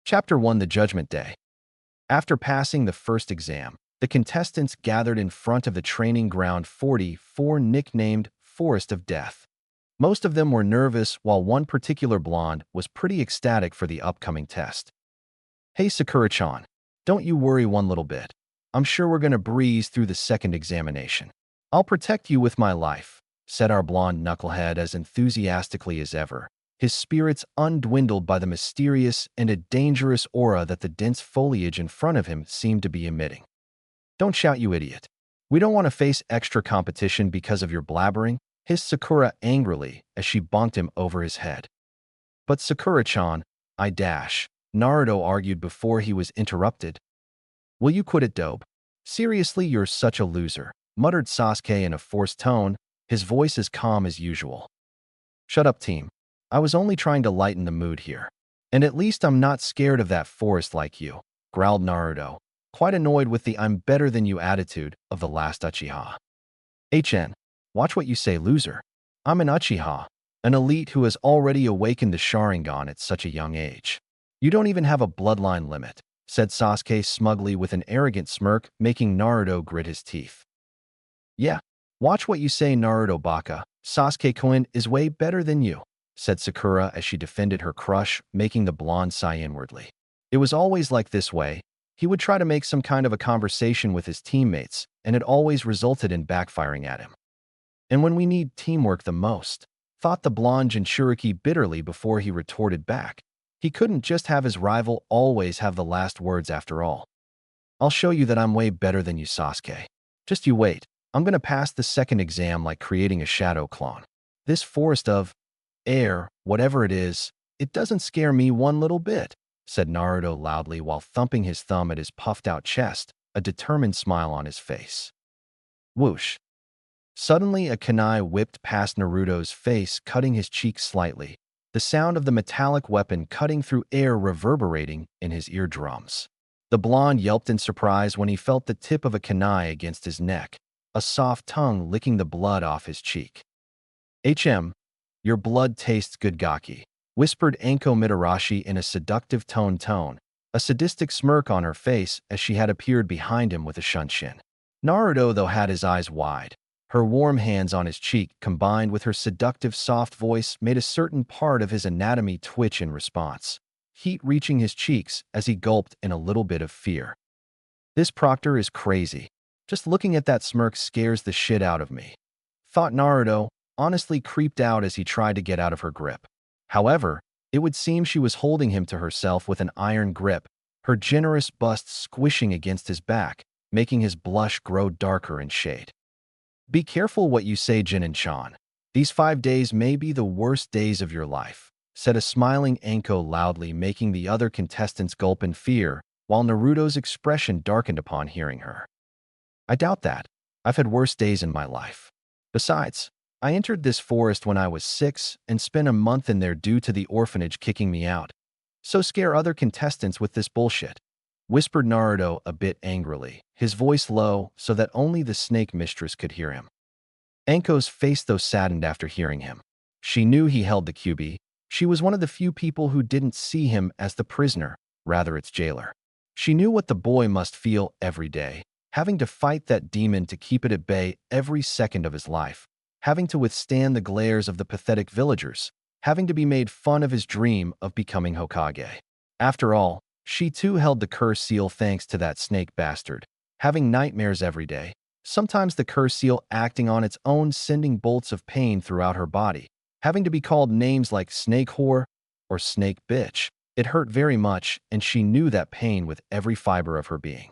Chapter 1: The Judgment Day. After passing the first exam, the contestants gathered in front of the training ground 44, nicknamed Forest of Death. Most of them were nervous, while one particular blonde was pretty ecstatic for the upcoming test. "Hey Sakura-chan, don't you worry one little bit. I'm sure we're gonna breeze through the second examination. I'll protect you with my life," said our blonde knucklehead as enthusiastically as ever, his spirits undwindled by the mysterious and a dangerous aura that the dense foliage in front of him seemed to be emitting. "Don't shout, you idiot. We don't want to face extra competition because of your blabbering," hissed Sakura angrily as she bonked him over his head. "But Sakura-chan, Naruto argued before he was interrupted. "Will you quit it, dope? Seriously, you're such a loser," muttered Sasuke in a forced tone, his voice as calm as usual. "Shut up, team. I was only trying to lighten the mood here. And at least I'm not scared of that forest like you," growled Naruto, quite annoyed with the "I'm better than you" attitude of the last Uchiha. Watch what you say, loser. I'm an Uchiha, an elite who has already awakened the Sharingan at such a young age. You don't even have a bloodline limit," said Sasuke smugly with an arrogant smirk, making Naruto grit his teeth. "Yeah, watch what you say, Naruto Baka. Sasuke-kun is way better than you," said Sakura as she defended her crush, making the blonde sigh inwardly. It was always like this way. He would try to make some kind of a conversation with his teammates, and it always resulted in backfiring at him. "And when we need teamwork the most," thought the blonde Jinchuriki bitterly before he retorted back. He couldn't just have his rival always have the last words after all. "I'll show you that I'm way better than you, Sasuke. Just you wait. I'm gonna pass the second exam like creating a shadow clone. This forest of air, whatever it is, it doesn't scare me one little bit," said Naruto loudly while thumping his thumb at his puffed-out chest, a determined smile on his face. Whoosh. Suddenly, a kunai whipped past Naruto's face, cutting his cheek slightly, the sound of the metallic weapon cutting through air reverberating in his eardrums. The blonde yelped in surprise when he felt the tip of a kunai against his neck, a soft tongue licking the blood off his cheek. Your blood tastes good, Gaki," whispered Anko Mitarashi in a seductive tone, a sadistic smirk on her face as she had appeared behind him with a shunshin. Naruto, though, had his eyes wide. Her warm hands on his cheek, combined with her seductive soft voice, made a certain part of his anatomy twitch in response, heat reaching his cheeks as he gulped in a little bit of fear. "This Proctor is crazy. Just looking at that smirk scares the shit out of me," thought Naruto, honestly creeped out as he tried to get out of her grip. However, it would seem she was holding him to herself with an iron grip, her generous bust squishing against his back, making his blush grow darker in shade. "Be careful what you say, Jinin-chan. These 5 days may be the worst days of your life," said a smiling Anko loudly, making the other contestants gulp in fear, while Naruto's expression darkened upon hearing her. "I doubt that. I've had worse days in my life. Besides, I entered this forest when I was 6 and spent a month in there due to the orphanage kicking me out. So scare other contestants with this bullshit," whispered Naruto a bit angrily, his voice low so that only the snake mistress could hear him. Anko's face, though, saddened after hearing him. She knew he held the QB. She was one of the few people who didn't see him as the prisoner, rather its jailer. She knew what the boy must feel every day, having to fight that demon to keep it at bay every second of his life, having to withstand the glares of the pathetic villagers, having to be made fun of his dream of becoming Hokage. After all, she too held the curse seal thanks to that snake bastard, having nightmares every day, sometimes the curse seal acting on its own, sending bolts of pain throughout her body, having to be called names like snake whore or snake bitch. It hurt very much, and she knew that pain with every fiber of her being.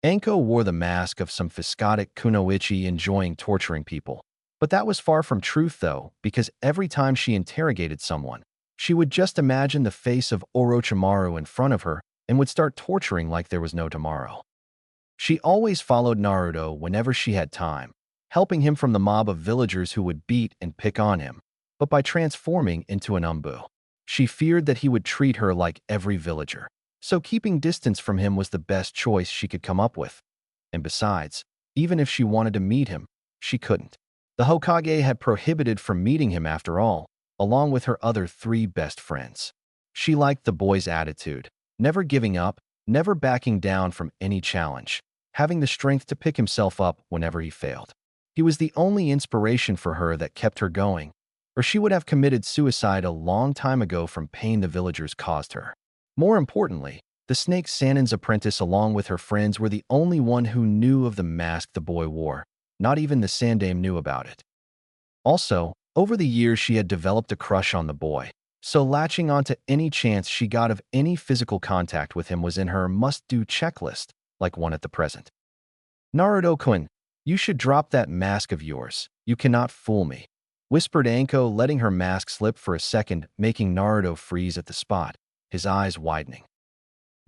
Anko wore the mask of some fiscotic kunoichi enjoying torturing people. But that was far from truth, though, because every time she interrogated someone, she would just imagine the face of Orochimaru in front of her and would start torturing like there was no tomorrow. She always followed Naruto whenever she had time, helping him from the mob of villagers who would beat and pick on him, but by transforming into an umbu. She feared that he would treat her like every villager, so keeping distance from him was the best choice she could come up with. And besides, even if she wanted to meet him, she couldn't. The Hokage had prohibited from meeting him after all, along with her other 3 best friends. She liked the boy's attitude, never giving up, never backing down from any challenge, having the strength to pick himself up whenever he failed. He was the only inspiration for her that kept her going, or she would have committed suicide a long time ago from pain the villagers caused her. More importantly, the snake Sannin's apprentice along with her friends were the only one who knew of the mask the boy wore. Not even the Sandame knew about it. Also, over the years she had developed a crush on the boy, so latching onto any chance she got of any physical contact with him was in her must-do checklist, like one at the present. Naruto-kun, you should drop that mask of yours. You cannot fool me, whispered Anko, letting her mask slip for a second, making Naruto freeze at the spot, his eyes widening.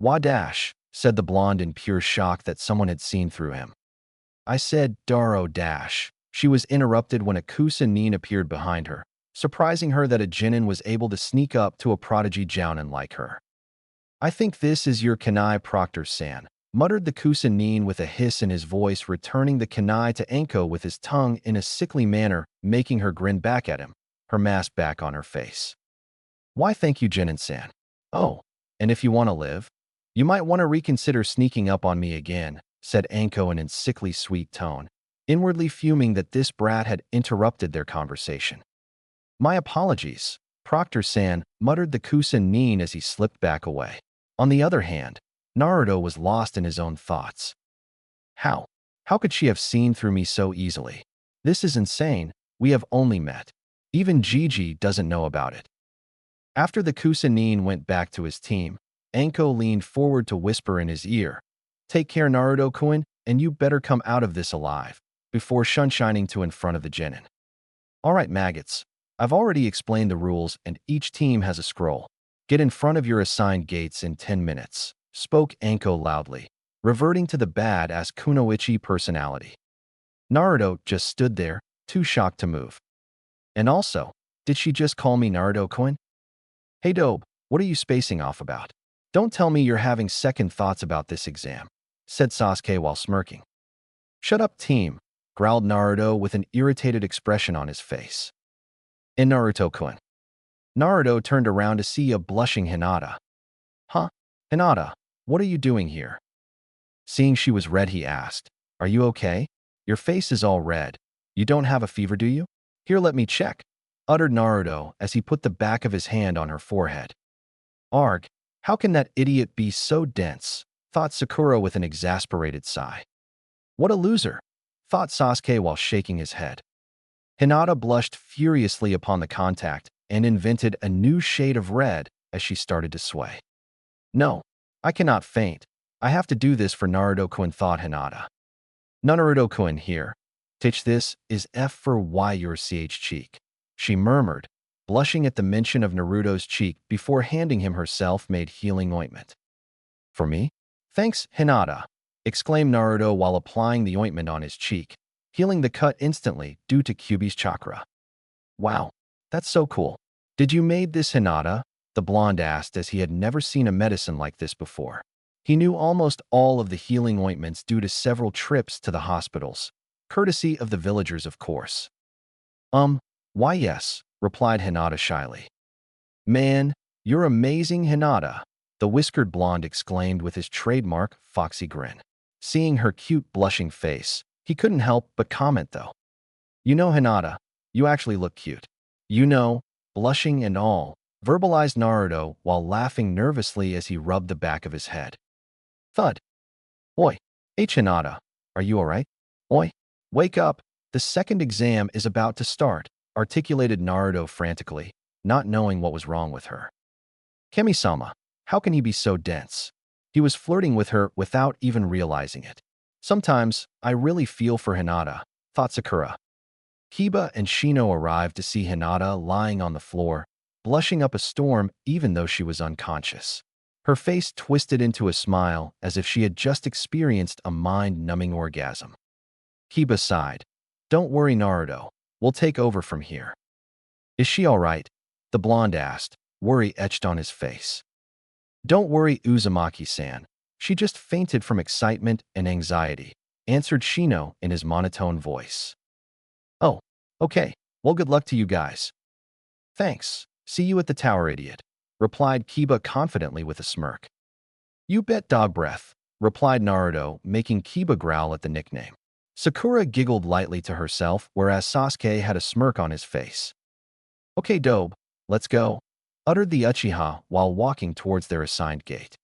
Wadash, said the blonde in pure shock that someone had seen through him. I said, Daro dash. She was interrupted when a Chunin appeared behind her, surprising her that a Chunin was able to sneak up to a prodigy Jounin like her. I think this is your Kanai Proctor-san, muttered the Chunin with a hiss in his voice, returning the Kanai to Anko with his tongue in a sickly manner, making her grin back at him, her mask back on her face. Why thank you, Jounin-san. Oh, and if you want to live, you might want to reconsider sneaking up on me again, said Anko in a sickly sweet tone, inwardly fuming that this brat had interrupted their conversation. My apologies, Proctor-san, muttered the Chunin as he slipped back away. On the other hand, Naruto was lost in his own thoughts. How? How could she have seen through me so easily? This is insane. We have only met. Even Gigi doesn't know about it. After the Chunin went back to his team, Anko leaned forward to whisper in his ear, Take care, Naruto-kun, and you better come out of this alive, before sunshining to in front of the Chunin. All right, maggots. I've already explained the rules and each team has a scroll. Get in front of your assigned gates in 10 minutes, spoke Anko loudly, reverting to the badass Kunoichi personality. Naruto just stood there, too shocked to move. And also, did she just call me Naruto-kun? Hey Dobe, what are you spacing off about? Don't tell me you're having second thoughts about this exam, said Sasuke while smirking. Shut up, team, growled Naruto with an irritated expression on his face. And Naruto-kun. Naruto turned around to see a blushing Hinata. Huh? Hinata, what are you doing here? Seeing she was red, he asked, Are you okay? Your face is all red. You don't have a fever, do you? Here, let me check, uttered Naruto as he put the back of his hand on her forehead. Arg, how can that idiot be so dense? Thought Sakura with an exasperated sigh. What a loser, thought Sasuke while shaking his head. Hinata blushed furiously upon the contact and invented a new shade of red as she started to sway. No, I cannot faint. I have to do this for Naruto-kun, thought Hinata. Naruto-kun here. Teach this is F for Y your CH cheek, she murmured, blushing at the mention of Naruto's cheek before handing him her self-made healing ointment. For me? Thanks, Hinata, exclaimed Naruto while applying the ointment on his cheek, healing the cut instantly due to Kyuubi's chakra. Wow, that's so cool. Did you made this, Hinata? The blonde asked as he had never seen a medicine like this before. He knew almost all of the healing ointments due to several trips to the hospitals, courtesy of the villagers, of course. Why yes, replied Hinata shyly. Man, you're amazing, Hinata, the whiskered blonde exclaimed with his trademark foxy grin. Seeing her cute blushing face, he couldn't help but comment though. You know, Hinata, you actually look cute. You know, blushing and all, verbalized Naruto while laughing nervously as he rubbed the back of his head. Thud. Oi, Hinata, are you alright? Oi, wake up, the second exam is about to start, articulated Naruto frantically, not knowing what was wrong with her. Kemi-sama, how can he be so dense? He was flirting with her without even realizing it. Sometimes, I really feel for Hinata, thought Sakura. Kiba and Shino arrived to see Hinata lying on the floor, blushing up a storm even though she was unconscious. Her face twisted into a smile as if she had just experienced a mind-numbing orgasm. Kiba sighed. Don't worry, Naruto. We'll take over from here. Is she all right? The blonde asked, worry etched on his face. Don't worry, Uzumaki-san. She just fainted from excitement and anxiety, answered Shino in his monotone voice. Oh, okay. Well, good luck to you guys. Thanks. See you at the tower, idiot, replied Kiba confidently with a smirk. You bet dog breath, replied Naruto, making Kiba growl at the nickname. Sakura giggled lightly to herself, whereas Sasuke had a smirk on his face. Okay, Dobe, let's go, uttered the Uchiha while walking towards their assigned gate.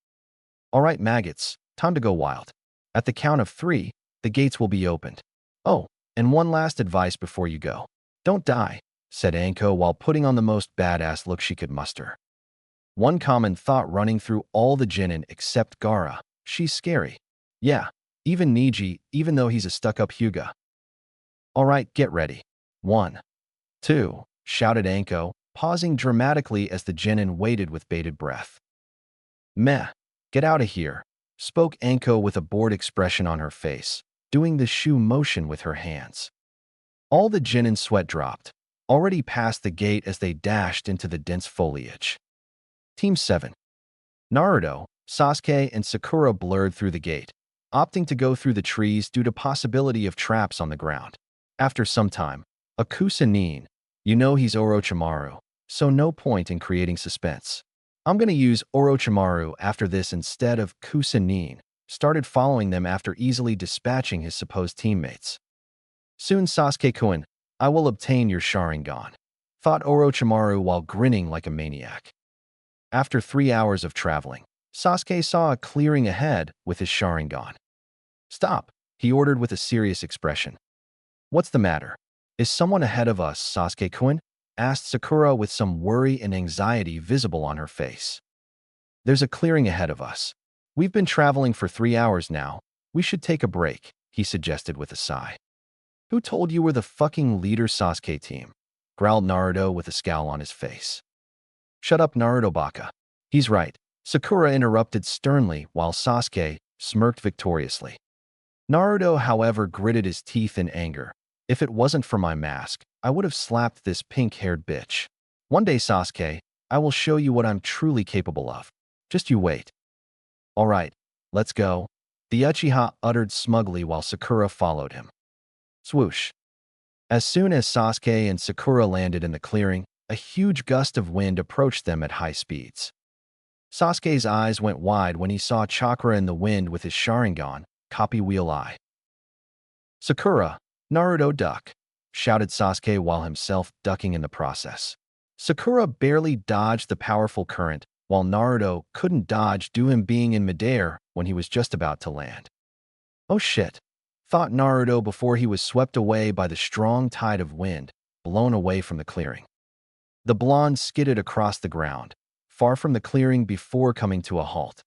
All right, maggots, time to go wild. At the count of 3, the gates will be opened. Oh, and one last advice before you go. Don't die, said Anko while putting on the most badass look she could muster. One common thought running through all the Chunin except Gaara. She's scary. Yeah, even Neji, even though he's a stuck-up Hyuga. All right, get ready. 1, 2, shouted Anko, pausing dramatically as the Chunin waited with bated breath. Meh, get out of here, spoke Anko with a bored expression on her face, doing the shoe motion with her hands. All the Chunin sweat dropped, already past the gate as they dashed into the dense foliage. Team 7. Naruto, Sasuke, and Sakura blurred through the gate, opting to go through the trees due to possibility of traps on the ground. After some time, a Chunin, you know he's Orochimaru, so no point in creating suspense. I'm gonna use Orochimaru after this instead of Chunin, started following them after easily dispatching his supposed teammates. Soon Sasuke-kun, I will obtain your Sharingan, thought Orochimaru while grinning like a maniac. After 3 hours of traveling, Sasuke saw a clearing ahead with his Sharingan. Stop, he ordered with a serious expression. What's the matter? Is someone ahead of us, Sasuke-kun? Asked Sakura with some worry and anxiety visible on her face. There's a clearing ahead of us. We've been traveling for 3 hours now. We should take a break, he suggested with a sigh. Who told you we're the fucking leader Sasuke team? Growled Naruto with a scowl on his face. Shut up, Naruto baka. He's right, Sakura interrupted sternly while Sasuke smirked victoriously. Naruto, however, gritted his teeth in anger. If it wasn't for my mask, I would have slapped this pink-haired bitch. One day, Sasuke, I will show you what I'm truly capable of. Just you wait. All right, let's go, the Uchiha uttered smugly while Sakura followed him. Swoosh. As soon as Sasuke and Sakura landed in the clearing, a huge gust of wind approached them at high speeds. Sasuke's eyes went wide when he saw Chakra in the wind with his Sharingan, copy wheel eye. Sakura, Naruto duck, shouted Sasuke while himself ducking in the process. Sakura barely dodged the powerful current, while Naruto couldn't dodge due to him being in midair when he was just about to land. Oh shit, thought Naruto before he was swept away by the strong tide of wind, blown away from the clearing. The blonde skidded across the ground, far from the clearing before coming to a halt.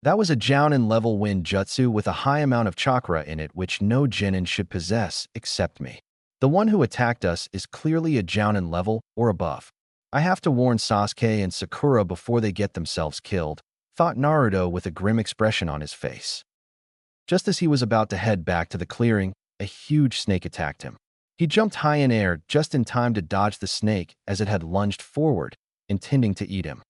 That was a Jounin-level wind jutsu with a high amount of chakra in it which no Chunin should possess except me. The one who attacked us is clearly a Jounin level or above. I have to warn Sasuke and Sakura before they get themselves killed, thought Naruto with a grim expression on his face. Just as he was about to head back to the clearing, a huge snake attacked him. He jumped high in air just in time to dodge the snake as it had lunged forward, intending to eat him.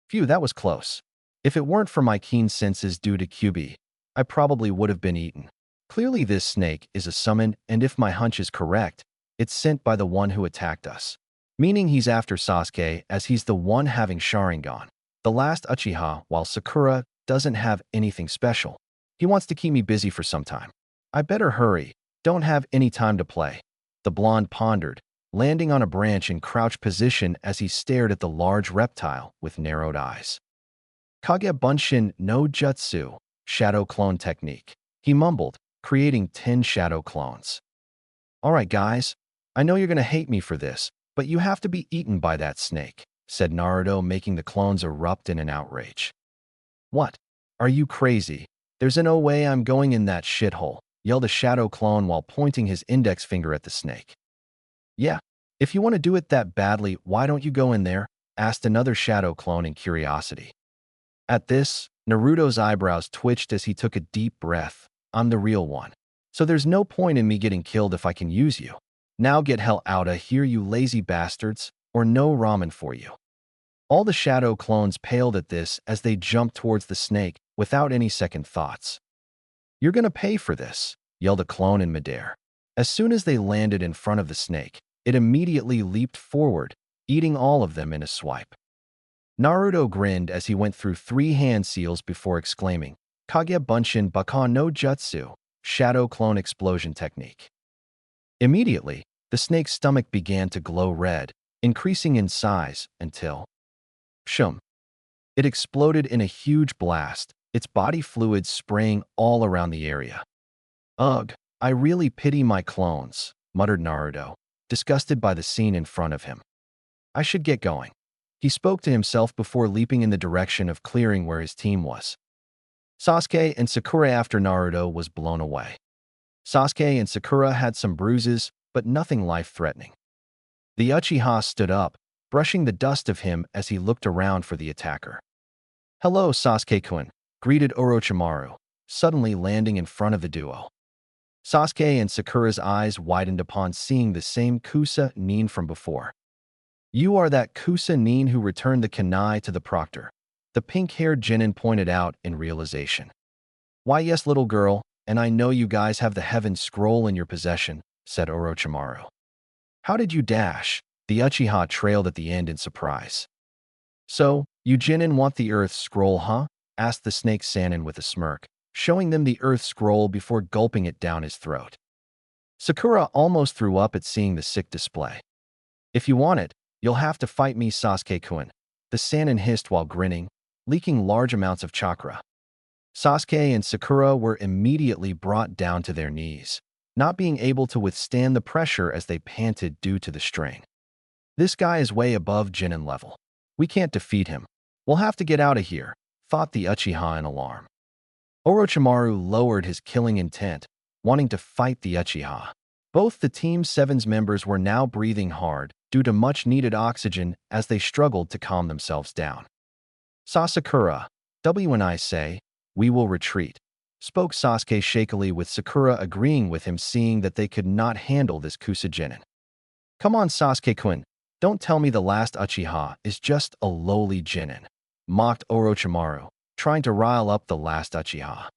Phew, that was close. If it weren't for my keen senses due to QB, I probably would have been eaten. Clearly this snake is a summon, and if my hunch is correct, it's sent by the one who attacked us. Meaning he's after Sasuke as he's the one having Sharingan, the last Uchiha, while Sakura doesn't have anything special. He wants to keep me busy for some time. I better hurry, don't have any time to play. The blonde pondered, landing on a branch in crouch position as he stared at the large reptile with narrowed eyes. Kage Bunshin no Jutsu, shadow clone technique. He mumbled, creating 10 shadow clones. Alright guys, I know you're gonna hate me for this, but you have to be eaten by that snake, said Naruto, making the clones erupt in an outrage. What? Are you crazy? There's no way I'm going in that shithole, yelled a shadow clone while pointing his index finger at the snake. Yeah, if you want to do it that badly, why don't you go in there? Asked another shadow clone in curiosity. At this, Naruto's eyebrows twitched as he took a deep breath. I'm the real one. So there's no point in me getting killed if I can use you. Now get hell outta here, you lazy bastards, or no ramen for you. All the shadow clones paled at this as they jumped towards the snake without any second thoughts. You're gonna pay for this, yelled a clone in midair. As soon as they landed in front of the snake, it immediately leaped forward, eating all of them in a swipe. Naruto grinned as he went through 3 hand seals before exclaiming, Kage Bunshin Baka no Jutsu, Shadow Clone Explosion Technique. Immediately, the snake's stomach began to glow red, increasing in size until, shum, it exploded in a huge blast, its body fluids spraying all around the area. Ugh, I really pity my clones, muttered Naruto, disgusted by the scene in front of him. I should get going. He spoke to himself before leaping in the direction of clearing where his team was. Sasuke and Sakura after Naruto was blown away. Sasuke and Sakura had some bruises, but nothing life-threatening. The Uchiha stood up, brushing the dust of him as he looked around for the attacker. Hello, Sasuke-kun, greeted Orochimaru, suddenly landing in front of the duo. Sasuke and Sakura's eyes widened upon seeing the same Kusa Nin from before. You are that Kusa Nin who returned the kunai to the proctor, the pink-haired Chunin pointed out in realization. Why yes, little girl, and I know you guys have the Heaven Scroll in your possession, said Orochimaru. How did you dash? The Uchiha trailed at the end in surprise. So, you Chunin want the Earth Scroll, huh? Asked the Snake Sannin with a smirk, showing them the Earth Scroll before gulping it down his throat. Sakura almost threw up at seeing the sick display. If you want it, you'll have to fight me, Sasuke-kun, the Sannin hissed while grinning, leaking large amounts of chakra. Sasuke and Sakura were immediately brought down to their knees, not being able to withstand the pressure as they panted due to the strain. This guy is way above Chunin level. We can't defeat him. We'll have to get out of here, thought the Uchiha in alarm. Orochimaru lowered his killing intent, wanting to fight the Uchiha. Both the Team 7's members were now breathing hard due to much-needed oxygen as they struggled to calm themselves down. Sakura, when I say, we will retreat, spoke Sasuke shakily with Sakura agreeing with him seeing that they could not handle this Kusa Chunin. Come on Sasuke-kun, don't tell me the last Uchiha is just a lowly Chunin, mocked Orochimaru, trying to rile up the last Uchiha.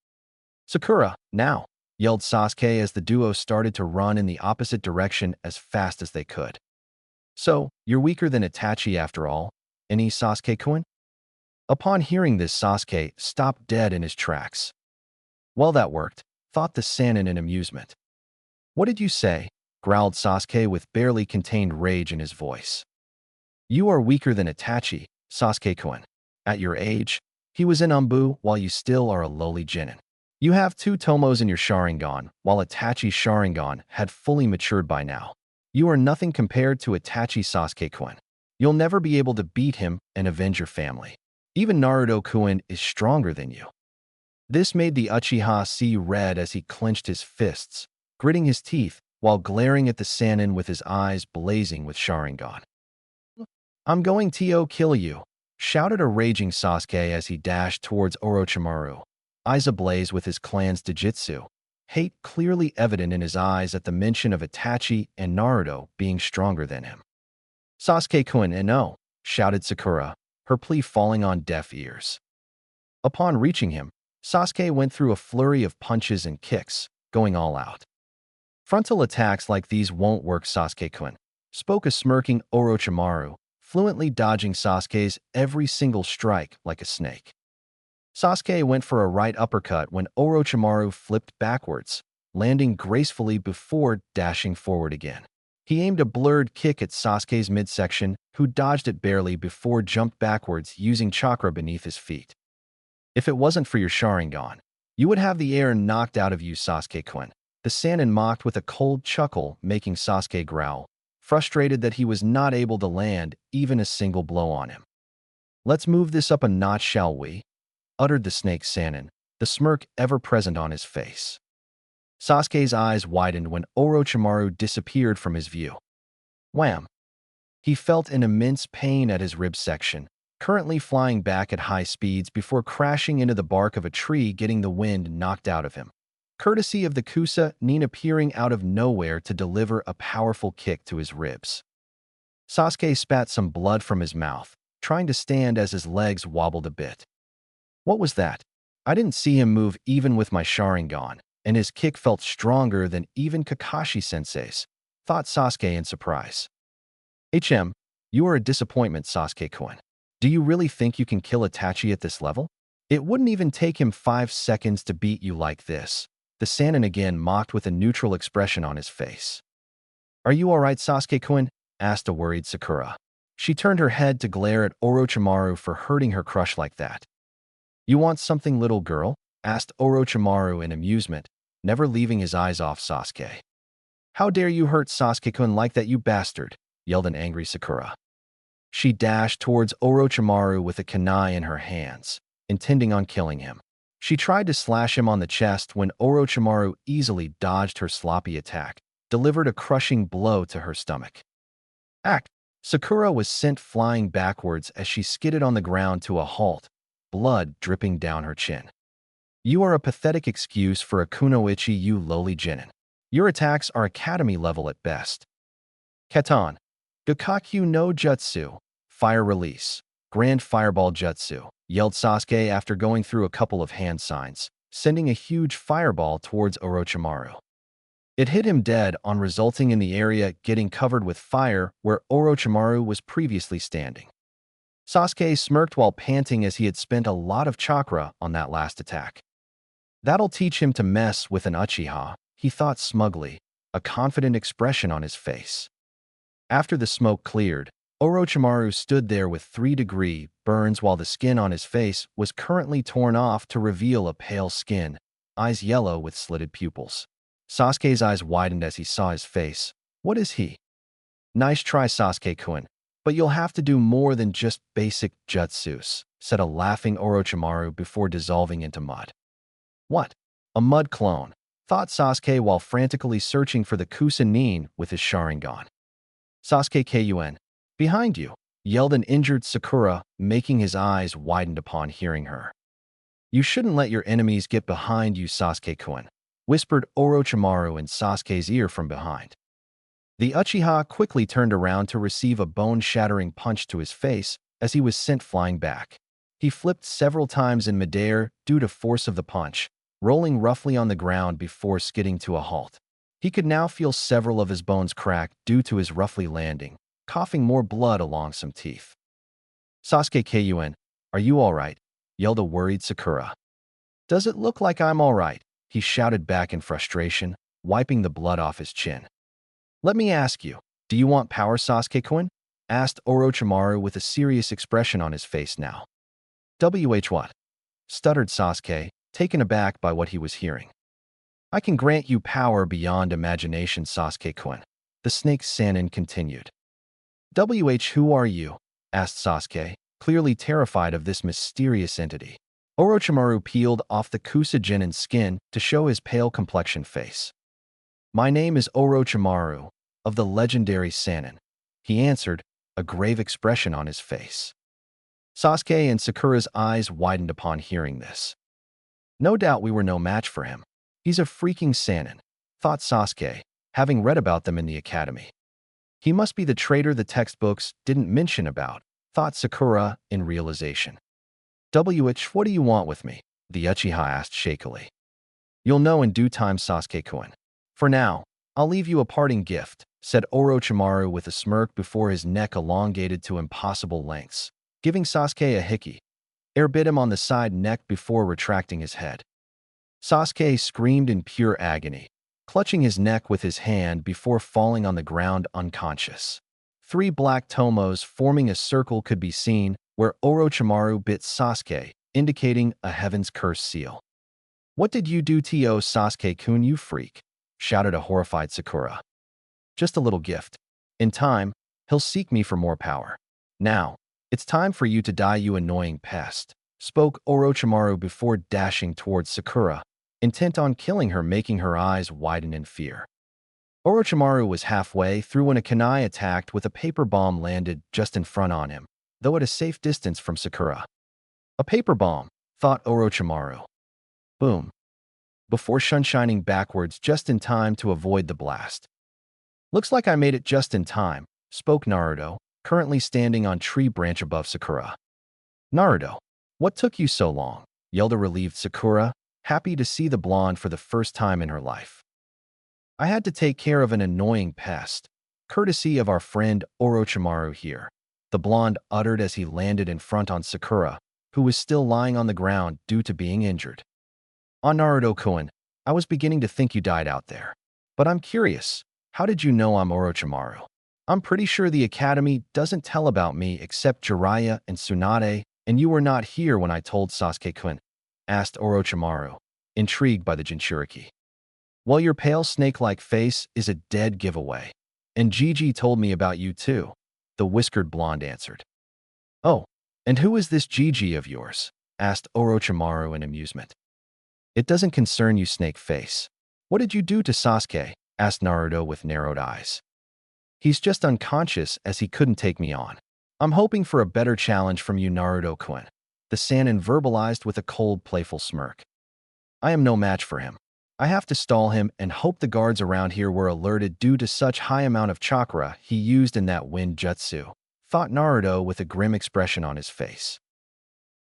Sakura, now, yelled Sasuke as the duo started to run in the opposite direction as fast as they could. So, you're weaker than Itachi after all, any Sasuke-kun? Upon hearing this, Sasuke stopped dead in his tracks. Well, that worked, thought the Sannin in amusement. What did you say? Growled Sasuke with barely contained rage in his voice. You are weaker than Itachi, Sasuke-kun. At your age, he was in Umbu while you still are a lowly Chunin. You have 2 tomos in your Sharingan, while Itachi's Sharingan had fully matured by now. You are nothing compared to Itachi, Sasuke-kun. You'll never be able to beat him and avenge your family. Even Naruto-kun is stronger than you. This made the Uchiha see red as he clenched his fists, gritting his teeth while glaring at the Sannin with his eyes blazing with Sharingan. I'm going to kill you, shouted a raging Sasuke as he dashed towards Orochimaru, eyes ablaze with his clan's Jujutsu, hate clearly evident in his eyes at the mention of Itachi and Naruto being stronger than him. Sasuke-kun, no, shouted Sakura, her plea falling on deaf ears. Upon reaching him, Sasuke went through a flurry of punches and kicks, going all out. Frontal attacks like these won't work, Sasuke-kun, spoke a smirking Orochimaru, fluently dodging Sasuke's every single strike like a snake. Sasuke went for a right uppercut when Orochimaru flipped backwards, landing gracefully before dashing forward again. He aimed a blurred kick at Sasuke's midsection, who dodged it barely before jumped backwards using chakra beneath his feet. If it wasn't for your Sharingan, you would have the air knocked out of you, Sasuke-kun, the Sannin mocked with a cold chuckle, making Sasuke growl, frustrated that he was not able to land even a single blow on him. Let's move this up a notch, shall we? Uttered the Snake Sannin, the smirk ever present on his face. Sasuke's eyes widened when Orochimaru disappeared from his view. Wham! He felt an immense pain at his rib section, currently flying back at high speeds before crashing into the bark of a tree, getting the wind knocked out of him, courtesy of the Kusa Nin appearing out of nowhere to deliver a powerful kick to his ribs. Sasuke spat some blood from his mouth, trying to stand as his legs wobbled a bit. What was that? I didn't see him move even with my Sharingan, and his kick felt stronger than even Kakashi-sensei's, thought Sasuke in surprise. You are a disappointment, Sasuke-kun. Do you really think you can kill Itachi at this level? It wouldn't even take him 5 seconds to beat you like this. The Sannin again mocked with a neutral expression on his face. Are you alright, Sasuke-kun? Asked a worried Sakura. She turned her head to glare at Orochimaru for hurting her crush like that. You want something, little girl? Asked Orochimaru in amusement, never leaving his eyes off Sasuke. How dare you hurt Sasuke-kun like that, you bastard? Yelled an angry Sakura. She dashed towards Orochimaru with a kunai in her hands, intending on killing him. She tried to slash him on the chest when Orochimaru easily dodged her sloppy attack, delivered a crushing blow to her stomach. Act! Sakura was sent flying backwards as she skidded on the ground to a halt, blood dripping down her chin. You are a pathetic excuse for a kunoichi, you lowly genin. Your attacks are academy level at best. Keton. Gakakyu no Jutsu. Fire release. Grand Fireball Jutsu, yelled Sasuke after going through a couple of hand signs, sending a huge fireball towards Orochimaru. It hit him dead on, resulting in the area getting covered with fire where Orochimaru was previously standing. Sasuke smirked while panting as he had spent a lot of chakra on that last attack. That'll teach him to mess with an Uchiha, he thought smugly, a confident expression on his face. After the smoke cleared, Orochimaru stood there with 3-degree burns while the skin on his face was currently torn off to reveal a pale skin, eyes yellow with slitted pupils. Sasuke's eyes widened as he saw his face. What is he? Nice try, Sasuke-kun, but you'll have to do more than just basic jutsus, said a laughing Orochimaru before dissolving into mud. What? A mud clone, thought Sasuke while frantically searching for the Chunin with his Sharingan. Sasuke-kun, behind you, yelled an injured Sakura, making his eyes widened upon hearing her. You shouldn't let your enemies get behind you, Sasuke-kun, whispered Orochimaru in Sasuke's ear from behind. The Uchiha quickly turned around to receive a bone-shattering punch to his face as he was sent flying back. He flipped several times in midair due to force of the punch, rolling roughly on the ground before skidding to a halt. He could now feel several of his bones crack due to his roughly landing, coughing more blood along some teeth. Sasuke-kun, are you alright? Yelled a worried Sakura. Does it look like I'm alright? He shouted back in frustration, wiping the blood off his chin. Let me ask you, do you want power, Sasuke-kun? Asked Orochimaru with a serious expression on his face now. What? Stuttered Sasuke, taken aback by what he was hearing. I can grant you power beyond imagination, Sasuke-kun. The snake Sannin continued. Who are you? Asked Sasuke, clearly terrified of this mysterious entity. Orochimaru peeled off the Kusujin's skin to show his pale complexioned face. My name is Orochimaru, of the legendary Sannin, he answered, a grave expression on his face. Sasuke and Sakura's eyes widened upon hearing this. No doubt we were no match for him. He's a freaking Sannin, thought Sasuke, having read about them in the academy. He must be the traitor the textbooks didn't mention about, thought Sakura in realization. What do you want with me? The Uchiha asked shakily. You'll know in due time, Sasuke-kun. For now, I'll leave you a parting gift, said Orochimaru with a smirk before his neck elongated to impossible lengths, giving Sasuke a hickey. Air bit him on the side neck before retracting his head. Sasuke screamed in pure agony, clutching his neck with his hand before falling on the ground unconscious. 3 black tomos forming a circle could be seen where Orochimaru bit Sasuke, indicating a heaven's curse seal. What did you do to Sasuke-kun, you freak? Shouted a horrified Sakura. Just a little gift. In time, he'll seek me for more power. Now, it's time for you to die, you annoying pest, spoke Orochimaru before dashing towards Sakura, intent on killing her, making her eyes widen in fear. Orochimaru was halfway through when a kunai attacked with a paper bomb landed just in front on him, though at a safe distance from Sakura. A paper bomb, thought Orochimaru. Boom. Before sunshining backwards just in time to avoid the blast. Looks like I made it just in time, spoke Naruto, currently standing on tree branch above Sakura. Naruto, what took you so long? Yelled a relieved Sakura, happy to see the blonde for the first time in her life. I had to take care of an annoying pest, courtesy of our friend Orochimaru here. the blonde uttered as he landed in front on Sakura, who was still lying on the ground due to being injured. On Naruto-kun, I was beginning to think you died out there. But I'm curious, how did you know I'm Orochimaru? I'm pretty sure the Academy doesn't tell about me except Jiraiya and Tsunade, and you were not here when I told Sasuke-kun, asked Orochimaru, intrigued by the Jinchuriki. Well, your pale snake-like face is a dead giveaway. And Gigi told me about you too, the whiskered blonde answered. Oh, and who is this Gigi of yours? Asked Orochimaru in amusement. It doesn't concern you, snake face. What did you do to Sasuke? Asked Naruto with narrowed eyes. He's just unconscious as he couldn't take me on. I'm hoping for a better challenge from you, Naruto-kun, the Sannin verbalized with a cold, playful smirk. I am no match for him. I have to stall him and hope the guards around here were alerted due to such high amount of chakra he used in that wind jutsu, thought Naruto with a grim expression on his face.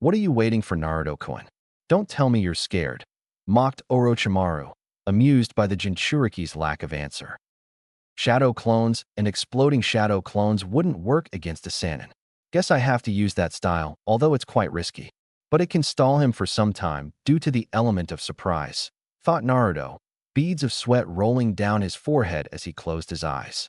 What are you waiting for, Naruto-kun? Don't tell me you're scared, mocked Orochimaru, amused by the Jinchuriki's lack of answer. Shadow clones and exploding shadow clones wouldn't work against a Sannin. Guess I have to use that style, although it's quite risky. But it can stall him for some time due to the element of surprise, thought Naruto, beads of sweat rolling down his forehead as he closed his eyes.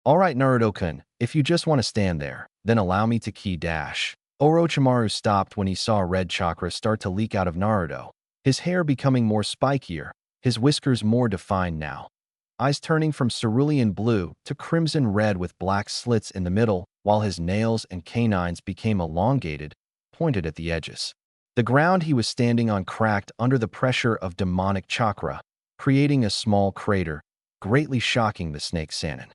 All right, Naruto-kun, if you just want to stand there, then allow me to key dash. Orochimaru stopped when he saw red chakra start to leak out of Naruto, his hair becoming more spikier, his whiskers more defined now. Eyes turning from cerulean blue to crimson red with black slits in the middle, while his nails and canines became elongated, pointed at the edges. The ground he was standing on cracked under the pressure of demonic chakra, creating a small crater, greatly shocking the snake Sannin.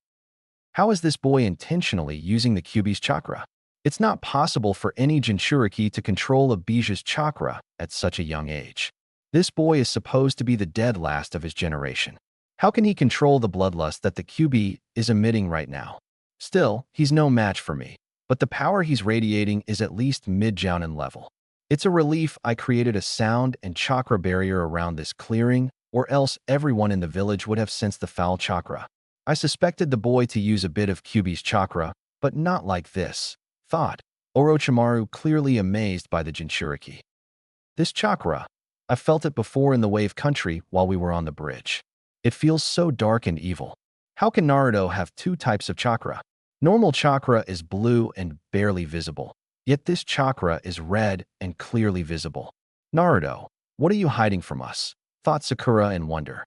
How is this boy intentionally using the Kyuubi's chakra? It's not possible for any Jinchuriki to control a Bija's chakra at such a young age. This boy is supposed to be the dead last of his generation. How can he control the bloodlust that the Kyuubi is emitting right now? Still, he's no match for me, but the power he's radiating is at least mid-Jounin level. It's a relief I created a sound and chakra barrier around this clearing, or else everyone in the village would have sensed the foul chakra. I suspected the boy to use a bit of Kyuubi's chakra, but not like this, thought Orochimaru, clearly amazed by the Jinchuriki. This chakra, I felt it before in the Wave Country while we were on the bridge. It feels so dark and evil. How can Naruto have two types of chakra? Normal chakra is blue and barely visible, yet this chakra is red and clearly visible. Naruto, what are you hiding from us? Thought Sakura in wonder.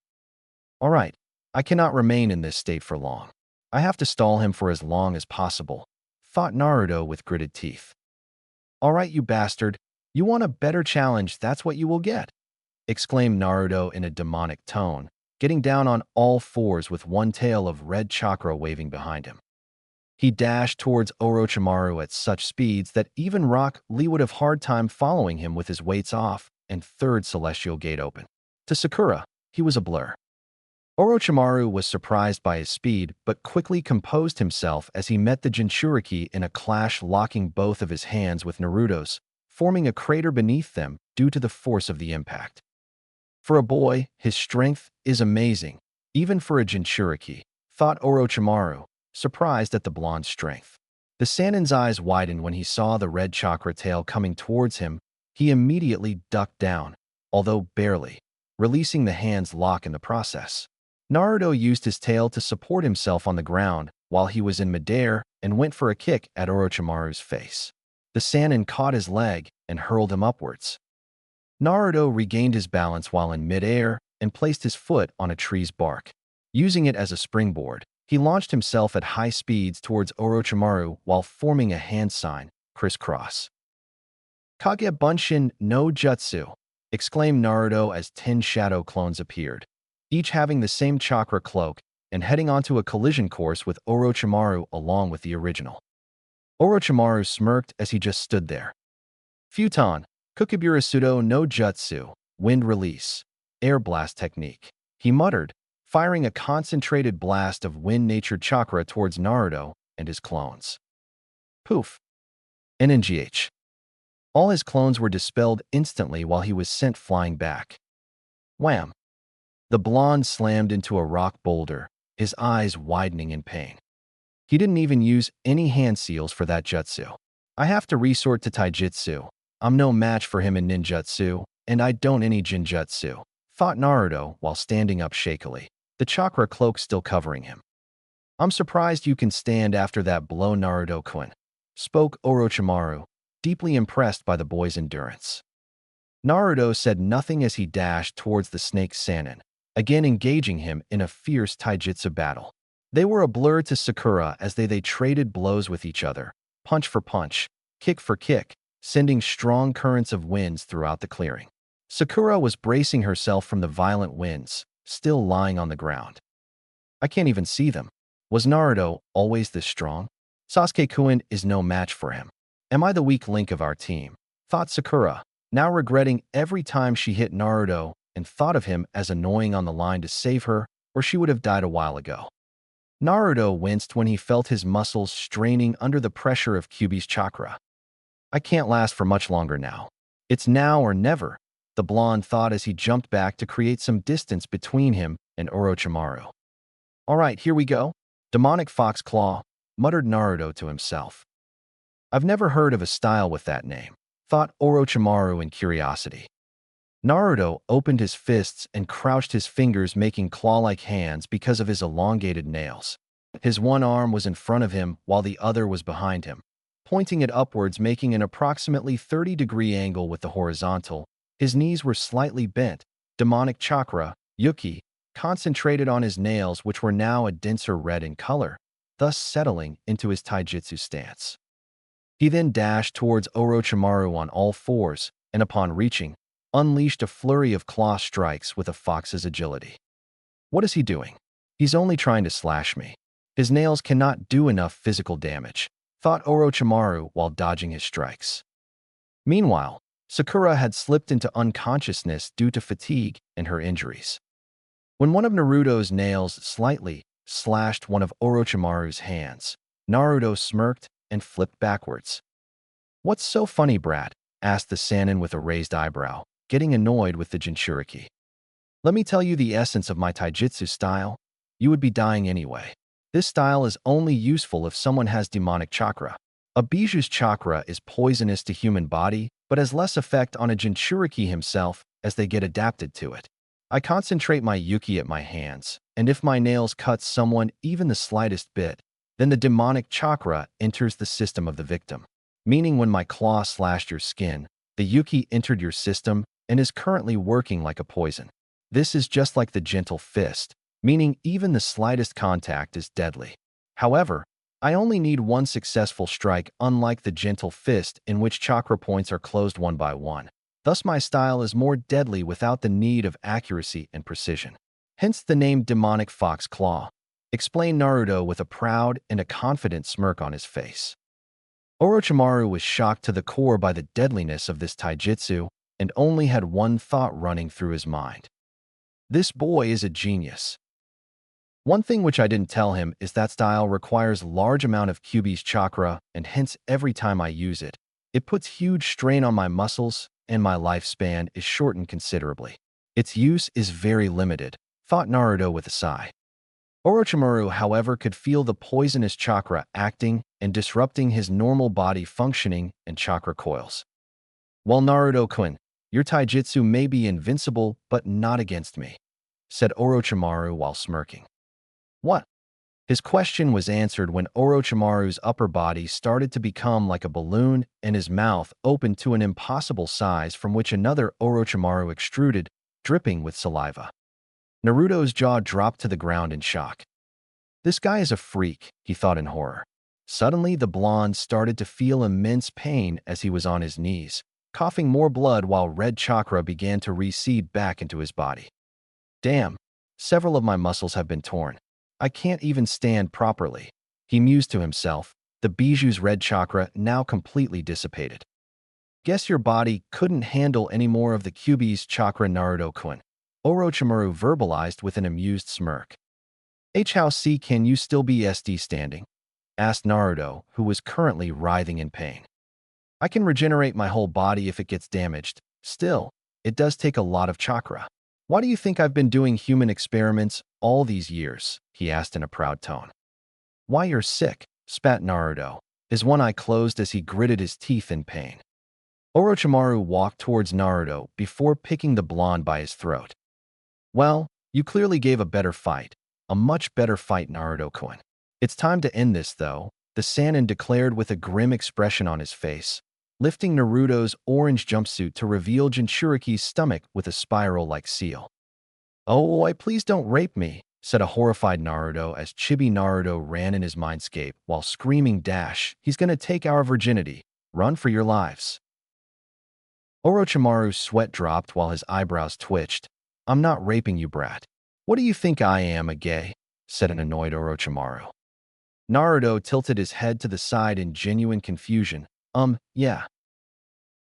All right, I cannot remain in this state for long. I have to stall him for as long as possible, thought Naruto with gritted teeth. All right, you bastard, you want a better challenge, that's what you will get, exclaimed Naruto in a demonic tone, getting down on all fours with one tail of red chakra waving behind him. He dashed towards Orochimaru at such speeds that even Rock Lee would have hard time following him with his weights off and third celestial gate open. To Sakura, he was a blur. Orochimaru was surprised by his speed, but quickly composed himself as he met the Jinchuriki in a clash, locking both of his hands with Naruto's, forming a crater beneath them due to the force of the impact. For a boy, his strength is amazing, even for a Jinchuriki, thought Orochimaru, surprised at the blonde's strength. The Sannin's eyes widened when he saw the red chakra tail coming towards him. He immediately ducked down, although barely, releasing the hand's lock in the process. Naruto used his tail to support himself on the ground while he was in midair and went for a kick at Orochimaru's face. The Sannin caught his leg and hurled him upwards. Naruto regained his balance while in midair and placed his foot on a tree's bark. Using it as a springboard, he launched himself at high speeds towards Orochimaru while forming a hand sign, crisscross. Kage Bunshin no Jutsu, exclaimed Naruto as 10 shadow clones appeared, each having the same chakra cloak and heading onto a collision course with Orochimaru along with the original. Orochimaru smirked as he just stood there. Futon, Kukibura Sudo no Jutsu, wind release, air blast technique, he muttered, firing a concentrated blast of wind-natured chakra towards Naruto and his clones. Poof. NNGH. All his clones were dispelled instantly while he was sent flying back. Wham! The blonde slammed into a rock boulder, his eyes widening in pain. He didn't even use any hand seals for that jutsu. I have to resort to taijutsu. I'm no match for him in ninjutsu, and I don't any jinjutsu, thought Naruto while standing up shakily, the chakra cloak still covering him. I'm surprised you can stand after that blow, Naruto-kun, spoke Orochimaru, deeply impressed by the boy's endurance. Naruto said nothing as he dashed towards the snake Sannin, again engaging him in a fierce taijutsu battle. They were a blur to Sakura as they traded blows with each other, punch for punch, kick for kick, sending strong currents of winds throughout the clearing. Sakura was bracing herself from the violent winds, still lying on the ground. I can't even see them. Was Naruto always this strong? Sasuke-kun is no match for him. Am I the weak link of our team? Thought Sakura, now regretting every time she hit Naruto and thought of him as annoying on the line to save her, or she would have died a while ago. Naruto winced when he felt his muscles straining under the pressure of Kyuubi's chakra. I can't last for much longer now. It's now or never, the blonde thought as he jumped back to create some distance between him and Orochimaru. All right, here we go. Demonic Fox Claw, muttered Naruto to himself. I've never heard of a style with that name, thought Orochimaru in curiosity. Naruto opened his fists and crouched his fingers, making claw-like hands because of his elongated nails. His one arm was in front of him while the other was behind him, pointing it upwards, making an approximately 30-degree angle with the horizontal. His knees were slightly bent. Demonic chakra, Yuki, concentrated on his nails, which were now a denser red in color, thus settling into his taijutsu stance. He then dashed towards Orochimaru on all fours, and upon reaching, unleashed a flurry of claw strikes with a fox's agility. What is he doing? He's only trying to slash me. His nails cannot do enough physical damage, thought Orochimaru while dodging his strikes. Meanwhile, Sakura had slipped into unconsciousness due to fatigue and her injuries. When one of Naruto's nails slightly slashed one of Orochimaru's hands, Naruto smirked and flipped backwards. What's so funny, brat? Asked the Sannin with a raised eyebrow, getting annoyed with the Jinchuriki. Let me tell you the essence of my taijutsu style. You would be dying anyway. This style is only useful if someone has demonic chakra. A Biju's chakra is poisonous to human body, but has less effect on a Jinchuriki himself as they get adapted to it. I concentrate my Yuki at my hands, and if my nails cut someone even the slightest bit, then the demonic chakra enters the system of the victim. Meaning when my claw slashed your skin, the Yuki entered your system and is currently working like a poison. This is just like the gentle fist, meaning even the slightest contact is deadly. However, I only need one successful strike, unlike the gentle fist in which chakra points are closed one by one. Thus my style is more deadly without the need of accuracy and precision. Hence the name Demonic Fox Claw, explained Naruto with a proud and a confident smirk on his face. Orochimaru was shocked to the core by the deadliness of this taijutsu and only had one thought running through his mind. This boy is a genius. One thing which I didn't tell him is that style requires large amount of Kyuubi's chakra, and hence every time I use it, it puts huge strain on my muscles and my lifespan is shortened considerably. Its use is very limited, thought Naruto with a sigh. Orochimaru, however, could feel the poisonous chakra acting and disrupting his normal body functioning and chakra coils. Well, Naruto-kun, your taijutsu may be invincible, but not against me, said Orochimaru while smirking. What? His question was answered when Orochimaru's upper body started to become like a balloon and his mouth opened to an impossible size from which another Orochimaru extruded, dripping with saliva. Naruto's jaw dropped to the ground in shock. This guy is a freak, he thought in horror. Suddenly, the blonde started to feel immense pain as he was on his knees, coughing more blood while red chakra began to recede back into his body. Damn, several of my muscles have been torn. I can't even stand properly, he mused to himself, the Biju's red chakra now completely dissipated. Guess your body couldn't handle any more of the Kyuubi's chakra, Naruto-kun, Orochimaru verbalized with an amused smirk. How can you still be standing? Asked Naruto, who was currently writhing in pain. I can regenerate my whole body if it gets damaged. Still, it does take a lot of chakra. Why do you think I've been doing human experiments all these years? He asked in a proud tone. Why you're sick, spat Naruto, his one eye closed as he gritted his teeth in pain. Orochimaru walked towards Naruto before picking the blonde by his throat. Well, you clearly gave a better fight. A much better fight, Naruto-kun. It's time to end this, though, the Sannin declared with a grim expression on his face, lifting Naruto's orange jumpsuit to reveal Jinchuriki's stomach with a spiral-like seal. Oh, please don't rape me, said a horrified Naruto as Chibi Naruto ran in his mindscape while screaming, "Dash, he's gonna take our virginity. Run for your lives." Orochimaru's sweat dropped while his eyebrows twitched. "I'm not raping you, brat. What do you think I am, a gay?" said an annoyed Orochimaru. Naruto tilted his head to the side in genuine confusion. Yeah.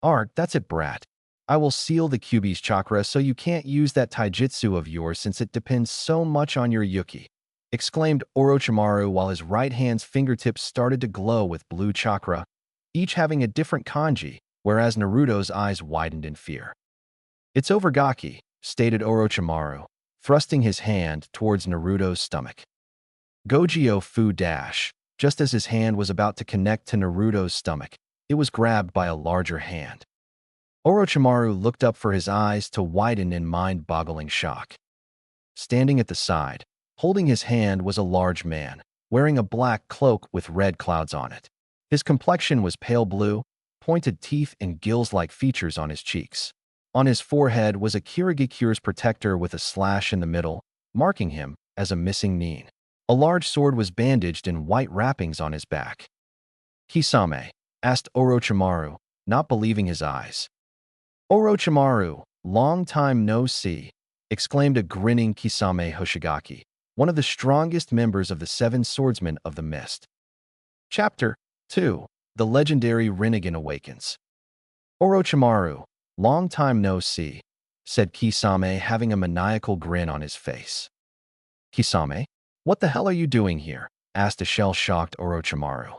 That's it, brat. I will seal the Kyuubi's chakra so you can't use that taijutsu of yours since it depends so much on your Yuki," exclaimed Orochimaru while his right hand's fingertips started to glow with blue chakra, each having a different kanji, whereas Naruto's eyes widened in fear. "It's over, Gaki," stated Orochimaru, thrusting his hand towards Naruto's stomach. Gogyo Fu dash. Just as his hand was about to connect to Naruto's stomach, it was grabbed by a larger hand. Orochimaru looked up for his eyes to widen in mind-boggling shock. Standing at the side, holding his hand was a large man, wearing a black cloak with red clouds on it. His complexion was pale blue, pointed teeth and gills-like features on his cheeks. On his forehead was a Kirigakure's protector with a slash in the middle, marking him as a missing nin. A large sword was bandaged in white wrappings on his back. "Kisame?" asked Orochimaru, not believing his eyes. "Orochimaru, long time no see," exclaimed a grinning Kisame Hoshigaki, one of the strongest members of the Seven Swordsmen of the Mist. Chapter 2. The Legendary Rinnegan Awakens. "Orochimaru, long time no see," said Kisame, having a maniacal grin on his face. "Kisame? What the hell are you doing here?" asked a shell-shocked Orochimaru.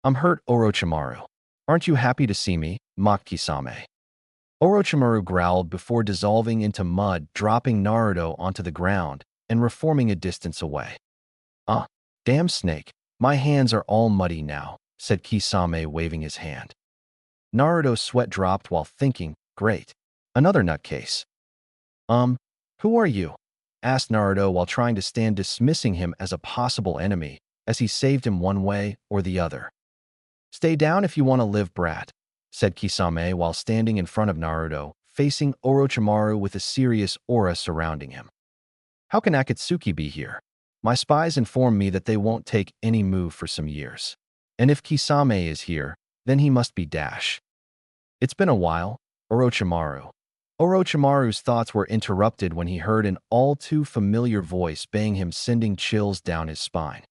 "I'm hurt, Orochimaru. Aren't you happy to see me?" mocked Kisame. Orochimaru growled before dissolving into mud, dropping Naruto onto the ground and reforming a distance away. Damn snake, my hands are all muddy now," said Kisame, waving his hand. Naruto's sweat dropped while thinking, "Great. Another nutcase." Who are you?" asked Naruto while trying to stand dismissing him as a possible enemy, as he saved him one way or the other. "Stay down if you want to live, brat," said Kisame while standing in front of Naruto, facing Orochimaru with a serious aura surrounding him. "How can Akatsuki be here? My spies inform me that they won't take any move for some years. And if Kisame is here, then he must be Dash. It's been a while, Orochimaru." Orochimaru's thoughts were interrupted when he heard an all-too-familiar voice baying him, sending chills down his spine.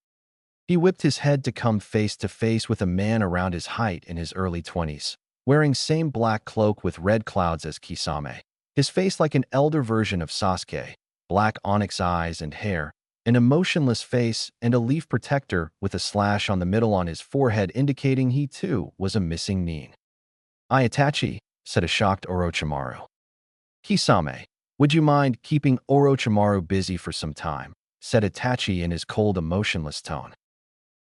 He whipped his head to come face to face with a man around his height in his early 20s, wearing same black cloak with red clouds as Kisame. His face like an elder version of Sasuke, black onyx eyes and hair, an emotionless face, and a leaf protector with a slash on the middle on his forehead indicating he too was a missing nin. "Itachi," said a shocked Orochimaru. "Kisame, would you mind keeping Orochimaru busy for some time?" said Itachi in his cold, emotionless tone.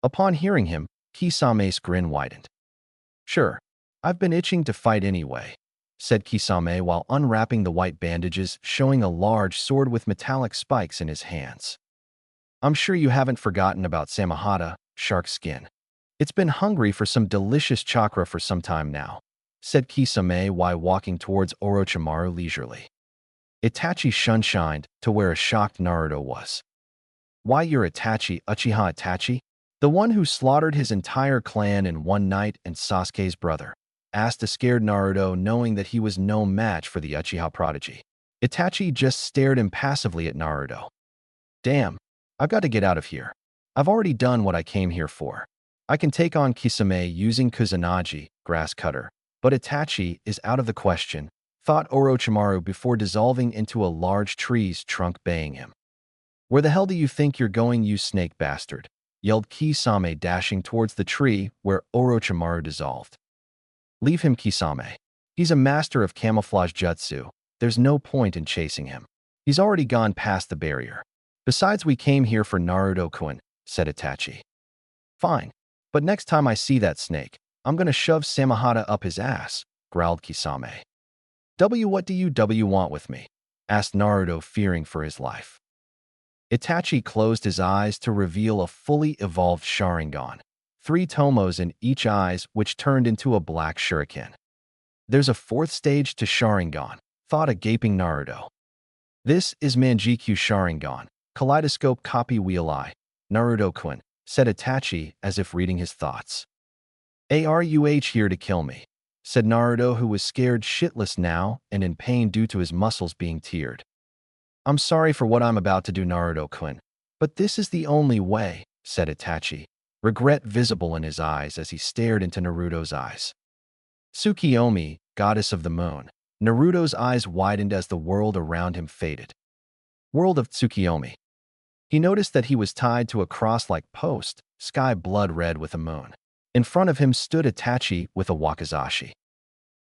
Upon hearing him, Kisame's grin widened. "Sure, I've been itching to fight anyway," said Kisame while unwrapping the white bandages, showing a large sword with metallic spikes in his hands. "I'm sure you haven't forgotten about Samahata, shark skin. It's been hungry for some delicious chakra for some time now," said Kisame while walking towards Orochimaru leisurely. Itachi shunshined to where a shocked Naruto was. "Why, you're Itachi, Uchiha Itachi? The one who slaughtered his entire clan in one night and Sasuke's brother?" asked a scared Naruto, knowing that he was no match for the Uchiha prodigy. Itachi just stared impassively at Naruto. "Damn, I've got to get out of here. I've already done what I came here for. I can take on Kisame using Kusanagi, grass cutter, but Itachi is out of the question," thought Orochimaru before dissolving into a large tree's trunk, baying him. "Where the hell do you think you're going, you snake bastard?" yelled Kisame, dashing towards the tree where Orochimaru dissolved. "Leave him, Kisame. He's a master of camouflage jutsu. There's no point in chasing him. He's already gone past the barrier. Besides, we came here for Naruto-kun," said Itachi. Fine. But next time I see that snake, I'm gonna shove Samahata up his ass, growled Kisame. What do you want with me? Asked Naruto, fearing for his life. Itachi closed his eyes to reveal a fully evolved Sharingan. 3 tomos in each eyes, which turned into a black shuriken. There's a 4th stage to Sharingan, thought a gaping Naruto. This is Manjikyu Sharingan, kaleidoscope copy wheel eye, Naruto-kun, said Itachi as if reading his thoughts. Aruh here to kill me, said Naruto, who was scared shitless now and in pain due to his muscles being teared. I'm sorry for what I'm about to do, Naruto-kun, but this is the only way, said Itachi, regret visible in his eyes as he stared into Naruto's eyes. Tsukiyomi, goddess of the moon. Naruto's eyes widened as the world around him faded. World of Tsukiyomi. He noticed that he was tied to a cross-like post, sky blood red with a moon. In front of him stood Itachi with a wakizashi.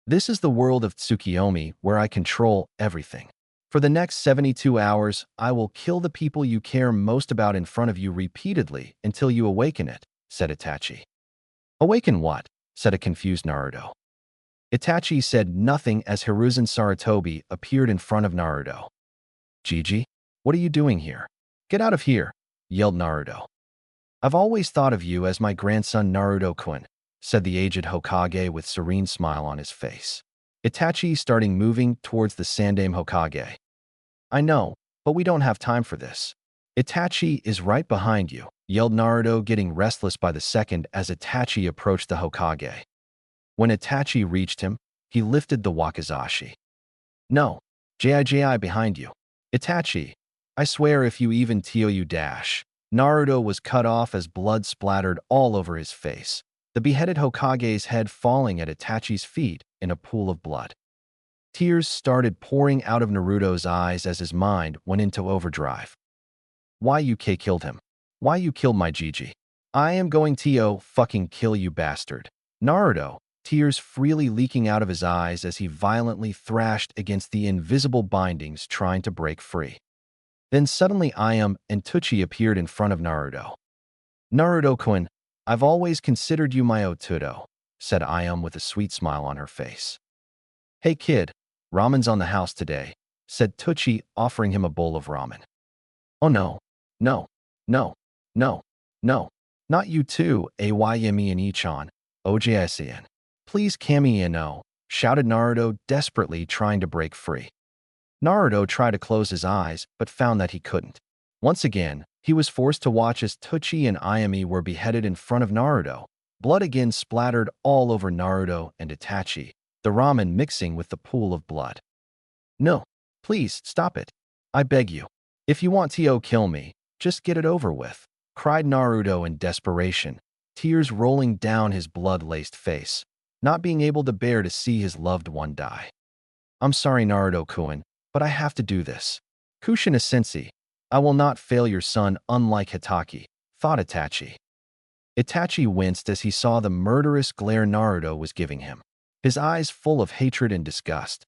This is the world of Tsukiyomi, where I control everything. For the next 72 hours, I will kill the people you care most about in front of you repeatedly until you awaken it, said Itachi. Awaken what? Said a confused Naruto. Itachi said nothing as Hiruzen Sarutobi appeared in front of Naruto. Gigi, what are you doing here? Get out of here, yelled Naruto. I've always thought of you as my grandson Naruto-kun, said the aged Hokage with serene smile on his face. Itachi starting moving towards the Sandaime Hokage. I know, but we don't have time for this. Itachi is right behind you, yelled Naruto, getting restless by the second as Itachi approached the Hokage. When Itachi reached him, he lifted the wakizashi. No, Jiji behind you. Itachi, I swear if you even teal you dash. Naruto was cut off as blood splattered all over his face, the beheaded Hokage's head falling at Itachi's feet in a pool of blood. Tears started pouring out of Naruto's eyes as his mind went into overdrive. Why you killed him? Why you killed my Gigi? I am going to fucking kill you, bastard. Naruto, tears freely leaking out of his eyes as he violently thrashed against the invisible bindings trying to break free. Then suddenly Ayame and Tuchi appeared in front of Naruto. Naruto-kun, I've always considered you my Otudo, said Ayame with a sweet smile on her face. Hey kid, ramen's on the house today, said Tuchi, offering him a bowl of ramen. Oh no, no, no, no, no, not you too, Ayame and Ichan, Ojisen. Please Kami no, shouted Naruto, desperately trying to break free. Naruto tried to close his eyes, but found that he couldn't. Once again, he was forced to watch as Tuchi and Ayame were beheaded in front of Naruto. Blood again splattered all over Naruto and Itachi, the ramen mixing with the pool of blood. No, please, stop it. I beg you. If you want to kill me, just get it over with, cried Naruto in desperation, tears rolling down his blood-laced face, not being able to bear to see his loved one die. I'm sorry, Naruto-kun, but I have to do this. Kushina-sensei, I will not fail your son unlike Hitaki, thought Itachi. Itachi winced as he saw the murderous glare Naruto was giving him, his eyes full of hatred and disgust.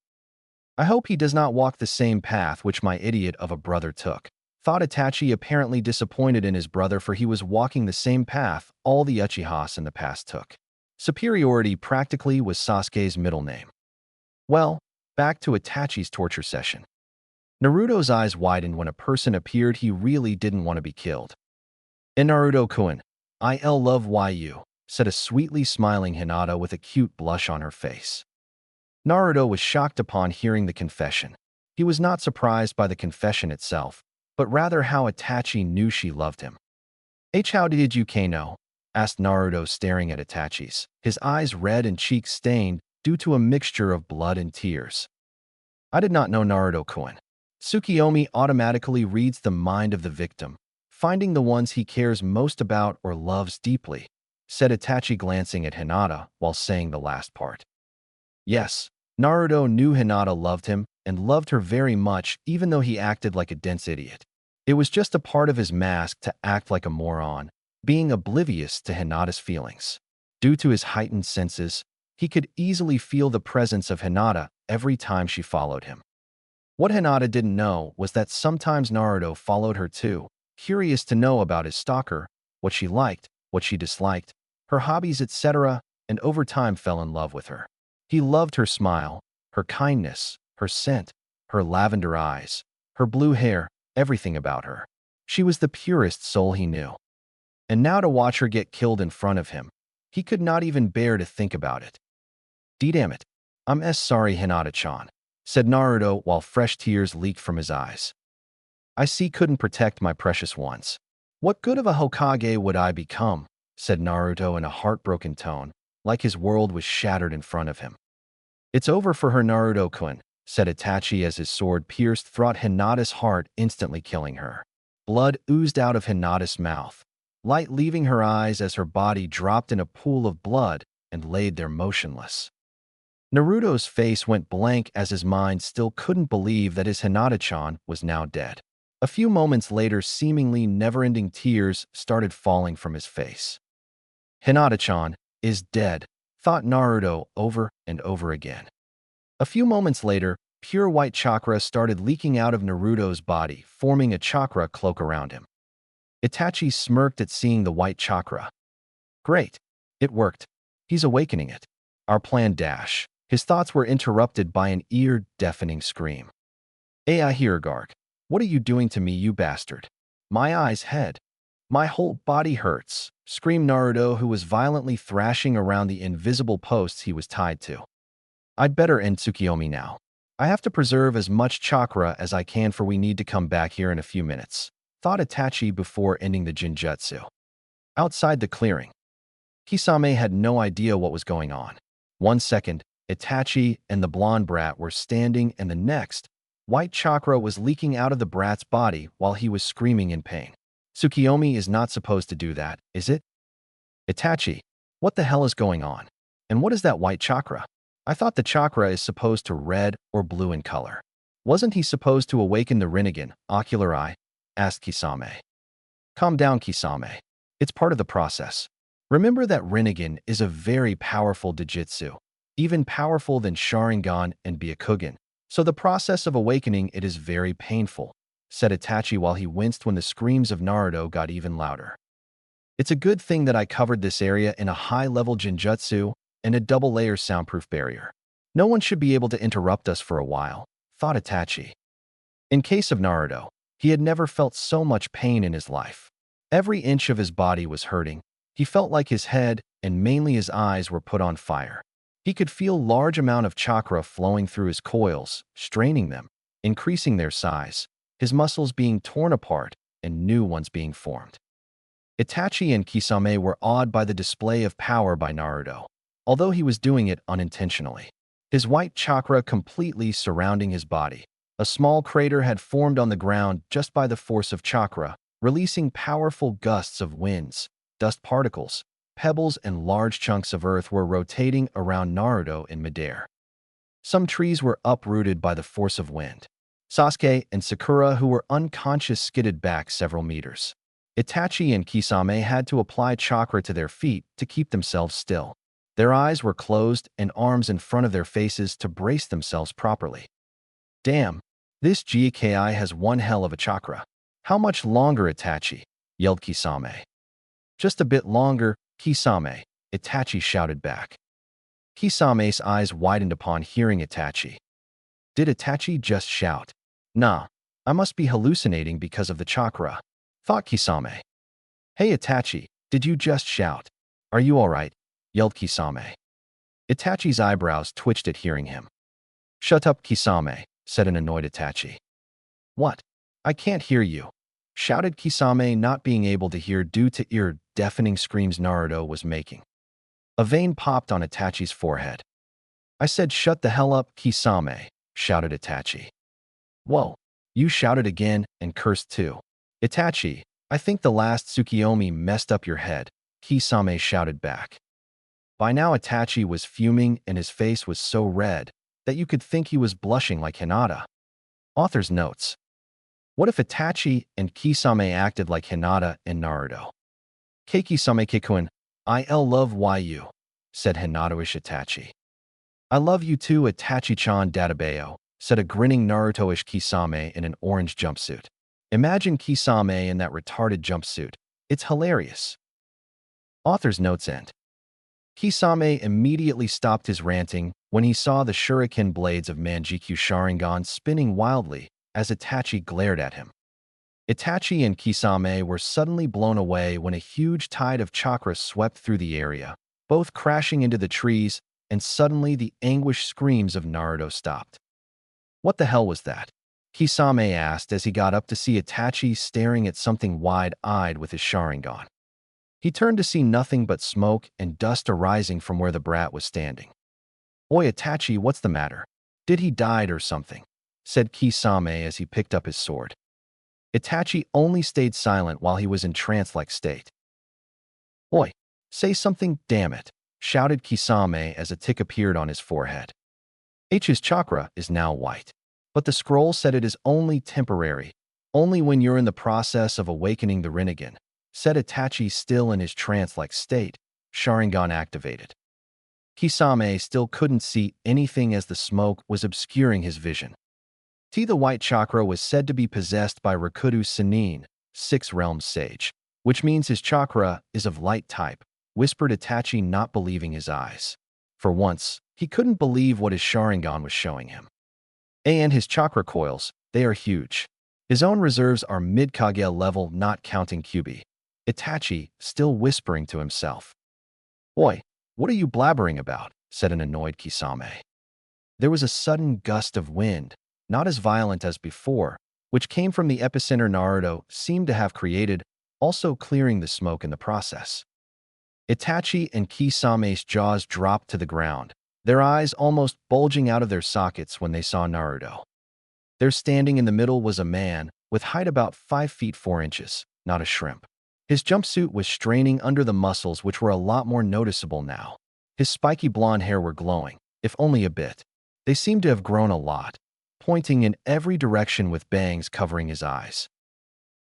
I hope he does not walk the same path which my idiot of a brother took, thought Itachi, apparently disappointed in his brother, for he was walking the same path all the Uchihas in the past took. Superiority practically was Sasuke's middle name. Well, back to Itachi's torture session. Naruto's eyes widened when a person appeared he really didn't want to be killed. Naruto-kun, I love you, said a sweetly smiling Hinata with a cute blush on her face. Naruto was shocked upon hearing the confession. He was not surprised by the confession itself, but rather how Itachi knew she loved him. How did you know? Asked Naruto, staring at Itachi's, his eyes red and cheeks stained due to a mixture of blood and tears. I did not know, Naruto-kun. Tsukiyomi automatically reads the mind of the victim, finding the ones he cares most about or loves deeply, said Itachi, glancing at Hinata while saying the last part. Yes, Naruto knew Hinata loved him and loved her very much, even though he acted like a dense idiot. It was just a part of his mask to act like a moron, being oblivious to Hinata's feelings. Due to his heightened senses, he could easily feel the presence of Hinata every time she followed him. What Hinata didn't know was that sometimes Naruto followed her too, curious to know about his stalker, what she liked, what she disliked, her hobbies, etc., and over time fell in love with her. He loved her smile, her kindness, her scent, her lavender eyes, her blue hair, everything about her. She was the purest soul he knew. And now to watch her get killed in front of him, he could not even bear to think about it. Damn it. I'm sorry, Hinata-chan, said Naruto while fresh tears leaked from his eyes. I couldn't protect my precious ones. What good of a Hokage would I become? Said Naruto in a heartbroken tone, like his world was shattered in front of him. It's over for her, Naruto-kun, said Itachi as his sword pierced through Hinata's heart, instantly killing her. Blood oozed out of Hinata's mouth, light leaving her eyes as her body dropped in a pool of blood and laid there motionless. Naruto's face went blank as his mind still couldn't believe that his Hinata-chan was now dead. A few moments later, seemingly never-ending tears started falling from his face. Hinata-chan is dead, thought Naruto over and over again. A few moments later, pure white chakra started leaking out of Naruto's body, forming a chakra cloak around him. Itachi smirked at seeing the white chakra. Great. It worked. He's awakening it. Our plan dash. His thoughts were interrupted by an ear-deafening scream. Ai Hiragarg, what are you doing to me, you bastard? My eyes, head. My whole body hurts, screamed Naruto, who was violently thrashing around the invisible posts he was tied to. I'd better end Tsukiyomi now. I have to preserve as much chakra as I can, for we need to come back here in a few minutes, thought Itachi before ending the Jinjutsu. Outside the clearing, Kisame had no idea what was going on. 1 second, Itachi and the blonde brat were standing, and the next, white chakra was leaking out of the brat's body while he was screaming in pain. Tsukiyomi is not supposed to do that, is it? Itachi, what the hell is going on? And what is that white chakra? I thought the chakra is supposed to red or blue in color. Wasn't he supposed to awaken the Rinnegan, ocular eye? Asked Kisame. Calm down, Kisame. It's part of the process. Remember that Rinnegan is a very powerful Dijitsu, even powerful than Sharingan and Byakugan. So the process of awakening it is very painful, said Itachi while he winced when the screams of Naruto got even louder. It's a good thing that I covered this area in a high-level Jinjutsu and a double-layer soundproof barrier. No one should be able to interrupt us for a while, thought Itachi. In case of Naruto, he had never felt so much pain in his life. Every inch of his body was hurting. He felt like his head and mainly his eyes were put on fire. He could feel large amount of chakra flowing through his coils, straining them, increasing their size, his muscles being torn apart and new ones being formed. Itachi and Kisame were awed by the display of power by Naruto, although he was doing it unintentionally. His white chakra completely surrounding his body. A small crater had formed on the ground just by the force of chakra, releasing powerful gusts of winds, dust particles, pebbles, and large chunks of earth were rotating around Naruto in midair. Some trees were uprooted by the force of wind. Sasuke and Sakura, who were unconscious, skidded back several meters. Itachi and Kisame had to apply chakra to their feet to keep themselves still. Their eyes were closed and arms in front of their faces to brace themselves properly. Damn, this GKI has one hell of a chakra. How much longer, Itachi? Yelled Kisame. Just a bit longer, Kisame, Itachi shouted back. Kisame's eyes widened upon hearing Itachi. Did Itachi just shout? Nah, I must be hallucinating because of the chakra, thought Kisame. Hey Itachi, did you just shout? Are you alright? Yelled Kisame. Itachi's eyebrows twitched at hearing him. Shut up, Kisame, said an annoyed Itachi. What? I can't hear you, shouted Kisame, not being able to hear due to ear-deafening screams Naruto was making. A vein popped on Itachi's forehead. I said shut the hell up, Kisame, shouted Itachi. Whoa, you shouted again and cursed too. Itachi, I think the last Tsukiyomi messed up your head, Kisame shouted back. By now Itachi was fuming and his face was so red that you could think he was blushing like Hinata. Author's notes. What if Itachi and Kisame acted like Hinata and Naruto? Kisame Kikun, I'll love you, said Hinata-ish Itachi. I love you too, Itachi-chan Databayo, said a grinning Naruto-ish Kisame in an orange jumpsuit. Imagine Kisame in that retarded jumpsuit. It's hilarious. Author's notes end. Kisame immediately stopped his ranting when he saw the shuriken blades of Manjikyu Sharingan spinning wildly as Itachi glared at him. Itachi and Kisame were suddenly blown away when a huge tide of chakra swept through the area, both crashing into the trees, and suddenly the anguished screams of Naruto stopped. What the hell was that? Kisame asked as he got up to see Itachi staring at something wide-eyed with his Sharingan. He turned to see nothing but smoke and dust arising from where the brat was standing. "Oi, Itachi, what's the matter? Did he die or something?" said Kisame as he picked up his sword. Itachi only stayed silent while he was in trance-like state. "Oi, say something, damn it," shouted Kisame as a tick appeared on his forehead. His chakra is now white, but the scroll said it is only temporary, only when you're in the process of awakening the Rinnegan, said Itachi still in his trance-like state, Sharingan activated. Kisame still couldn't see anything as the smoke was obscuring his vision. The white chakra was said to be possessed by Rakudu Sannin, Six Realms Sage, which means his chakra is of light type, whispered Itachi, not believing his eyes. For once, he couldn't believe what his Sharingan was showing him. And his chakra coils, they are huge. His own reserves are mid-Kage level, not counting Kyuubi. Itachi, still whispering to himself. "Oi, what are you blabbering about?" said an annoyed Kisame. There was a sudden gust of wind, not as violent as before, which came from the epicenter Naruto seemed to have created, also clearing the smoke in the process. Itachi and Kisame's jaws dropped to the ground, their eyes almost bulging out of their sockets when they saw Naruto. There standing in the middle was a man, with height about 5 feet 4 inches, not a shrimp. His jumpsuit was straining under the muscles, which were a lot more noticeable now. His spiky blonde hair were glowing, if only a bit. They seemed to have grown a lot, pointing in every direction with bangs covering his eyes.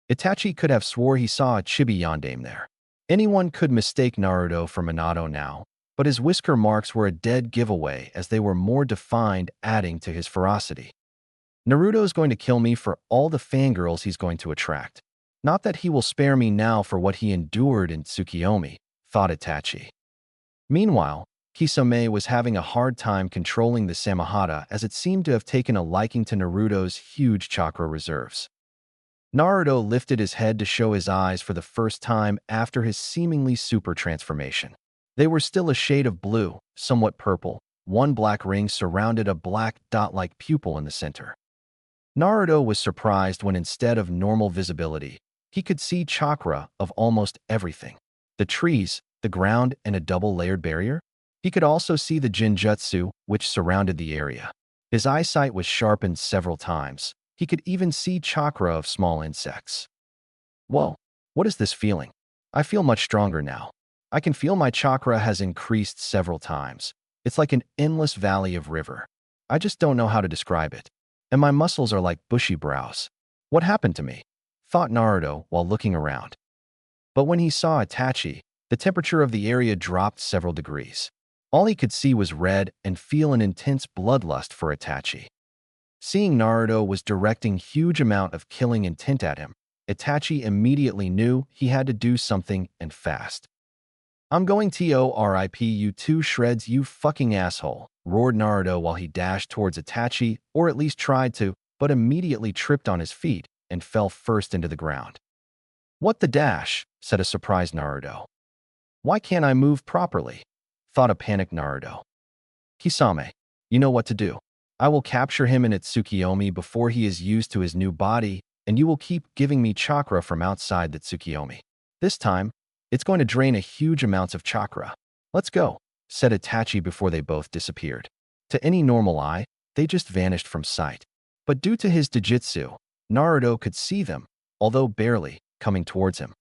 Itachi could have swore he saw a chibi yandere there. Anyone could mistake Naruto for Minato now, but his whisker marks were a dead giveaway as they were more defined, adding to his ferocity. Naruto's going to kill me for all the fangirls he's going to attract. Not that he will spare me now for what he endured in Tsukiyomi, thought Itachi. Meanwhile, Kisame was having a hard time controlling the Samahata as it seemed to have taken a liking to Naruto's huge chakra reserves. Naruto lifted his head to show his eyes for the first time after his seemingly super transformation. They were still a shade of blue, somewhat purple. One black ring surrounded a black dot-like pupil in the center. Naruto was surprised when instead of normal visibility, he could see chakra of almost everything. The trees, the ground, and a double-layered barrier. He could also see the Jinjutsu, which surrounded the area. His eyesight was sharpened several times. He could even see chakra of small insects. Whoa, what is this feeling? I feel much stronger now. I can feel my chakra has increased several times. It's like an endless valley of river. I just don't know how to describe it. And my muscles are like bushy brows. What happened to me? Thought Naruto while looking around. But when he saw Itachi, the temperature of the area dropped several degrees. All he could see was red and feel an intense bloodlust for Itachi. Seeing Naruto was directing huge amount of killing intent at him, Itachi immediately knew he had to do something, and fast. "I'm going to rip you to shreds, you fucking asshole," roared Naruto while he dashed towards Itachi, or at least tried to, but immediately tripped on his feet and fell first into the ground. "What the dash?" said a surprised Naruto. "Why can't I move properly?" thought a panicked Naruto. "Kisame, you know what to do. I will capture him in Tsukiyomi before he is used to his new body, and you will keep giving me chakra from outside the Tsukiyomi. This time, it's going to drain a huge amounts of chakra. Let's go," said Itachi before they both disappeared. To any normal eye, they just vanished from sight. But due to his Jujutsu, Naruto could see them, although barely, coming towards him.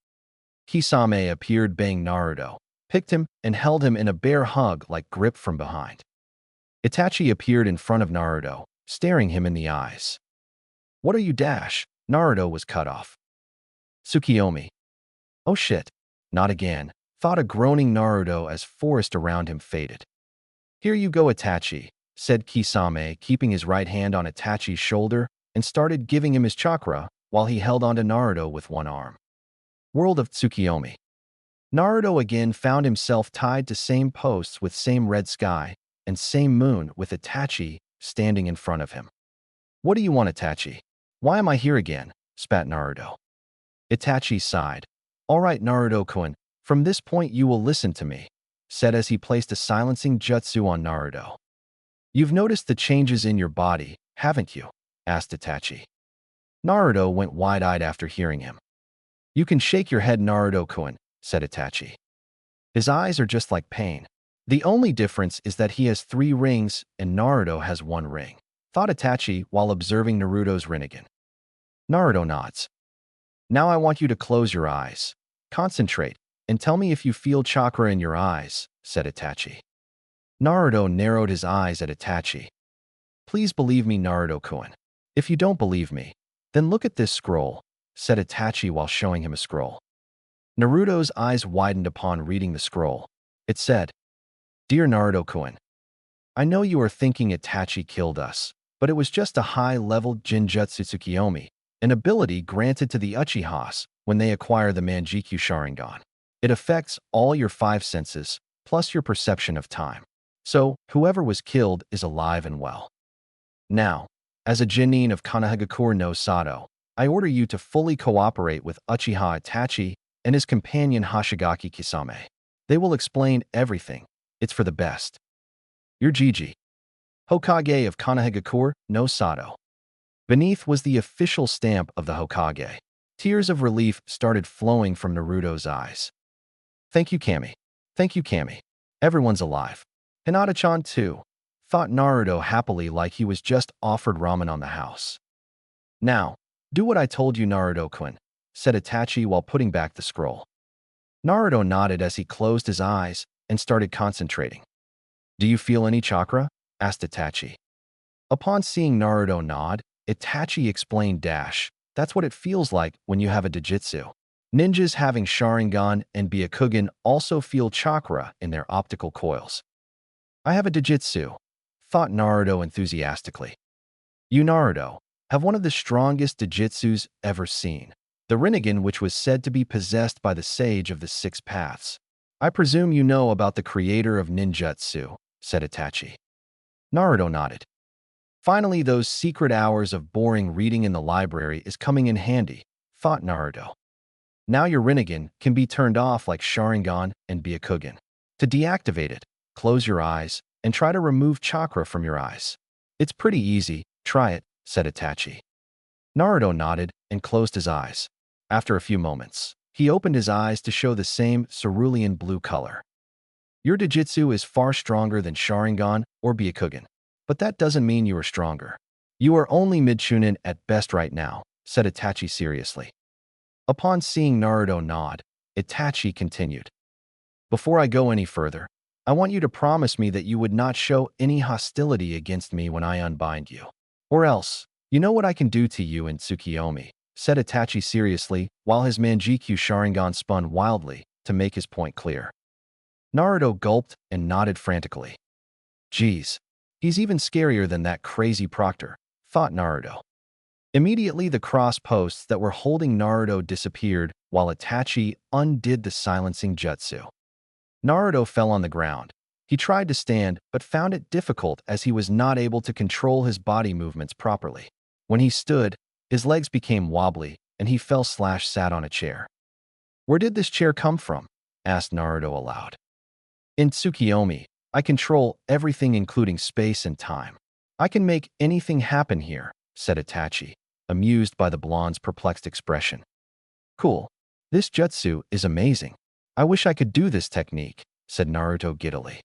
Kisame appeared baying Naruto, picked him, and held him in a bear hug-like grip from behind. Itachi appeared in front of Naruto, staring him in the eyes. "What are you dash?" Naruto was cut off. "Tsukiyomi." "Oh shit. Not again," thought a groaning Naruto as forest around him faded. "Here you go, Itachi," said Kisame, keeping his right hand on Itachi's shoulder, and started giving him his chakra while he held onto Naruto with one arm. World of Tsukiyomi. Naruto again found himself tied to same posts with same red sky and same moon with Itachi standing in front of him. "What do you want, Itachi? Why am I here again?" spat Naruto. Itachi sighed. "All right, Naruto-kun, from this point you will listen to me," said as he placed a silencing jutsu on Naruto. "You've noticed the changes in your body, haven't you?" asked Itachi. Naruto went wide-eyed after hearing him. "You can shake your head, Naruto-kun," said Itachi. "His eyes are just like pain. The only difference is that he has 3 rings and Naruto has 1 ring," thought Itachi while observing Naruto's Rinnegan. Naruto nods. "Now I want you to close your eyes. Concentrate, and tell me if you feel chakra in your eyes," said Itachi. Naruto narrowed his eyes at Itachi. "Please believe me, Naruto-kun. If you don't believe me, then look at this scroll," said Itachi while showing him a scroll. Naruto's eyes widened upon reading the scroll. It said, "Dear Naruto-kun, I know you are thinking Itachi killed us, but it was just a high-level Jinjutsu Tsukiyomi, an ability granted to the Uchihas when they acquire the Manjikyu Sharingan. It affects all your 5 senses, plus your perception of time. So, whoever was killed is alive and well. Now, as a Chunin of Konohagakure no Sato, I order you to fully cooperate with Uchiha Itachi and his companion Hoshigaki Kisame. They will explain everything. It's for the best. Your Jiji, Hokage of Konohagakure no Sato." Beneath was the official stamp of the Hokage. Tears of relief started flowing from Naruto's eyes. "Thank you, Kami. Thank you, Kami. Everyone's alive. Hinata-chan too," thought Naruto happily like he was just offered ramen on the house. "Now, do what I told you, Naruto-kun," said Itachi while putting back the scroll. Naruto nodded as he closed his eyes and started concentrating. "Do you feel any chakra?" asked Itachi. Upon seeing Naruto nod, Itachi explained "That's what it feels like when you have a Dojutsu. Ninjas having Sharingan and Byakugan also feel chakra in their optical coils." "I have a Dojutsu," thought Naruto enthusiastically. "You, Naruto, have one of the strongest Dojutsus ever seen. The Rinnegan, which was said to be possessed by the Sage of the 6 Paths. I presume you know about the creator of ninjutsu," said Itachi. Naruto nodded. Finally, those secret hours of boring reading in the library is coming in handy, thought Naruto. Now your Rinnegan can be turned off like Sharingan and Byakugan. To deactivate it, close your eyes and try to remove chakra from your eyes. "It's pretty easy, try it," said Itachi. Naruto nodded and closed his eyes. After a few moments, he opened his eyes to show the same cerulean blue color. "Your Dojutsu is far stronger than Sharingan or Byakugan, but that doesn't mean you are stronger. You are only mid-Chunin at best right now," said Itachi seriously. Upon seeing Naruto nod, Itachi continued. "Before I go any further, I want you to promise me that you would not show any hostility against me when I unbind you. Or else, you know what I can do to you in Tsukiyomi," said Itachi seriously while his Manjikyu Sharingan spun wildly to make his point clear. Naruto gulped and nodded frantically. "Geez, he's even scarier than that crazy proctor," thought Naruto. Immediately, the cross posts that were holding Naruto disappeared while Itachi undid the silencing jutsu. Naruto fell on the ground. He tried to stand, but found it difficult as he was not able to control his body movements properly. When he stood, his legs became wobbly, and he fell/sat on a chair. "Where did this chair come from?" asked Naruto aloud. "In Tsukiyomi, I control everything including space and time. I can make anything happen here," said Itachi, amused by the blonde's perplexed expression. "Cool. This jutsu is amazing. I wish I could do this technique," said Naruto giddily.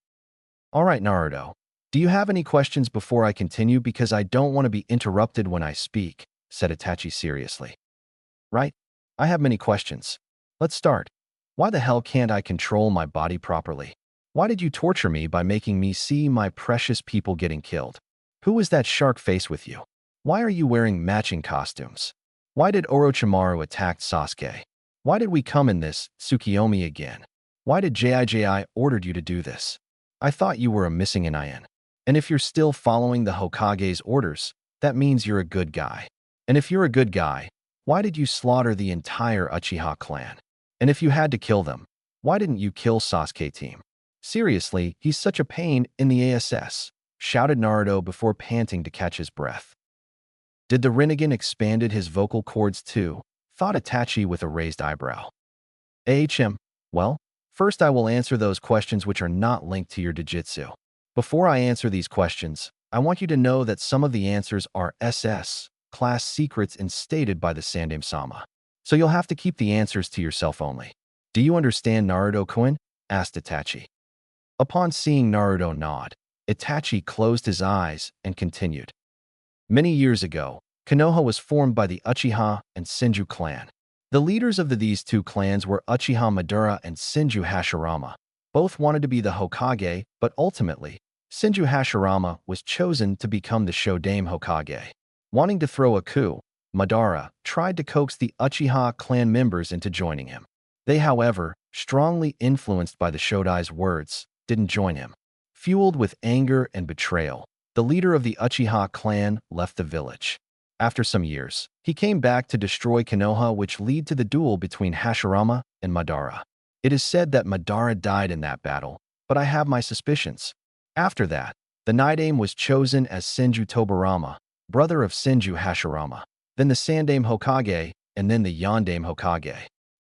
"All right, Naruto. Do you have any questions before I continue, because I don't want to be interrupted when I speak," said Itachi seriously. "Right. I have many questions. Let's start. Why the hell can't I control my body properly? Why did you torture me by making me see my precious people getting killed? Who is that shark face with you? Why are you wearing matching costumes? Why did Orochimaru attack Sasuke? Why did we come in this Tsukiyomi again? Why did Jiji ordered you to do this? I thought you were a missing Nin. And if you're still following the Hokage's orders, that means you're a good guy. And if you're a good guy, why did you slaughter the entire Uchiha clan? And if you had to kill them, Why didn't you kill Sasuke team? Seriously, he's such a pain in the ass, shouted Naruto before panting to catch his breath. Did the Rinnegan expanded his vocal cords too? Thought Itachi with a raised eyebrow. Well, first I will answer those questions which are not linked to your Jujutsu. Before I answer these questions, I want you to know that some of the answers are SS, class secrets instated by the Sandaime-sama. So you'll have to keep the answers to yourself only. Do you understand, Naruto-kun? Asked Itachi. Upon seeing Naruto nod, Itachi closed his eyes and continued. Many years ago, Konoha was formed by the Uchiha and Senju clan. The leaders of these two clans were Uchiha Madara and Senju Hashirama. Both wanted to be the Hokage, but ultimately, Senju Hashirama was chosen to become the Shodaime Hokage. Wanting to throw a coup, Madara tried to coax the Uchiha clan members into joining him. They, however, strongly influenced by the Shodai's words, didn't join him. Fueled with anger and betrayal, the leader of the Uchiha clan left the village. After some years, he came back to destroy Konoha, which led to the duel between Hashirama and Madara. It is said that Madara died in that battle, but I have my suspicions. After that, the Nidaime was chosen as Senju Tobirama, brother of Senju Hashirama, then the Sandaime Hokage, and then the Yondaime Hokage.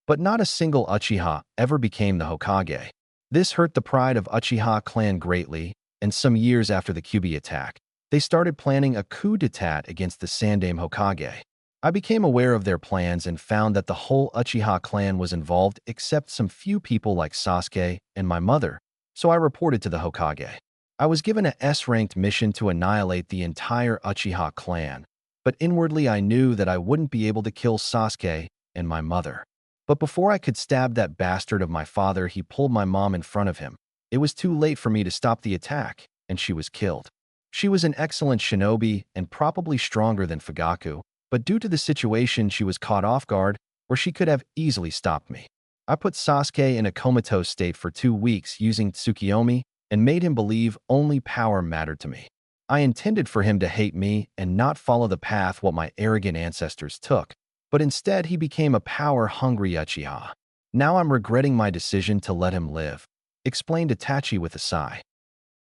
But not a single Uchiha ever became the Hokage. This hurt the pride of Uchiha clan greatly, and some years after the Kyuubi attack, they started planning a coup d'etat against the Sandaime Hokage. I became aware of their plans and found that the whole Uchiha clan was involved except some few people like Sasuke and my mother, so I reported to the Hokage. I was given a S-ranked mission to annihilate the entire Uchiha clan, but inwardly I knew that I wouldn't be able to kill Sasuke and my mother. But before I could stab that bastard of my father, he pulled my mom in front of him. It was too late for me to stop the attack, and she was killed. She was an excellent shinobi and probably stronger than Fugaku, but due to the situation she was caught off guard, or she could have easily stopped me. I put Sasuke in a comatose state for 2 weeks using Tsukiyomi and made him believe only power mattered to me. I intended for him to hate me and not follow the path what my arrogant ancestors took, but instead he became a power-hungry Uchiha. Now I'm regretting my decision to let him live, explained Itachi with a sigh.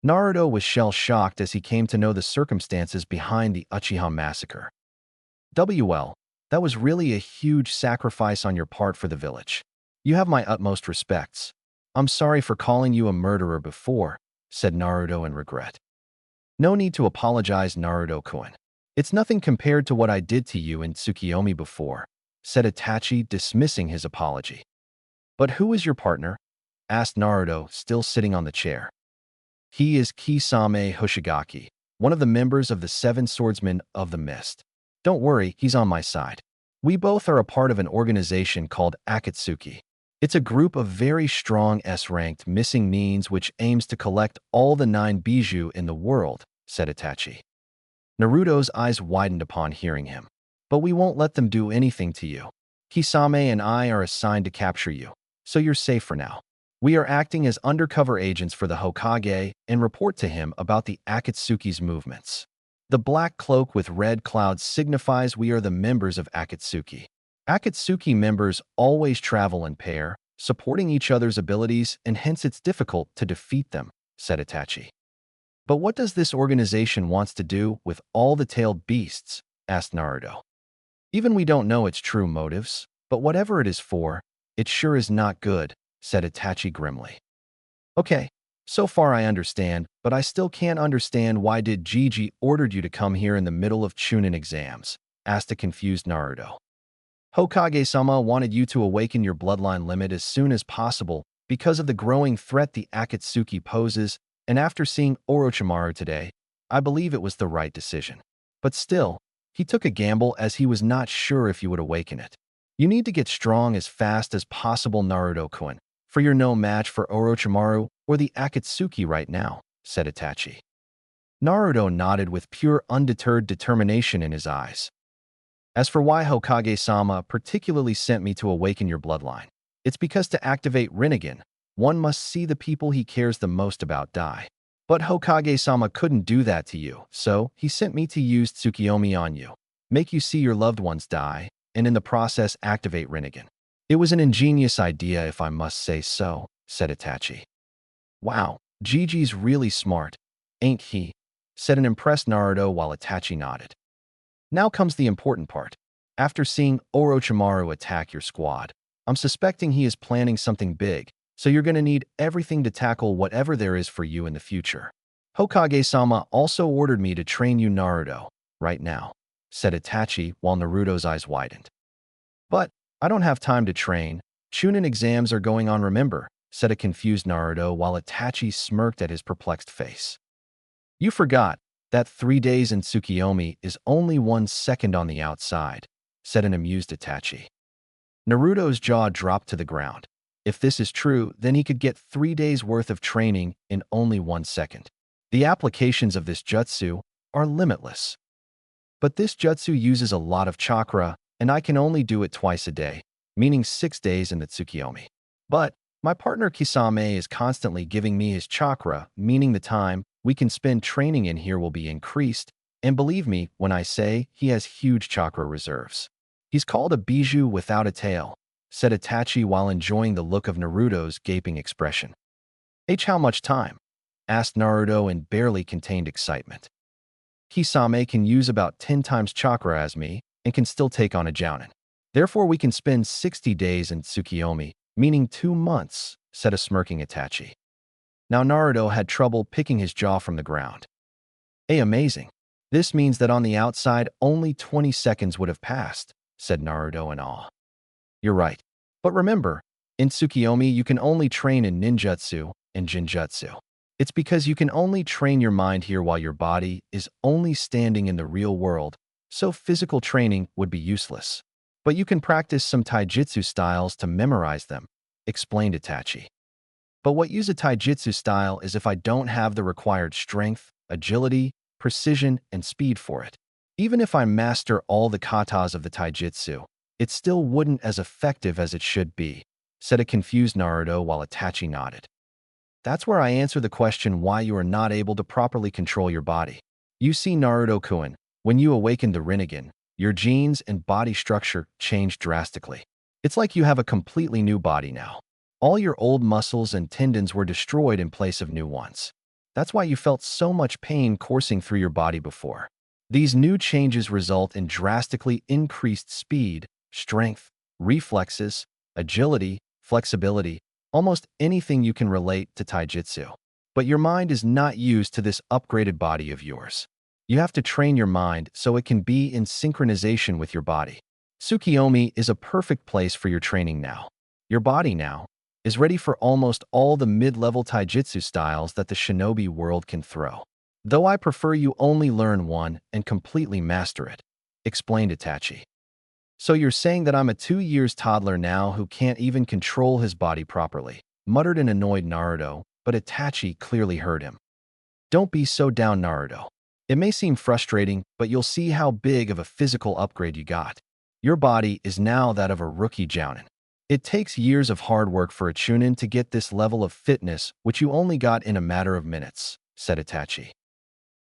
Naruto was shell-shocked as he came to know the circumstances behind the Uchiha massacre. That was really a huge sacrifice on your part for the village. You have my utmost respects. I'm sorry for calling you a murderer before, said Naruto in regret. No need to apologize, Naruto-kun. It's nothing compared to what I did to you in Tsukiyomi before, said Itachi, dismissing his apology. But who is your partner? Asked Naruto, still sitting on the chair. He is Kisame Hoshigaki, one of the members of the 7 Swordsmen of the Mist. Don't worry, he's on my side. We both are a part of an organization called Akatsuki. It's a group of very strong S-ranked missing means which aims to collect all the 9 bijou in the world, said Itachi. Naruto's eyes widened upon hearing him. But we won't let them do anything to you. Kisame and I are assigned to capture you, so you're safe for now. We are acting as undercover agents for the Hokage and report to him about the Akatsuki's movements. The black cloak with red clouds signifies we are the members of Akatsuki. Akatsuki members always travel in pair, supporting each other's abilities, and hence it's difficult to defeat them, said Itachi. But what does this organization wants to do with all the tailed beasts? Asked Naruto. Even we don't know its true motives, but whatever it is for, it sure is not good, said Itachi grimly. Okay, so far I understand, but I still can't understand why did Gigi ordered you to come here in the middle of Chunin exams, asked a confused Naruto. Hokage-sama wanted you to awaken your bloodline limit as soon as possible because of the growing threat the Akatsuki poses, and after seeing Orochimaru today, I believe it was the right decision. But still, he took a gamble as he was not sure if you would awaken it. You need to get strong as fast as possible, Naruto-kun, for you're no match for Orochimaru or the Akatsuki right now, said Itachi. Naruto nodded with pure undeterred determination in his eyes. As for why Hokage-sama particularly sent me to awaken your bloodline, it's because to activate Rinnegan, one must see the people he cares the most about die. But Hokage-sama couldn't do that to you, so he sent me to use Tsukiyomi on you, make you see your loved ones die, and in the process activate Rinnegan. It was an ingenious idea, if I must say so, said Itachi. Wow, Gigi's really smart, ain't he? Said an impressed Naruto while Itachi nodded. Now comes the important part. After seeing Orochimaru attack your squad, I'm suspecting he is planning something big, so you're gonna need everything to tackle whatever there is for you in the future. Hokage-sama also ordered me to train you Naruto, right now, said Itachi while Naruto's eyes widened. But I don't have time to train. Chunin exams are going on, remember, said a confused Naruto while Itachi smirked at his perplexed face. You forgot that 3 days in Tsukiyomi is only 1 second on the outside, said an amused Itachi. Naruto's jaw dropped to the ground. If this is true, then he could get 3 days worth of training in only 1 second. The applications of this jutsu are limitless. But this jutsu uses a lot of chakra, and I can only do it twice a day, meaning 6 days in the Tsukiyomi. But my partner Kisame is constantly giving me his chakra, meaning the time we can spend training in here will be increased, and believe me when I say he has huge chakra reserves. He's called a bijou without a tail, said Itachi while enjoying the look of Naruto's gaping expression. How much time? Asked Naruto in barely contained excitement. Kisame can use about 10 times chakra as me and can still take on a jounin. Therefore, we can spend 60 days in Tsukiyomi, meaning 2 months, said a smirking Itachi. Now Naruto had trouble picking his jaw from the ground. Amazing. This means that on the outside, only 20 seconds would have passed, said Naruto in awe. You're right. But remember, in Tsukiyomi, you can only train in ninjutsu and jinjutsu. It's because you can only train your mind here while your body is only standing in the real world, so physical training would be useless. But you can practice some taijutsu styles to memorize them, explained Itachi. But what use a taijutsu style is if I don't have the required strength, agility, precision, and speed for it. Even if I master all the katas of the taijutsu, it still wouldn't as effective as it should be, said a confused Naruto while Itachi nodded. That's where I answer the question why you are not able to properly control your body. You see, Naruto-kun, when you awakened the Rinnegan, your genes and body structure changed drastically. It's like you have a completely new body now. All your old muscles and tendons were destroyed in place of new ones. That's why you felt so much pain coursing through your body before. These new changes result in drastically increased speed, strength, reflexes, agility, flexibility, almost anything you can relate to taijutsu. But your mind is not used to this upgraded body of yours. You have to train your mind so it can be in synchronization with your body. Tsukiyomi is a perfect place for your training now. Your body now is ready for almost all the mid-level taijutsu styles that the shinobi world can throw. Though I prefer you only learn one and completely master it, explained Itachi. So you're saying that I'm a 2-year toddler now who can't even control his body properly, muttered an annoyed Naruto, but Itachi clearly heard him. Don't be so down, Naruto. It may seem frustrating, but you'll see how big of a physical upgrade you got. Your body is now that of a rookie jounin. It takes years of hard work for a Chunin to get this level of fitness, which you only got in a matter of minutes, said Itachi.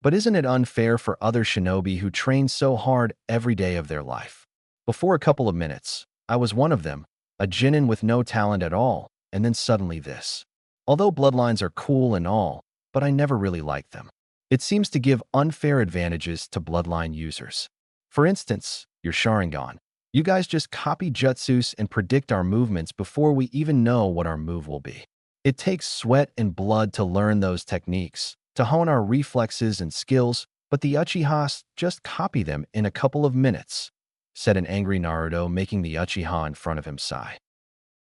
But isn't it unfair for other shinobi who train so hard every day of their life? Before a couple of minutes, I was one of them, a genin with no talent at all, and then suddenly this. Although bloodlines are cool and all, but I never really liked them. It seems to give unfair advantages to bloodline users. For instance, your Sharingan. You guys just copy jutsus and predict our movements before we even know what our move will be. It takes sweat and blood to learn those techniques, to hone our reflexes and skills, but the Uchihas just copy them in a couple of minutes, said an angry Naruto, making the Uchiha in front of him sigh.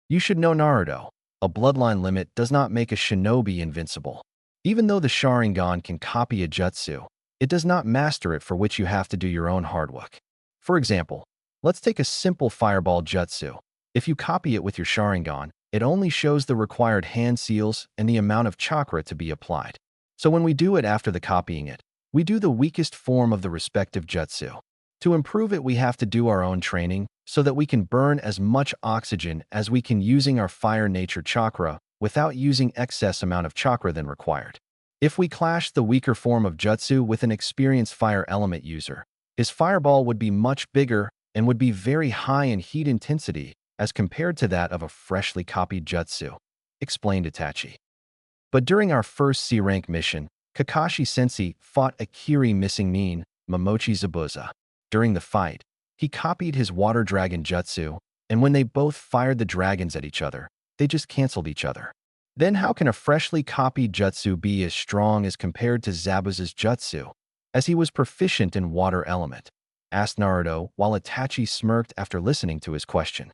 You should know, Naruto, a bloodline limit does not make a shinobi invincible. Even though the Sharingan can copy a jutsu, it does not master it, for which you have to do your own hard work. For example, let's take a simple fireball jutsu. If you copy it with your Sharingan, it only shows the required hand seals and the amount of chakra to be applied. So when we do it after the copying it, we do the weakest form of the respective jutsu. To improve it, we have to do our own training so that we can burn as much oxygen as we can using our fire nature chakra without using excess amount of chakra than required. If we clash the weaker form of jutsu with an experienced fire element user, his fireball would be much bigger and would be very high in heat intensity, as compared to that of a freshly copied jutsu, explained Itachi. But during our first C-rank mission, Kakashi-sensei fought a Kiri missing mean, Momochi Zabuza. During the fight, he copied his water dragon jutsu, and when they both fired the dragons at each other, they just canceled each other. Then how can a freshly copied jutsu be as strong as compared to Zabuza's jutsu, as he was proficient in water element? Asked Naruto while Itachi smirked after listening to his question.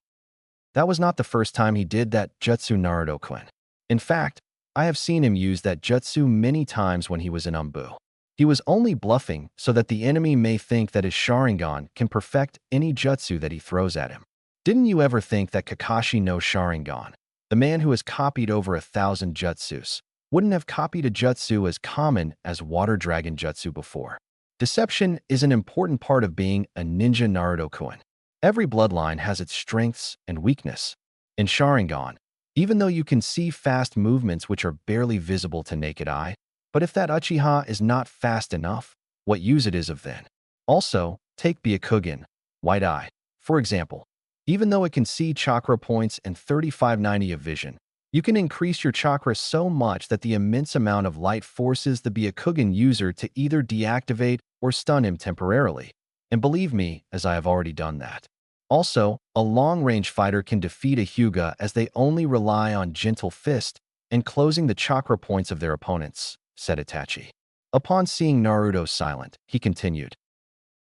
That was not the first time he did that jutsu, Naruto-kun. In fact, I have seen him use that jutsu many times when he was in Umbu. He was only bluffing so that the enemy may think that his Sharingan can perfect any jutsu that he throws at him. Didn't you ever think that Kakashi no Sharingan, the man who has copied over 1,000 jutsus, wouldn't have copied a jutsu as common as water dragon jutsu before? Deception is an important part of being a ninja, Naruto-kun. Every bloodline has its strengths and weakness. In Sharingan, even though you can see fast movements which are barely visible to naked eye, but if that Uchiha is not fast enough, what use it is of then? Also, take Byakugan, White Eye, for example. Even though it can see chakra points and 3590 of vision, you can increase your chakra so much that the immense amount of light forces the Byakugan user to either deactivate or stun him temporarily. And believe me, as I have already done that. Also, a long-range fighter can defeat a Hyuga as they only rely on gentle fist and closing the chakra points of their opponents, said Itachi. Upon seeing Naruto silent, he continued.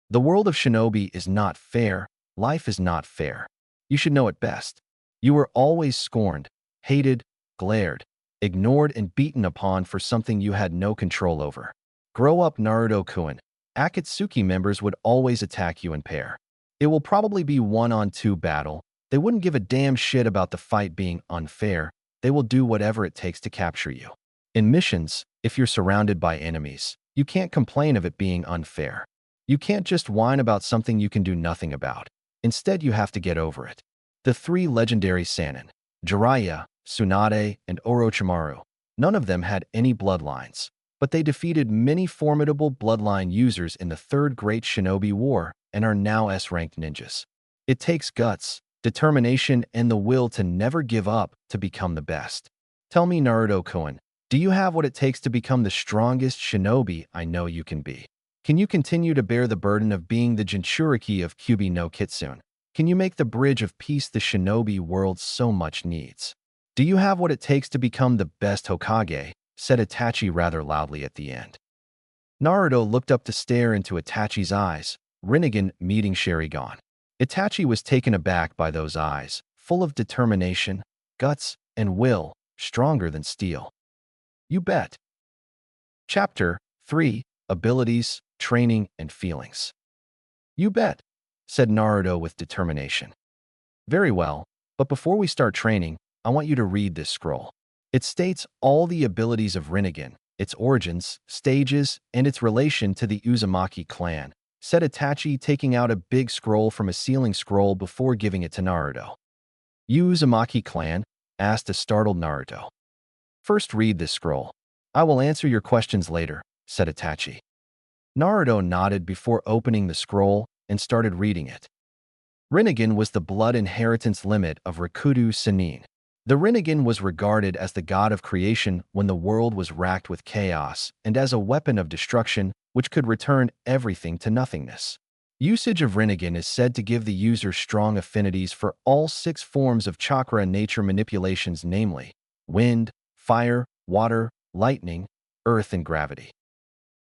The world of shinobi is not fair. Life is not fair. You should know it best. You were always scorned, hated, glared, ignored, and beaten upon for something you had no control over. Grow up, Naruto-kun. Akatsuki members would always attack you in pair. It will probably be 1-on-2 battle. They wouldn't give a damn shit about the fight being unfair. They will do whatever it takes to capture you. In missions, if you're surrounded by enemies, you can't complain of it being unfair. You can't just whine about something you can do nothing about. Instead, you have to get over it. The three legendary Sannin, Jiraiya, Tsunade, and Orochimaru, none of them had any bloodlines, but they defeated many formidable bloodline users in the Third Great Shinobi War and are now S-ranked ninjas. It takes guts, determination, and the will to never give up to become the best. Tell me, Naruto-kun, do you have what it takes to become the strongest shinobi I know you can be? Can you continue to bear the burden of being the Jinchuriki of Kyuubi no Kitsune? Can you make the bridge of peace the shinobi world so much needs? Do you have what it takes to become the best Hokage? Said Itachi rather loudly at the end. Naruto looked up to stare into Itachi's eyes, Rinnegan meeting Sharingan. Itachi was taken aback by those eyes, full of determination, guts, and will, stronger than steel. You bet. Chapter 3, Abilities, Training, and Feelings. You bet, said Naruto with determination. Very well, but before we start training, I want you to read this scroll. It states all the abilities of Rinnegan, its origins, stages, and its relation to the Uzumaki clan, said Itachi, taking out a big scroll from a ceiling scroll before giving it to Naruto. Uzumaki clan? Asked a startled Naruto. First read this scroll. I will answer your questions later, said Itachi. Naruto nodded before opening the scroll and started reading it. Rinnegan was the blood inheritance limit of Rikudo Sannin. The Rinnegan was regarded as the god of creation when the world was racked with chaos and as a weapon of destruction which could return everything to nothingness. Usage of Rinnegan is said to give the user strong affinities for all 6 forms of chakra nature manipulations, namely wind, fire, water, lightning, earth, and gravity.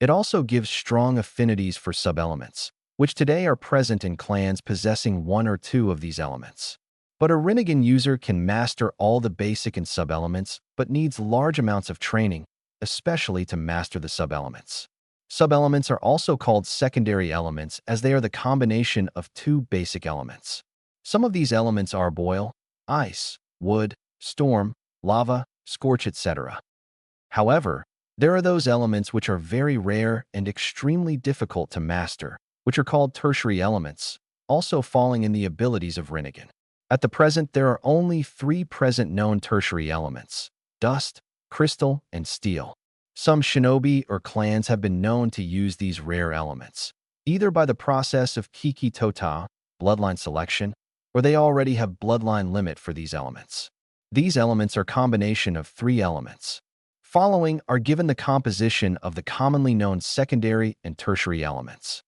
It also gives strong affinities for sub-elements, which today are present in clans possessing 1 or 2 of these elements. But a Rinnegan user can master all the basic and sub-elements, but needs large amounts of training, especially to master the sub-elements. Sub-elements are also called secondary elements as they are the combination of 2 basic elements. Some of these elements are boil, ice, wood, storm, lava, scorch, etc. However, there are those elements which are very rare and extremely difficult to master, which are called tertiary elements, also falling in the abilities of Rinnegan. At the present, there are only 3 present known tertiary elements: dust, crystal, and steel. Some shinobi or clans have been known to use these rare elements, either by the process of Kiki Tota, bloodline selection, or they already have bloodline limit for these elements. These elements are combination of 3 elements. Following are given the composition of the commonly known secondary and tertiary elements.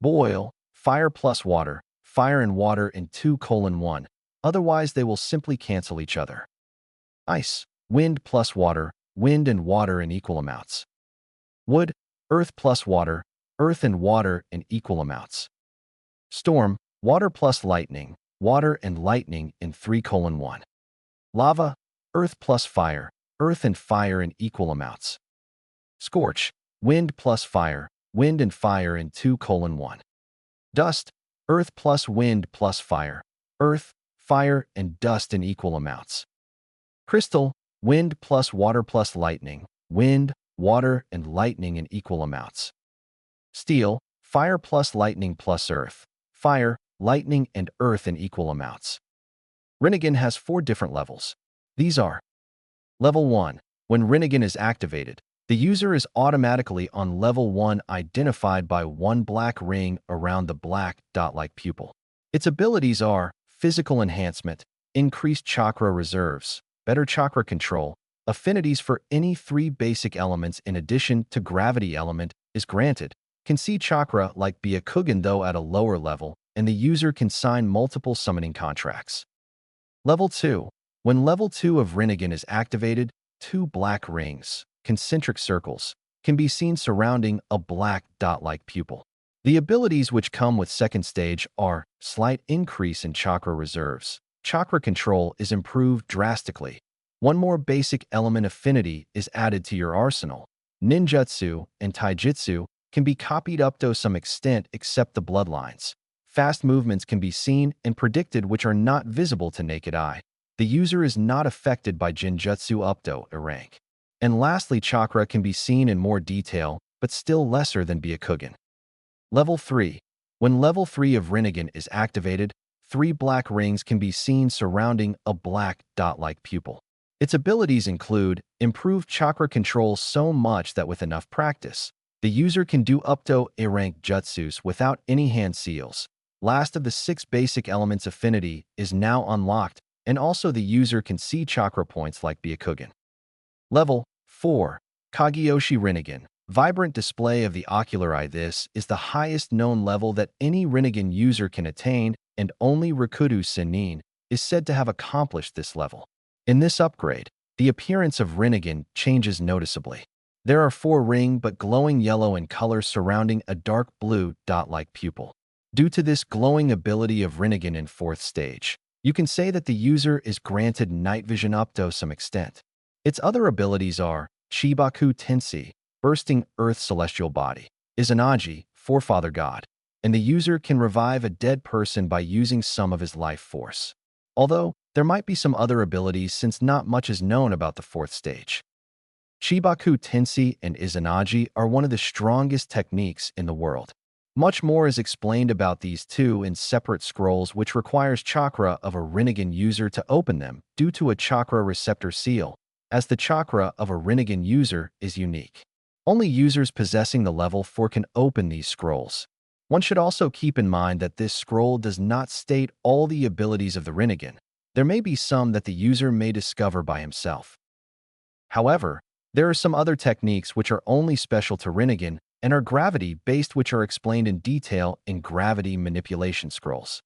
Boil, fire plus water, fire and water in 2:1, otherwise they will simply cancel each other. Ice, wind plus water, wind and water in equal amounts. Wood, earth plus water, earth and water in equal amounts. Storm, water plus lightning, water and lightning in 3:1. Lava, earth plus fire, earth and fire in equal amounts. Scorch, wind plus fire, wind and fire in 2:1. Dust, earth plus wind plus fire, earth, fire, and dust in equal amounts. Crystal, wind plus water plus lightning, wind, water, and lightning in equal amounts. Steel, fire plus lightning plus earth, fire, lightning, and earth in equal amounts. Rinnegan has 4 different levels. These are: Level 1. When Rinnegan is activated, the user is automatically on Level 1, identified by 1 black ring around the black dot-like pupil. Its abilities are physical enhancement, increased chakra reserves, better chakra control, affinities for any 3 basic elements in addition to gravity element is granted, can see chakra like Byakugan though at a lower level, and the user can sign multiple summoning contracts. Level 2. When Level 2 of Rinnegan is activated, 2 black rings, concentric circles, can be seen surrounding a black dot-like pupil. The abilities which come with second stage are slight increase in chakra reserves. Chakra control is improved drastically. 1 more basic element affinity is added to your arsenal. Ninjutsu and taijutsu can be copied up to some extent except the bloodlines. Fast movements can be seen and predicted which are not visible to naked eye. The user is not affected by Genjutsu up to a rank. And lastly, chakra can be seen in more detail, but still lesser than Byakugan. Level 3. When Level 3 of Rinnegan is activated, 3 black rings can be seen surrounding a black dot-like pupil. Its abilities include improved chakra control so much that with enough practice, the user can do up to a rank jutsus without any hand seals. Last of the 6 basic elements affinity is now unlocked, and also the user can see chakra points like Byakugan. Level 4. Kageyoshi Rinnegan. Vibrant display of the ocular eye. This is the highest known level that any Rinnegan user can attain, and only Rikudo Sennin is said to have accomplished this level. In this upgrade, the appearance of Rinnegan changes noticeably. There are 4 ring but glowing yellow in color surrounding a dark blue dot-like pupil. Due to this glowing ability of Rinnegan in 4th stage, you can say that the user is granted night vision up to some extent. Its other abilities are Chibaku Tensei, bursting earth celestial body, Izanagi, forefather god, and the user can revive a dead person by using some of his life force. Although, there might be some other abilities since not much is known about the 4th stage. Chibaku Tensei and Izanagi are one of the strongest techniques in the world. Much more is explained about these 2 in separate scrolls which requires chakra of a Rinnegan user to open them due to a chakra receptor seal, as the chakra of a Rinnegan user is unique. Only users possessing the level 4 can open these scrolls. One should also keep in mind that this scroll does not state all the abilities of the Rinnegan. There may be some that the user may discover by himself. However, there are some other techniques which are only special to Rinnegan and are gravity-based, which are explained in detail in gravity manipulation scrolls.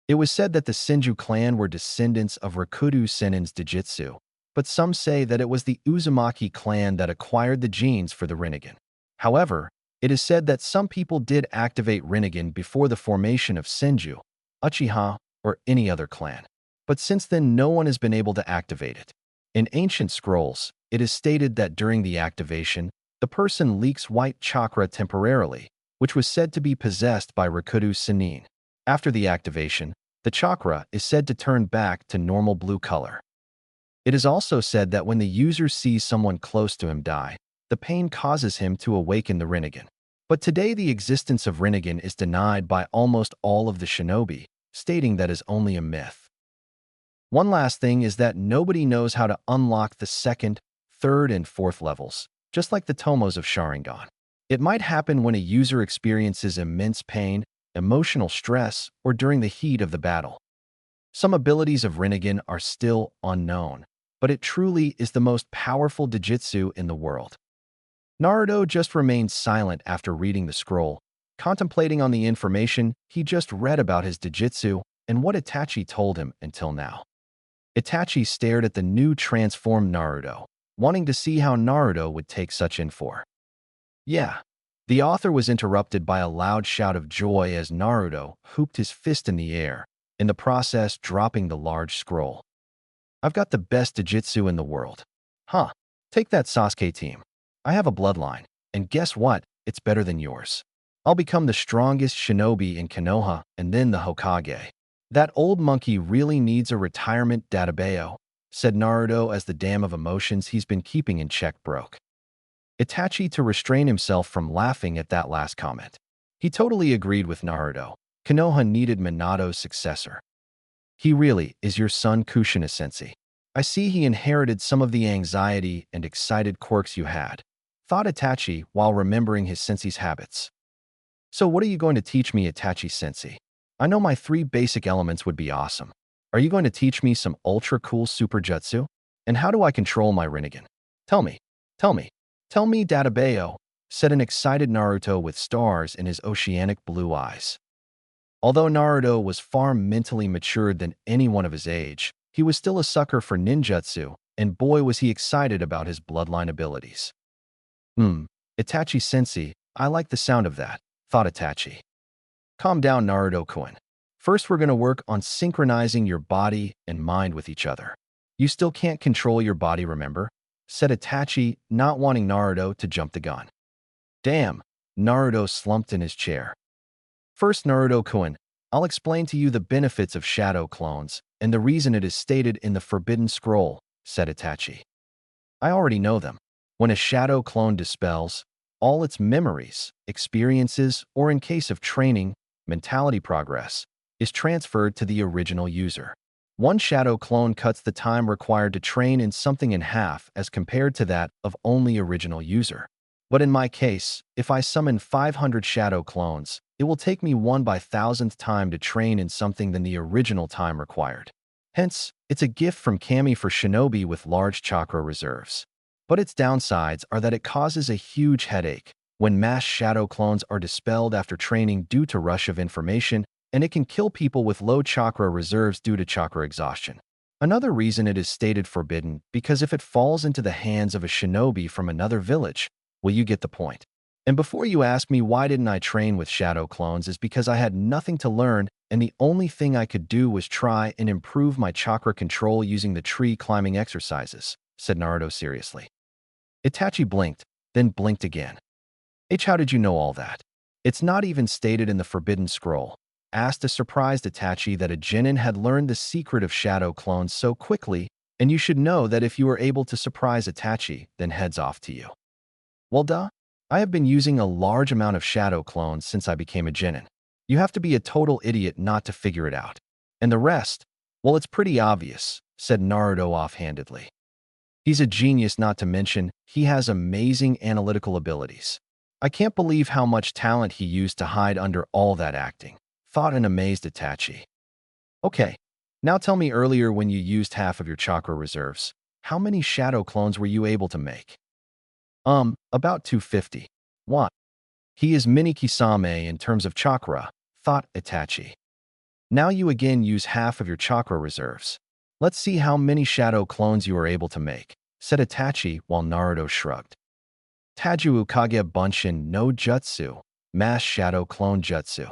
It was said that the Senju clan were descendants of Rikudo Sennin's Dojutsu, but some say that it was the Uzumaki clan that acquired the genes for the Rinnegan. However, it is said that some people did activate Rinnegan before the formation of Senju, Uchiha, or any other clan. But since then no one has been able to activate it. In ancient scrolls, it is stated that during the activation, the person leaks white chakra temporarily, which was said to be possessed by Rikudo Sennin. After the activation, the chakra is said to turn back to normal blue color. It is also said that when the user sees someone close to him die, the pain causes him to awaken the Rinnegan. But today the existence of Rinnegan is denied by almost all of the shinobi, stating that is only a myth. One last thing is that nobody knows how to unlock the 2nd, 3rd, and 4th levels, just like the tomos of Sharingan. It might happen when a user experiences immense pain, emotional stress, or during the heat of the battle. Some abilities of Rinnegan are still unknown, but it truly is the most powerful Jujutsu in the world. Naruto just remained silent after reading the scroll, contemplating on the information he just read about his Jujutsu and what Itachi told him until now. Itachi stared at the new transformed Naruto, wanting to see how Naruto would take such info. Yeah. The author was interrupted by a loud shout of joy as Naruto hooped his fist in the air, in the process dropping the large scroll. I've got the best Jujutsu in the world. Huh. Take that, Sasuke team. I have a bloodline, and guess what? It's better than yours. I'll become the strongest shinobi in Konoha and then the Hokage. That old monkey really needs a retirement, Databeo, said Naruto as the dam of emotions he's been keeping in check broke. Itachi to restrain himself from laughing at that last comment. He totally agreed with Naruto. Konoha needed Minato's successor. He really is your son Kushina-sensei. I see he inherited some of the anxiety and excited quirks you had, thought Itachi while remembering his sensei's habits. So what are you going to teach me, Itachi-sensei? I know my 3 basic elements would be awesome. Are you going to teach me some ultra-cool super jutsu? And how do I control my Rinnegan? Tell me, tell me, tell me, Databeo, said an excited Naruto with stars in his oceanic blue eyes. Although Naruto was far mentally matured than anyone of his age, he was still a sucker for ninjutsu, and boy was he excited about his bloodline abilities. Itachi-sensei, I like the sound of that, thought Itachi. Calm down, Naruto-kun. First we're going to work on synchronizing your body and mind with each other. You still can't control your body, remember? Said Itachi, not wanting Naruto to jump the gun. Damn, Naruto slumped in his chair. First, Naruto-kun, I'll explain to you the benefits of shadow clones and the reason it is stated in the Forbidden Scroll, said Itachi. I already know them. When a shadow clone dispels all its memories, experiences, or in case of training, mentality progress, is transferred to the original user. One shadow clone cuts the time required to train in something in half as compared to that of only original user. But in my case, if I summon 500 shadow clones, it will take me 1/1000th time to train in something than the original time required. Hence, it's a gift from Kami for shinobi with large chakra reserves. But its downsides are that it causes a huge headache when mass shadow clones are dispelled after training due to rush of information, and it can kill people with low chakra reserves due to chakra exhaustion. Another reason it is stated forbidden because if it falls into the hands of a shinobi from another village, well, you get the point. And before you ask me why didn't I train with shadow clones is because I had nothing to learn and the only thing I could do was try and improve my chakra control using the tree climbing exercises, said Naruto seriously. Itachi blinked, then blinked again. How did you know all that? It's not even stated in the Forbidden Scroll, asked a surprised Itachi that a genin had learned the secret of shadow clones so quickly, and you should know that if you are able to surprise Itachi, then heads off to you. Well, duh. I have been using a large amount of shadow clones since I became a genin. You have to be a total idiot not to figure it out. And the rest? Well, it's pretty obvious, said Naruto offhandedly. He's a genius, not to mention, he has amazing analytical abilities. I can't believe how much talent he used to hide under all that acting, thought an amazed Itachi. Okay, now tell me earlier when you used half of your chakra reserves, how many shadow clones were you able to make? About 250. What? He is mini Kisame in terms of chakra, thought Itachi. Now you again use half of your chakra reserves. Let's see how many shadow clones you are able to make, said Itachi while Naruto shrugged. Taju Ukage Bunshin no Jutsu, Mass Shadow Clone Jutsu.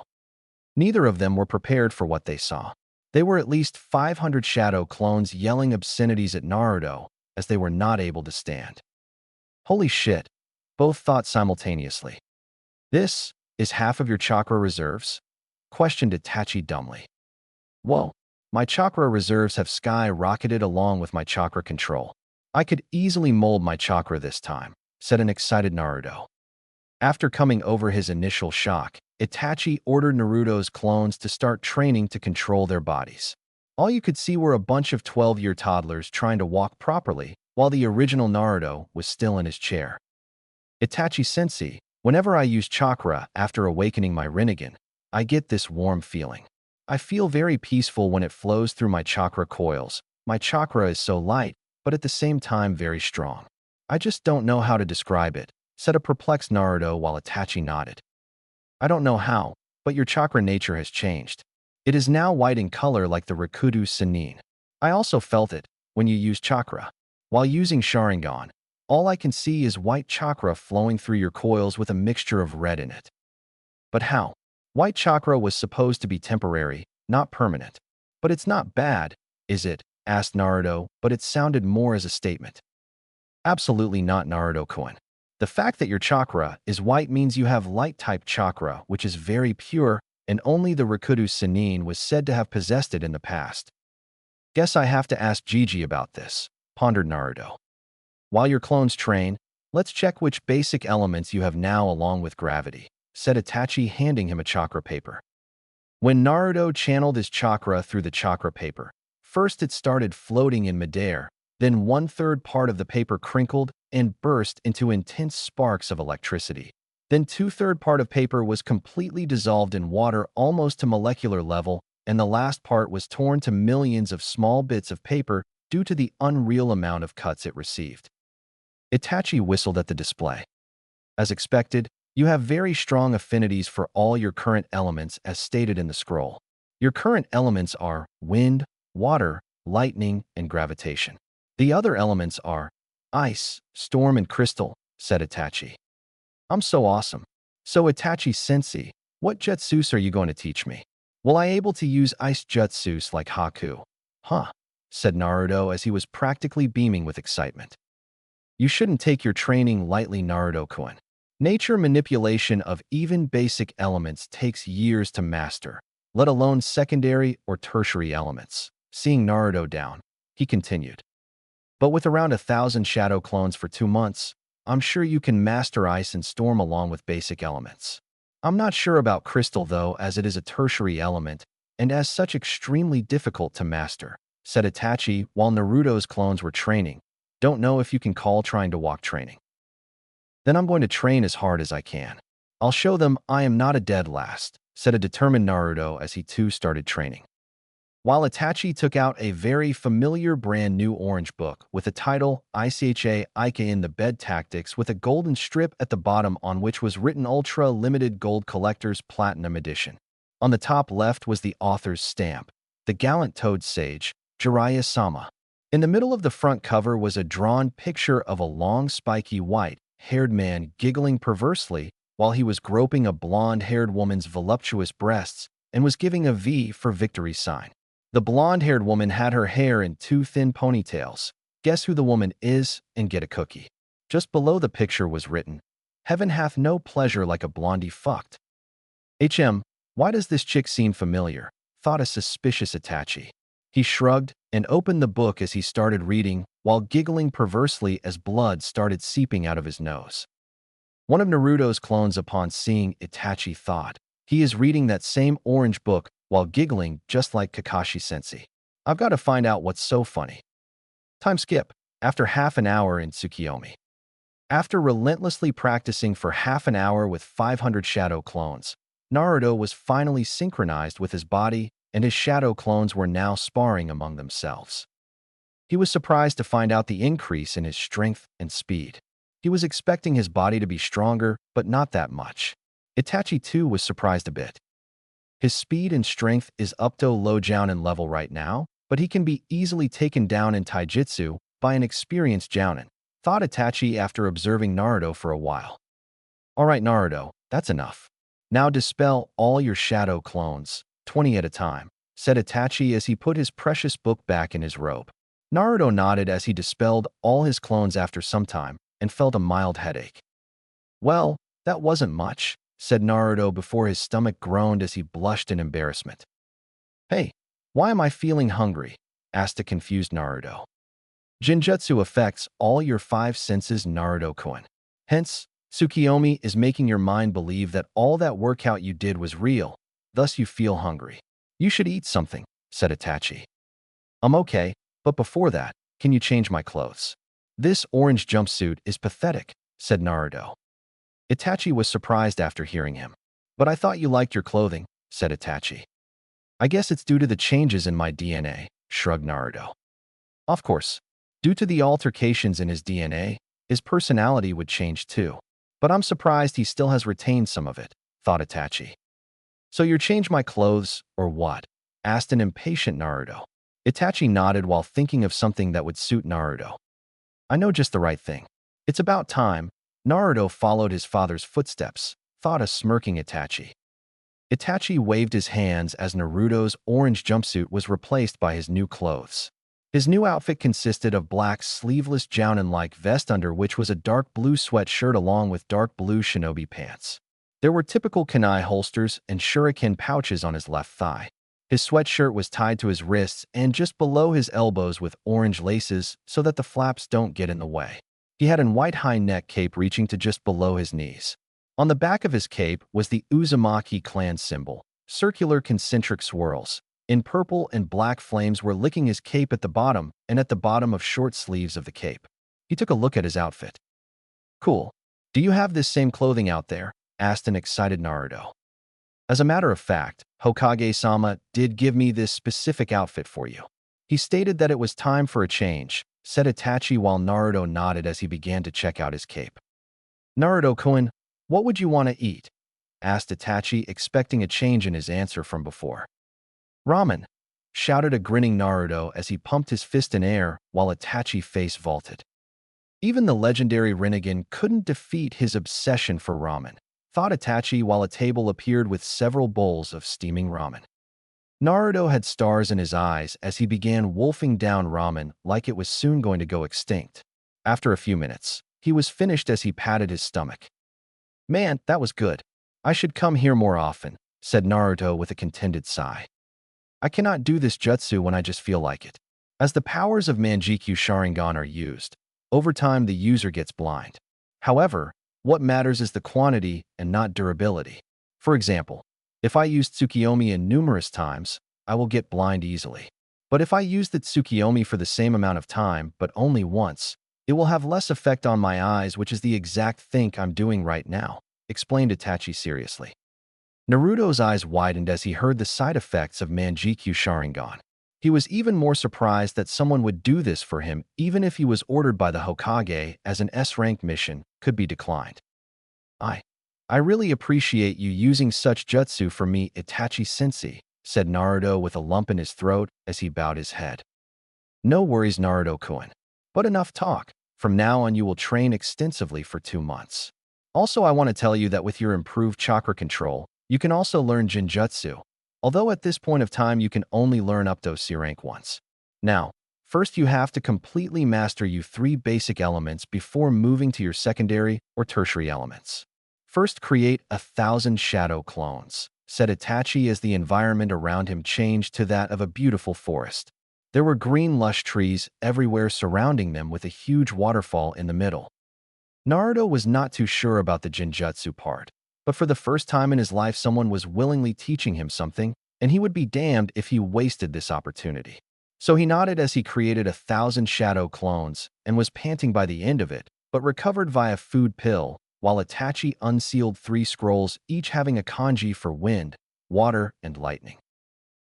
Neither of them were prepared for what they saw. They were at least 500 shadow clones yelling obscenities at Naruto as they were not able to stand. Holy shit, both thought simultaneously. This is half of your chakra reserves? Questioned Itachi dumbly. Whoa, my chakra reserves have skyrocketed along with my chakra control. I could easily mold my chakra this time, said an excited Naruto. After coming over his initial shock, Itachi ordered Naruto's clones to start training to control their bodies. All you could see were a bunch of 12-year toddlers trying to walk properly, while the original Naruto was still in his chair. Itachi-sensei, whenever I use chakra after awakening my Rinnegan, I get this warm feeling. I feel very peaceful when it flows through my chakra coils. My chakra is so light, but at the same time very strong. I just don't know how to describe it, said a perplexed Naruto while Itachi nodded. I don't know how, but your chakra nature has changed. It is now white in color like the Rikudo Chunin. I also felt it when you use chakra. While using Sharingan, all I can see is white chakra flowing through your coils with a mixture of red in it. But how? White chakra was supposed to be temporary, not permanent. But it's not bad, is it? Asked Naruto, but it sounded more as a statement. Absolutely not, Naruto-kun. The fact that your chakra is white means you have light-type chakra, which is very pure, and only the Rikudo Chunin was said to have possessed it in the past. Guess I have to ask Gigi about this, pondered Naruto. While your clones train, let's check which basic elements you have now along with gravity, said Itachi, handing him a chakra paper. When Naruto channeled his chakra through the chakra paper, first it started floating in midair, then 1/3 part of the paper crinkled and burst into intense sparks of electricity. Then 2/3 part of paper was completely dissolved in water almost to molecular level, and the last part was torn to millions of small bits of paper due to the unreal amount of cuts it received. Itachi whistled at the display. As expected, you have very strong affinities for all your current elements as stated in the scroll. Your current elements are wind, water, lightning, and gravitation. The other elements are ice, storm, and crystal, said Itachi. I'm so awesome. So Itachi-sensei, what jutsus are you going to teach me? Will I able to use ice jutsus like Haku? Huh, said Naruto as he was practically beaming with excitement. You shouldn't take your training lightly, Naruto-kun. Nature manipulation of even basic elements takes years to master, let alone secondary or tertiary elements. Seeing Naruto down, he continued. But with around 1,000 shadow clones for 2 months, I'm sure you can master ice and storm along with basic elements. I'm not sure about crystal though, as it is a tertiary element, and as such extremely difficult to master, said Itachi while Naruto's clones were training. Don't know if you can call trying to walk training. Then I'm going to train as hard as I can. I'll show them I am not a dead last, said a determined Naruto as he too started training. While Itachi took out a very familiar brand new orange book with the title ICHA Ike in the Bed Tactics with a golden strip at the bottom on which was written Ultra Limited Gold Collector's Platinum Edition. On the top left was the author's stamp, the gallant toad sage, Jiraiya-sama. In the middle of the front cover was a drawn picture of a long spiky white-haired man giggling perversely while he was groping a blonde-haired woman's voluptuous breasts and was giving a V for victory sign. The blonde-haired woman had her hair in 2 thin ponytails. Guess who the woman is and get a cookie. Just below the picture was written, Heaven hath no pleasure like a blondie fucked. Why does this chick seem familiar? Thought a suspicious Itachi. He shrugged and opened the book as he started reading while giggling perversely as blood started seeping out of his nose. One of Naruto's clones upon seeing Itachi thought, he is reading that same orange book while giggling just like Kakashi-sensei. I've got to find out what's so funny. Time skip. After half an hour in Tsukiyomi. After relentlessly practicing for half an hour with 500 shadow clones, Naruto was finally synchronized with his body and his shadow clones were now sparring among themselves. He was surprised to find out the increase in his strength and speed. He was expecting his body to be stronger, but not that much. Itachi too was surprised a bit. His speed and strength is up to low jounin level right now, but he can be easily taken down in taijutsu by an experienced jounin, thought Itachi after observing Naruto for a while. Alright Naruto, that's enough. Now dispel all your shadow clones, 20 at a time, said Itachi as he put his precious book back in his robe. Naruto nodded as he dispelled all his clones after some time and felt a mild headache. Well, that wasn't much, said Naruto before his stomach groaned as he blushed in embarrassment. Hey, why am I feeling hungry? Asked a confused Naruto. Jinjutsu affects all your 5 senses, Naruto-kun. Hence, Tsukiyomi is making your mind believe that all that workout you did was real, thus you feel hungry. You should eat something, said Itachi. I'm okay, but before that, can you change my clothes? This orange jumpsuit is pathetic, said Naruto. Itachi was surprised after hearing him. But I thought you liked your clothing, said Itachi. I guess it's due to the changes in my DNA, shrugged Naruto. Of course, due to the altercations in his DNA, his personality would change too. But I'm surprised he still has retained some of it, thought Itachi. So you change my clothes, or what? Asked an impatient Naruto. Itachi nodded while thinking of something that would suit Naruto. I know just the right thing. It's about time. Naruto followed his father's footsteps, thought a smirking Itachi. Itachi waved his hands as Naruto's orange jumpsuit was replaced by his new clothes. His new outfit consisted of black sleeveless Jounin-like vest under which was a dark blue sweatshirt along with dark blue shinobi pants. There were typical kunai holsters and shuriken pouches on his left thigh. His sweatshirt was tied to his wrists and just below his elbows with orange laces so that the flaps don't get in the way. He had a white high-neck cape reaching to just below his knees. On the back of his cape was the Uzumaki clan symbol, circular concentric swirls. In purple and black flames were licking his cape at the bottom and at the bottom of short sleeves of the cape. He took a look at his outfit. Cool. Do you have this same clothing out there? Asked an excited Naruto. As a matter of fact, Hokage-sama did give me this specific outfit for you. He stated that it was time for a change, said Itachi while Naruto nodded as he began to check out his cape. Naruto-kun, what would you want to eat? Asked Itachi, expecting a change in his answer from before. Ramen, shouted a grinning Naruto as he pumped his fist in air while Itachi face vaulted. Even the legendary Rinnegan couldn't defeat his obsession for ramen, thought Itachi while a table appeared with several bowls of steaming ramen. Naruto had stars in his eyes as he began wolfing down ramen like it was soon going to go extinct. After a few minutes, he was finished as he patted his stomach. Man, that was good. I should come here more often, said Naruto with a contented sigh. I cannot do this jutsu when I just feel like it. As the powers of Manjikyu Sharingan are used, over time the user gets blind. However, what matters is the quantity and not durability. For example, if I use Tsukiyomi numerous times, I will get blind easily. But if I use the Tsukiyomi for the same amount of time, but only once, it will have less effect on my eyes, which is the exact thing I'm doing right now, explained Itachi seriously. Naruto's eyes widened as he heard the side effects of Manjikyu Sharingan. He was even more surprised that someone would do this for him even if he was ordered by the Hokage as an S-rank mission could be declined. I really appreciate you using such jutsu for me, Itachi-sensei, said Naruto with a lump in his throat as he bowed his head. No worries, Naruto-kun. But enough talk. From now on you will train extensively for 2 months. Also, I want to tell you that with your improved chakra control, you can also learn Jinjutsu, although at this point of time you can only learn up to C rank once. Now, first you have to completely master your 3 basic elements before moving to your secondary or tertiary elements. First, create 1,000 shadow clones, said Itachi as the environment around him changed to that of a beautiful forest. There were green lush trees everywhere surrounding them with a huge waterfall in the middle. Naruto was not too sure about the Jinjutsu part, but for the first time in his life someone was willingly teaching him something, and he would be damned if he wasted this opportunity. So he nodded as he created 1,000 shadow clones and was panting by the end of it, but recovered via food pill, while Itachi unsealed 3 scrolls, each having a kanji for wind, water, and lightning.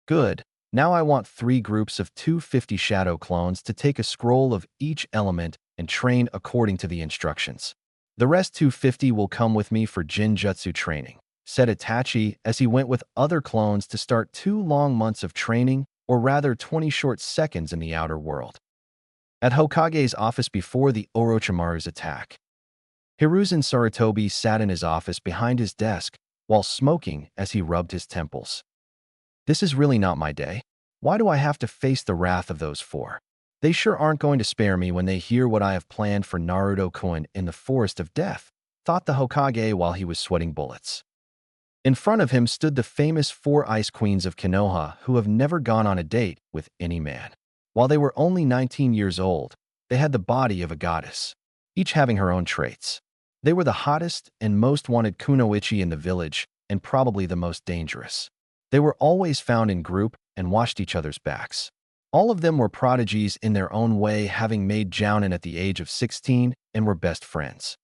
Good. Now I want 3 groups of 250 shadow clones to take a scroll of each element and train according to the instructions. The rest 250 will come with me for Jinjutsu training, said Itachi as he went with other clones to start 2 long months of training, or rather 20 short seconds in the outer world. At Hokage's office before the Orochimaru's attack, Hiruzen Sarutobi sat in his office behind his desk while smoking as he rubbed his temples. This is really not my day. Why do I have to face the wrath of those 4? They sure aren't going to spare me when they hear what I have planned for Naruto-kun in the Forest of Death, thought the Hokage while he was sweating bullets. In front of him stood the famous 4 ice queens of Konoha who have never gone on a date with any man. While they were only 19 years old, they had the body of a goddess, each having her own traits. They were the hottest and most wanted kunoichi in the village and probably the most dangerous. They were always found in group and watched each other's backs. All of them were prodigies in their own way, having made Jounin at the age of 16 and were best friends.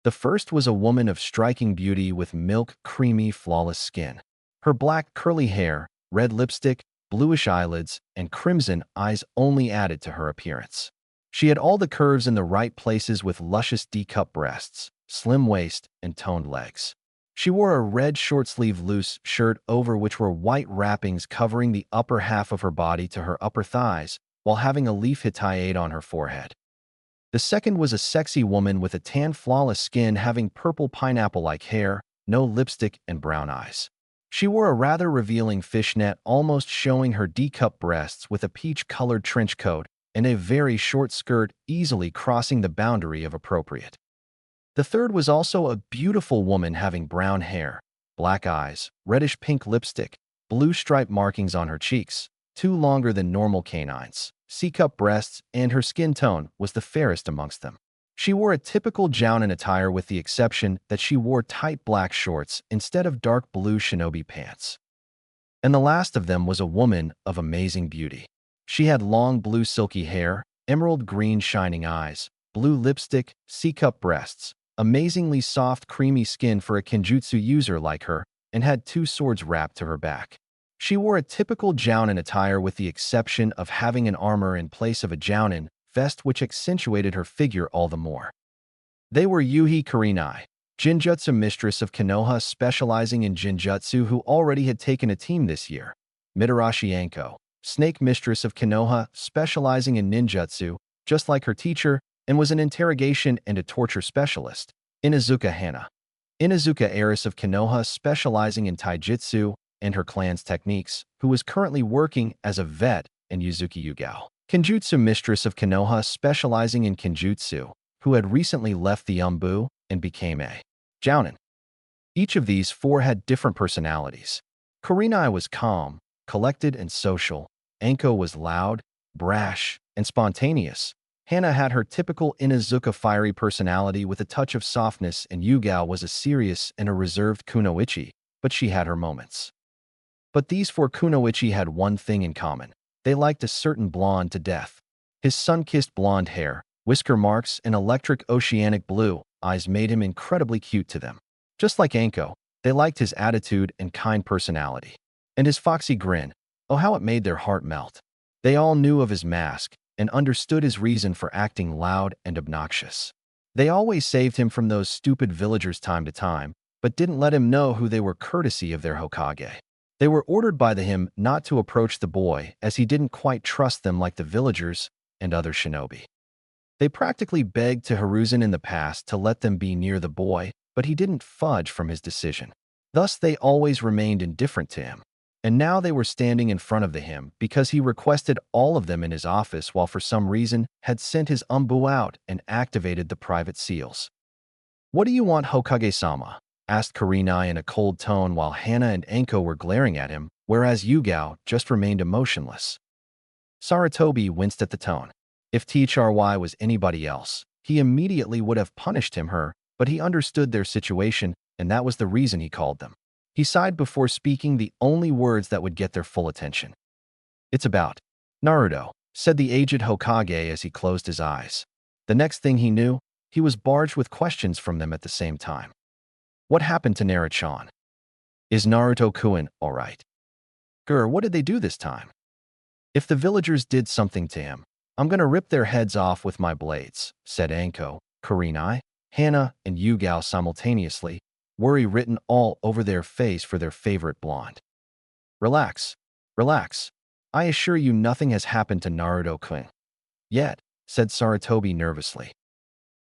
The first was a woman of striking beauty with milk, creamy, flawless skin. Her black curly hair, red lipstick, bluish eyelids, and crimson eyes only added to her appearance. She had all the curves in the right places with luscious D-cup breasts, slim waist, and toned legs. She wore a red short-sleeve loose shirt over which were white wrappings covering the upper half of her body to her upper thighs, while having a leaf hittite on her forehead. The second was a sexy woman with a tan flawless skin having purple pineapple-like hair, no lipstick, and brown eyes. She wore a rather revealing fishnet almost showing her D-cup breasts with a peach-colored trench coat and a very short skirt easily crossing the boundary of appropriate. The third was also a beautiful woman having brown hair, black eyes, reddish-pink lipstick, blue stripe markings on her cheeks, two longer than normal canines, C-cup breasts, and her skin tone was the fairest amongst them. She wore a typical Jounin attire with the exception that she wore tight black shorts instead of dark blue shinobi pants. And the last of them was a woman of amazing beauty. She had long blue silky hair, emerald green shining eyes, blue lipstick, C-cup breasts, amazingly soft creamy skin for a kenjutsu user like her, and had two swords wrapped to her back. She wore a typical Jounin attire with the exception of having an armor in place of a Jounin vest which accentuated her figure all the more. They were Yuhi Kurenai, Jinjutsu mistress of Konoha specializing in Jinjutsu who already had taken a team this year, Mitarashi Anko, snake mistress of Konoha specializing in ninjutsu, just like her teacher, and was an interrogation and a torture specialist, Inazuka Hana, Inazuka heiress of Konoha specializing in taijutsu and her clan's techniques, who was currently working as a vet, and Yuzuki Yugao, Kenjutsu mistress of Konoha specializing in Kenjutsu, who had recently left the Umbu and became a Jounin. Each of these four had different personalities. Kurenai was calm, collected, and social. Anko was loud, brash, and spontaneous. Hana had her typical Inazuka fiery personality with a touch of softness, and Yugao was a serious and a reserved kunoichi, but she had her moments. But these four kunoichi had one thing in common. They liked a certain blonde to death. His sun-kissed blonde hair, whisker marks, and electric oceanic blue eyes made him incredibly cute to them. Just like Anko, they liked his attitude and kind personality. And his foxy grin, oh how it made their heart melt. They all knew of his mask and understood his reason for acting loud and obnoxious. They always saved him from those stupid villagers time to time, but didn't let him know who they were courtesy of their Hokage. They were ordered by him not to approach the boy as he didn't quite trust them like the villagers and other shinobi. They practically begged to Hiruzen in the past to let them be near the boy, but he didn't fudge from his decision. Thus they always remained indifferent to him. And now they were standing in front of him because he requested all of them in his office while for some reason had sent his Umbu out and activated the private seals. "What do you want, Hokage-sama?" asked Kurenai in a cold tone while Hana and Anko were glaring at him, whereas Yugao just remained emotionless. Saratobi winced at the tone. If THRY was anybody else, he immediately would have punished her, but he understood their situation, and that was the reason he called them. He sighed before speaking the only words that would get their full attention. "It's about Naruto," said the aged Hokage as he closed his eyes. The next thing he knew, he was barged with questions from them at the same time. What happened to Naruto-chan? Is Naruto-kun all right? Grr, what did they do this time? If the villagers did something to him, I'm gonna rip their heads off with my blades, said Anko, Kurenai, Hana, and Yugao simultaneously, worry written all over their face for their favorite blonde. Relax, relax. I assure you nothing has happened to Naruto-kun. Yet, said Saratobi nervously.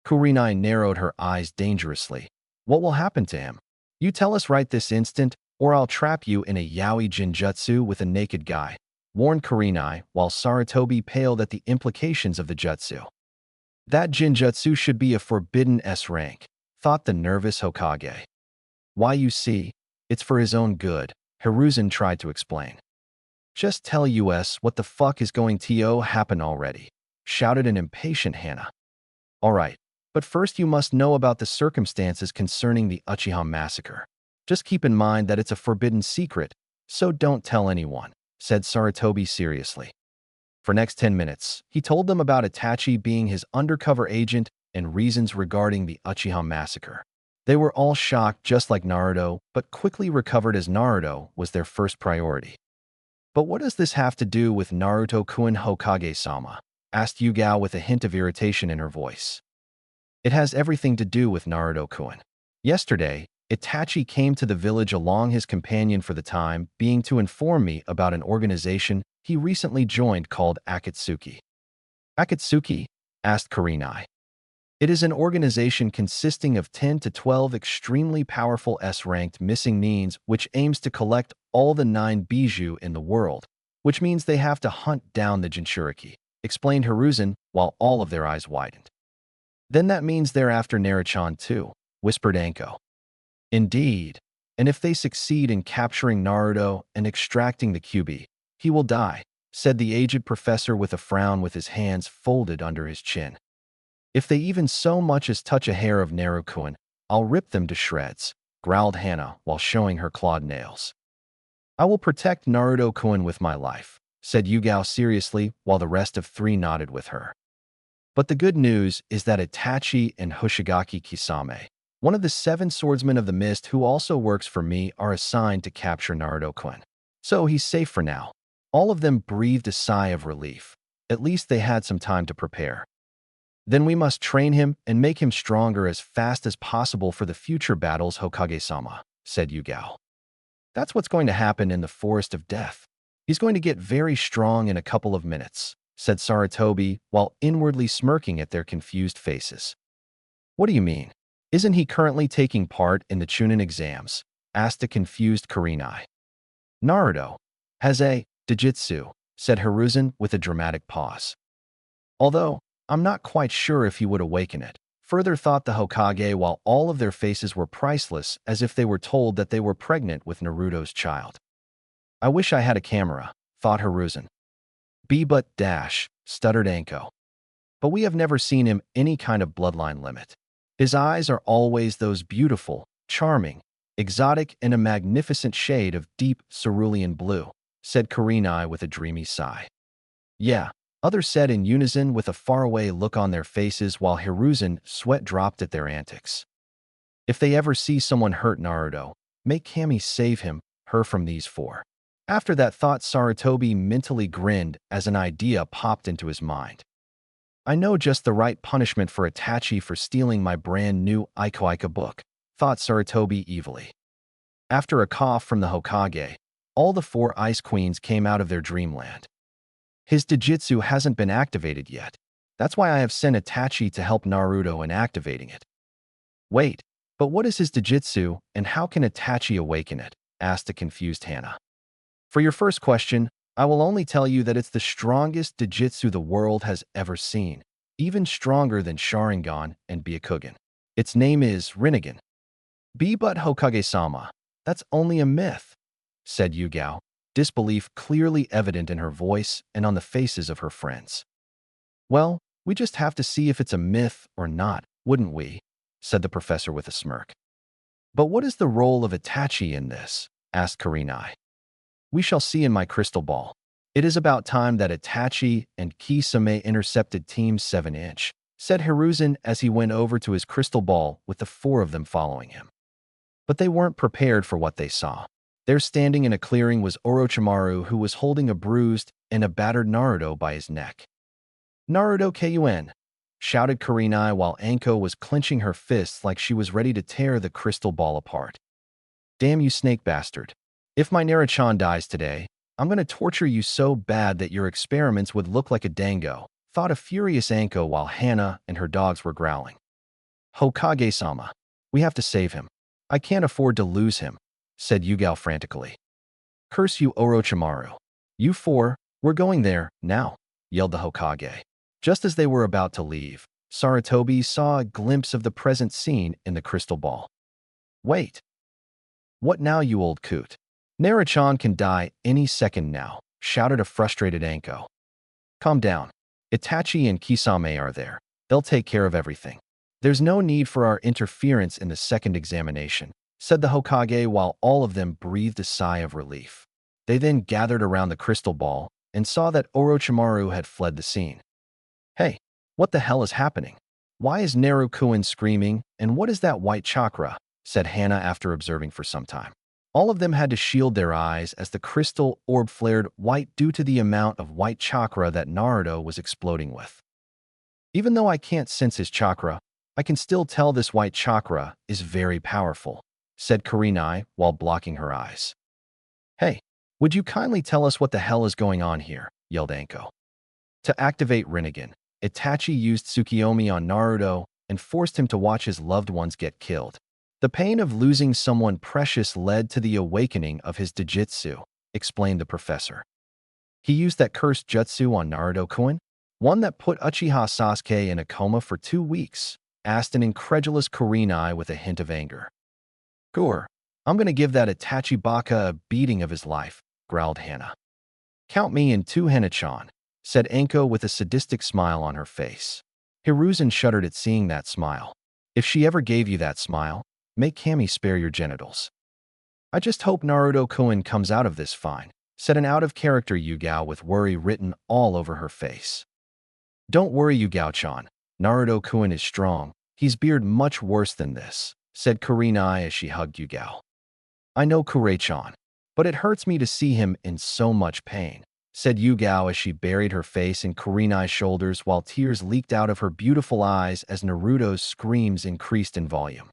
Kurenai narrowed her eyes dangerously. What will happen to him? You tell us right this instant, or I'll trap you in a yaoi jinjutsu with a naked guy, warned Kurenai, while Saratobi paled at the implications of the jutsu. That jinjutsu should be a forbidden S rank, thought the nervous Hokage. Why, you see, it's for his own good, Hiruzen tried to explain. Just tell us what the fuck is going to happen already, shouted an impatient Hana. All right, but first you must know about the circumstances concerning the Uchiha massacre. Just keep in mind that it's a forbidden secret, so don't tell anyone, said Saratobi seriously. For next 10 minutes, he told them about Itachi being his undercover agent and reasons regarding the Uchiha massacre. They were all shocked just like Naruto, but quickly recovered as Naruto was their first priority. But what does this have to do with Naruto-kun Hokage-sama? Asked Yugao with a hint of irritation in her voice. It has everything to do with Naruto-kun. Yesterday, Itachi came to the village along his companion for the time being to inform me about an organization he recently joined called Akatsuki. Akatsuki? Asked Kurenai. It is an organization consisting of 10 to 12 extremely powerful S-ranked missing nins which aims to collect all the 9 bijou in the world, which means they have to hunt down the Jinchuriki, explained Hiruzen while all of their eyes widened. Then that means they're after Naruto too, whispered Anko. Indeed, and if they succeed in capturing Naruto and extracting the QB, he will die, said the aged professor with a frown with his hands folded under his chin. If they even so much as touch a hair of Naruto-kun, I'll rip them to shreds, growled Hana while showing her clawed nails. I will protect Naruto-kun with my life, said Yugao seriously while the rest of three nodded with her. But the good news is that Itachi and Hoshigaki Kisame, one of the 7 swordsmen of the mist who also works for me, are assigned to capture Naruto-kun. So he's safe for now. All of them breathed a sigh of relief. At least they had some time to prepare. Then we must train him and make him stronger as fast as possible for the future battles, Hokage-sama, said Yugao. That's what's going to happen in the Forest of Death. He's going to get very strong in a couple of minutes, said Sarutobi while inwardly smirking at their confused faces. What do you mean? Isn't he currently taking part in the Chunin exams? Asked a confused Kurenai. Naruto has a Jujutsu, said Hiruzen with a dramatic pause. Although, I'm not quite sure if he would awaken it, further thought the Hokage while all of their faces were priceless as if they were told that they were pregnant with Naruto's child. I wish I had a camera, thought Hiruzen. But stuttered Anko. But we have never seen him any kind of bloodline limit. His eyes are always those beautiful, charming, exotic, and a magnificent shade of deep cerulean blue, said Kurenai with a dreamy sigh. Yeah, others said in unison with a faraway look on their faces while Hiruzen sweat dropped at their antics. If they ever see someone hurt Naruto, make Kami save her from these 4. After that thought, Sarutobi mentally grinned as an idea popped into his mind. I know just the right punishment for Itachi for stealing my brand new Iko book, thought Sarutobi evilly. After a cough from the Hokage, all the 4 ice queens came out of their dreamland. His Jujutsu hasn't been activated yet. That's why I have sent Itachi to help Naruto in activating it. Wait, but what is his Jujutsu and how can Itachi awaken it? Asked a confused Hana. For your first question, I will only tell you that it's the strongest Jujutsu the world has ever seen, even stronger than Sharingan and Byakugan. Its name is Rinnegan. But Hokage-sama, that's only a myth, said Yugao, disbelief clearly evident in her voice and on the faces of her friends. Well, we just have to see if it's a myth or not, wouldn't we? Said the professor with a smirk. But what is the role of Itachi in this? Asked Kurenai. We shall see in my crystal ball. It is about time that Itachi and Kisame intercepted Team 7-inch, said Hiruzen as he went over to his crystal ball with the 4 of them following him. But they weren't prepared for what they saw. There standing in a clearing was Orochimaru, who was holding a bruised and a battered Naruto by his neck. Naruto Kun! Shouted Kurenai while Anko was clenching her fists like she was ready to tear the crystal ball apart. Damn you snake bastard. If my Naruto dies today, I'm going to torture you so bad that your experiments would look like a dango, thought a furious Anko while Hana and her dogs were growling. Hokage-sama, we have to save him. I can't afford to lose him, said Yugao frantically. Curse you, Orochimaru. You 4, we're going there, now, yelled the Hokage. Just as they were about to leave, Sarutobi saw a glimpse of the present scene in the crystal ball. Wait. What now, you old coot? Naruto can die any second now, shouted a frustrated Anko. Calm down. Itachi and Kisame are there. They'll take care of everything. There's no need for our interference in the second examination, said the Hokage while all of them breathed a sigh of relief. They then gathered around the crystal ball and saw that Orochimaru had fled the scene. Hey, what the hell is happening? Why is Naruto screaming, and what is that white chakra? Said Hannah after observing for some time. All of them had to shield their eyes as the crystal orb flared white due to the amount of white chakra that Naruto was exploding with. Even though I can't sense his chakra, I can still tell this white chakra is very powerful, said Kurenai while blocking her eyes. Hey, would you kindly tell us what the hell is going on here? Yelled Anko. To activate Rinnegan, Itachi used Tsukiyomi on Naruto and forced him to watch his loved ones get killed. The pain of losing someone precious led to the awakening of his Dijitsu, explained the professor. He used that cursed jutsu on Naruto-kun, one that put Uchiha Sasuke in a coma for 2 weeks, asked an incredulous Kurenai with a hint of anger. Gur, I'm going to give that Itachi Baka a beating of his life, growled Hannah. Count me in 2, Hannah-chan, said Anko with a sadistic smile on her face. Hiruzen shuddered at seeing that smile. If she ever gave you that smile, make Kami spare your genitals. I just hope Naruto-kun comes out of this fine, said an out-of-character Yugao with worry written all over her face. Don't worry, Yugao-chan. Naruto-kun is strong. He's beard much worse than this, said Kurenai as she hugged Yugao. I know, Kure-chan, but it hurts me to see him in so much pain, said Yugao as she buried her face in Kurenai's shoulders while tears leaked out of her beautiful eyes as Naruto's screams increased in volume.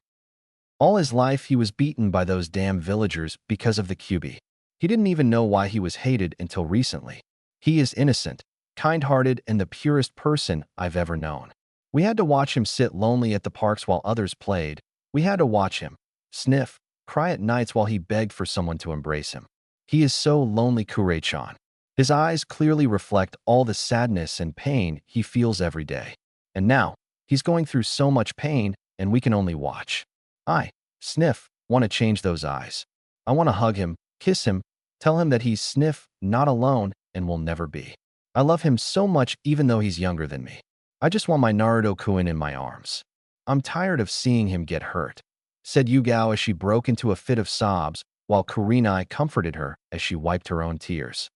All his life he was beaten by those damn villagers because of the Kyuubi. He didn't even know why he was hated until recently. He is innocent, kind-hearted, and the purest person I've ever known. We had to watch him sit lonely at the parks while others played. We had to watch him sniff, cry at nights while he begged for someone to embrace him. He is so lonely, Kure-chan. His eyes clearly reflect all the sadness and pain he feels every day. And now, he's going through so much pain, and we can only watch. I, Sniff, want to change those eyes. I want to hug him, kiss him, tell him that he's Sniff, not alone, and will never be. I love him so much even though he's younger than me. I just want my Naruto-kun in my arms. I'm tired of seeing him get hurt, said Yugao as she broke into a fit of sobs while Kurenai comforted her as she wiped her own tears.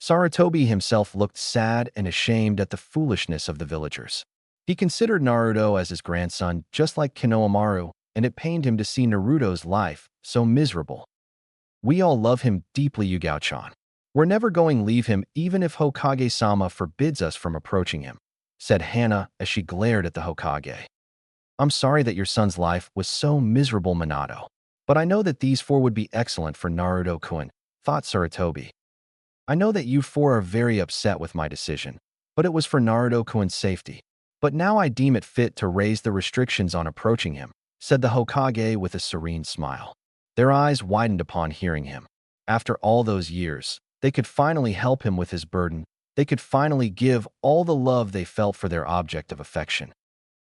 Sarutobi himself looked sad and ashamed at the foolishness of the villagers. He considered Naruto as his grandson just like Konohamaru, and it pained him to see Naruto's life so miserable. We all love him deeply, Yugao-chan. We're never going to leave him even if Hokage-sama forbids us from approaching him, said Hannah as she glared at the Hokage. I'm sorry that your son's life was so miserable, Minato. But I know that these 4 would be excellent for Naruto-kun, thought Sarutobi. I know that you 4 are very upset with my decision, but it was for Naruto-kun's safety. But now I deem it fit to raise the restrictions on approaching him, said the Hokage with a serene smile. Their eyes widened upon hearing him. After all those years, they could finally help him with his burden. They could finally give all the love they felt for their object of affection.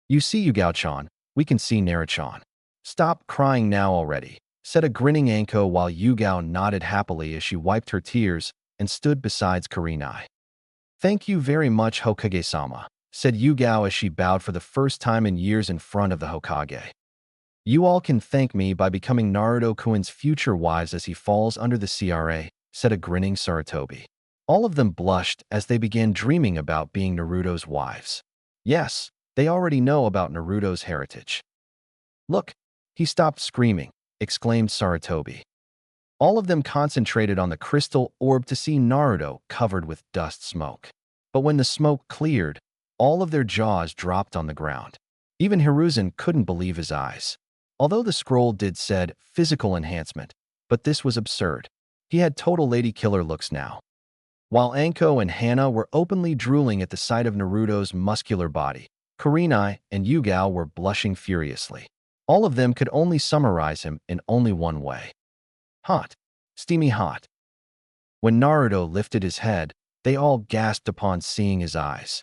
You see, Yugao-chan, we can see Naruto-chan. Stop crying now already, said a grinning Anko while Yugao nodded happily as she wiped her tears and stood beside Kurenai. Thank you very much, Hokage-sama, said Yugao as she bowed for the first time in years in front of the Hokage. You all can thank me by becoming Naruto-kun's future wives as he falls under the CRA, said a grinning Sarutobi. All of them blushed as they began dreaming about being Naruto's wives. Yes, they already know about Naruto's heritage. Look, he stopped screaming, exclaimed Sarutobi. All of them concentrated on the crystal orb to see Naruto covered with dust smoke. But when the smoke cleared, all of their jaws dropped on the ground. Even Hiruzen couldn't believe his eyes. Although the scroll did said physical enhancement, but this was absurd. He had total lady killer looks now. While Anko and Hannah were openly drooling at the sight of Naruto's muscular body, Kurenai and Yugao were blushing furiously. All of them could only summarize him in only one way. Hot. Steamy hot. When Naruto lifted his head, they all gasped upon seeing his eyes.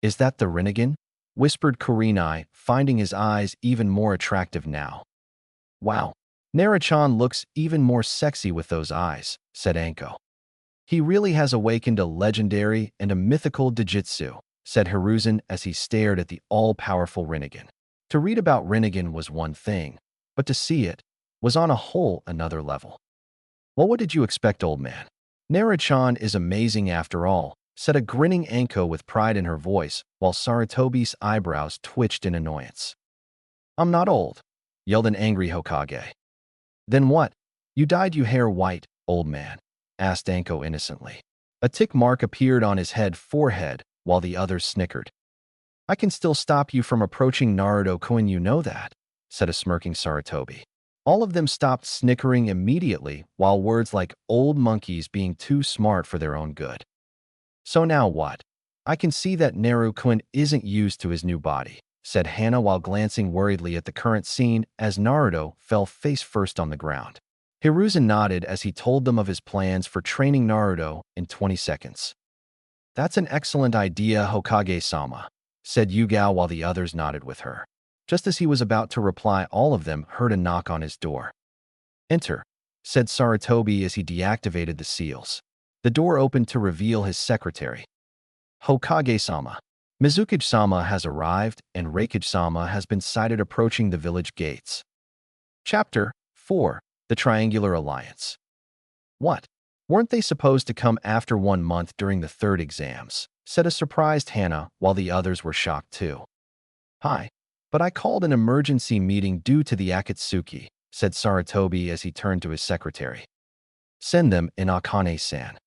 Is that the Rinnegan? Whispered Kurenai, finding his eyes even more attractive now. Wow. Naruto-chan looks even more sexy with those eyes, said Anko. He really has awakened a legendary and a mythical Dijitsu, said Hiruzen as he stared at the all-powerful Rinnegan. To read about Rinnegan was one thing, but to see it was on a whole another level. Well, what did you expect, old man? Naruto-chan is amazing after all, said a grinning Anko with pride in her voice, while Saratobi's eyebrows twitched in annoyance. I'm not old, yelled an angry Hokage. Then what? You dyed your hair white, old man, asked Anko innocently. A tick mark appeared on his forehead, while the others snickered. I can still stop you from approaching Naruto-kun, you know that, said a smirking Saratobi. All of them stopped snickering immediately, while words like old monkeys being too smart for their own good. So now what? I can see that Naruto-kun isn't used to his new body, said Hana while glancing worriedly at the current scene as Naruto fell face first on the ground. Hiruzen nodded as he told them of his plans for training Naruto in 20 seconds. That's an excellent idea, Hokage-sama, said Yugao while the others nodded with her. Just as he was about to reply, all of them heard a knock on his door. Enter, said Saratobi as he deactivated the seals. The door opened to reveal his secretary. Hokage-sama. Mizukage-sama has arrived, and Reikage-sama has been sighted approaching the village gates. Chapter 4. The Triangular Alliance. What? Weren't they supposed to come after 1 month during the third exams? Said a surprised Hana, while the others were shocked too. Hi, but I called an emergency meeting due to the Akatsuki, said Saratobi as he turned to his secretary. Send them in, Akane-san.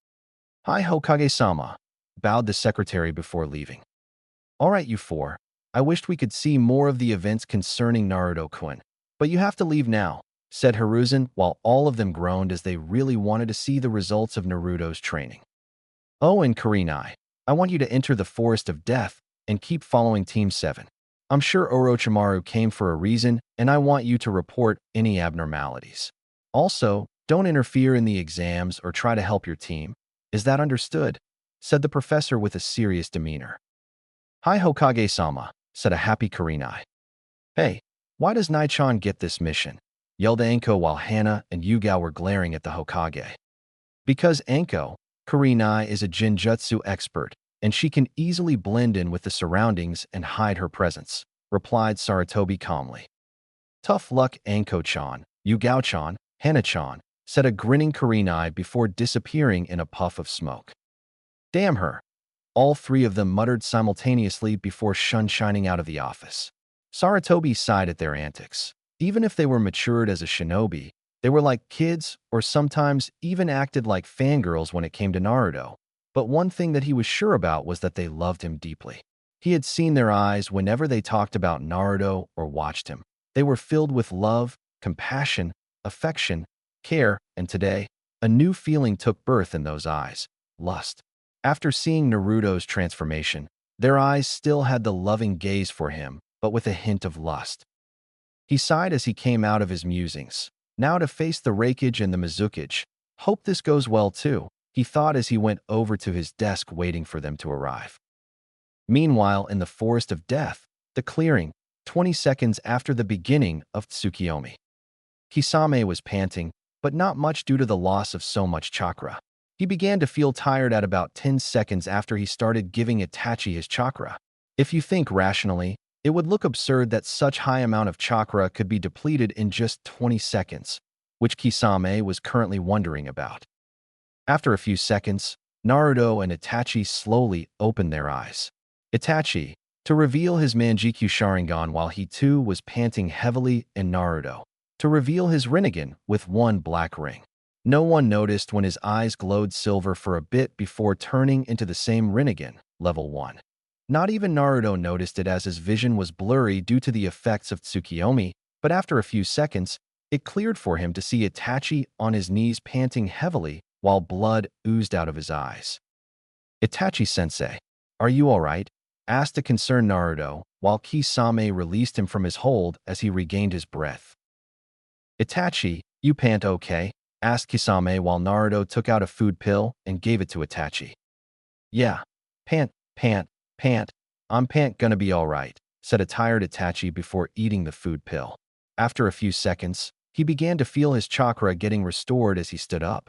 Hi, Hokage-sama, bowed the secretary before leaving. All right, you four. I wished we could see more of the events concerning Naruto-kun, but you have to leave now, said Hiruzen, while all of them groaned as they really wanted to see the results of Naruto's training. Oh, and Kurenai, I want you to enter the Forest of Death and keep following Team 7. I'm sure Orochimaru came for a reason, and I want you to report any abnormalities. Also, don't interfere in the exams or try to help your team. Is that understood? Said the professor with a serious demeanor. Hi, Hokage-sama, said a happy Kurenai. Hey, why does Nai-chan get this mission? Yelled Anko while Hana and Yugao were glaring at the Hokage. Because Anko, Kurenai is a Genjutsu expert, and she can easily blend in with the surroundings and hide her presence, replied Saratobi calmly. Tough luck, Anko-chan, Yugao-chan, Hana-chan, said a grinning Kurenai before disappearing in a puff of smoke. Damn her! All three of them muttered simultaneously before shining out of the office. Saratobi sighed at their antics. Even if they were matured as a shinobi, they were like kids or sometimes even acted like fangirls when it came to Naruto. But one thing that he was sure about was that they loved him deeply. He had seen their eyes whenever they talked about Naruto or watched him. They were filled with love, compassion, affection, care, and today, a new feeling took birth in those eyes: lust. After seeing Naruto's transformation, their eyes still had the loving gaze for him, but with a hint of lust. He sighed as he came out of his musings. Now to face the Reikage and the Mizukage. Hope this goes well too, he thought as he went over to his desk waiting for them to arrive. Meanwhile, in the Forest of Death, the clearing, 20 seconds after the beginning of Tsukiyomi. Kisame was panting, but not much due to the loss of so much chakra. He began to feel tired at about 10 seconds after he started giving Itachi his chakra. If you think rationally, it would look absurd that such high amount of chakra could be depleted in just 20 seconds, which Kisame was currently wondering about. After a few seconds, Naruto and Itachi slowly opened their eyes. Itachi, to reveal his Manjikyu Sharingan while he too was panting heavily, and Naruto, to reveal his Rinnegan with one black ring. No one noticed when his eyes glowed silver for a bit before turning into the same Rinnegan, level 1. Not even Naruto noticed it as his vision was blurry due to the effects of Tsukiyomi, but after a few seconds, it cleared for him to see Itachi on his knees panting heavily while blood oozed out of his eyes. Itachi-sensei, are you alright? Asked a concerned Naruto, while Kisame released him from his hold as he regained his breath. Itachi, you pant okay? Asked Kisame while Naruto took out a food pill and gave it to Itachi. Yeah, pant, I'm gonna be alright, said a tired Itachi before eating the food pill. After a few seconds, he began to feel his chakra getting restored as he stood up.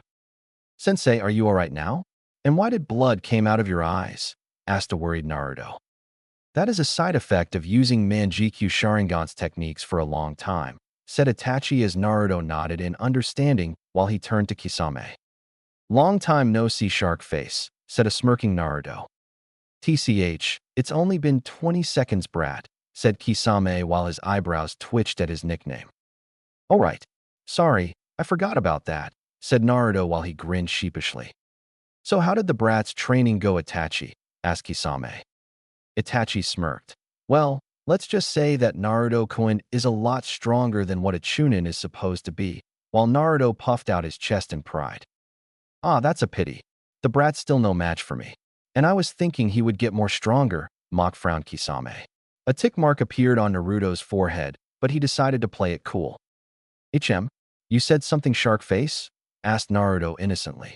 Sensei, are you alright now? And why did blood came out of your eyes? Asked a worried Naruto. That is a side effect of using Manjikyu Sharingan's techniques for a long time, said Itachi as Naruto nodded in understanding while he turned to Kisame. Long time no see, shark face, said a smirking Naruto. TCH, it's only been 20 seconds, brat, said Kisame while his eyebrows twitched at his nickname. All right. Sorry, I forgot about that, said Naruto while he grinned sheepishly. So how did the brat's training go, Itachi? Asked Kisame. Itachi smirked. Well, let's just say that Naruto-kun is a lot stronger than what a Chunin is supposed to be, while Naruto puffed out his chest in pride. Ah, that's a pity. The brat's still no match for me. And I was thinking he would get more stronger, mock-frowned Kisame. A tick mark appeared on Naruto's forehead, but he decided to play it cool. HM, you said something, shark face? Asked Naruto innocently.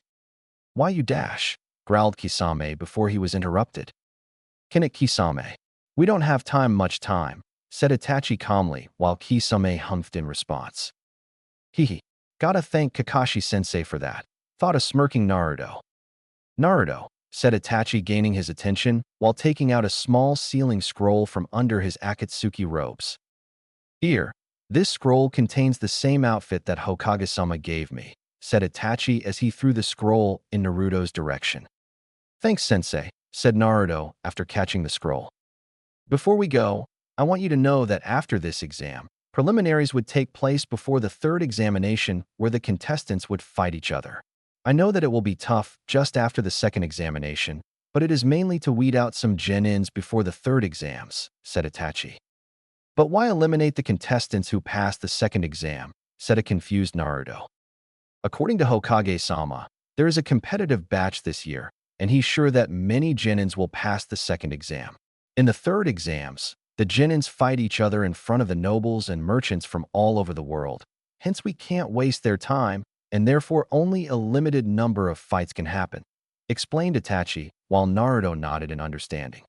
Why you dash? Growled Kisame before he was interrupted. Can it, Kisame? We don't have much time, said Itachi calmly while Kisame humphed in response. Hehe, gotta thank Kakashi-sensei for that, thought a smirking Naruto. Naruto, said Itachi, gaining his attention while taking out a small sealing scroll from under his Akatsuki robes. Here, this scroll contains the same outfit that Hokage-sama gave me, said Itachi as he threw the scroll in Naruto's direction. Thanks, sensei, said Naruto after catching the scroll. Before we go, I want you to know that after this exam, preliminaries would take place before the third examination where the contestants would fight each other. I know that it will be tough just after the second examination, but it is mainly to weed out some genins before the third exams, said Itachi. But why eliminate the contestants who passed the second exam, said a confused Naruto. According to Hokage-sama, there is a competitive batch this year, and he's sure that many genins will pass the second exam. In the third exams, the genins fight each other in front of the nobles and merchants from all over the world. Hence, we can't waste their time, and therefore only a limited number of fights can happen, explained Itachi while Naruto nodded in understanding.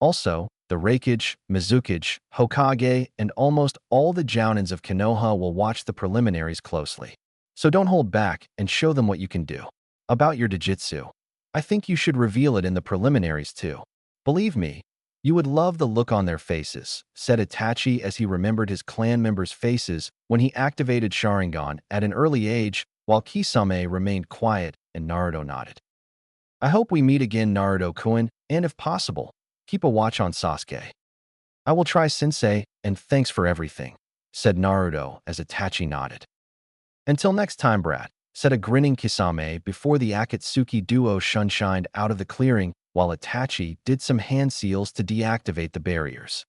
Also, the Raikage, Mizukage, Hokage, and almost all the Jounins of Konoha will watch the preliminaries closely. So don't hold back and show them what you can do. About your Jujutsu, I think you should reveal it in the preliminaries too. Believe me, you would love the look on their faces, said Itachi as he remembered his clan members' faces when he activated Sharingan at an early age while Kisame remained quiet and Naruto nodded. I hope we meet again, Naruto-kun, and if possible, keep a watch on Sasuke. I will try, sensei, and thanks for everything, said Naruto as Itachi nodded. Until next time, brat, said a grinning Kisame before the Akatsuki duo shunshined out of the clearing while Itachi did some hand seals to deactivate the barriers.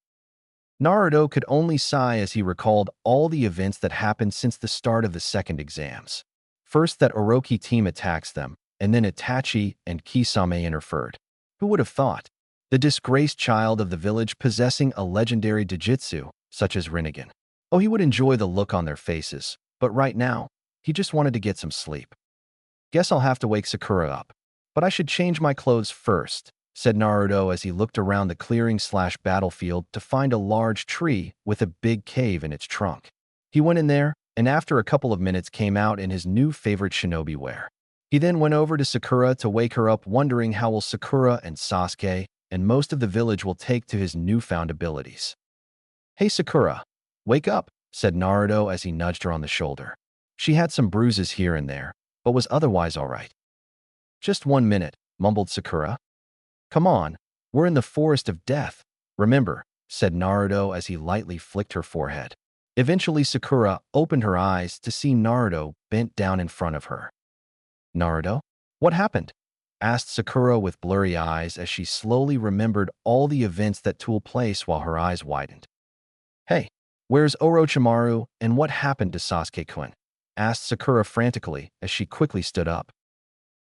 Naruto could only sigh as he recalled all the events that happened since the start of the second exams. First, that Orochi team attacks them, and then Itachi and Kisame interfered. Who would have thought? The disgraced child of the village possessing a legendary Jujutsu, such as Rinnegan. Oh, he would enjoy the look on their faces, but right now, he just wanted to get some sleep. Guess I'll have to wake Sakura up. But I should change my clothes first, said Naruto as he looked around the clearing/battlefield to find a large tree with a big cave in its trunk. He went in there, and after a couple of minutes came out in his new favorite shinobi wear. He then went over to Sakura to wake her up, wondering how will Sakura and Sasuke and most of the village will take to his newfound abilities. Hey Sakura, wake up, said Naruto as he nudged her on the shoulder. She had some bruises here and there, but was otherwise all right. Just 1 minute, mumbled Sakura. Come on, we're in the forest of death, remember, said Naruto as he lightly flicked her forehead. Eventually Sakura opened her eyes to see Naruto bent down in front of her. Naruto? What happened? Asked Sakura with blurry eyes as she slowly remembered all the events that took place while her eyes widened. Hey, where's Orochimaru and what happened to Sasuke-kun? Asked Sakura frantically as she quickly stood up.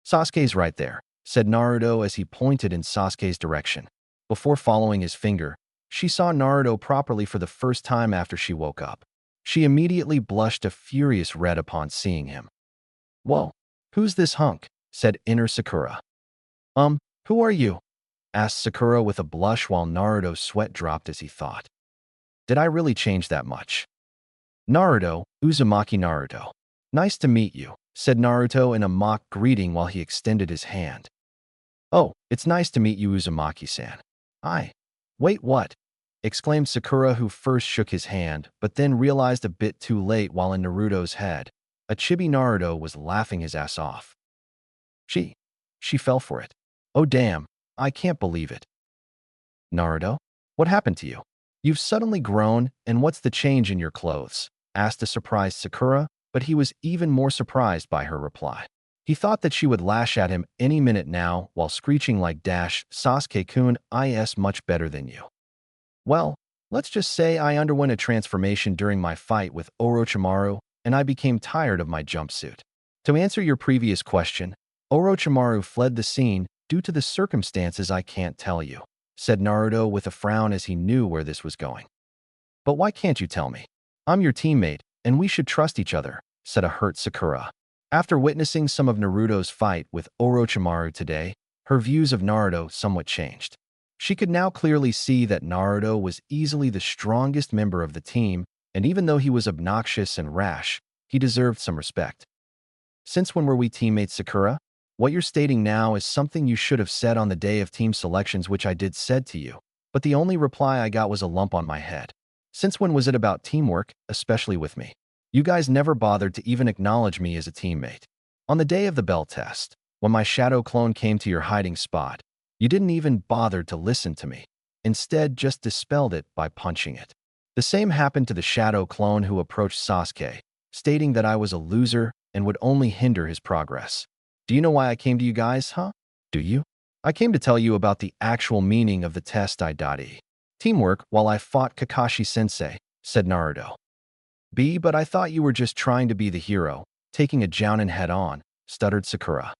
Sasuke's right there, said Naruto as he pointed in Sasuke's direction. Before following his finger, she saw Naruto properly for the first time after she woke up. She immediately blushed a furious red upon seeing him. Whoa, who's this hunk? Said inner Sakura. Who are you? Asked Sakura with a blush while Naruto's sweat dropped as he thought. Did I really change that much? Naruto, Uzumaki Naruto. Nice to meet you, said Naruto in a mock greeting while he extended his hand. Oh, it's nice to meet you, Uzumaki-san. Wait, what? Exclaimed Sakura, who first shook his hand, but then realized a bit too late while in Naruto's head. A chibi Naruto was laughing his ass off. She she fell for it. Oh damn, I can't believe it. Naruto, what happened to you? You've suddenly grown, and what's the change in your clothes? Asked a surprised Sakura, but he was even more surprised by her reply. He thought that she would lash at him any minute now while screeching like Dash, Sasuke-kun, is much better than you. Well, let's just say I underwent a transformation during my fight with Orochimaru, and I became tired of my jumpsuit. To answer your previous question, Orochimaru fled the scene due to the circumstances I can't tell you, said Naruto with a frown as he knew where this was going. But why can't you tell me? I'm your teammate, and we should trust each other, said a hurt Sakura. After witnessing some of Naruto's fight with Orochimaru today, her views of Naruto somewhat changed. She could now clearly see that Naruto was easily the strongest member of the team, and even though he was obnoxious and rash, he deserved some respect. Since when were we teammates, Sakura? What you're stating now is something you should have said on the day of team selections, which I did said to you, but the only reply I got was a lump on my head. Since when was it about teamwork, especially with me? You guys never bothered to even acknowledge me as a teammate. On the day of the bell test, when my shadow clone came to your hiding spot, you didn't even bother to listen to me. Instead, just dispelled it by punching it. The same happened to the shadow clone who approached Sasuke, stating that I was a loser and would only hinder his progress. Do you know why I came to you guys, huh? Do you? I came to tell you about the actual meaning of the test I.E. Teamwork while I fought Kakashi-sensei, said Naruto. But I thought you were just trying to be the hero, taking a Jounin head-on, stuttered Sakura.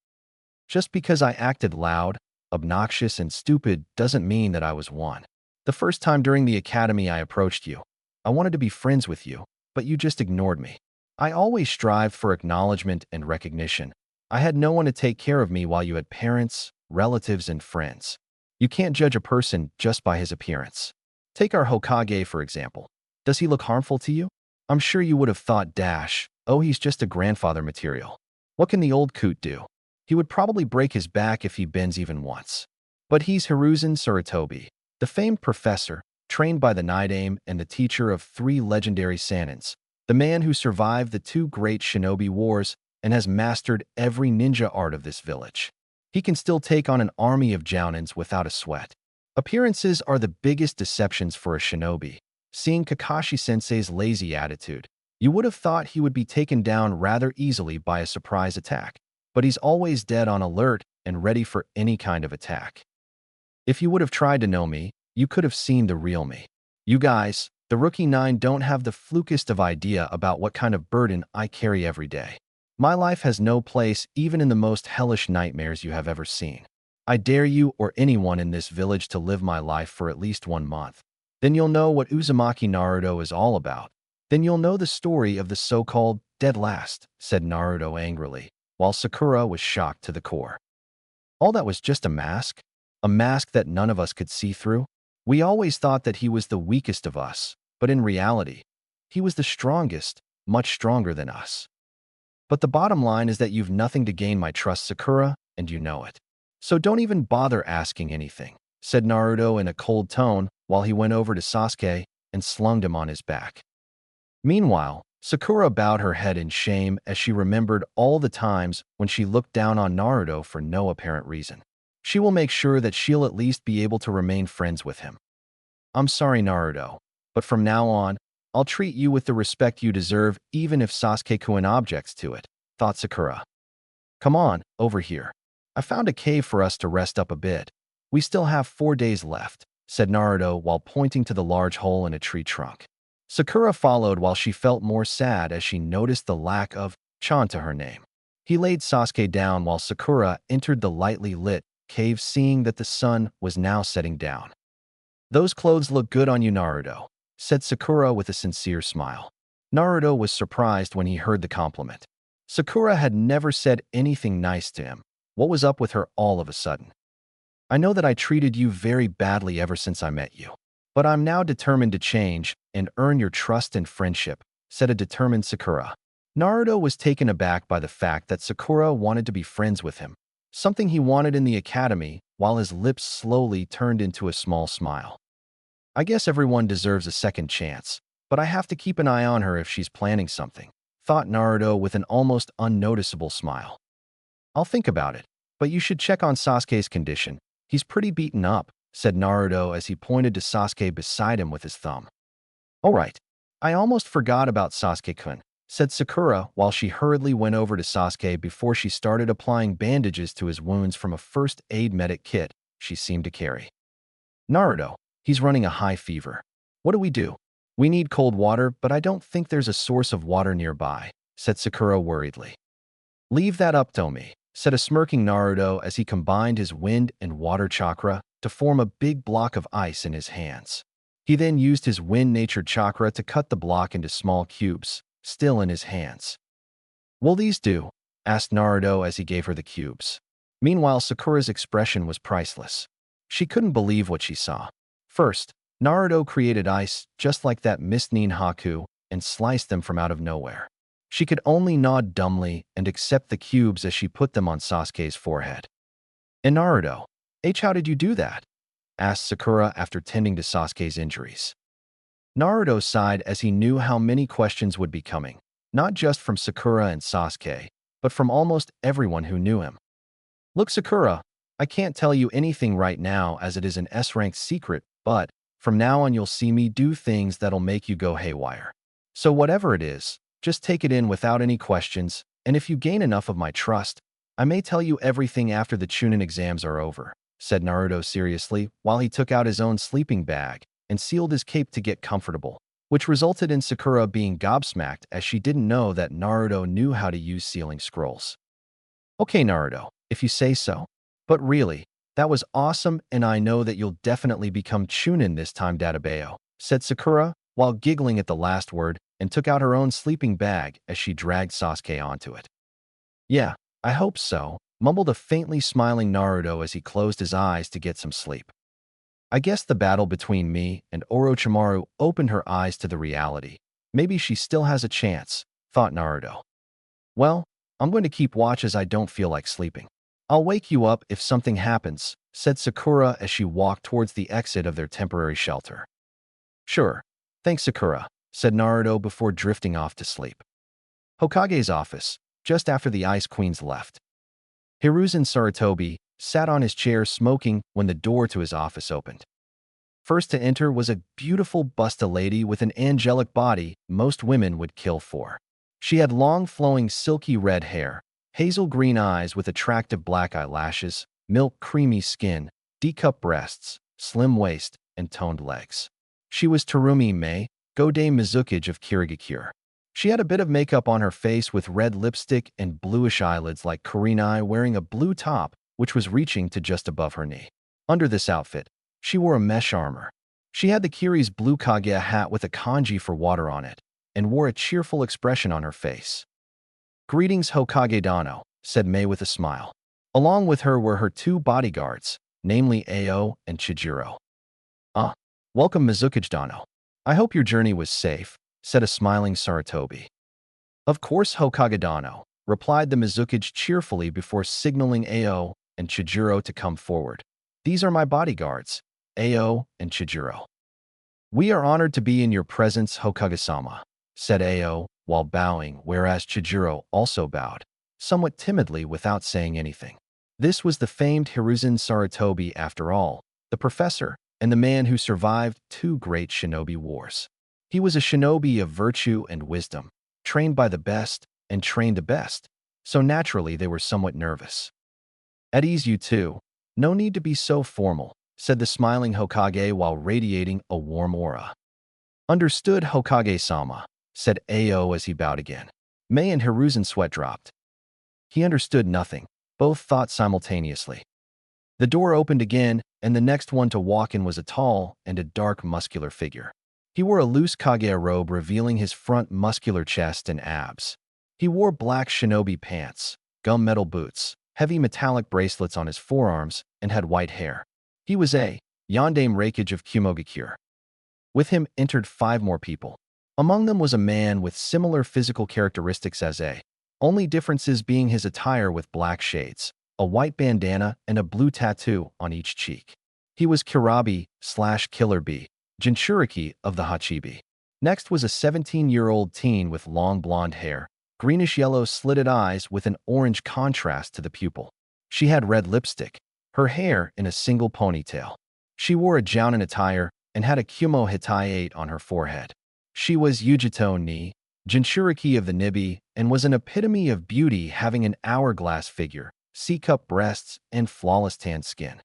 Just because I acted loud, obnoxious, and stupid doesn't mean that I was one. The first time during the academy I approached you, I wanted to be friends with you, but you just ignored me. I always strived for acknowledgement and recognition. I had no one to take care of me while you had parents, relatives, and friends. You can't judge a person just by his appearance. Take our Hokage, for example. Does he look harmful to you? I'm sure you would have thought Dash, oh, he's just a grandfather material. What can the old coot do? He would probably break his back if he bends even once. But he's Hiruzen Sarutobi, the famed professor, trained by the Nidaime and the teacher of 3 legendary Sanins, the man who survived the 2 great shinobi wars and has mastered every ninja art of this village. He can still take on an army of Jounins without a sweat. Appearances are the biggest deceptions for a shinobi. Seeing Kakashi-sensei's lazy attitude, you would have thought he would be taken down rather easily by a surprise attack, but he's always dead on alert and ready for any kind of attack. If you would have tried to know me, you could have seen the real me. You guys, the Rookie 9, don't have the flukest of idea about what kind of burden I carry every day. My life has no place even in the most hellish nightmares you have ever seen. I dare you or anyone in this village to live my life for at least 1 month. Then you'll know what Uzumaki Naruto is all about. Then you'll know the story of the so-called dead last, said Naruto angrily, while Sakura was shocked to the core. All that was just a mask that none of us could see through. We always thought that he was the weakest of us, but in reality, he was the strongest, much stronger than us. But the bottom line is that you've nothing to gain my trust, Sakura, and you know it. So don't even bother asking anything, said Naruto in a cold tone while he went over to Sasuke and slung him on his back. Meanwhile, Sakura bowed her head in shame as she remembered all the times when she looked down on Naruto for no apparent reason. She will make sure that she'll at least be able to remain friends with him. I'm sorry, Naruto, but from now on, I'll treat you with the respect you deserve even if Sasuke-kun objects to it, thought Sakura. Come on, over here. I found a cave for us to rest up a bit. We still have 4 days left, said Naruto while pointing to the large hole in a tree trunk. Sakura followed while she felt more sad as she noticed the lack of chan to her name. He laid Sasuke down while Sakura entered the lightly lit cave, seeing that the sun was now setting down. Those clothes look good on you, Naruto, said Sakura with a sincere smile. Naruto was surprised when he heard the compliment. Sakura had never said anything nice to him. What was up with her all of a sudden? I know that I treated you very badly ever since I met you, but I'm now determined to change and earn your trust and friendship, said a determined Sakura. Naruto was taken aback by the fact that Sakura wanted to be friends with him, something he wanted in the academy, while his lips slowly turned into a small smile. I guess everyone deserves a second chance, but I have to keep an eye on her if she's planning something, thought Naruto with an almost unnoticeable smile. I'll think about it. But you should check on Sasuke's condition. He's pretty beaten up, said Naruto as he pointed to Sasuke beside him with his thumb. All right. I almost forgot about Sasuke-kun, said Sakura while she hurriedly went over to Sasuke before she started applying bandages to his wounds from a first aid medic kit she seemed to carry. Naruto, he's running a high fever. What do we do? We need cold water, but I don't think there's a source of water nearby, said Sakura worriedly. Leave that up to me, said a smirking Naruto as he combined his wind and water chakra to form a big block of ice in his hands. He then used his wind-natured chakra to cut the block into small cubes, still in his hands. Will these do? Asked Naruto as he gave her the cubes. Meanwhile, Sakura's expression was priceless. She couldn't believe what she saw. First, Naruto created ice just like that Mist Haku and sliced them from out of nowhere. She could only nod dumbly and accept the cubes as she put them on Sasuke's forehead. And Naruto, how did you do that? Asked Sakura after tending to Sasuke's injuries. Naruto sighed as he knew how many questions would be coming, not just from Sakura and Sasuke, but from almost everyone who knew him. Look, Sakura, I can't tell you anything right now as it is an S-ranked secret, but from now on you'll see me do things that'll make you go haywire. So whatever it is, just take it in without any questions, and if you gain enough of my trust, I may tell you everything after the Chunin exams are over, said Naruto seriously while he took out his own sleeping bag and sealed his cape to get comfortable, which resulted in Sakura being gobsmacked as she didn't know that Naruto knew how to use sealing scrolls. Okay, Naruto, if you say so. But really, that was awesome and I know that you'll definitely become Chunin this time, Databeo, said Sakura while giggling at the last word and took out her own sleeping bag as she dragged Sasuke onto it. Yeah, I hope so, mumbled a faintly smiling Naruto as he closed his eyes to get some sleep. I guess the battle between me and Orochimaru opened her eyes to the reality. Maybe she still has a chance, thought Naruto. Well, I'm going to keep watch as I don't feel like sleeping. I'll wake you up if something happens, said Sakura as she walked towards the exit of their temporary shelter. Sure, thanks Sakura, said Naruto before drifting off to sleep. Hokage's office, just after the Ice Queens left. Hiruzen Sarutobi sat on his chair smoking when the door to his office opened. First to enter was a beautiful busta lady with an angelic body most women would kill for. She had long flowing silky red hair, hazel green eyes with attractive black eyelashes, milk creamy skin, D-cup breasts, slim waist, and toned legs. She was Terumi Mei, Godei Mizukage of Kirigakure. She had a bit of makeup on her face with red lipstick and bluish eyelids like Kurenai, wearing a blue top which was reaching to just above her knee. Under this outfit, she wore a mesh armor. She had the Kiri's blue Kaguya hat with a kanji for water on it, and wore a cheerful expression on her face. Greetings Hokage Dano, said Mei with a smile. Along with her were her two bodyguards, namely Ao and Chijiro. Welcome Mizukage Dano. I hope your journey was safe, said a smiling Sarutobi. Of course Hokage Dano, replied the Mizukage cheerfully before signaling Ao and Chijiro to come forward. These are my bodyguards, Ao and Chijiro. We are honored to be in your presence, Hokage-sama, said Ao while bowing, whereas Chijiro also bowed, somewhat timidly without saying anything. This was the famed Hiruzen Sarutobi after all, the professor and the man who survived 2 great shinobi wars. He was a shinobi of virtue and wisdom, trained by the best and trained the best, so naturally they were somewhat nervous. At ease you two, no need to be so formal, said the smiling Hokage while radiating a warm aura. Understood Hokage-sama, said Ao as he bowed again. Mei and Hiruzen's sweat dropped. He understood nothing, both thought simultaneously. The door opened again, and the next one to walk in was a tall and a dark muscular figure. He wore a loose Kaguya robe revealing his front muscular chest and abs. He wore black shinobi pants, gunmetal boots, heavy metallic bracelets on his forearms, and had white hair. He was a Yondaime Reikage of Kumogakure. With him entered 5 more people. Among them was a man with similar physical characteristics as A, only differences being his attire with black shades, a white bandana, and a blue tattoo on each cheek. He was Kirabi/Killer Bee, Jinchuriki of the Hachibi. Next was a 17-year-old teen with long blonde hair, greenish-yellow slitted eyes with an orange contrast to the pupil. She had red lipstick, her hair in a single ponytail. She wore a Jounin attire and had a Kumo Hitai 8 on her forehead. She was Yujito ni, Jinchuriki of the Nibi, and was an epitome of beauty, having an hourglass figure, C-cup breasts, and flawless tan skin.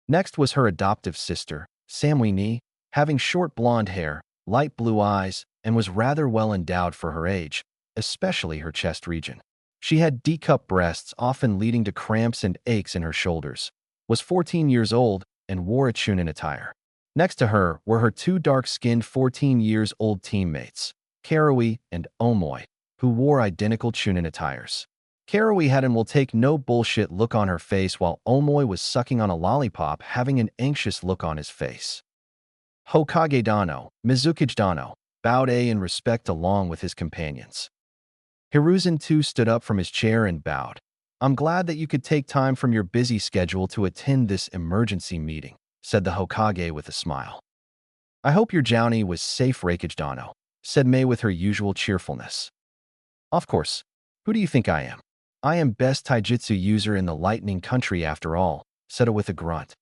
Next was her adoptive sister, Samui ni, having short blonde hair, light blue eyes, and was rather well endowed for her age, especially her chest region. She had D-cup breasts, often leading to cramps and aches in her shoulders, was 14 years old, and wore a Chunin attire. Next to her were her two dark-skinned 14-years-old teammates, Karui and Omoi, who wore identical Chunin attires. Karui had an will-take-no-bullshit look on her face, while Omoi was sucking on a lollipop, having an anxious look on his face. Hokage Dano, Mizukage Dano, bowed in respect along with his companions. Hiruzen too stood up from his chair and bowed. "I'm glad that you could take time from your busy schedule to attend this emergency meeting," said the Hokage with a smile. "I hope your journey was safe, Reikage Dano," said Mei with her usual cheerfulness. "Of course. Who do you think I am? I am best taijutsu user in the Lightning Country after all," said it with a grunt.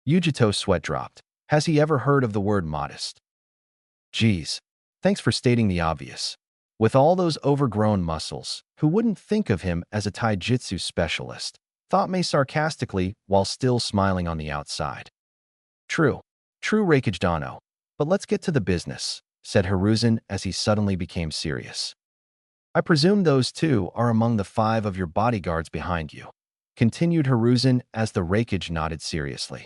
Yujito's sweat dropped. Has he ever heard of the word modest? Geez, thanks for stating the obvious. With all those overgrown muscles, who wouldn't think of him as a taijutsu specialist? Thought Mei sarcastically while still smiling on the outside. True, Reikage Dano. But let's get to the business, said Hiruzen as he suddenly became serious. I presume those two are among the 5 of your bodyguards behind you, continued Hiruzen as the Reikage nodded seriously.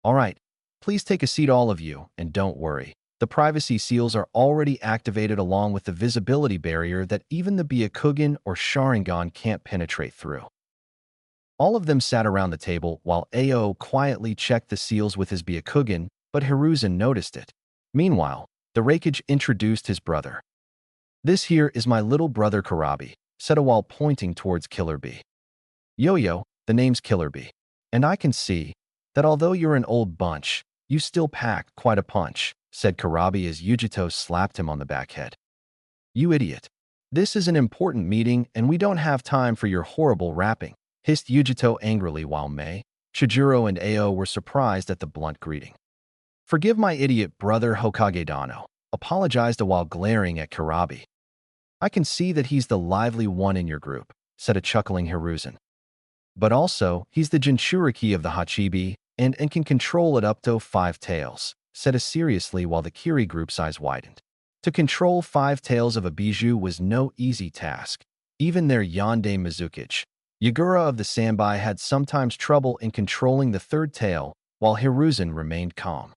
All right, please take a seat all of you, and don't worry. The privacy seals are already activated along with the visibility barrier that even the Byakugan or Sharingan can't penetrate through. All of them sat around the table while Ao quietly checked the seals with his Byakugan, but Hiruzen noticed it. Meanwhile, the Reikage introduced his brother. This here is my little brother Karabi, said while pointing towards Killer Bee. Yo-yo, the name's Killer Bee. And I can see that although you're an old bunch, you still pack quite a punch, said Karabi as Yujito slapped him on the back head. You idiot. This is an important meeting and we don't have time for your horrible rapping, hissed Yujito angrily while Mei, Chijuro and Ao were surprised at the blunt greeting. Forgive my idiot brother Hokage Dano, apologized while glaring at Karabi. I can see that he's the lively one in your group, said a chuckling Hiruzen. But also, he's the Jinchuriki of the Hachibi and can control it up to 5 tails, said a seriously while the Kiri group's eyes widened. To control 5 tails of a bijou was no easy task. Even their Yonde Mizukage, Yagura of the Sanbai, had sometimes trouble in controlling the 3rd tail, while Hiruzen remained calm.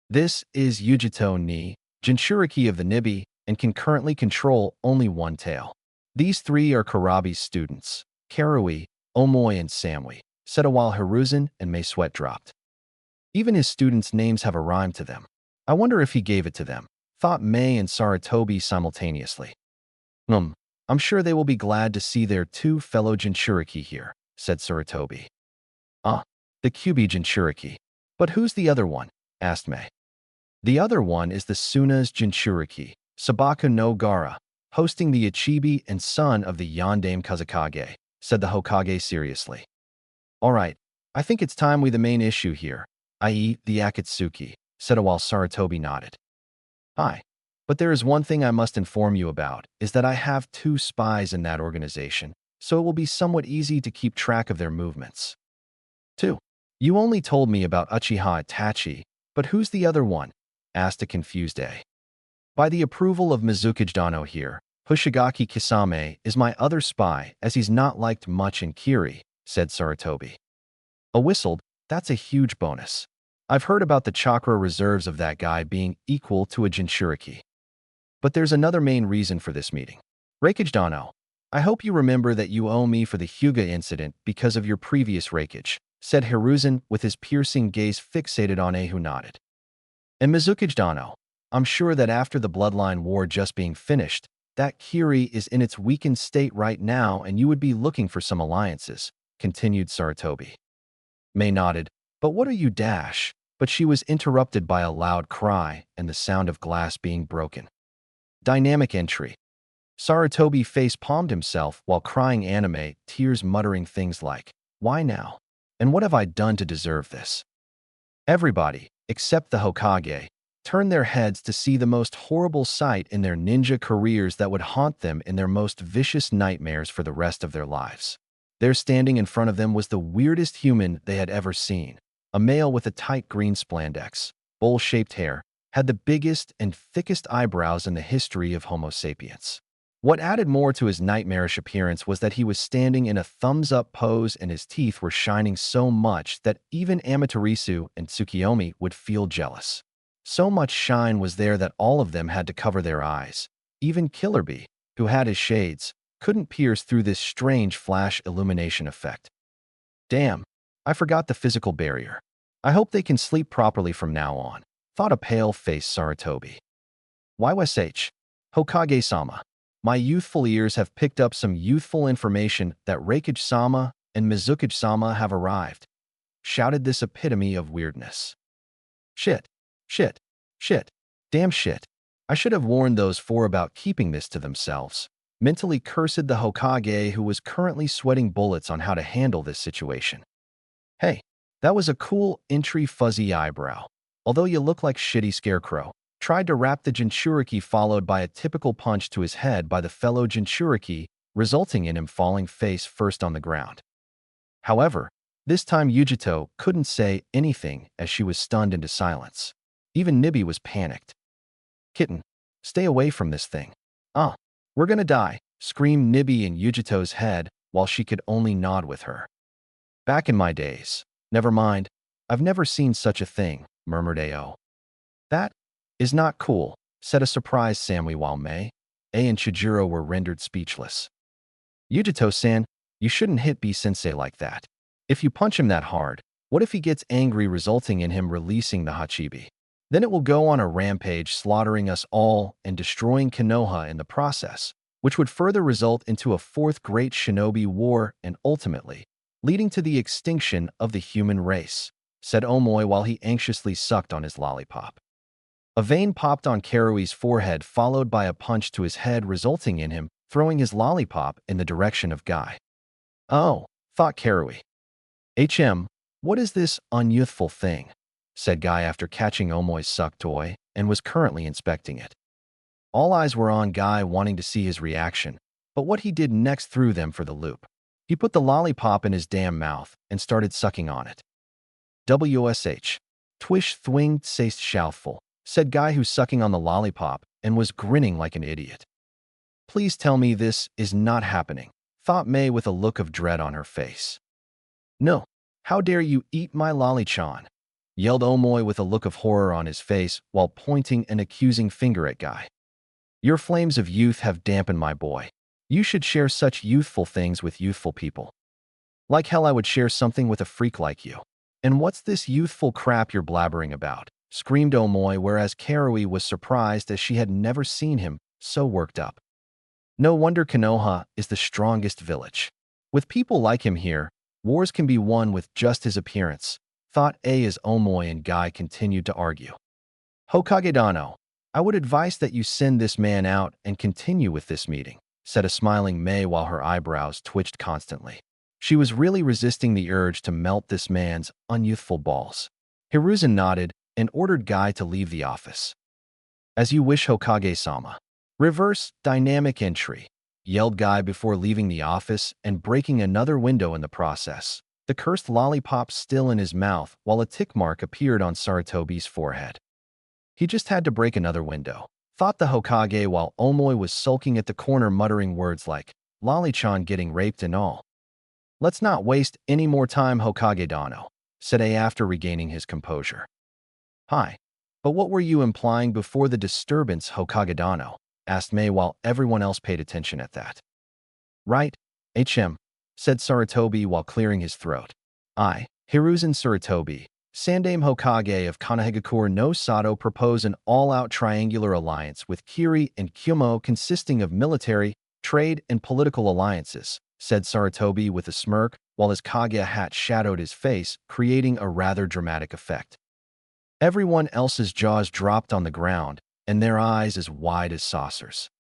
This is Yujito ni, Jinchuriki of the Nibi, and can currently control only 1 tail. These 3 are Karabi's students, Karui, Omoi, and Samui, said while Hiruzen and Mei sweat dropped. Even his students' names have a rhyme to them. I wonder if he gave it to them, thought Mei and Sarutobi simultaneously. I'm sure they will be glad to see their 2 fellow Jinchuriki here, said Sarutobi. The Kyubi Jinchuriki. But who's the other one? Asked Mei. The other one is the Suna's Jinchuriki, Sabaku no Gara, hosting the Ichibi and son of the Yondaime Kazakage, said the Hokage seriously. All right, I think it's time we the main issue here, i.e. the Akatsuki, said while Sarutobi nodded. Hi, but there is one thing I must inform you about, is that I have 2 spies in that organization, so it will be somewhat easy to keep track of their movements. 2. You only told me about Uchiha Itachi, but who's the other one? Asked a confused A. By the approval of Mizukage Dano here, Hoshigaki Kisame is my other spy as he's not liked much in Kiri, said Sarutobi. A whistled, that's a huge bonus. I've heard about the chakra reserves of that guy being equal to a Jinchuriki. But there's another main reason for this meeting. Reikage Dano, I hope you remember that you owe me for the Hyuga incident because of your previous Reikage, said Hiruzen with his piercing gaze fixated on A who nodded. And Mizukage Dano, I'm sure that after the Bloodline War just being finished, that Kiri is in its weakened state right now and you would be looking for some alliances, continued Sarutobi. Mei nodded, but what are you dash? But she was interrupted by a loud cry and the sound of glass being broken. Dynamic entry. Sarutobi face-palmed himself while crying anime, tears muttering things like, Why now? And what have I done to deserve this? Everybody, except the Hokage, turned their heads to see the most horrible sight in their ninja careers that would haunt them in their most vicious nightmares for the rest of their lives. There standing in front of them was the weirdest human they had ever seen. A male with a tight green spandex, bowl-shaped hair, had the biggest and thickest eyebrows in the history of Homo sapiens. What added more to his nightmarish appearance was that he was standing in a thumbs-up pose and his teeth were shining so much that even Amaterasu and Tsukiyomi would feel jealous. So much shine was there that all of them had to cover their eyes. Even Killer Bee, who had his shades, couldn't pierce through this strange flash illumination effect. Damn, I forgot the physical barrier. I hope they can sleep properly from now on, thought a pale-faced Sarutobi. YSH, Hokage-sama. My youthful ears have picked up some youthful information that Reikage-sama and Mizukage-sama have arrived, shouted this epitome of weirdness. Shit, shit, shit, damn shit. I should have warned those four about keeping this to themselves. Mentally cursed the Hokage, who was currently sweating bullets on how to handle this situation. Hey, that was a cool entry fuzzy eyebrow. Although you look like shitty scarecrow. Tried to wrap the Jinchuriki, followed by a typical punch to his head by the fellow Jinchuriki, resulting in him falling face first on the ground. However, this time Yujito couldn't say anything as she was stunned into silence. Even Nibby was panicked. Kitten, stay away from this thing. We're gonna die, screamed Nibby in Yujito's head while she could only nod with her. Back in my days. Never mind, I've never seen such a thing, murmured Ao. That is not cool, said a surprised Samui while Mei, A and Chijiro were rendered speechless. Yujito-san, you shouldn't hit B-sensei like that. If you punch him that hard, what if he gets angry, resulting in him releasing the Hachibi? Then it will go on a rampage, slaughtering us all and destroying Konoha in the process, which would further result into a fourth great shinobi war and ultimately leading to the extinction of the human race, said Omoi while he anxiously sucked on his lollipop. A vein popped on Karui's forehead, followed by a punch to his head, resulting in him throwing his lollipop in the direction of Guy. Oh, thought Karui. What is this unyouthful thing? Said Guy after catching Omoi's suck toy and was currently inspecting it. All eyes were on Guy, wanting to see his reaction, but what he did next threw them for the loop. He put the lollipop in his damn mouth and started sucking on it. WSH. Twish thwinged saist shoutful, said Guy, who's sucking on the lollipop and was grinning like an idiot. Please tell me this is not happening, thought Mei with a look of dread on her face. No, how dare you eat my lollichan? Yelled Omoi with a look of horror on his face while pointing an accusing finger at Guy. Your flames of youth have dampened my boy. You should share such youthful things with youthful people. Like hell I would share something with a freak like you. And what's this youthful crap you're blabbering about? Screamed Omoi, whereas Karui was surprised as she had never seen him so worked up. No wonder Konoha is the strongest village. With people like him here, wars can be won with just his appearance, thought A as Omoi and Guy continued to argue. Hokage Dano, I would advise that you send this man out and continue with this meeting, said a smiling Mei while her eyebrows twitched constantly. She was really resisting the urge to melt this man's unyouthful balls. Hiruzen nodded and ordered Guy to leave the office. As you wish, Hokage-sama. Reverse dynamic entry, yelled Guy before leaving the office and breaking another window in the process, the cursed lollipop still in his mouth while a tick mark appeared on Sarutobi's forehead. He just had to break another window, thought the Hokage while Omoi was sulking at the corner, muttering words like, Lollichan getting raped and all. Let's not waste any more time, Hokage Dano, said A after regaining his composure. Hi, but what were you implying before the disturbance, Hokage Dano? Asked Mei while everyone else paid attention at that. Right, said Sarutobi while clearing his throat. I, Hiruzen Sarutobi, Sandame Hokage of Konohagakure no Sato, propose an all-out triangular alliance with Kiri and Kyumo consisting of military, trade, and political alliances, said Sarutobi with a smirk while his Kaguya hat shadowed his face, creating a rather dramatic effect. Everyone else's jaws dropped on the ground, and their eyes as wide as saucers.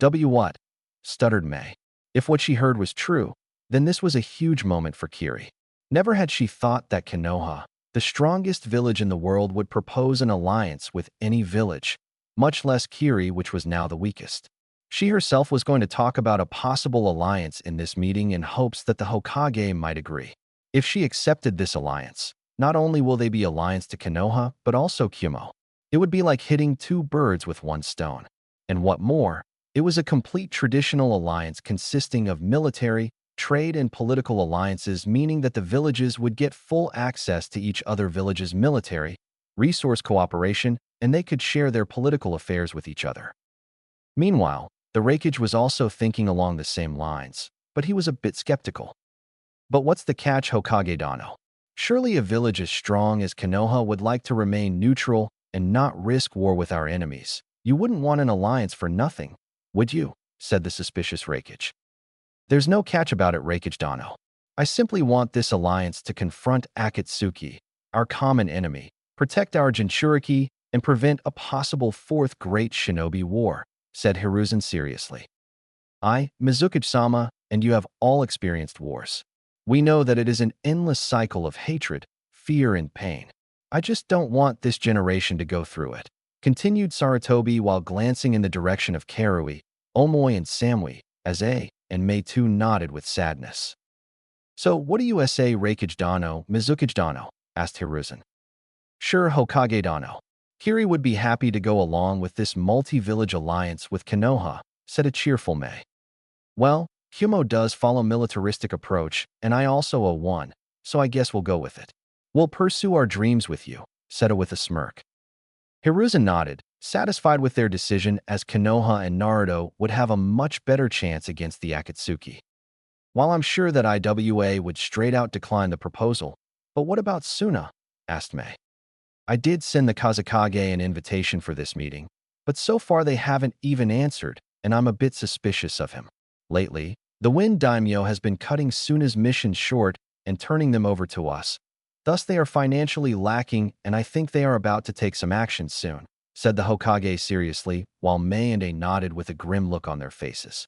What? Stuttered Mei. If what she heard was true, Then this was a huge moment for Kiri. Never had she thought that Konoha, the strongest village in the world, would propose an alliance with any village, much less Kiri, which was now the weakest. She herself was going to talk about a possible alliance in this meeting in hopes that the Hokage might agree. If she accepted this alliance, not only will they be alliance to Konoha, but also Kumo. It would be like hitting two birds with one stone. And what more, it was a complete traditional alliance consisting of military, trade, and political alliances, meaning that the villages would get full access to each other village's military, resource cooperation, and they could share their political affairs with each other. Meanwhile, the Raikage was also thinking along the same lines, but he was a bit skeptical. But what's the catch, Hokage Dano? Surely a village as strong as Konoha would like to remain neutral and not risk war with our enemies. You wouldn't want an alliance for nothing, would you? Said the suspicious Raikage. There's no catch about it, Raikage Dano. I simply want this alliance to confront Akatsuki, our common enemy, protect our Jinchuriki, and prevent a possible fourth great shinobi war, said Hiruzen seriously. Mizuki-sama, and you have all experienced wars. We know that it is an endless cycle of hatred, fear, and pain. I just don't want this generation to go through it, continued Sarutobi while glancing in the direction of Karui, Omoi, and Samui, as A and Mei too nodded with sadness. So what do you say, Raikage Dano, Mizuki Dano? Asked Hiruzen. Sure, Hokage Dano. Kiri would be happy to go along with this multi-village alliance with Konoha, said a cheerful Mei. Well, Kumo does follow militaristic approach, and I also owe one, so I guess we'll go with it. We'll pursue our dreams with you, said A with a smirk. Hiruzen nodded, satisfied with their decision, as Konoha and Naruto would have a much better chance against the Akatsuki. While I'm sure that IWA would straight out decline the proposal, but what about Suna? Asked Mei. I did send the Kazekage an invitation for this meeting, but so far they haven't even answered, and I'm a bit suspicious of him. Lately, the Wind Daimyo has been cutting Suna's missions short and turning them over to us. Thus they are financially lacking, and I think they are about to take some action soon, said the Hokage seriously, while Mei and A nodded with a grim look on their faces.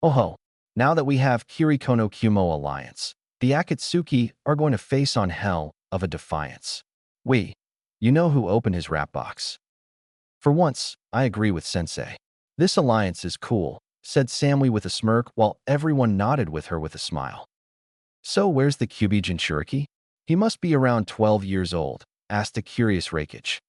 Oh ho, now that we have Kirikono Kumo alliance, the Akatsuki are going to face on hell of a defiance. You know who opened his rap box. For once, I agree with Sensei. This alliance is cool, said Samui with a smirk while everyone nodded with her with a smile. So where's the Kyuubi Jinchuriki? He must be around 12 years old, asked a curious Raikage.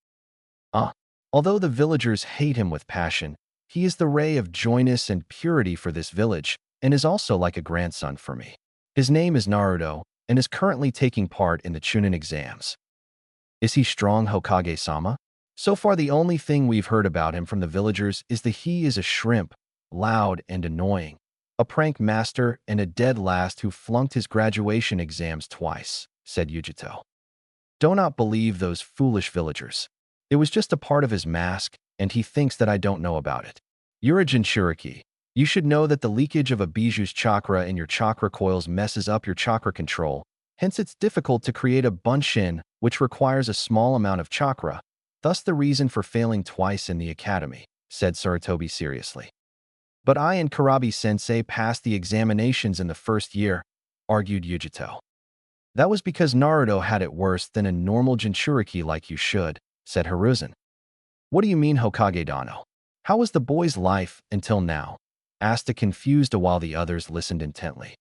Although the villagers hate him with passion, he is the ray of joyness and purity for this village and is also like a grandson for me. His name is Naruto and is currently taking part in the Chunin exams. Is he strong, Hokage-sama? So far the only thing we've heard about him from the villagers is that he is a shrimp, loud and annoying, a prank master and a dead last who flunked his graduation exams twice, said Yujito. Do not believe those foolish villagers. It was just a part of his mask, and he thinks that I don't know about it. You're a Jinchuriki. You should know that the leakage of a bijuu's chakra in your chakra coils messes up your chakra control, hence it's difficult to create a bunshin, which requires a small amount of chakra, thus the reason for failing twice in the academy, said Sarutobi seriously. But I and Karabi-sensei passed the examinations in the first year, argued Yujito. That was because Naruto had it worse than a normal Jinchuriki like you should, said Hiruzen. What do you mean, Hokage Dano? How was the boy's life until now? Asked a confused while the others listened intently.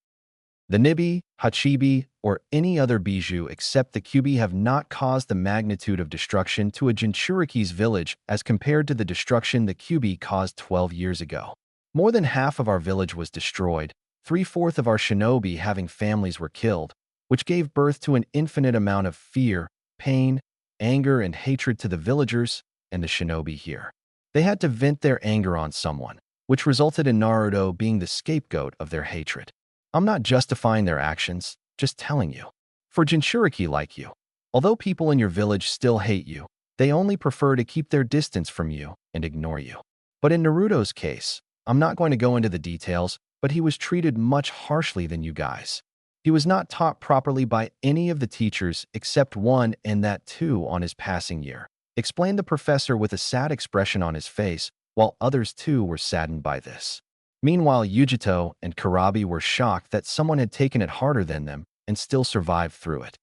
The Nibi, Hachibi, or any other Bijuu except the Kyuubi have not caused the magnitude of destruction to a Jinchuriki's village as compared to the destruction the Kyuubi caused 12 years ago. More than half of our village was destroyed, 3/4 of our shinobi having families were killed, which gave birth to an infinite amount of fear, pain, anger, and hatred to the villagers and the shinobi here. They had to vent their anger on someone, which resulted in Naruto being the scapegoat of their hatred. I'm not justifying their actions, just telling you. For Jinchuriki like you, although people in your village still hate you, they only prefer to keep their distance from you and ignore you. But in Naruto's case, I'm not going to go into the details, but he was treated much harshly than you guys. He was not taught properly by any of the teachers except one, and that too on his passing year, explained the professor with a sad expression on his face, while others too were saddened by this. Meanwhile, Yujito and Karabi were shocked that someone had taken it harder than them and still survived through it.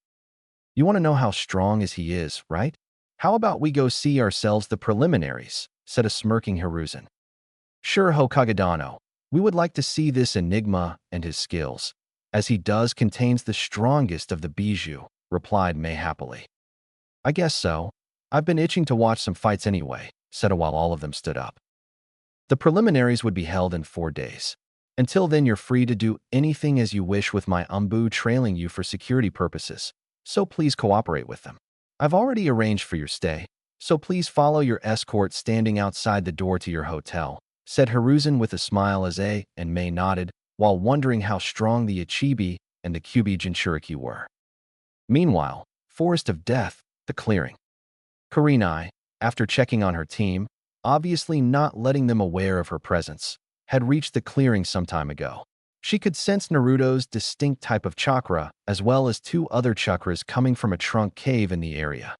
You want to know how strong as he is, right? How about we go see ourselves the preliminaries, said a smirking Hiruzen. Sure, Hokage-dano. We would like to see this enigma and his skills, as he does contains the strongest of the bijou, replied Mei happily. I guess so. I've been itching to watch some fights anyway, said while all of them stood up. The preliminaries would be held in 4 days. Until then, you're free to do anything as you wish with my umbu trailing you for security purposes, so please cooperate with them. I've already arranged for your stay, so please follow your escort standing outside the door to your hotel, said Hiruzen with a smile as A and Mei nodded, while wondering how strong the Ichibi and the Kyuubi Jinchuriki were. Meanwhile, Forest of Death, the clearing. Kurenai, after checking on her team, obviously not letting them aware of her presence, had reached the clearing some time ago. She could sense Naruto's distinct type of chakra, as well as 2 other chakras coming from a trunk cave in the area.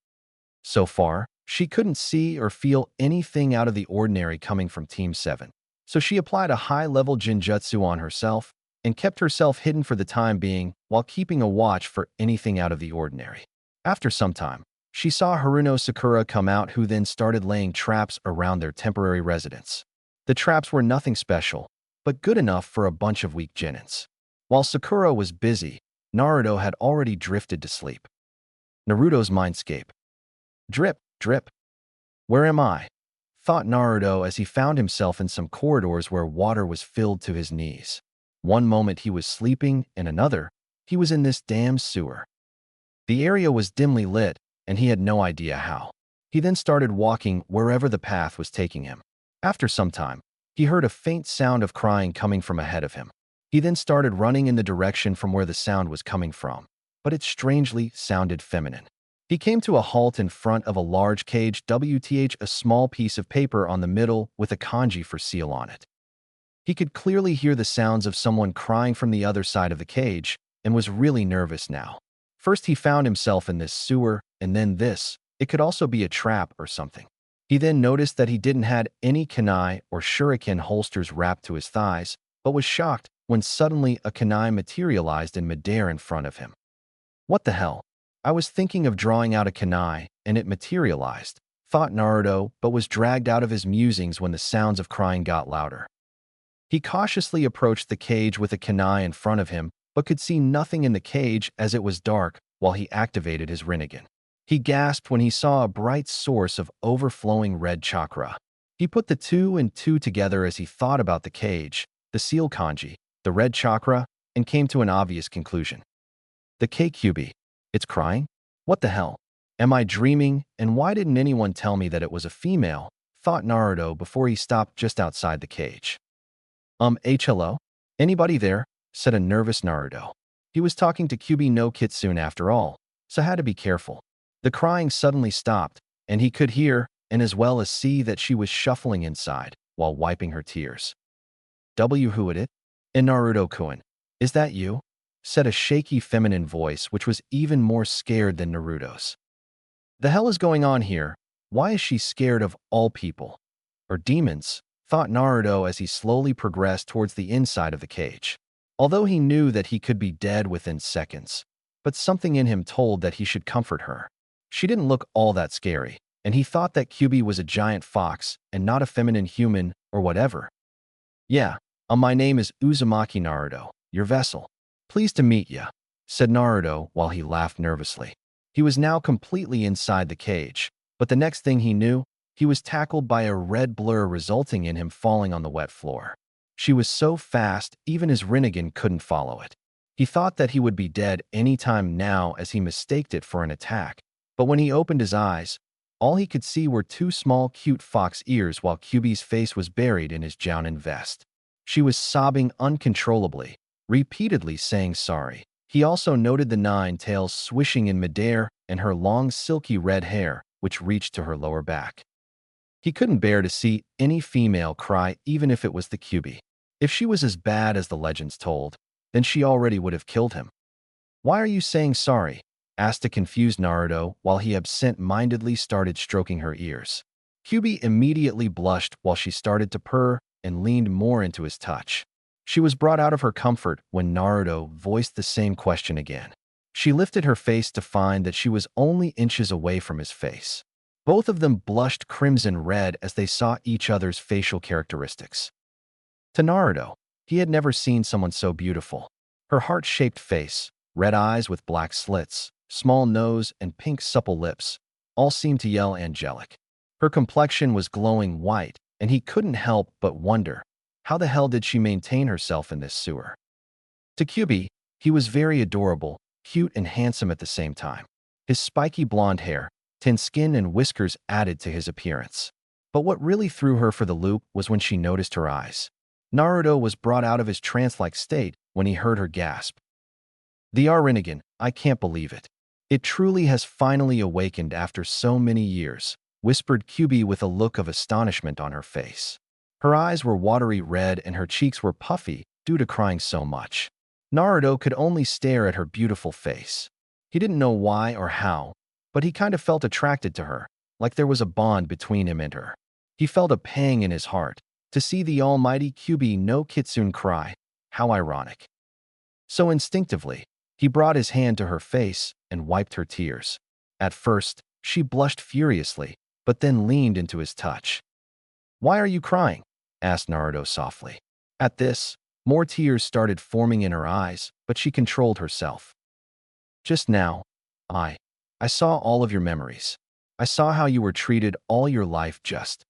So far, she couldn't see or feel anything out of the ordinary coming from Team 7, so she applied a high-level Jinjutsu on herself and kept herself hidden for the time being while keeping a watch for anything out of the ordinary. After some time, she saw Haruno Sakura come out, who then started laying traps around their temporary residence. The traps were nothing special, but good enough for a bunch of weak genins. While Sakura was busy, Naruto had already drifted to sleep. Naruto's mindscape. Drip, drip. Where am I? Thought Naruto as he found himself in some corridors where water was filled to his knees. One moment he was sleeping, and another, he was in this damn sewer. The area was dimly lit, and he had no idea how. He then started walking wherever the path was taking him. After some time, he heard a faint sound of crying coming from ahead of him. He then started running in the direction from where the sound was coming from, but it strangely sounded feminine. He came to a halt in front of a large cage, WTH, a small piece of paper on the middle with a kanji for seal on it. He could clearly hear the sounds of someone crying from the other side of the cage and was really nervous now. First he found himself in this sewer, and then this. It could also be a trap or something. He then noticed that he didn't have any kunai or shuriken holsters wrapped to his thighs, but was shocked when suddenly a kunai materialized in midair in front of him. What the hell? I was thinking of drawing out a kunai, and it materialized, thought Naruto, but was dragged out of his musings when the sounds of crying got louder. He cautiously approached the cage with a kunai in front of him, but could see nothing in the cage as it was dark while he activated his Rinnegan. He gasped when he saw a bright source of overflowing red chakra. He put the 2 and 2 together as he thought about the cage, the seal kanji, the red chakra, and came to an obvious conclusion. The K-Kyuubi. It's crying? What the hell? Am I dreaming, and why didn't anyone tell me that it was a female? Thought Naruto before he stopped just outside the cage. Hello? Anybody there? Said a nervous Naruto. He was talking to Kyuubi no Kitsune after all, so had to be careful. The crying suddenly stopped, and he could hear, and as well as see, that she was shuffling inside while wiping her tears. Who it? And Naruto-kun. Is that you? Said a shaky feminine voice which was even more scared than Naruto's. The hell is going on here? Why is she scared of all people? Or demons? Thought Naruto as he slowly progressed towards the inside of the cage. Although he knew that he could be dead within seconds, but something in him told that he should comfort her. She didn't look all that scary, and he thought that Kyuubi was a giant fox and not a feminine human or whatever. Yeah, my name is Uzumaki Naruto, your vessel. Pleased to meet ya, said Naruto while he laughed nervously. He was now completely inside the cage, but the next thing he knew, he was tackled by a red blur resulting in him falling on the wet floor. She was so fast, even his Rinnegan couldn't follow it. He thought that he would be dead any time now as he mistaked it for an attack, but when he opened his eyes, all he could see were 2 small cute fox ears while Kyuubi's face was buried in his jounin vest. She was sobbing uncontrollably, repeatedly saying sorry. He also noted the 9 tails swishing in midair and her long silky red hair, which reached to her lower back. He couldn't bear to see any female cry, even if it was the Kyuubi. If she was as bad as the legends told, then she already would have killed him. Why are you saying sorry? Asked a confused Naruto while he absent-mindedly started stroking her ears. Kyuubi immediately blushed while she started to purr, and leaned more into his touch. She was brought out of her comfort when Naruto voiced the same question again. She lifted her face to find that she was only inches away from his face. Both of them blushed crimson red as they saw each other's facial characteristics. To Naruto, he had never seen someone so beautiful. Her heart-shaped face, red eyes with black slits, small nose, and pink supple lips all seemed to yell angelic. Her complexion was glowing white, and he couldn't help but wonder, how the hell did she maintain herself in this sewer? To Kyubi, he was very adorable, cute and handsome at the same time. His spiky blonde hair, tan skin and whiskers added to his appearance. But what really threw her for the loop was when she noticed her eyes. Naruto was brought out of his trance-like state when he heard her gasp. "The Rinnegan, I can't believe it. It truly has finally awakened after so many years," whispered Kyubi with a look of astonishment on her face. Her eyes were watery red and her cheeks were puffy due to crying so much. Naruto could only stare at her beautiful face. He didn't know why or how, but he kind of felt attracted to her, like there was a bond between him and her. He felt a pang in his heart to see the almighty Kyubi no Kitsune cry. How ironic. So instinctively, he brought his hand to her face and wiped her tears. At first, she blushed furiously, but then leaned into his touch. "Why are you crying?" asked Naruto softly. At this, more tears started forming in her eyes, but she controlled herself. "Just now, I saw all of your memories. I saw how you were treated all your life just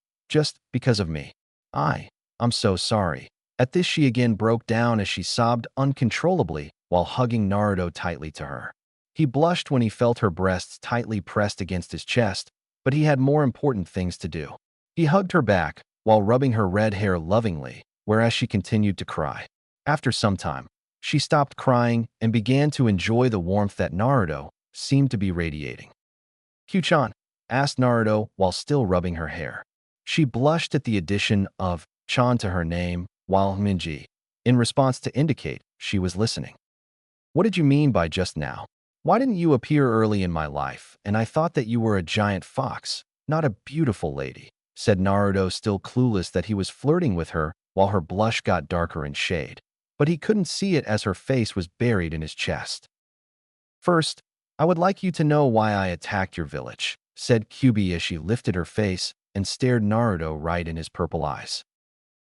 because of me. I'm so sorry." At this, she again broke down as she sobbed uncontrollably while hugging Naruto tightly to her. He blushed when he felt her breasts tightly pressed against his chest, but he had more important things to do. He hugged her back while rubbing her red hair lovingly, whereas she continued to cry. After some time, she stopped crying and began to enjoy the warmth that Naruto seemed to be radiating. "Q-chan?" asked Naruto while still rubbing her hair. She blushed at the addition of chan to her name, while Minji, in response to indicate she was listening. "What did you mean by just now? Why didn't you appear early in my life, and I thought that you were a giant fox, not a beautiful lady," said Naruto, still clueless that he was flirting with her while her blush got darker in shade. But he couldn't see it as her face was buried in his chest. "First, I would like you to know why I attacked your village," said Kyubi as she lifted her face and stared Naruto right in his purple eyes.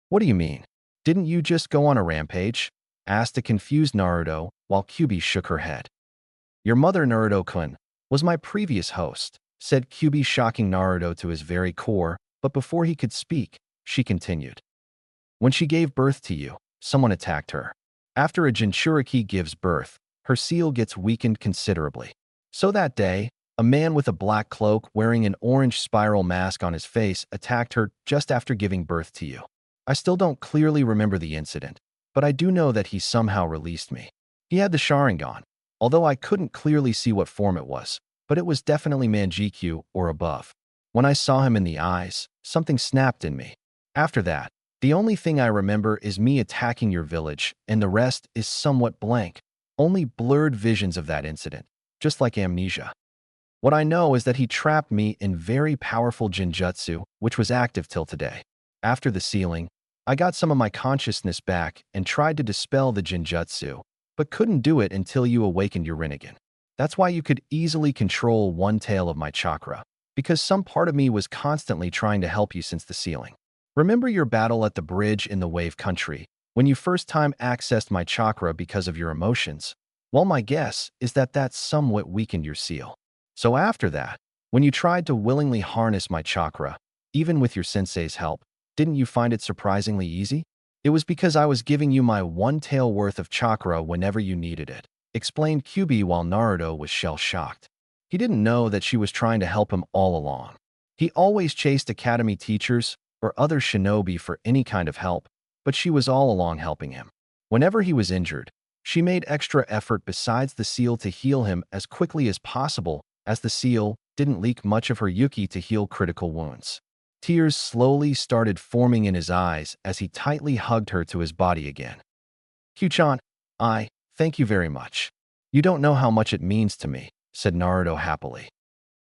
"What do you mean? Didn't you just go on a rampage?" asked a confused Naruto while Kyubi shook her head. "Your mother, Naruto-kun, was my previous host," said Kyubi, shocking Naruto to his very core, but before he could speak, she continued. "When she gave birth to you, someone attacked her. After a Jinchuriki gives birth, her seal gets weakened considerably. So that day, a man with a black cloak wearing an orange spiral mask on his face attacked her just after giving birth to you. I still don't clearly remember the incident, but I do know that he somehow released me. He had the Sharingan, although I couldn't clearly see what form it was, but it was definitely Manjikyu or above. When I saw him in the eyes, something snapped in me. After that, the only thing I remember is me attacking your village, and the rest is somewhat blank. Only blurred visions of that incident, just like amnesia. What I know is that he trapped me in very powerful Jinjutsu, which was active till today. After the sealing, I got some of my consciousness back and tried to dispel the Jinjutsu, but couldn't do it until you awakened your Rinnegan. That's why you could easily control one tail of my chakra, because some part of me was constantly trying to help you since the sealing. Remember your battle at the bridge in the Wave Country, when you first time accessed my chakra because of your emotions? Well, my guess is that that somewhat weakened your seal. So after that, when you tried to willingly harness my chakra, even with your sensei's help, didn't you find it surprisingly easy? It was because I was giving you my one tail worth of chakra whenever you needed it, explained Kyubi while Naruto was shell-shocked. He didn't know that she was trying to help him all along. He always chased academy teachers or other shinobi for any kind of help, but she was all along helping him. Whenever he was injured, she made extra effort besides the seal to heal him as quickly as possible, as the seal didn't leak much of her Yuki to heal critical wounds. Tears slowly started forming in his eyes as he tightly hugged her to his body again. "Q-chan, thank you very much. You don't know how much it means to me," said Naruto happily.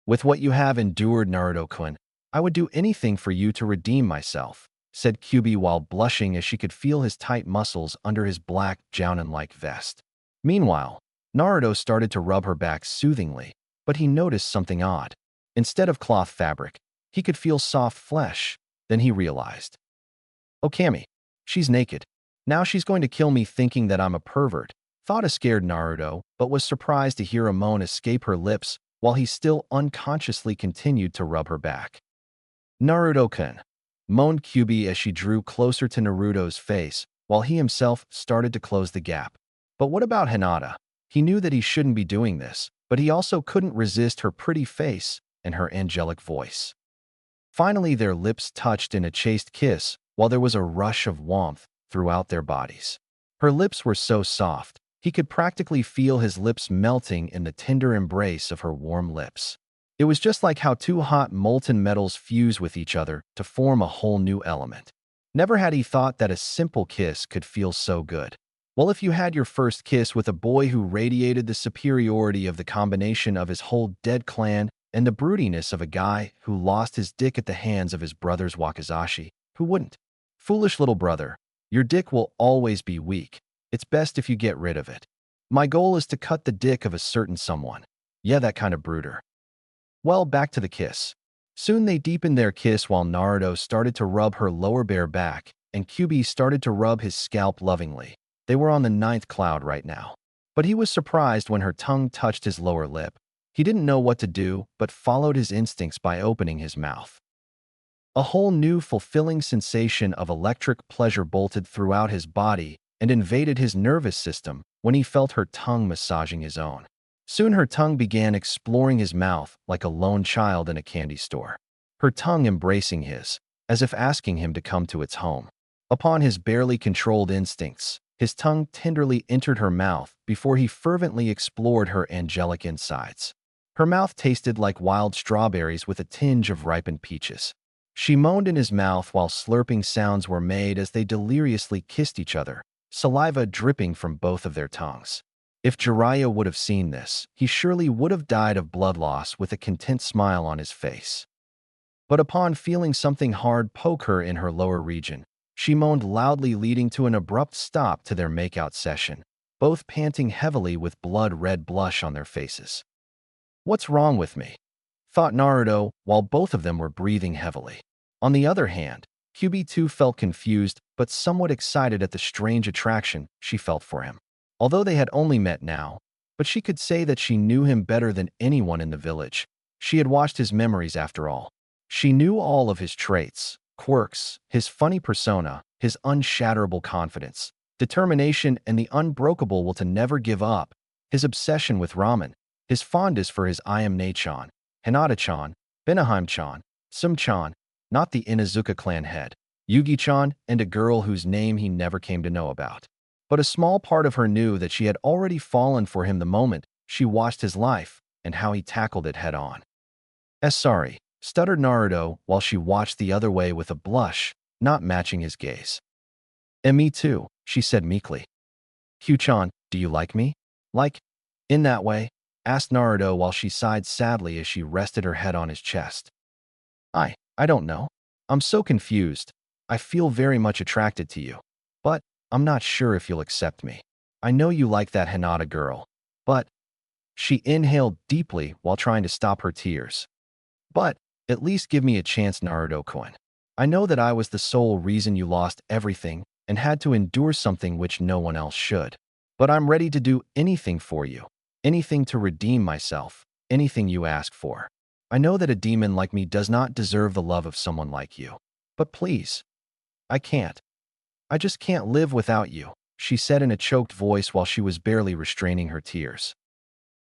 "With what you have endured, Naruto-kun, I would do anything for you to redeem myself," said Kyubi while blushing as she could feel his tight muscles under his black, jounin-like vest. Meanwhile, Naruto started to rub her back soothingly, but he noticed something odd. Instead of cloth fabric, he could feel soft flesh. Then he realized. Okami. She's naked. Now she's going to kill me thinking that I'm a pervert, thought a scared Naruto, but was surprised to hear a moan escape her lips while he still unconsciously continued to rub her back. Naruto-kun, moaned Kyubi as she drew closer to Naruto's face while he himself started to close the gap. But what about Hinata? He knew that he shouldn't be doing this, but he also couldn't resist her pretty face and her angelic voice. Finally, their lips touched in a chaste kiss while there was a rush of warmth throughout their bodies. Her lips were so soft, he could practically feel his lips melting in the tender embrace of her warm lips. It was just like how two hot molten metals fuse with each other to form a whole new element. Never had he thought that a simple kiss could feel so good. Well, if you had your first kiss with a boy who radiated the superiority of the combination of his whole dead clan and the broodiness of a guy who lost his dick at the hands of his brother's wakizashi, who wouldn't? Foolish little brother, your dick will always be weak. It's best if you get rid of it. My goal is to cut the dick of a certain someone. Yeah, that kind of brooder. Well, back to the kiss. Soon they deepened their kiss while Naruto started to rub her lower bare back and Kyubi started to rub his scalp lovingly. They were on the 9th cloud right now. But he was surprised when her tongue touched his lower lip. He didn't know what to do, but followed his instincts by opening his mouth. A whole new fulfilling sensation of electric pleasure bolted throughout his body and invaded his nervous system when he felt her tongue massaging his own. Soon her tongue began exploring his mouth like a lone child in a candy store, her tongue embracing his, as if asking him to come to its home. Upon his barely controlled instincts, his tongue tenderly entered her mouth before he fervently explored her angelic insides. Her mouth tasted like wild strawberries with a tinge of ripened peaches. She moaned in his mouth while slurping sounds were made as they deliriously kissed each other, saliva dripping from both of their tongues. If Jiraiya would have seen this, he surely would have died of blood loss with a content smile on his face. But upon feeling something hard poke her in her lower region, she moaned loudly, leading to an abrupt stop to their makeout session, both panting heavily with blood-red blush on their faces. What's wrong with me? Thought Naruto while both of them were breathing heavily. On the other hand, Kyubi too felt confused but somewhat excited at the strange attraction she felt for him. Although they had only met now, but she could say that she knew him better than anyone in the village. She had watched his memories after all. She knew all of his traits, quirks, his funny persona, his unshatterable confidence, determination, and the unbreakable will to never give up, his obsession with ramen, his fondness for his Ayame-chan, Hinata-chan, Benaheim-chan, Sum-chan, not the Inuzuka clan head, Yugi-chan, and a girl whose name he never came to know about. But a small part of her knew that she had already fallen for him the moment she watched his life and how he tackled it head-on. Sorry, stuttered Naruto while she watched the other way with a blush, not matching his gaze. Me too, she said meekly. Hugh-chan, do you like me? Like, in that way? Asked Naruto while she sighed sadly as she rested her head on his chest. I don't know. I'm so confused. I feel very much attracted to you. But I'm not sure if you'll accept me. I know you like that Hinata girl. But she inhaled deeply while trying to stop her tears. But at least give me a chance, Naruto-kun. I know that I was the sole reason you lost everything and had to endure something which no one else should. But I'm ready to do anything for you. Anything to redeem myself. Anything you ask for. I know that a demon like me does not deserve the love of someone like you. But please. I can't. I just can't live without you, she said in a choked voice while she was barely restraining her tears.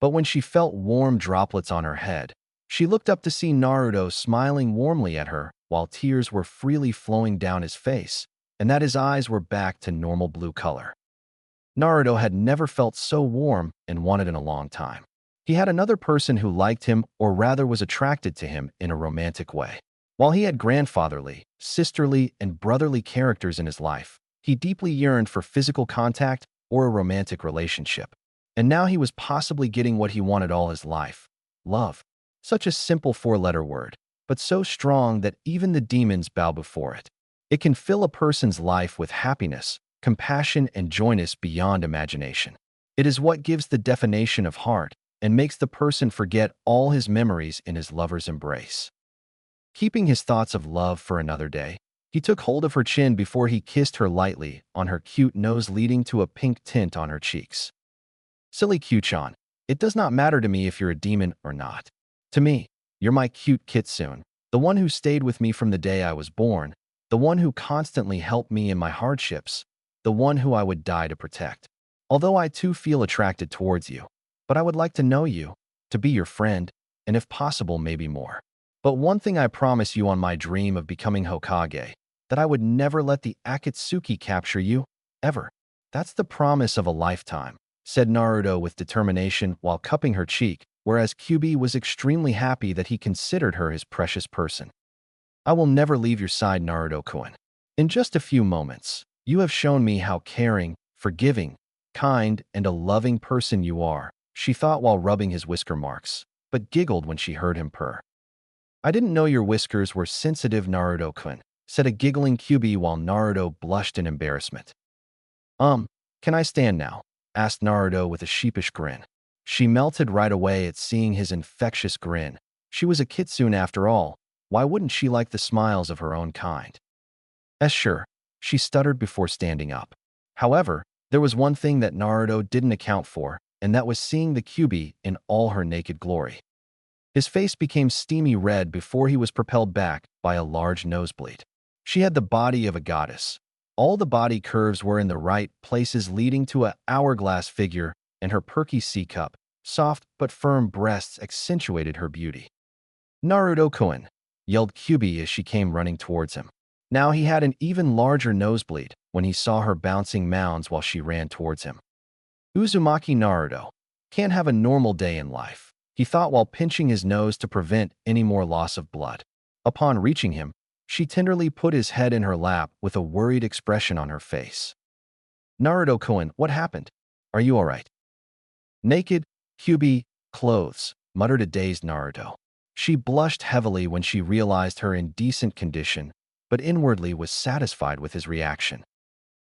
But when she felt warm droplets on her head, she looked up to see Naruto smiling warmly at her while tears were freely flowing down his face, and that his eyes were back to normal blue color. Naruto had never felt so warm and wanted in a long time. He had another person who liked him, or rather was attracted to him in a romantic way. While he had grandfatherly, sisterly, and brotherly characters in his life, he deeply yearned for physical contact or a romantic relationship. And now he was possibly getting what he wanted all his life. Love. Such a simple four-letter word, but so strong that even the demons bow before it. It can fill a person's life with happiness, compassion, and joyness beyond imagination. It is what gives the definition of heart and makes the person forget all his memories in his lover's embrace. Keeping his thoughts of love for another day, he took hold of her chin before he kissed her lightly on her cute nose, leading to a pink tint on her cheeks. Silly Q-chan, it does not matter to me if you're a demon or not. To me, you're my cute kitsune, the one who stayed with me from the day I was born, the one who constantly helped me in my hardships, the one who I would die to protect. Although I too feel attracted towards you, but I would like to know you, to be your friend, and if possible, maybe more. But one thing I promise you on my dream of becoming Hokage, that I would never let the Akatsuki capture you, ever. That's the promise of a lifetime, said Naruto with determination while cupping her cheek, whereas Kyuubi was extremely happy that he considered her his precious person. I will never leave your side, Naruto-kun. In just a few moments, you have shown me how caring, forgiving, kind, and a loving person you are, she thought while rubbing his whisker marks, but giggled when she heard him purr. I didn't know your whiskers were sensitive, Naruto-kun, said a giggling Kyuubi while Naruto blushed in embarrassment. Can I stand now? Asked Naruto with a sheepish grin. She melted right away at seeing his infectious grin. She was a kitsune after all. Why wouldn't she like the smiles of her own kind? Sure, she stuttered before standing up. However, there was one thing that Naruto didn't account for, and that was seeing the Kyuubi in all her naked glory. His face became steamy red before he was propelled back by a large nosebleed. She had the body of a goddess. All the body curves were in the right places, leading to an hourglass figure, and her perky C-cup, soft but firm breasts accentuated her beauty. Naruto-kun, yelled Kyuubi as she came running towards him. Now he had an even larger nosebleed when he saw her bouncing mounds while she ran towards him. Uzumaki Naruto can't have a normal day in life, he thought while pinching his nose to prevent any more loss of blood. Upon reaching him, she tenderly put his head in her lap with a worried expression on her face. Naruto-kun, what happened? Are you all right? Naked, Kyuubi, clothes, muttered a dazed Naruto. She blushed heavily when she realized her indecent condition, but inwardly was satisfied with his reaction.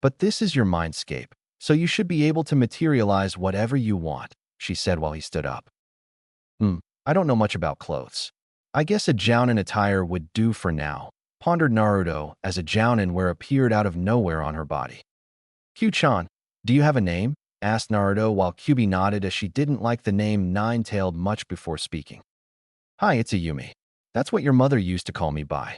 But this is your mindscape, so you should be able to materialize whatever you want, she said while he stood up. I don't know much about clothes. I guess a jounin attire would do for now, pondered Naruto as a jounin wear appeared out of nowhere on her body. Q-chan, do you have a name? Asked Naruto while Kyuubi nodded as she didn't like the name Nine-Tailed much before speaking. Hi, it's Ayumi. That's what your mother used to call me by.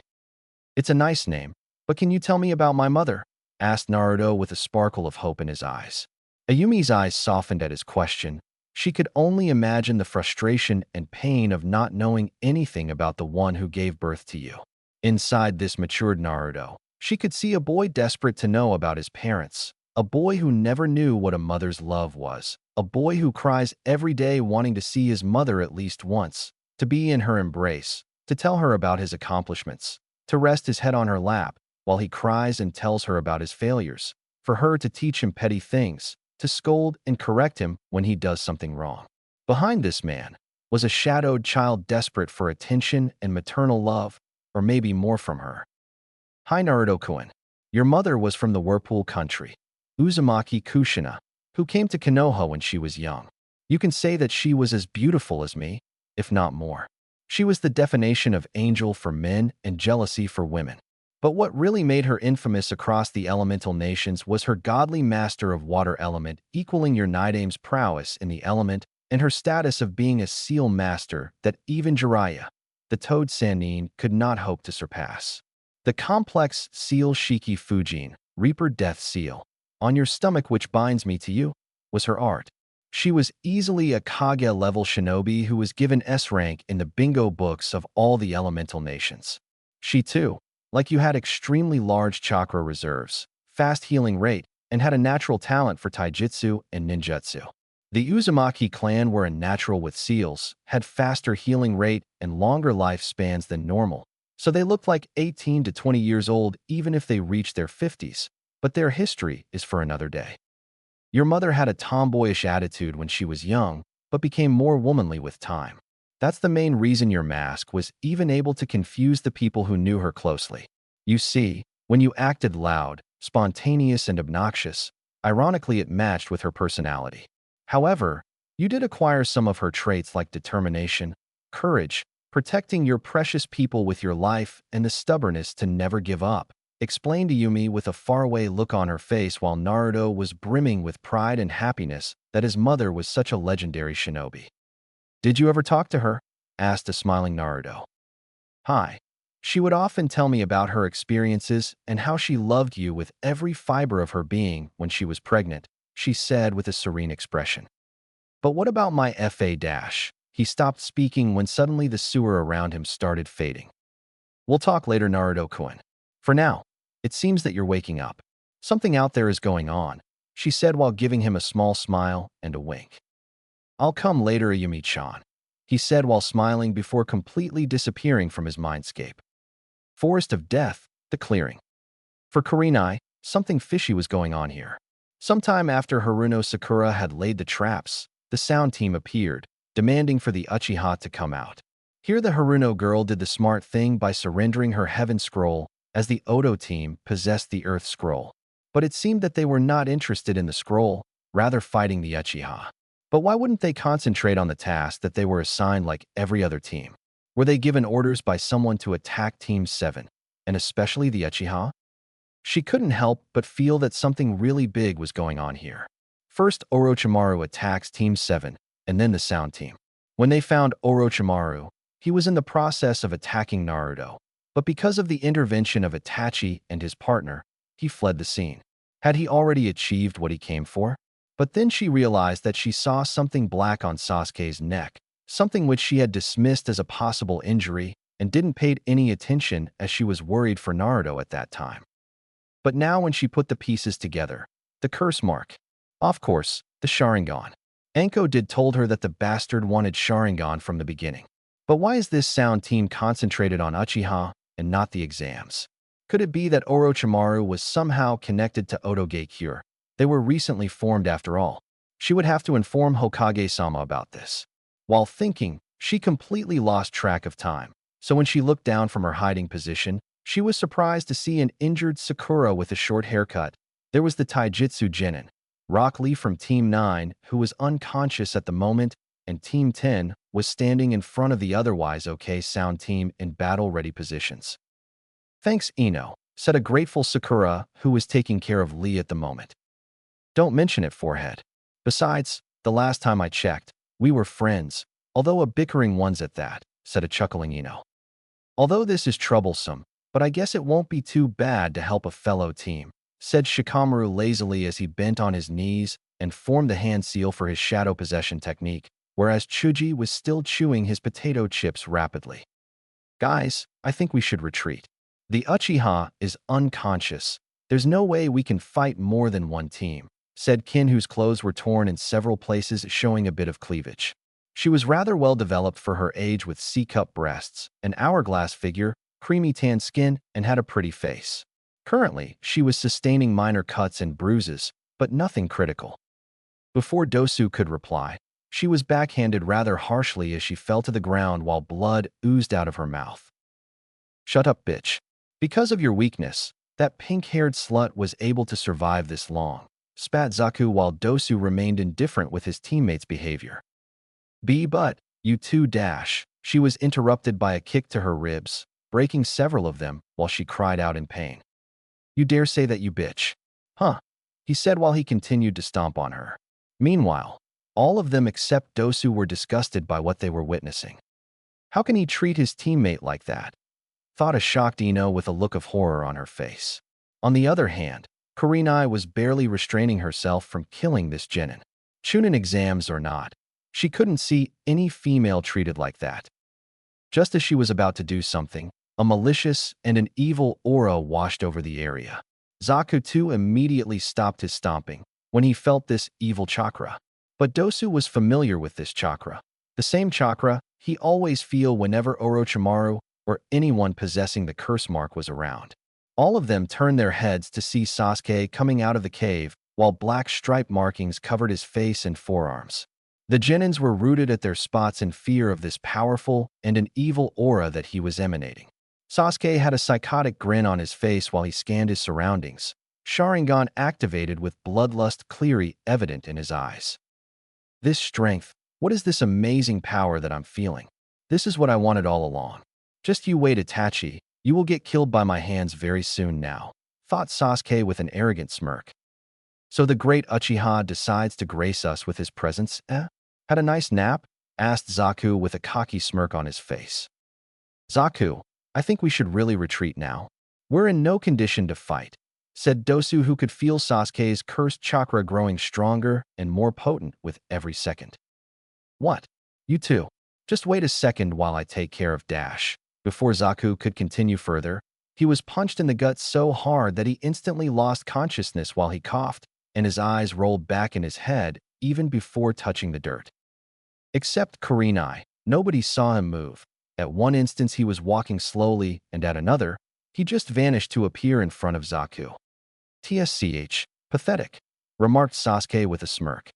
It's a nice name, but can you tell me about my mother? Asked Naruto with a sparkle of hope in his eyes. Ayumi's eyes softened at his question. She could only imagine the frustration and pain of not knowing anything about the one who gave birth to you. Inside this matured Naruto, she could see a boy desperate to know about his parents, a boy who never knew what a mother's love was, a boy who cries every day wanting to see his mother at least once, to be in her embrace, to tell her about his accomplishments, to rest his head on her lap while he cries and tells her about his failures, for her to teach him petty things, to scold and correct him when he does something wrong. Behind this man was a shadowed child desperate for attention and maternal love, or maybe more from her. Hi Naruto-kun. Your mother was from the Whirlpool country, Uzumaki Kushina, who came to Konoha when she was young. You can say that she was as beautiful as me, if not more. She was the definition of angel for men and jealousy for women. But what really made her infamous across the elemental nations was her godly master of water element, equaling your Nidame's prowess in the element, and her status of being a seal master that even Jiraiya, the Toad Sannin, could not hope to surpass. The complex seal Shiki Fujin, Reaper Death Seal, on your stomach which binds me to you, was her art. She was easily a Kage-level shinobi who was given S rank in the bingo books of all the elemental nations. She too, like you, had extremely large chakra reserves, fast healing rate, and had a natural talent for taijutsu and ninjutsu. The Uzumaki clan were a natural with seals, had faster healing rate and longer lifespans than normal, so they looked like 18 to 20 years old even if they reached their 50s, but their history is for another day. Your mother had a tomboyish attitude when she was young, but became more womanly with time. That's the main reason your mask was even able to confuse the people who knew her closely. You see, When you acted loud, spontaneous, and obnoxious, ironically it matched with her personality. However, you did acquire some of her traits like determination, courage, protecting your precious people with your life, and the stubbornness to never give up," explained Yumi with a faraway look on her face while Naruto was brimming with pride and happiness that his mother was such a legendary shinobi. "Did you ever talk to her?" asked a smiling Naruto. "Hi. She would often tell me about her experiences and how she loved you with every fiber of her being when she was pregnant," she said with a serene expression. "But what about my FA dash?" He stopped speaking when suddenly the sewer around him started fading. "We'll talk later, Naruto-kun. For now, it seems that you're waking up. Something out there is going on," she said while giving him a small smile and a wink. "I'll come later, Ayumi-chan," he said while smiling before completely disappearing from his mindscape. Forest of Death, the clearing. For Kurenai, something fishy was going on here. Sometime after Haruno Sakura had laid the traps, the sound team appeared, demanding for the Uchiha to come out. Here the Haruno girl did the smart thing by surrendering her Heaven Scroll as the Odo team possessed the Earth Scroll. But it seemed that they were not interested in the scroll, rather fighting the Uchiha. But why wouldn't they concentrate on the task that they were assigned like every other team? Were they given orders by someone to attack Team 7, and especially the Uchiha? She couldn't help but feel that something really big was going on here. First, Orochimaru attacks Team 7, and then the Sound Team. When they found Orochimaru, he was in the process of attacking Naruto, but because of the intervention of Itachi and his partner, he fled the scene. Had he already achieved what he came for? But then she realized that she saw something black on Sasuke's neck, something which she had dismissed as a possible injury and didn't pay any attention as she was worried for Naruto at that time. But now when she put the pieces together, the curse mark, of course, the Sharingan. Anko did told her that the bastard wanted Sharingan from the beginning. But why is this sound team concentrated on Uchiha and not the exams? Could it be that Orochimaru was somehow connected to Odo Geikure? They were recently formed after all. She would have to inform Hokage-sama about this. While thinking, she completely lost track of time. So when she looked down from her hiding position, she was surprised to see an injured Sakura with a short haircut. There was the Taijutsu Genin, Rock Lee from Team 9, who was unconscious at the moment, and Team 10 was standing in front of the otherwise okay sound team in battle-ready positions. "Thanks, Ino," said a grateful Sakura who was taking care of Lee at the moment. "Don't mention it, Forehead. Besides, the last time I checked, we were friends, although a bickering ones at that," said a chuckling Ino. "Although this is troublesome, but I guess it won't be too bad to help a fellow team," said Shikamaru lazily as he bent on his knees and formed the hand seal for his shadow possession technique, whereas Chuji was still chewing his potato chips rapidly. "Guys, I think we should retreat. The Uchiha is unconscious. There's no way we can fight more than one team," said Kin, whose clothes were torn in several places, showing a bit of cleavage. She was rather well developed for her age with C-cup breasts, an hourglass figure, creamy tan skin, and had a pretty face. Currently, she was sustaining minor cuts and bruises, but nothing critical. Before Dosu could reply, she was backhanded rather harshly as she fell to the ground while blood oozed out of her mouth. "Shut up, bitch. Because of your weakness, that pink-haired slut was able to survive this long," spat Zaku while Dosu remained indifferent with his teammates' behavior. But, you two dash. She was interrupted by a kick to her ribs, breaking several of them while she cried out in pain. "You dare say that, you bitch? Huh?" he said while he continued to stomp on her. Meanwhile, all of them except Dosu were disgusted by what they were witnessing. How can he treat his teammate like that? Thought a shocked Ino with a look of horror on her face. On the other hand, Kurenai was barely restraining herself from killing this Genin. Chunin exams or not, she couldn't see any female treated like that. Just as she was about to do something, a malicious and an evil aura washed over the area. Zaku too immediately stopped his stomping when he felt this evil chakra. But Dosu was familiar with this chakra. The same chakra he always feel whenever Orochimaru or anyone possessing the curse mark was around. All of them turned their heads to see Sasuke coming out of the cave, while black stripe markings covered his face and forearms. The Genins were rooted at their spots in fear of this powerful and an evil aura that he was emanating. Sasuke had a psychotic grin on his face while he scanned his surroundings, Sharingan activated with bloodlust clearly evident in his eyes. This strength, what is this amazing power that I'm feeling? This is what I wanted all along. Just you wait, Itachi, you will get killed by my hands very soon now, thought Sasuke with an arrogant smirk. So the great Uchiha decides to grace us with his presence, eh? Had a nice nap? Asked Zaku with a cocky smirk on his face. Zaku, I think we should really retreat now. We're in no condition to fight, said Dosu, who could feel Sasuke's cursed chakra growing stronger and more potent with every second. What? You too. Just wait a second while I take care of Dash. Before Zaku could continue further, he was punched in the gut so hard that he instantly lost consciousness while he coughed, and his eyes rolled back in his head even before touching the dirt. Except Kurenai, nobody saw him move. At one instance he was walking slowly, and at another, he just vanished to appear in front of Zaku. TSCH, pathetic, remarked Sasuke with a smirk.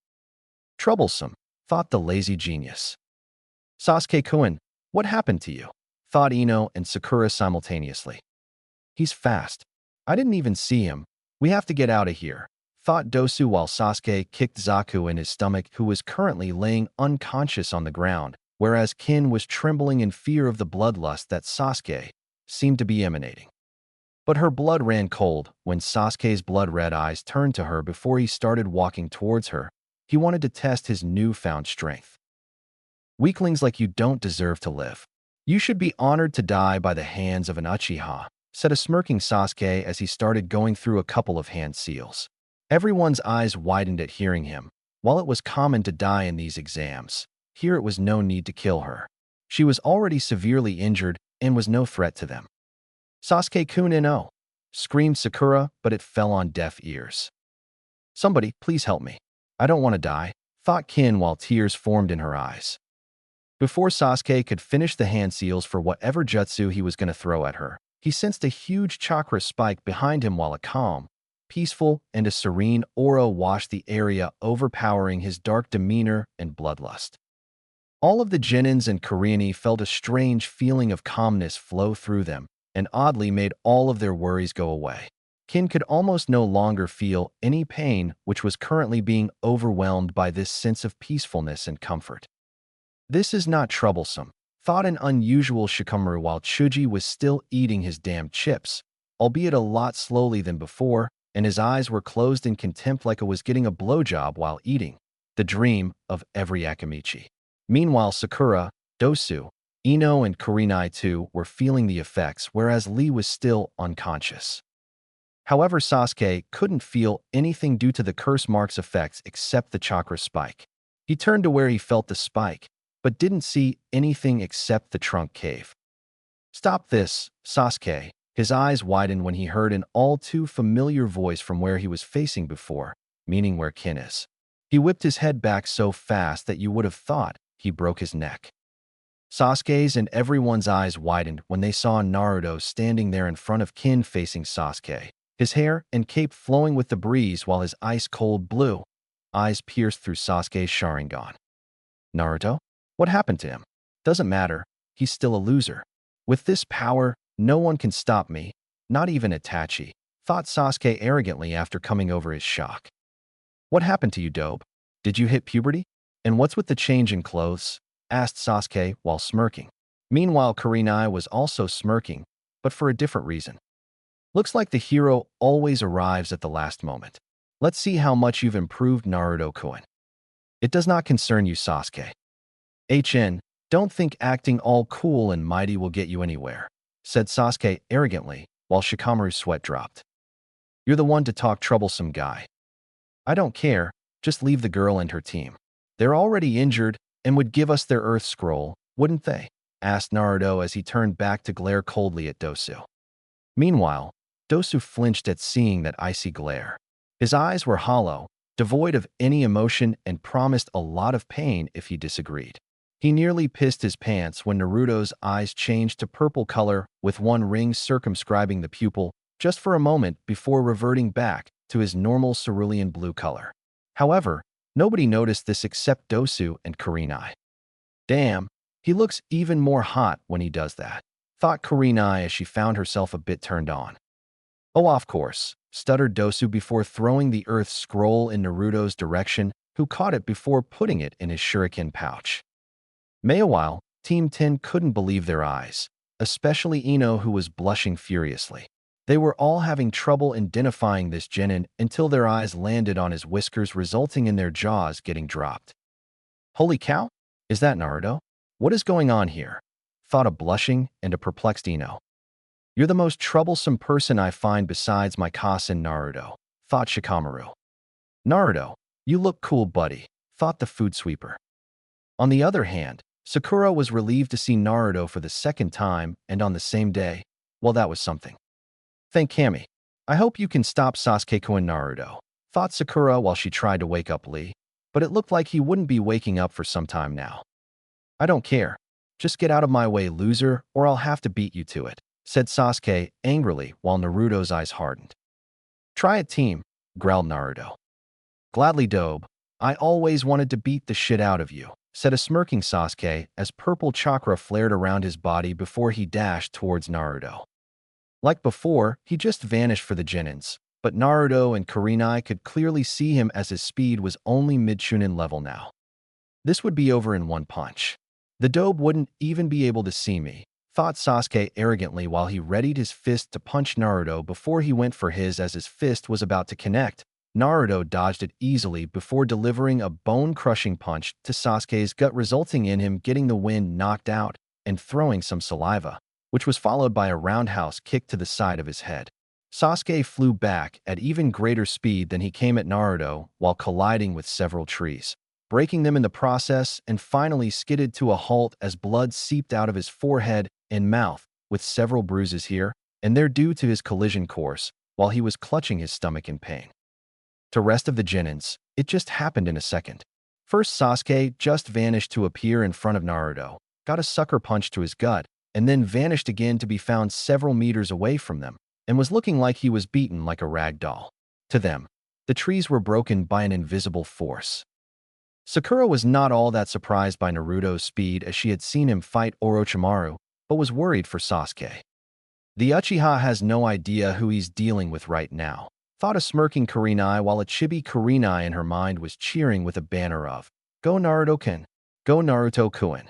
Troublesome, thought the lazy genius. Sasuke-kun, what happened to you? Thought Ino and Sakura simultaneously. He's fast. I didn't even see him. We have to get out of here, thought Dosu while Sasuke kicked Zaku in his stomach, who was currently laying unconscious on the ground, whereas Kin was trembling in fear of the bloodlust that Sasuke seemed to be emanating. But her blood ran cold when Sasuke's blood-red eyes turned to her before he started walking towards her. He wanted to test his newfound strength. Weaklings like you don't deserve to live. You should be honored to die by the hands of an Uchiha, said a smirking Sasuke as he started going through a couple of hand seals. Everyone's eyes widened at hearing him. While it was common to die in these exams, here it was no need to kill her. She was already severely injured and was no threat to them. Sasuke-kun no! Screamed Sakura, but it fell on deaf ears. Somebody, please help me. I don't want to die, thought Kin while tears formed in her eyes. Before Sasuke could finish the hand seals for whatever jutsu he was going to throw at her, he sensed a huge chakra spike behind him while a calm, peaceful, and a serene aura washed the area, overpowering his dark demeanor and bloodlust. All of the Genins and Kurenai felt a strange feeling of calmness flow through them, and oddly made all of their worries go away. Kin could almost no longer feel any pain, which was currently being overwhelmed by this sense of peacefulness and comfort. This is not troublesome, thought an unusual Shikamaru while Chuji was still eating his damn chips, albeit a lot slowly than before, and his eyes were closed in contempt like it was getting a blowjob while eating, the dream of every Akamichi. Meanwhile, Sakura, Dosu, Ino and Kurenai too were feeling the effects, whereas Lee was still unconscious. However, Sasuke couldn't feel anything due to the curse mark's effects except the chakra spike. He turned to where he felt the spike, but didn't see anything except the trunk cave. Stop this, Sasuke. His eyes widened when he heard an all too familiar voice from where he was facing before, meaning where Kin is. He whipped his head back so fast that you would have thought he broke his neck. Sasuke's and everyone's eyes widened when they saw Naruto standing there in front of Kin facing Sasuke, his hair and cape flowing with the breeze while his ice-cold blue eyes pierced through Sasuke's Sharingan. Naruto? What happened to him? Doesn't matter, he's still a loser. With this power, no one can stop me, not even Itachi, thought Sasuke arrogantly after coming over his shock. What happened to you, Dobe? Did you hit puberty? And what's with the change in clothes? Asked Sasuke while smirking. Meanwhile, Kurenai was also smirking, but for a different reason. Looks like the hero always arrives at the last moment. Let's see how much you've improved, Naruto-kun. It does not concern you, Sasuke. Don't think acting all cool and mighty will get you anywhere, said Sasuke arrogantly, while Shikamaru's sweat dropped. You're the one to talk, troublesome guy. I don't care, just leave the girl and her team. They're already injured and would give us their Earth Scroll, wouldn't they? Asked Naruto as he turned back to glare coldly at Dosu. Meanwhile, Dosu flinched at seeing that icy glare. His eyes were hollow, devoid of any emotion, and promised a lot of pain if he disagreed. He nearly pissed his pants when Naruto's eyes changed to purple color with one ring circumscribing the pupil just for a moment before reverting back to his normal cerulean blue color. However, nobody noticed this except Dosu and Kurenai. Damn, he looks even more hot when he does that, thought Kurenai as she found herself a bit turned on. Oh, of course, stuttered Dosu before throwing the Earth scroll in Naruto's direction, who caught it before putting it in his shuriken pouch. Meanwhile, Team 10 couldn't believe their eyes, especially Ino, who was blushing furiously. They were all having trouble identifying this genin until their eyes landed on his whiskers, resulting in their jaws getting dropped. Holy cow! Is that Naruto? What is going on here? Thought a blushing and a perplexed Ino. You're the most troublesome person I find besides my cousin Naruto, thought Shikamaru. Naruto, you look cool, buddy, thought the food sweeper. On the other hand, Sakura was relieved to see Naruto for the second time and on the same day. Well, that was something. Thank Kami. I hope you can stop Sasuke-kun, Naruto, thought Sakura while she tried to wake up Lee, but it looked like he wouldn't be waking up for some time now. I don't care. Just get out of my way, loser, or I'll have to beat you to it, said Sasuke angrily while Naruto's eyes hardened. Try it, team, growled Naruto. Gladly, Dobe. I always wanted to beat the shit out of you, said a smirking Sasuke as purple chakra flared around his body before he dashed towards Naruto. Like before, he just vanished for the genins, but Naruto and Kurenai could clearly see him as his speed was only mid-Chunin level now. This would be over in one punch. The Dobe wouldn't even be able to see me, thought Sasuke arrogantly while he readied his fist to punch Naruto before he went for his. As his fist was about to connect, Naruto dodged it easily before delivering a bone-crushing punch to Sasuke's gut, resulting in him getting the wind knocked out and throwing some saliva, which was followed by a roundhouse kick to the side of his head. Sasuke flew back at even greater speed than he came at Naruto while colliding with several trees, breaking them in the process, and finally skidded to a halt as blood seeped out of his forehead and mouth, with several bruises here and there due to his collision course while he was clutching his stomach in pain. To rest of the genins, it just happened in a second. First, Sasuke just vanished to appear in front of Naruto, got a sucker punch to his gut, and then vanished again to be found several meters away from them, and was looking like he was beaten like a rag doll. To them, the trees were broken by an invisible force. Sakura was not all that surprised by Naruto's speed as she had seen him fight Orochimaru, but was worried for Sasuke. The Uchiha has no idea who he's dealing with right now, thought a smirking Kurenai while a chibi Kurenai in her mind was cheering with a banner of, Go Naruto-kun! Go Naruto-kun!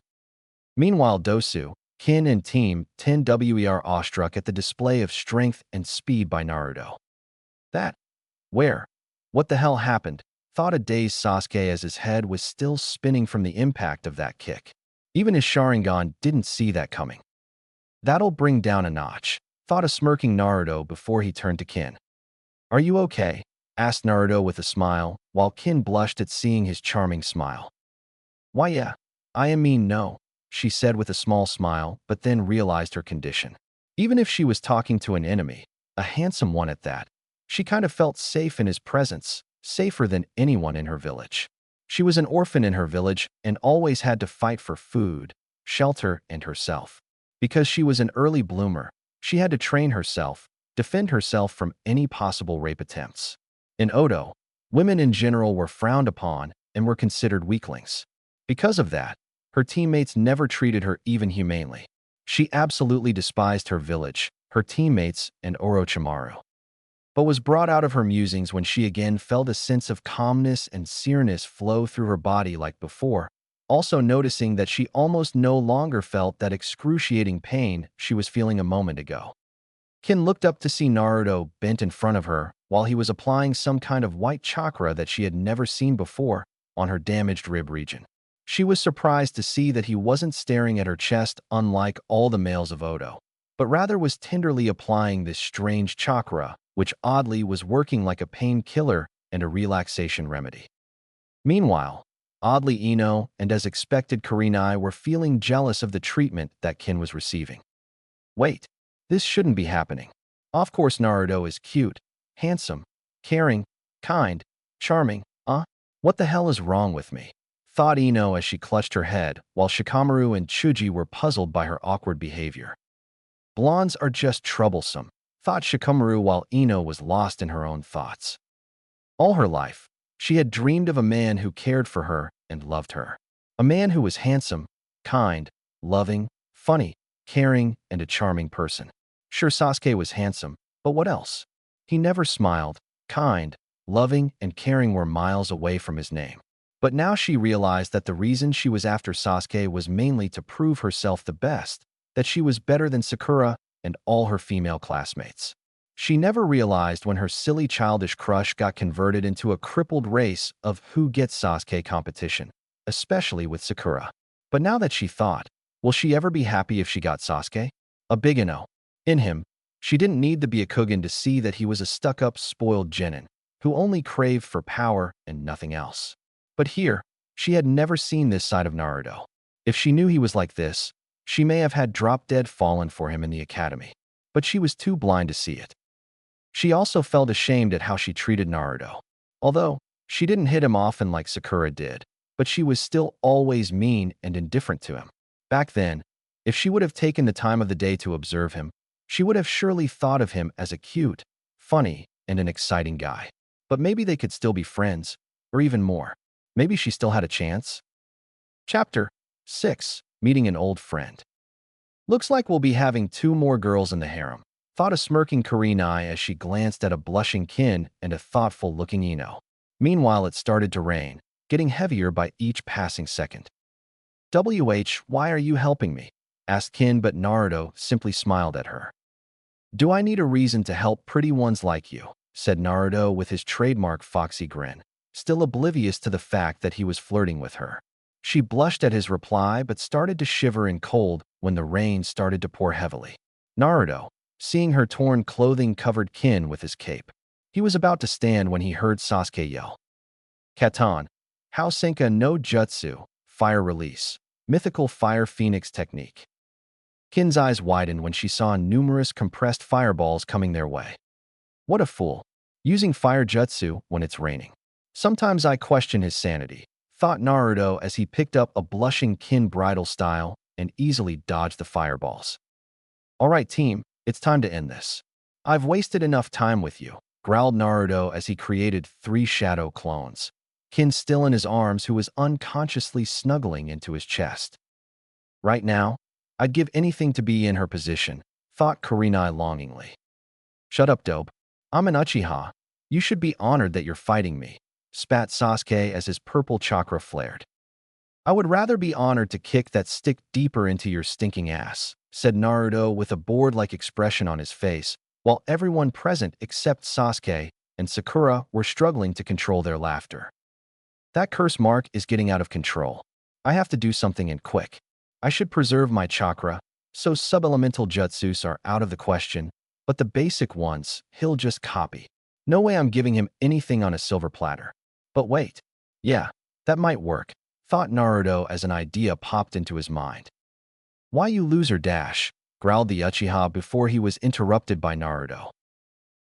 Meanwhile, Dosu, Kin and Team 10 were awestruck at the display of strength and speed by Naruto. That? Where? What the hell happened? Thought a dazed Sasuke as his head was still spinning from the impact of that kick. Even his Sharingan didn't see that coming. That'll bring down a notch, thought a smirking Naruto before he turned to Kin. Are you okay? Asked Naruto with a smile, while Kin blushed at seeing his charming smile. Why yeah, I mean no, she said with a small smile, but then realized her condition. Even if she was talking to an enemy, a handsome one at that, she kind of felt safe in his presence, safer than anyone in her village. She was an orphan in her village and always had to fight for food, shelter, and herself. Because she was an early bloomer, she had to train herself, defend herself from any possible rape attempts. In Odo, women in general were frowned upon and were considered weaklings. Because of that, her teammates never treated her even humanely. She absolutely despised her village, her teammates, and Orochimaru, but was brought out of her musings when she again felt a sense of calmness and sereness flow through her body like before, also noticing that she almost no longer felt that excruciating pain she was feeling a moment ago. Kin looked up to see Naruto bent in front of her while he was applying some kind of white chakra that she had never seen before on her damaged rib region. She was surprised to see that he wasn't staring at her chest unlike all the males of Odo, but rather was tenderly applying this strange chakra, which oddly was working like a painkiller and a relaxation remedy. Meanwhile, oddly Ino and as expected Kurenai were feeling jealous of the treatment that Kin was receiving. Wait, this shouldn't be happening. Of course Naruto is cute, handsome, caring, kind, charming, what the hell is wrong with me? Thought Ino as she clutched her head, while Shikamaru and Chuji were puzzled by her awkward behavior. Blondes are just troublesome, thought Shikamaru while Ino was lost in her own thoughts. All her life, she had dreamed of a man who cared for her and loved her. A man who was handsome, kind, loving, funny, caring, and a charming person. Sure, Sasuke was handsome, but what else? He never smiled. Kind, loving, and caring were miles away from his name. But now she realized that the reason she was after Sasuke was mainly to prove herself the best, that she was better than Sakura and all her female classmates. She never realized when her silly childish crush got converted into a crippled race of who gets Sasuke competition, especially with Sakura. But now that she thought, will she ever be happy if she got Sasuke? A big no. In him, she didn't need the Byakugan to see that he was a stuck-up, spoiled genin, who only craved for power and nothing else. But here, she had never seen this side of Naruto. If she knew he was like this, she may have had drop-dead fallen for him in the academy. But she was too blind to see it. She also felt ashamed at how she treated Naruto. Although, she didn't hit him often like Sakura did, but she was still always mean and indifferent to him. Back then, if she would have taken the time of the day to observe him, she would have surely thought of him as a cute, funny, and an exciting guy. But maybe they could still be friends, or even more. Maybe she still had a chance? Chapter 6. Meeting an Old Friend. Looks like we'll be having 2 more girls in the harem, thought a smirking Kurenai as she glanced at a blushing Kin and a thoughtful-looking Ino. Meanwhile, it started to rain, getting heavier by each passing second. Why are you helping me? Asked Kin, but Naruto simply smiled at her. Do I need a reason to help pretty ones like you? Said Naruto with his trademark foxy grin, still oblivious to the fact that he was flirting with her. She blushed at his reply but started to shiver in cold when the rain started to pour heavily. Naruto, seeing her torn clothing, covered Kin with his cape. He was about to stand when he heard Sasuke yell. Katan, Housenka no Jutsu, Fire Release, Mythical Fire Phoenix Technique. Kin's eyes widened when she saw numerous compressed fireballs coming their way. What a fool, using fire jutsu when it's raining. Sometimes I question his sanity, thought Naruto as he picked up a blushing Kin bridal style and easily dodged the fireballs. Alright team, it's time to end this. I've wasted enough time with you, growled Naruto as he created 3 shadow clones. Kin still in his arms, who was unconsciously snuggling into his chest. Right now, I'd give anything to be in her position, thought Kurenai longingly. Shut up, dope. I'm an Uchiha. You should be honored that you're fighting me, spat Sasuke as his purple chakra flared. I would rather be honored to kick that stick deeper into your stinking ass, said Naruto with a bored-like expression on his face, while everyone present except Sasuke and Sakura were struggling to control their laughter. That curse mark is getting out of control. I have to do something, and quick. I should preserve my chakra, so sub-elemental jutsus are out of the question, but the basic ones, he'll just copy. No way I'm giving him anything on a silver platter. But wait. Yeah, that might work, thought Naruto as an idea popped into his mind. Why you loser dash, growled the Uchiha before he was interrupted by Naruto.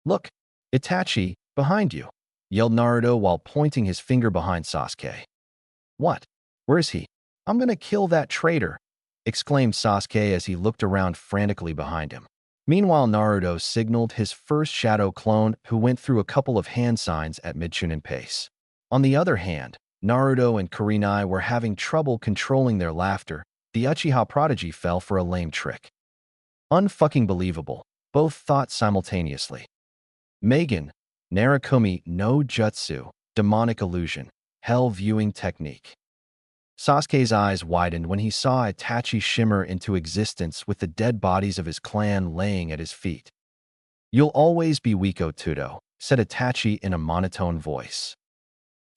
Look, Itachi, behind you, yelled Naruto while pointing his finger behind Sasuke. What? Where is he? I'm gonna kill that traitor, exclaimed Sasuke as he looked around frantically behind him. Meanwhile, Naruto signaled his first shadow clone, who went through a couple of hand signs at mid-Chunin pace. On the other hand, Naruto and Kurenai were having trouble controlling their laughter. The Uchiha prodigy fell for a lame trick. Unfucking believable, both thought simultaneously. Megan, Narakumi no Jutsu, Demonic Illusion, Hell Viewing Technique. Sasuke's eyes widened when he saw Itachi shimmer into existence with the dead bodies of his clan laying at his feet. You'll always be Wiko Tudo, said Itachi in a monotone voice.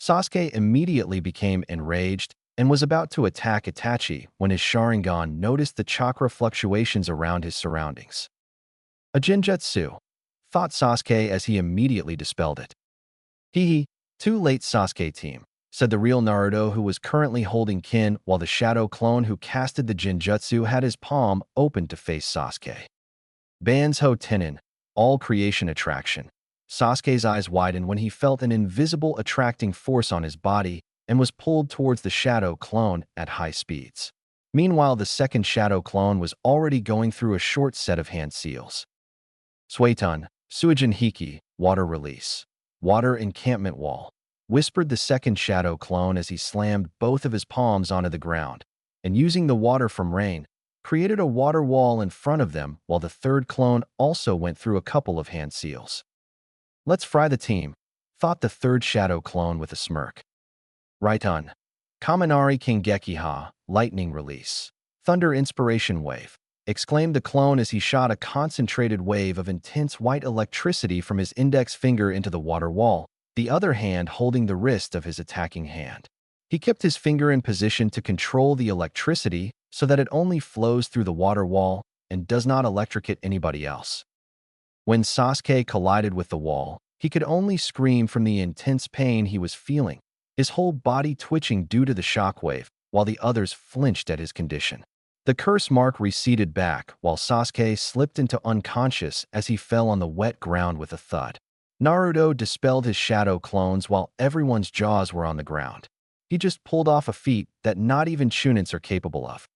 Sasuke immediately became enraged and was about to attack Itachi when his Sharingan noticed the chakra fluctuations around his surroundings. A Jinjutsu, thought Sasuke as he immediately dispelled it. Hee, too late, Sasuke team, said the real Naruto, who was currently holding Kin, while the shadow clone who casted the Jinjutsu had his palm open to face Sasuke. Banzo Tenen, all creation attraction. Sasuke's eyes widened when he felt an invisible attracting force on his body and was pulled towards the shadow clone at high speeds. Meanwhile, the second shadow clone was already going through a short set of hand seals. Suiton, Suijin Hiki, Water Release. Water Encampment Wall, whispered the second shadow clone as he slammed both of his palms onto the ground, and using the water from rain, created a water wall in front of them while the third clone also went through a couple of hand seals. "Let's fry the team," thought the third shadow clone with a smirk. "Right on. Kaminari Kingekiha, lightning release. Thunder inspiration wave," exclaimed the clone as he shot a concentrated wave of intense white electricity from his index finger into the water wall, the other hand holding the wrist of his attacking hand. He kept his finger in position to control the electricity so that it only flows through the water wall and does not electrocute anybody else. When Sasuke collided with the wall, he could only scream from the intense pain he was feeling, his whole body twitching due to the shockwave, while the others flinched at his condition. The curse mark receded back, while Sasuke slipped into unconscious as he fell on the wet ground with a thud. Naruto dispelled his shadow clones while everyone's jaws were on the ground. He just pulled off a feat that not even Chunins are capable of.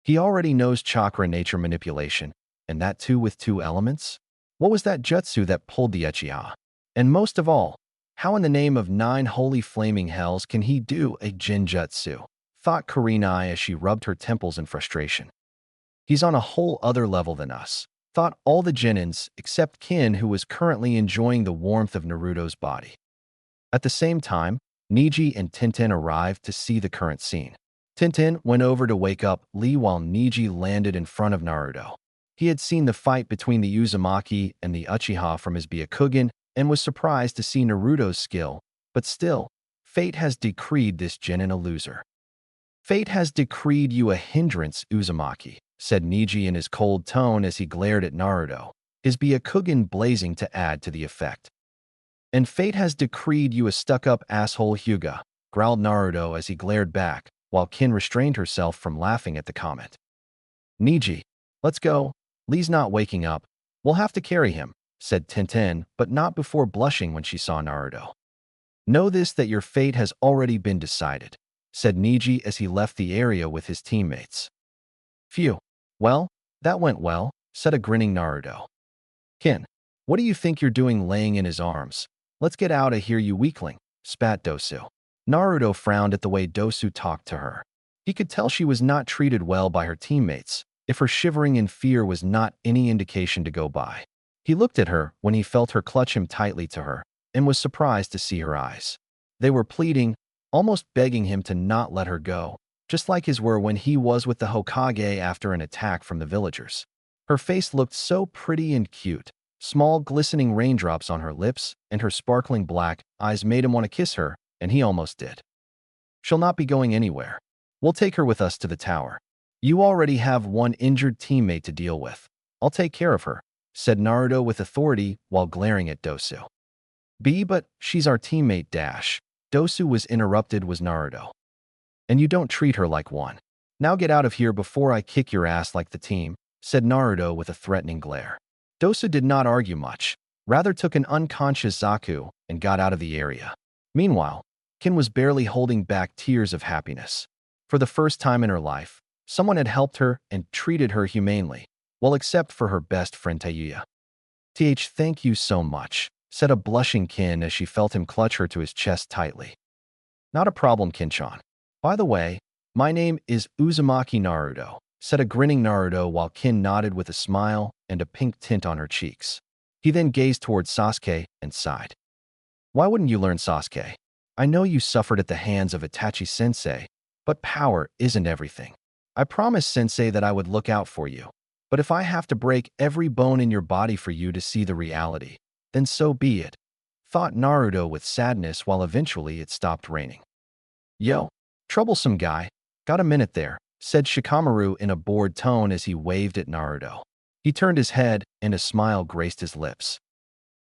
He already knows chakra nature manipulation, and that too with 2 elements? What was that jutsu that pulled the Uchiha? And most of all, how in the name of 9 holy flaming hells can he do a Jinjutsu? Thought Kurenai as she rubbed her temples in frustration. He's on a whole other level than us, thought all the Genins except Kin, who was currently enjoying the warmth of Naruto's body. At the same time, Neji and Tenten arrived to see the current scene. Tenten went over to wake up Lee while Neji landed in front of Naruto. He had seen the fight between the Uzumaki and the Uchiha from his Byakugan and was surprised to see Naruto's skill, but still, fate has decreed this Genin a loser. "Fate has decreed you a hindrance, Uzumaki," said Neji in his cold tone as he glared at Naruto, his Byakugan blazing to add to the effect. "And fate has decreed you a stuck-up asshole, Hyuga," growled Naruto as he glared back, while Kin restrained herself from laughing at the comment. "Neji, let's go. Lee's not waking up. We'll have to carry him," said Tenten, but not before blushing when she saw Naruto. "Know this, that your fate has already been decided," said Neji as he left the area with his teammates. "Phew. Well, that went well," said a grinning Naruto. "Kin, what do you think you're doing laying in his arms? Let's get out of here, you weakling," spat Dosu. Naruto frowned at the way Dosu talked to her. He could tell she was not treated well by her teammates, if her shivering in fear was not any indication to go by. He looked at her when he felt her clutch him tightly to her, and was surprised to see her eyes. They were pleading, almost begging him to not let her go, just like his were when he was with the Hokage after an attack from the villagers. Her face looked so pretty and cute. Small glistening raindrops on her lips and her sparkling black eyes made him want to kiss her, and he almost did. "She'll not be going anywhere. We'll take her with us to the tower. You already have 1 injured teammate to deal with. I'll take care of her," said Naruto with authority while glaring at Dosu. But she's our teammate, dash." Dosu was interrupted was Naruto. "And you don't treat her like one. Now get out of here before I kick your ass like the team," said Naruto with a threatening glare. Dosu did not argue much, rather took an unconscious Zaku and got out of the area. Meanwhile, Kin was barely holding back tears of happiness. For the first time in her life, someone had helped her and treated her humanely, well except for her best friend Tayuya. Thank you so much," said a blushing Kin as she felt him clutch her to his chest tightly. "Not a problem, Kin-chan. By the way, my name is Uzumaki Naruto," said a grinning Naruto while Kin nodded with a smile and a pink tint on her cheeks. He then gazed towards Sasuke and sighed. "Why wouldn't you learn, Sasuke? I know you suffered at the hands of Itachi-sensei, but power isn't everything. I promised Sensei that I would look out for you, but if I have to break every bone in your body for you to see the reality, then so be it," thought Naruto with sadness while eventually it stopped raining. "Yo, troublesome guy, got a minute there," said Shikamaru in a bored tone as he waved at Naruto. He turned his head and a smile graced his lips.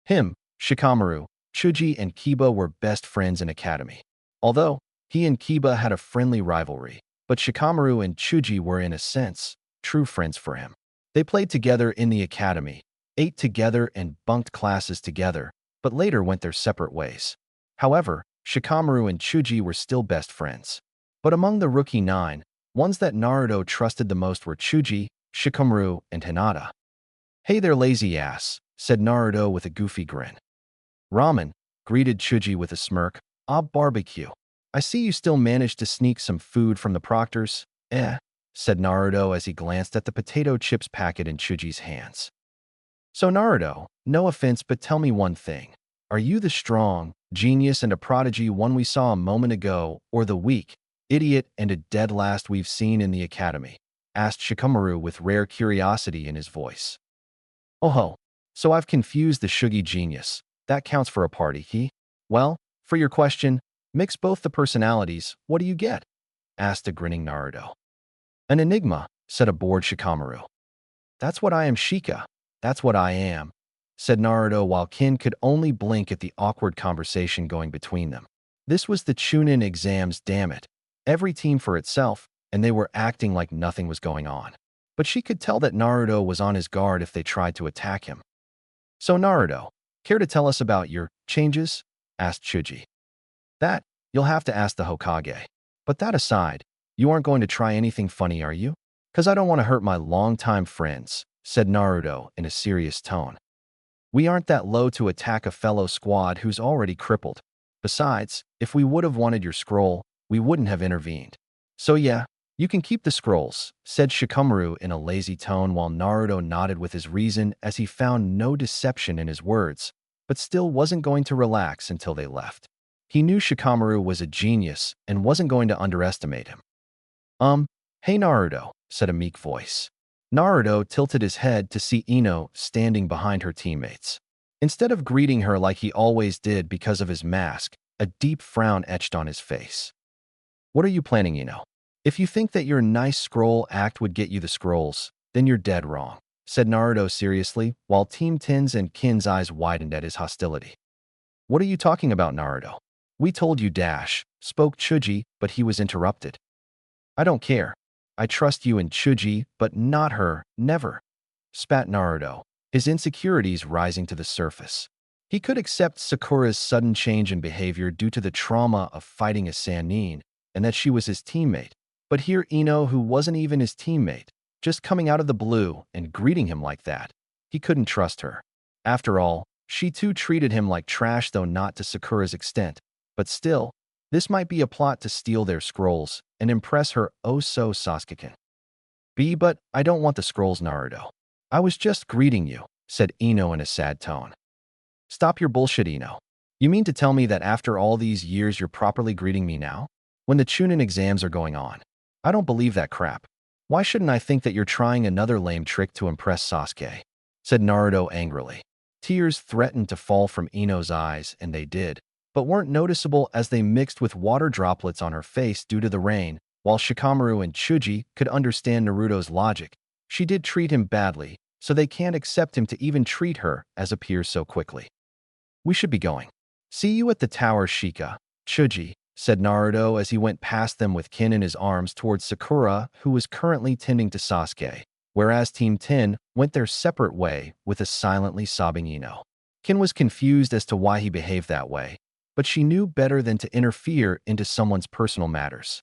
Him, Shikamaru, Chuji and Kiba were best friends in academy. Although, he and Kiba had a friendly rivalry, but Shikamaru and Chuji were in a sense, true friends for him. They played together in the academy, ate together and bunked classes together, but later went their separate ways. However, Shikamaru and Chuji were still best friends. But among the rookie 9, ones that Naruto trusted the most were Chuji, Shikamaru, and Hinata. "Hey there, lazy ass," said Naruto with a goofy grin. "Ramen," greeted Chuji with a smirk. "Barbecue. I see you still managed to sneak some food from the proctors. said Naruto as he glanced at the potato chips packet in Chuji's hands. So Naruto, no offense, but tell me one thing. Are you the strong, genius and a prodigy one we saw a moment ago, or the weak, idiot and a dead last we've seen in the academy? Asked Shikamaru with rare curiosity in his voice. Oh ho, so I've confused the Shugi genius. That counts for a party, he? Well, for your question, mix both the personalities, what do you get? Asked a grinning Naruto. An enigma, said a bored Shikamaru. That's what I am, Shika. That's what I am, said Naruto while Kin could only blink at the awkward conversation going between them. This was the Chunin exams, damn it. Every team for itself, and they were acting like nothing was going on. But she could tell that Naruto was on his guard if they tried to attack him. So Naruto, care to tell us about your changes? Asked Chuji. That, you'll have to ask the Hokage. But that aside, you aren't going to try anything funny, are you? 'Cause I don't want to hurt my longtime friends, said Naruto in a serious tone. We aren't that low to attack a fellow squad who's already crippled. Besides, if we would have wanted your scroll, we wouldn't have intervened. So yeah, you can keep the scrolls, said Shikamaru in a lazy tone while Naruto nodded with his reason as he found no deception in his words, but still wasn't going to relax until they left. He knew Shikamaru was a genius and wasn't going to underestimate him. Hey Naruto, said a meek voice. Naruto tilted his head to see Ino standing behind her teammates. Instead of greeting her like he always did because of his mask, a deep frown etched on his face. What are you planning, Ino? If you think that your nice scroll act would get you the scrolls, then you're dead wrong, said Naruto seriously, while Team Ten's and Kin's eyes widened at his hostility. What are you talking about, Naruto? We told you dash, spoke Chuji, but he was interrupted. I don't care. I trust you and Chuji, but not her, never, spat Naruto, his insecurities rising to the surface. He could accept Sakura's sudden change in behavior due to the trauma of fighting a Sannin, and that she was his teammate. But here Ino, who wasn't even his teammate, just coming out of the blue and greeting him like that, he couldn't trust her. After all, she too treated him like trash, though not to Sakura's extent. But still, this might be a plot to steal their scrolls and impress her oh-so Sasuke-kun. But I don't want the scrolls, Naruto. I was just greeting you, said Ino in a sad tone. Stop your bullshit, Ino. You mean to tell me that after all these years you're properly greeting me now? When the Chunin exams are going on? I don't believe that crap. Why shouldn't I think that you're trying another lame trick to impress Sasuke? Said Naruto angrily. Tears threatened to fall from Ino's eyes, and they did, but weren't noticeable as they mixed with water droplets on her face due to the rain. While Shikamaru and Chuji could understand Naruto's logic, she did treat him badly, so they can't accept him to even treat her as a peer so quickly. We should be going. See you at the tower, Shika. Chuji, said Naruto as he went past them with Kin in his arms towards Sakura, who was currently tending to Sasuke, whereas Team 10 went their separate way with a silently sobbing Ino. Kin was confused as to why he behaved that way, but she knew better than to interfere into someone's personal matters.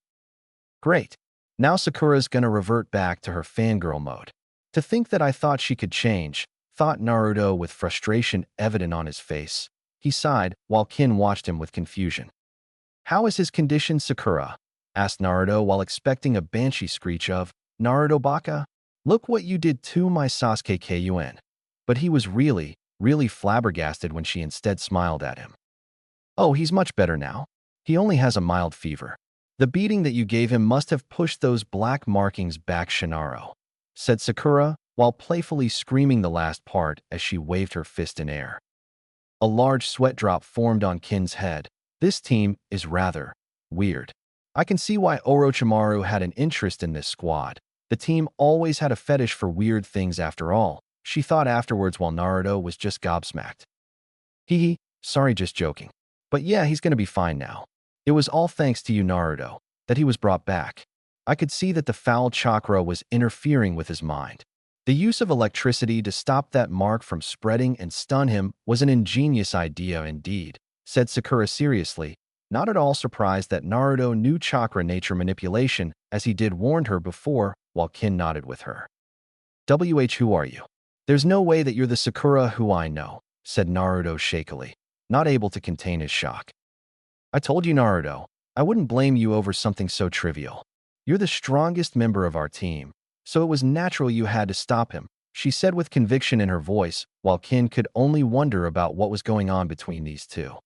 Great. Now Sakura's gonna revert back to her fangirl mode. To think that I thought she could change, thought Naruto with frustration evident on his face. He sighed while Kin watched him with confusion. How is his condition, Sakura? Asked Naruto while expecting a banshee screech of, Naruto Baka? Look what you did to my Sasuke Kun. But he was really flabbergasted when she instead smiled at him. Oh, he's much better now. He only has a mild fever. The beating that you gave him must have pushed those black markings back, Shinaro, said Sakura, while playfully screaming the last part as she waved her fist in air. A large sweat drop formed on Kin's head. This team is rather weird. I can see why Orochimaru had an interest in this squad. The team always had a fetish for weird things after all, she thought afterwards while Naruto was just gobsmacked. Hee, sorry, just joking. But yeah, he's gonna be fine now. It was all thanks to you, Naruto, that he was brought back. I could see that the foul chakra was interfering with his mind. The use of electricity to stop that mark from spreading and stun him was an ingenious idea indeed, said Sakura seriously, not at all surprised that Naruto knew chakra nature manipulation as he did warned her before, while Kin nodded with her. Who are you? There's no way that you're the Sakura who I know, said Naruto shakily, not able to contain his shock. I told you, Naruto, I wouldn't blame you over something so trivial. You're the strongest member of our team, so it was natural you had to stop him, she said with conviction in her voice, while Kin could only wonder about what was going on between these two.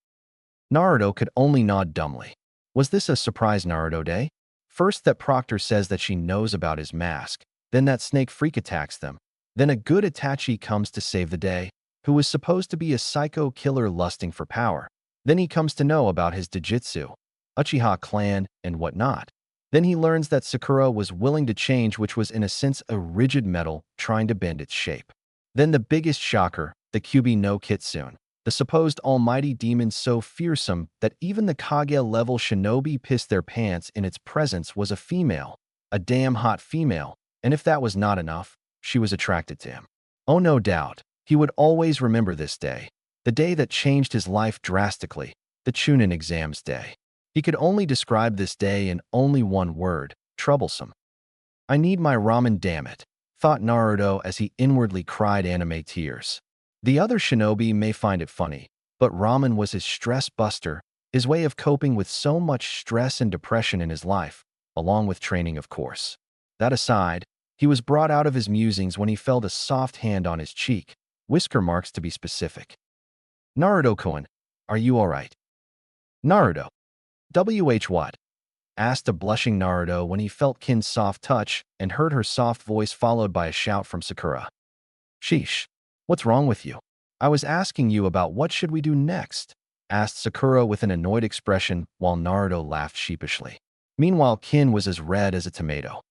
Naruto could only nod dumbly. Was this a surprise Naruto day? First that Proctor says that she knows about his mask, then that Snake Freak attacks them, then a good Itachi comes to save the day, who was supposed to be a psycho killer lusting for power. Then he comes to know about his Dojutsu, Uchiha clan, and whatnot. Then he learns that Sakura was willing to change, which was in a sense a rigid metal trying to bend its shape. Then the biggest shocker, the Kyuubi no Kitsune, the supposed almighty demon so fearsome that even the Kage-level shinobi pissed their pants in its presence, was a female, a damn hot female, and if that was not enough, she was attracted to him. Oh, no doubt, he would always remember this day, the day that changed his life drastically, the Chunin exams day. He could only describe this day in only one word: troublesome. I need my ramen, damn it, thought Naruto as he inwardly cried anime tears. The other shinobi may find it funny, but ramen was his stress buster, his way of coping with so much stress and depression in his life, along with training, of course. That aside, he was brought out of his musings when he felt a soft hand on his cheek, whisker marks to be specific. Naruto-kun, are you alright? Naruto. What? Asked a blushing Naruto when he felt Kin's soft touch and heard her soft voice followed by a shout from Sakura. Sheesh. What's wrong with you? I was asking you about what should we do next, asked Sakura with an annoyed expression while Naruto laughed sheepishly. Meanwhile, Kin was as red as a tomato.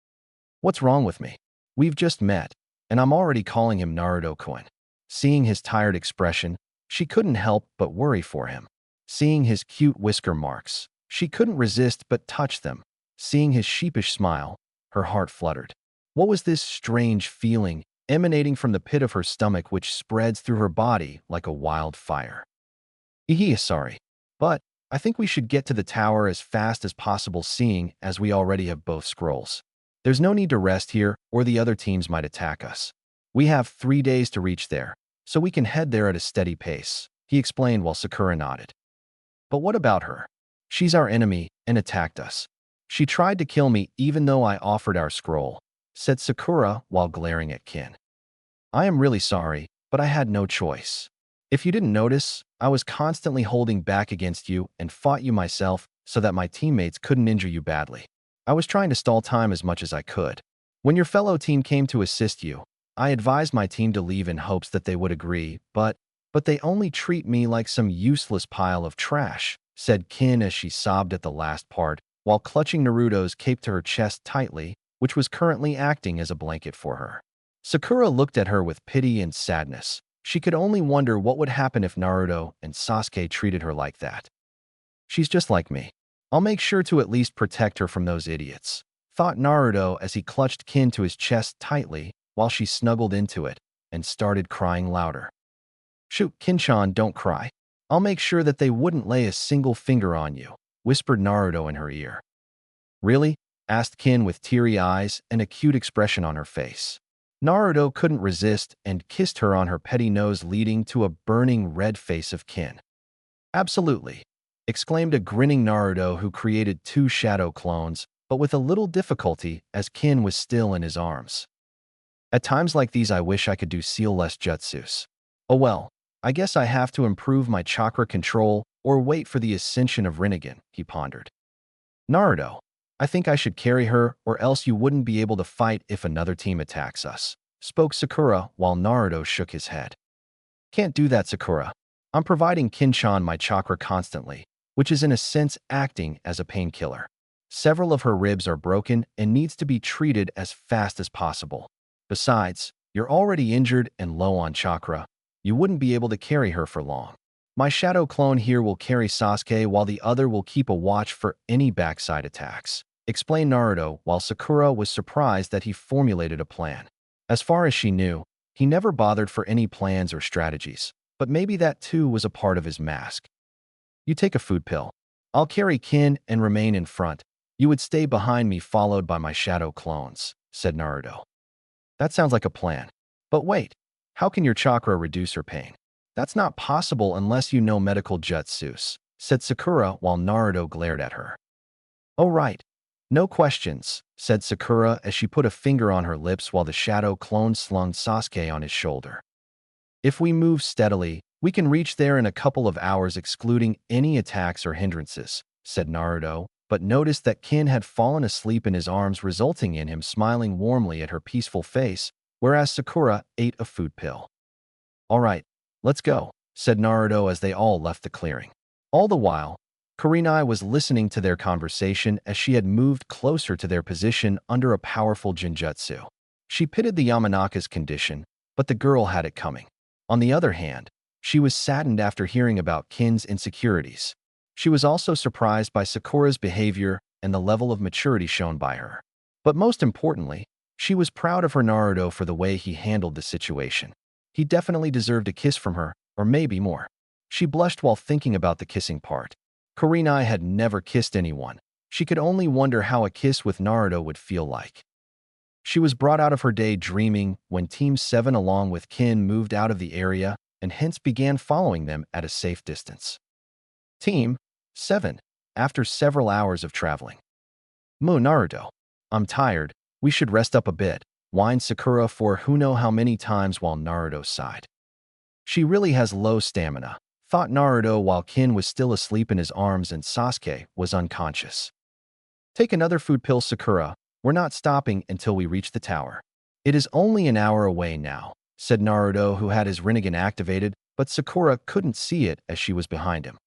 What's wrong with me? We've just met, and I'm already calling him Naruto-kun. Seeing his tired expression, she couldn't help but worry for him. Seeing his cute whisker marks, she couldn't resist but touch them. Seeing his sheepish smile, her heart fluttered. What was this strange feeling emanating from the pit of her stomach which spreads through her body like a wildfire? Sorry, but I think we should get to the tower as fast as possible, seeing as we already have both scrolls. There's no need to rest here or the other teams might attack us. We have 3 days to reach there, so we can head there at a steady pace, he explained while Sakura nodded. But what about her? She's our enemy and attacked us. She tried to kill me even though I offered our scroll, said Sakura while glaring at Kin. I am really sorry, but I had no choice. If you didn't notice, I was constantly holding back against you and fought you myself so that my teammates couldn't injure you badly. I was trying to stall time as much as I could. When your fellow team came to assist you, I advised my team to leave in hopes that they would agree, but they only treat me like some useless pile of trash, said Kin as she sobbed at the last part, while clutching Naruto's cape to her chest tightly, which was currently acting as a blanket for her. Sakura looked at her with pity and sadness. She could only wonder what would happen if Naruto and Sasuke treated her like that. She's just like me. I'll make sure to at least protect her from those idiots, thought Naruto as he clutched Kin to his chest tightly while she snuggled into it and started crying louder. Shoot, Kin-chan, don't cry. I'll make sure that they wouldn't lay a single finger on you, whispered Naruto in her ear. Really? Asked Kin with teary eyes and a cute expression on her face. Naruto couldn't resist and kissed her on her petty nose, leading to a burning red face of Kin. Absolutely, exclaimed a grinning Naruto who created 2 shadow clones, but with a little difficulty as Kin was still in his arms. At times like these I wish I could do seal-less jutsus. Oh well, I guess I have to improve my chakra control or wait for the ascension of Rinnegan, he pondered. Naruto, I think I should carry her or else you wouldn't be able to fight if another team attacks us, spoke Sakura while Naruto shook his head. Can't do that, Sakura. I'm providing Kin-chan my chakra constantly, which is in a sense acting as a painkiller. Several of her ribs are broken and needs to be treated as fast as possible. Besides, you're already injured and low on chakra. You wouldn't be able to carry her for long. My shadow clone here will carry Sasuke while the other will keep a watch for any backside attacks, explained Naruto while Sakura was surprised that he formulated a plan. As far as she knew, he never bothered for any plans or strategies, but maybe that too was a part of his mask. You take a food pill. I'll carry Kin and remain in front. You would stay behind me followed by my shadow clones, said Naruto. That sounds like a plan. But wait, how can your chakra reduce her pain? That's not possible unless you know medical jutsus, said Sakura while Naruto glared at her. Oh right, No questions, said Sakura as she put a finger on her lips while the shadow clone slung Sasuke on his shoulder. If we move steadily, we can reach there in a couple of hours excluding any attacks or hindrances, said Naruto, but noticed that Kin had fallen asleep in his arms, resulting in him smiling warmly at her peaceful face, whereas Sakura ate a food pill. All right, let's go, said Naruto as they all left the clearing. All the while, Kurenai was listening to their conversation as she had moved closer to their position under a powerful Jinjutsu. She pitied the Yamanaka's condition, but the girl had it coming. On the other hand, she was saddened after hearing about Kin's insecurities. She was also surprised by Sakura's behavior and the level of maturity shown by her. But most importantly, she was proud of her Naruto for the way he handled the situation. He definitely deserved a kiss from her, or maybe more. She blushed while thinking about the kissing part. Kurenai had never kissed anyone. She could only wonder how a kiss with Naruto would feel like. She was brought out of her day dreaming when Team 7 along with Kin moved out of the area and hence began following them at a safe distance. Team 7, after several hours of traveling. Naruto, I'm tired, we should rest up a bit, whined Sakura for who know how many times while Naruto sighed. She really has low stamina, thought Naruto while Kin was still asleep in his arms and Sasuke was unconscious. Take another food pill, Sakura. We're not stopping until we reach the tower. It is only an hour away now, said Naruto, who had his Rinnegan activated, but Sakura couldn't see it as she was behind him.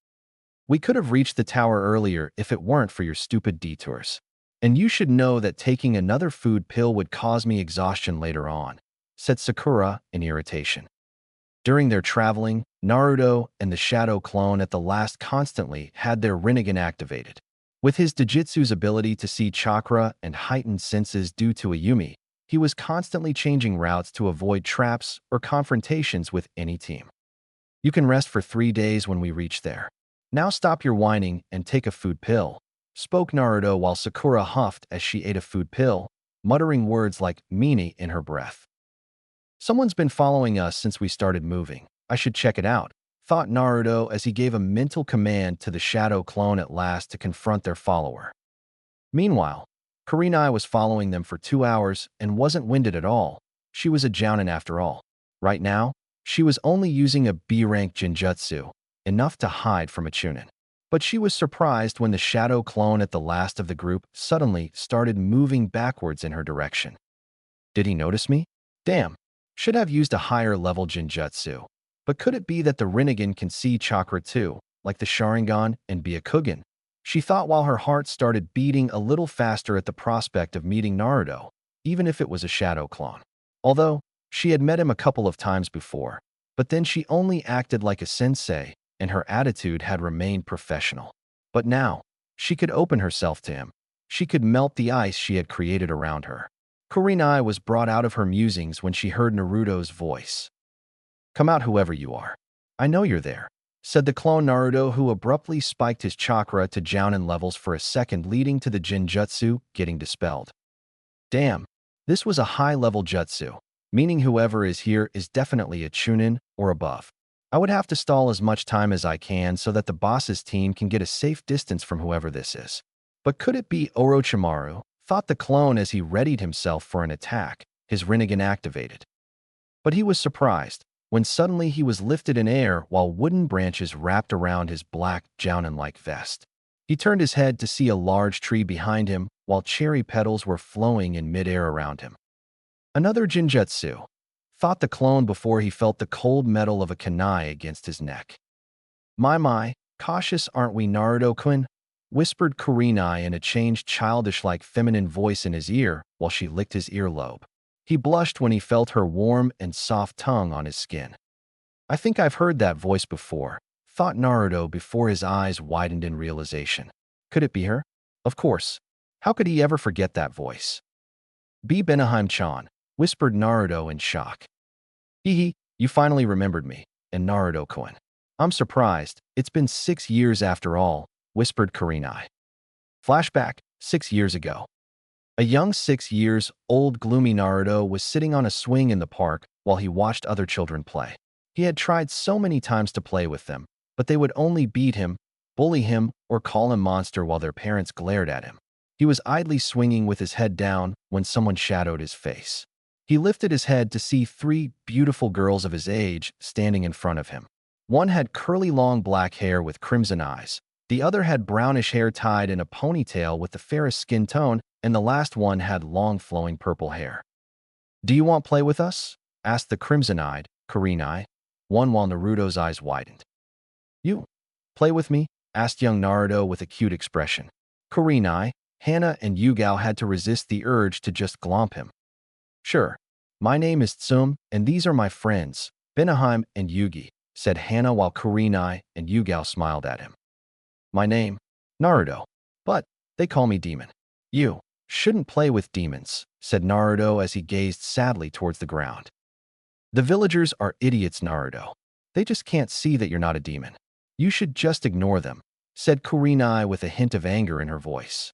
We could have reached the tower earlier if it weren't for your stupid detours. And you should know that taking another food pill would cause me exhaustion later on, said Sakura in irritation. During their traveling, Naruto and the Shadow Clone at the last constantly had their Rinnegan activated. With his Dojutsu's ability to see chakra and heightened senses due to Ayumi, he was constantly changing routes to avoid traps or confrontations with any team. You can rest for 3 days when we reach there. Now stop your whining and take a food pill, spoke Naruto while Sakura huffed as she ate a food pill, muttering words like meanie in her breath. Someone's been following us since we started moving. I should check it out, thought Naruto as he gave a mental command to the Shadow Clone at last to confront their follower. Meanwhile, Kurenai was following them for 2 hours and wasn't winded at all. She was a Jounin after all. Right now, she was only using a B-rank Jinjutsu, enough to hide from a Chunin. But she was surprised when the Shadow Clone at the last of the group suddenly started moving backwards in her direction. Did he notice me? Damn, should have used a higher level Jinjutsu. But could it be that the Rinnegan can see chakra too, like the Sharingan and Byakugan? She thought while her heart started beating a little faster at the prospect of meeting Naruto, even if it was a Shadow Clone. Although, she had met him a couple of times before, but then she only acted like a sensei, and her attitude had remained professional. But now, she could open herself to him. She could melt the ice she had created around her. Kurenai was brought out of her musings when she heard Naruto's voice. Come out, whoever you are. I know you're there, said the clone Naruto, who abruptly spiked his chakra to Jounin levels for a second, leading to the Jinjutsu getting dispelled. Damn, this was a high-level jutsu, meaning whoever is here is definitely a Chunin or above. I would have to stall as much time as I can so that the boss's team can get a safe distance from whoever this is. But could it be Orochimaru? Thought the clone as he readied himself for an attack, his Rinnegan activated. But he was surprised when suddenly he was lifted in air while wooden branches wrapped around his black, Jounin-like vest. He turned his head to see a large tree behind him while cherry petals were flowing in midair around him. Another Jinjutsu, thought the clone before he felt the cold metal of a kunai against his neck. My, cautious aren't we, Naruto-kun? Whispered Kurenai in a changed childish-like feminine voice in his ear while she licked his earlobe. He blushed when he felt her warm and soft tongue on his skin. I think I've heard that voice before, thought Naruto before his eyes widened in realization. Could it be her? Of course. How could he ever forget that voice? Be Benaheim-chan, whispered Naruto in shock. Hee, you finally remembered me, and Naruto-kun. I'm surprised, it's been 6 years after all, whispered Kurenai. Flashback, 6 years ago. A young 6 years old gloomy Naruto was sitting on a swing in the park while he watched other children play. He had tried so many times to play with them, but they would only beat him, bully him, or call him monster while their parents glared at him. He was idly swinging with his head down when someone shadowed his face. He lifted his head to see three beautiful girls of his age standing in front of him. One had curly long black hair with crimson eyes. The other had brownish hair tied in a ponytail with the fairest skin tone, and the last one had long flowing purple hair. "Do you want play with us?" asked the crimson-eyed Kurenai, one while Naruto's eyes widened. "You play with me?" asked young Naruto with a cute expression. Kurenai, Hana, and Yugao had to resist the urge to just glomp him. "Sure. My name is Tsum, and these are my friends, Benaheim and Yugi," said Hana while Kurenai and Yugao smiled at him. "My name? Naruto. But they call me Demon." "You shouldn't play with demons," said Naruto as he gazed sadly towards the ground. "The villagers are idiots, Naruto. They just can't see that you're not a demon. You should just ignore them," said Kurenai with a hint of anger in her voice.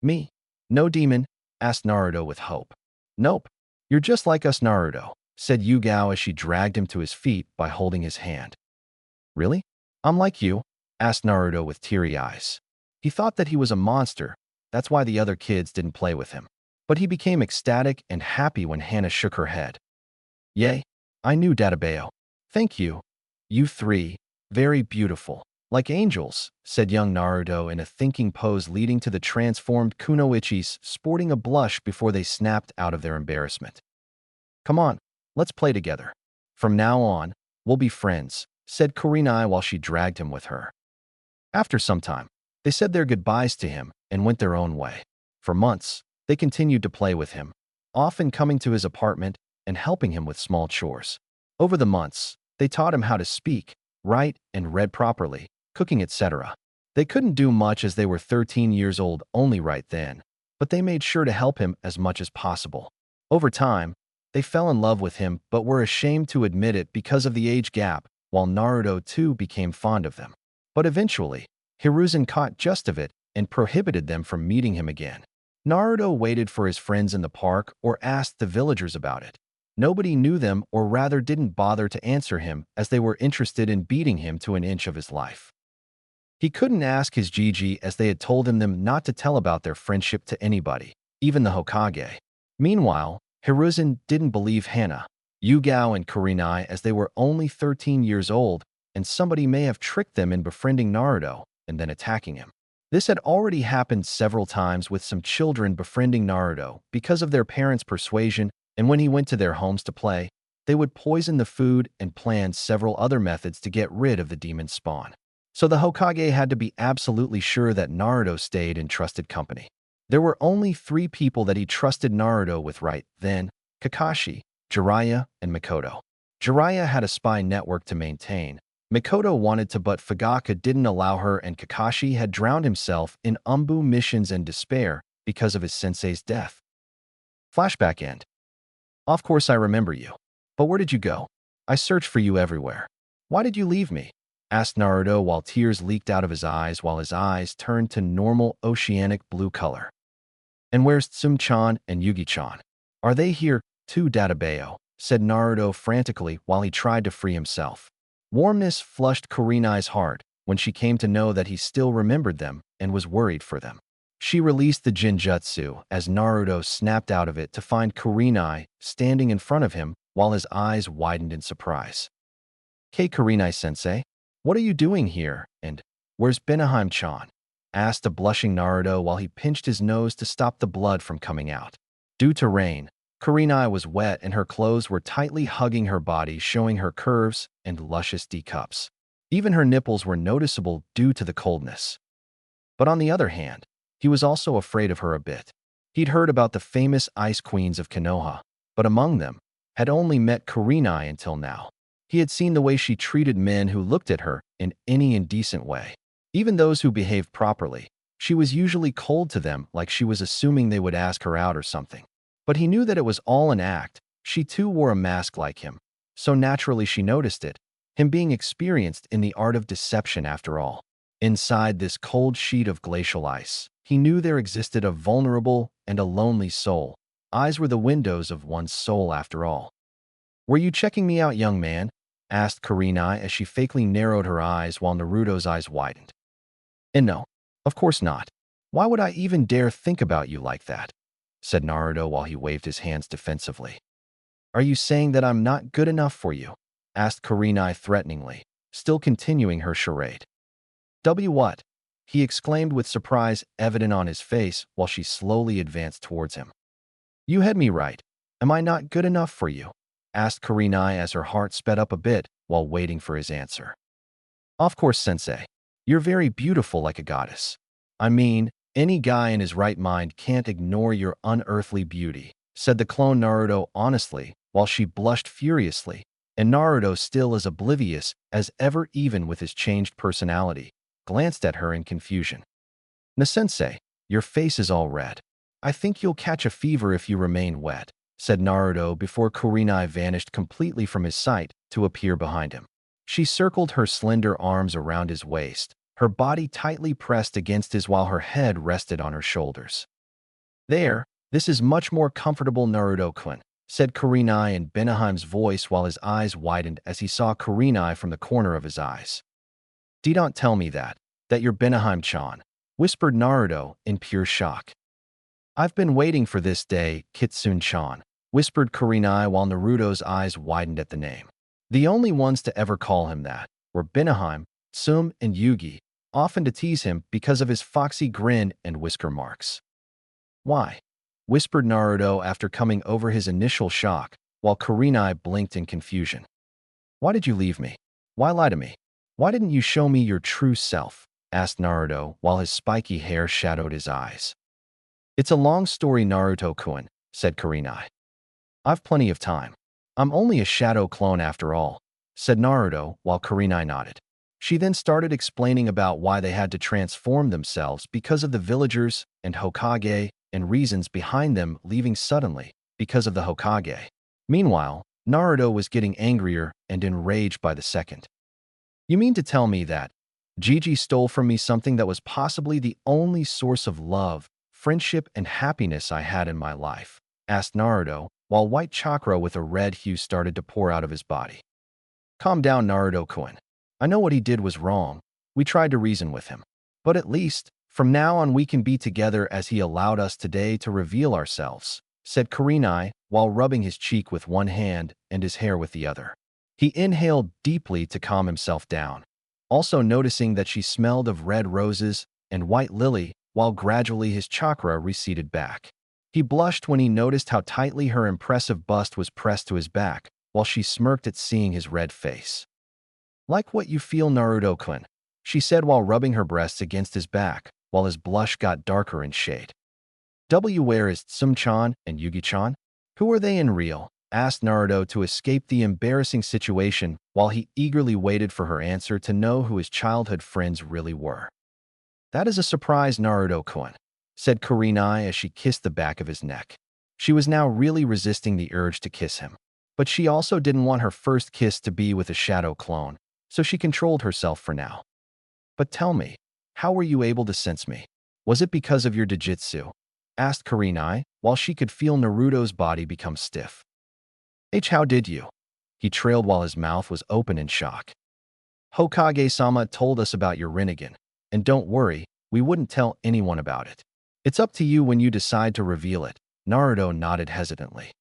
"Me? No demon?" asked Naruto with hope. "Nope. You're just like us, Naruto," said Yugao as she dragged him to his feet by holding his hand. "Really? I'm like you?" asked Naruto with teary eyes. He thought that he was a monster. That's why the other kids didn't play with him. But he became ecstatic and happy when Hana shook her head. "Yay, I knew Databeo. Thank you. You three, very beautiful. Like angels," said young Naruto in a thinking pose leading to the transformed Kunoichis sporting a blush before they snapped out of their embarrassment. "Come on, let's play together. From now on, we'll be friends," said Kurenai while she dragged him with her. After some time, they said their goodbyes to him and went their own way. For months, they continued to play with him, often coming to his apartment and helping him with small chores. Over the months, they taught him how to speak, write, and read properly, cooking, etc. They couldn't do much as they were 13 years old only right then, but they made sure to help him as much as possible. Over time, they fell in love with him but were ashamed to admit it because of the age gap, while Naruto too became fond of them. But eventually, Hiruzen caught just of it and prohibited them from meeting him again. Naruto waited for his friends in the park or asked the villagers about it. Nobody knew them, or rather didn't bother to answer him, as they were interested in beating him to an inch of his life. He couldn't ask his Gigi as they had told them not to tell about their friendship to anybody, even the Hokage. Meanwhile, Hiruzen didn't believe Hana, Yugao, and Kurenai as they were only 13 years old, and somebody may have tricked them in befriending Naruto and then attacking him. This had already happened several times with some children befriending Naruto because of their parents' persuasion, and when he went to their homes to play, they would poison the food and plan several other methods to get rid of the demon spawn. So the Hokage had to be absolutely sure that Naruto stayed in trusted company. There were only 3 people that he trusted Naruto with right then: Kakashi, Jiraiya, and Mikoto. Jiraiya had a spy network to maintain. Mikoto wanted to, but Fugaka didn't allow her, and Kakashi had drowned himself in Umbu missions and despair because of his sensei's death. Flashback end. "Of course I remember you. But where did you go? I searched for you everywhere. Why did you leave me?" asked Naruto while tears leaked out of his eyes while his eyes turned to normal oceanic blue color. "And where's Tsum-chan and Yugi-chan? Are they here too, Databeo?" said Naruto frantically while he tried to free himself. Warmness flushed Kurenai's heart when she came to know that he still remembered them and was worried for them. She released the Jinjutsu as Naruto snapped out of it to find Kurenai standing in front of him while his eyes widened in surprise. "Hey Kurenai-sensei, what are you doing here, and where's Benaheim-chan?" asked a blushing Naruto while he pinched his nose to stop the blood from coming out. Due to rain, Kurenai was wet and her clothes were tightly hugging her body, showing her curves and luscious D-cups. Even her nipples were noticeable due to the coldness. But on the other hand, he was also afraid of her a bit. He'd heard about the famous ice queens of Konoha, but among them, had only met Kurenai until now. He had seen the way she treated men who looked at her in any indecent way. Even those who behaved properly, she was usually cold to them, like she was assuming they would ask her out or something. But he knew that it was all an act. She too wore a mask like him, so naturally she noticed it, him being experienced in the art of deception after all. Inside this cold sheet of glacial ice, he knew there existed a vulnerable and a lonely soul. Eyes were the windows of one's soul after all. "Were you checking me out, young man?" asked Kurenai as she fakely narrowed her eyes while Naruto's eyes widened. "And no, of course not. Why would I even dare think about you like that? Said Naruto while he waved his hands defensively. Are you saying that I'm not good enough for you? Asked Kurenai threateningly, still continuing her charade. What? He exclaimed with surprise evident on his face while she slowly advanced towards him. You had me right. Am I not good enough for you? Asked Kurenai as her heart sped up a bit while waiting for his answer. Of course, Sensei. You're very beautiful like a goddess. I mean, any guy in his right mind can't ignore your unearthly beauty, said the clone Naruto honestly, while she blushed furiously, and Naruto, still as oblivious as ever even with his changed personality, glanced at her in confusion. Sensei, your face is all red. I think you'll catch a fever if you remain wet, said Naruto before Kurenai vanished completely from his sight to appear behind him. She circled her slender arms around his waist, her body tightly pressed against his while her head rested on her shoulders. There, this is much more comfortable, Naruto-kun, said Kurenai in Benaheim's voice while his eyes widened as he saw Kurenai from the corner of his eyes. Don't tell me that you're Benaheim-chan, whispered Naruto in pure shock. I've been waiting for this day, Kitsune-chan, whispered Kurenai while Naruto's eyes widened at the name. The only ones to ever call him that were Benaheim, Sum, and Yugi, often to tease him because of his foxy grin and whisker marks. Why? Whispered Naruto after coming over his initial shock, while Kurenai blinked in confusion. Why did you leave me? Why lie to me? Why didn't you show me your true self? Asked Naruto while his spiky hair shadowed his eyes. It's a long story, Naruto-kun, said Kurenai. I've plenty of time. I'm only a shadow clone after all, said Naruto while Kurenai nodded. She then started explaining about why they had to transform themselves because of the villagers and Hokage and reasons behind them leaving suddenly because of the Hokage. Meanwhile, Naruto was getting angrier and enraged by the second. You mean to tell me that Gigi stole from me something that was possibly the only source of love, friendship, and happiness I had in my life? Asked Naruto, while white chakra with a red hue started to pour out of his body. Calm down, Naruto-kun. I know what he did was wrong. We tried to reason with him. But at least, from now on we can be together as he allowed us today to reveal ourselves, said Kurenai while rubbing his cheek with one hand and his hair with the other. He inhaled deeply to calm himself down, also noticing that she smelled of red roses and white lily while gradually his chakra receded back. He blushed when he noticed how tightly her impressive bust was pressed to his back, while she smirked at seeing his red face. Like what you feel, Naruto-kun, she said while rubbing her breasts against his back, while his blush got darker in shade. Where is Sum-chan and Yugi-chan? Who are they in real? Asked Naruto to escape the embarrassing situation while he eagerly waited for her answer to know who his childhood friends really were. That is a surprise, Naruto-kun, said Kurenai as she kissed the back of his neck. She was now really resisting the urge to kiss him, but she also didn't want her first kiss to be with a shadow clone, so she controlled herself for now. But tell me, how were you able to sense me? Was it because of your Jujutsu? Asked Kurenai, while she could feel Naruto's body become stiff. How did you? He trailed while his mouth was open in shock. Hokage-sama told us about your Rinnegan, and don't worry, we wouldn't tell anyone about it. It's up to you when you decide to reveal it, Naruto nodded hesitantly.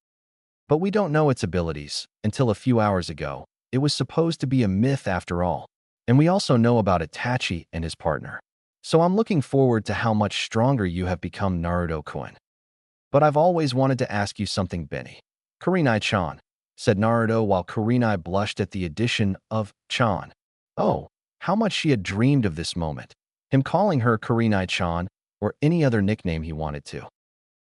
But we don't know its abilities. Until a few hours ago, it was supposed to be a myth after all. And we also know about Itachi and his partner. So I'm looking forward to how much stronger you have become, Naruto-kun. But I've always wanted to ask you something, Benny. Kurenai-chan, said Naruto while Kurenai blushed at the addition of chan. Oh, how much she had dreamed of this moment. Him calling her Kurenai-chan or any other nickname he wanted to.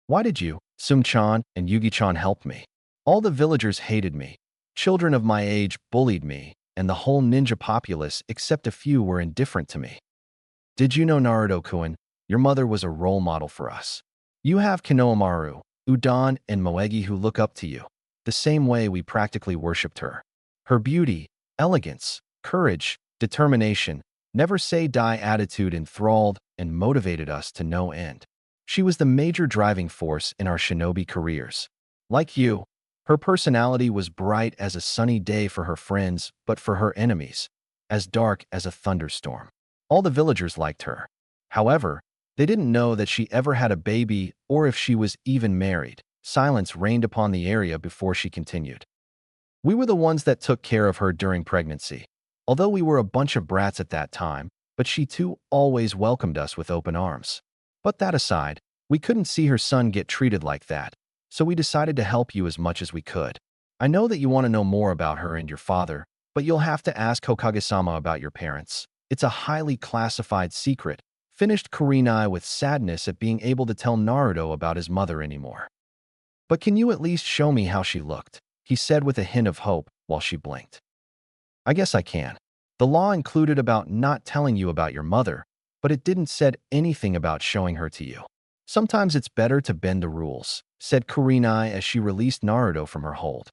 Why did you, Sum-chan and Yugi-chan, help me? All the villagers hated me. Children of my age bullied me, and the whole ninja populace except a few were indifferent to me. Did you know, Naruto-kun, your mother was a role model for us? You have Konohamaru, Udon, and Moegi who look up to you, the same way we practically worshipped her. Her beauty, elegance, courage, determination, never say die attitude enthralled and motivated us to no end. She was the major driving force in our shinobi careers. Like you, her personality was bright as a sunny day for her friends, but for her enemies, as dark as a thunderstorm. All the villagers liked her. However, They didn't know that she ever had a baby or if she was even married. Silence reigned upon the area before she continued. We were the ones that took care of her during pregnancy. Although we were a bunch of brats at that time, but she too always welcomed us with open arms. But that aside, we couldn't see her son get treated like that, so we decided to help you as much as we could. I know that you want to know more about her and your father, but you'll have to ask Hokage-sama about your parents. It's a highly classified secret, finished Kurenai with sadness at being able to tell Naruto about his mother anymore. But can you at least show me how she looked? He said with a hint of hope while she blinked. I guess I can. The law included about not telling you about your mother, but it didn't said anything about showing her to you. Sometimes it's better to bend the rules, said Kurenai as she released Naruto from her hold.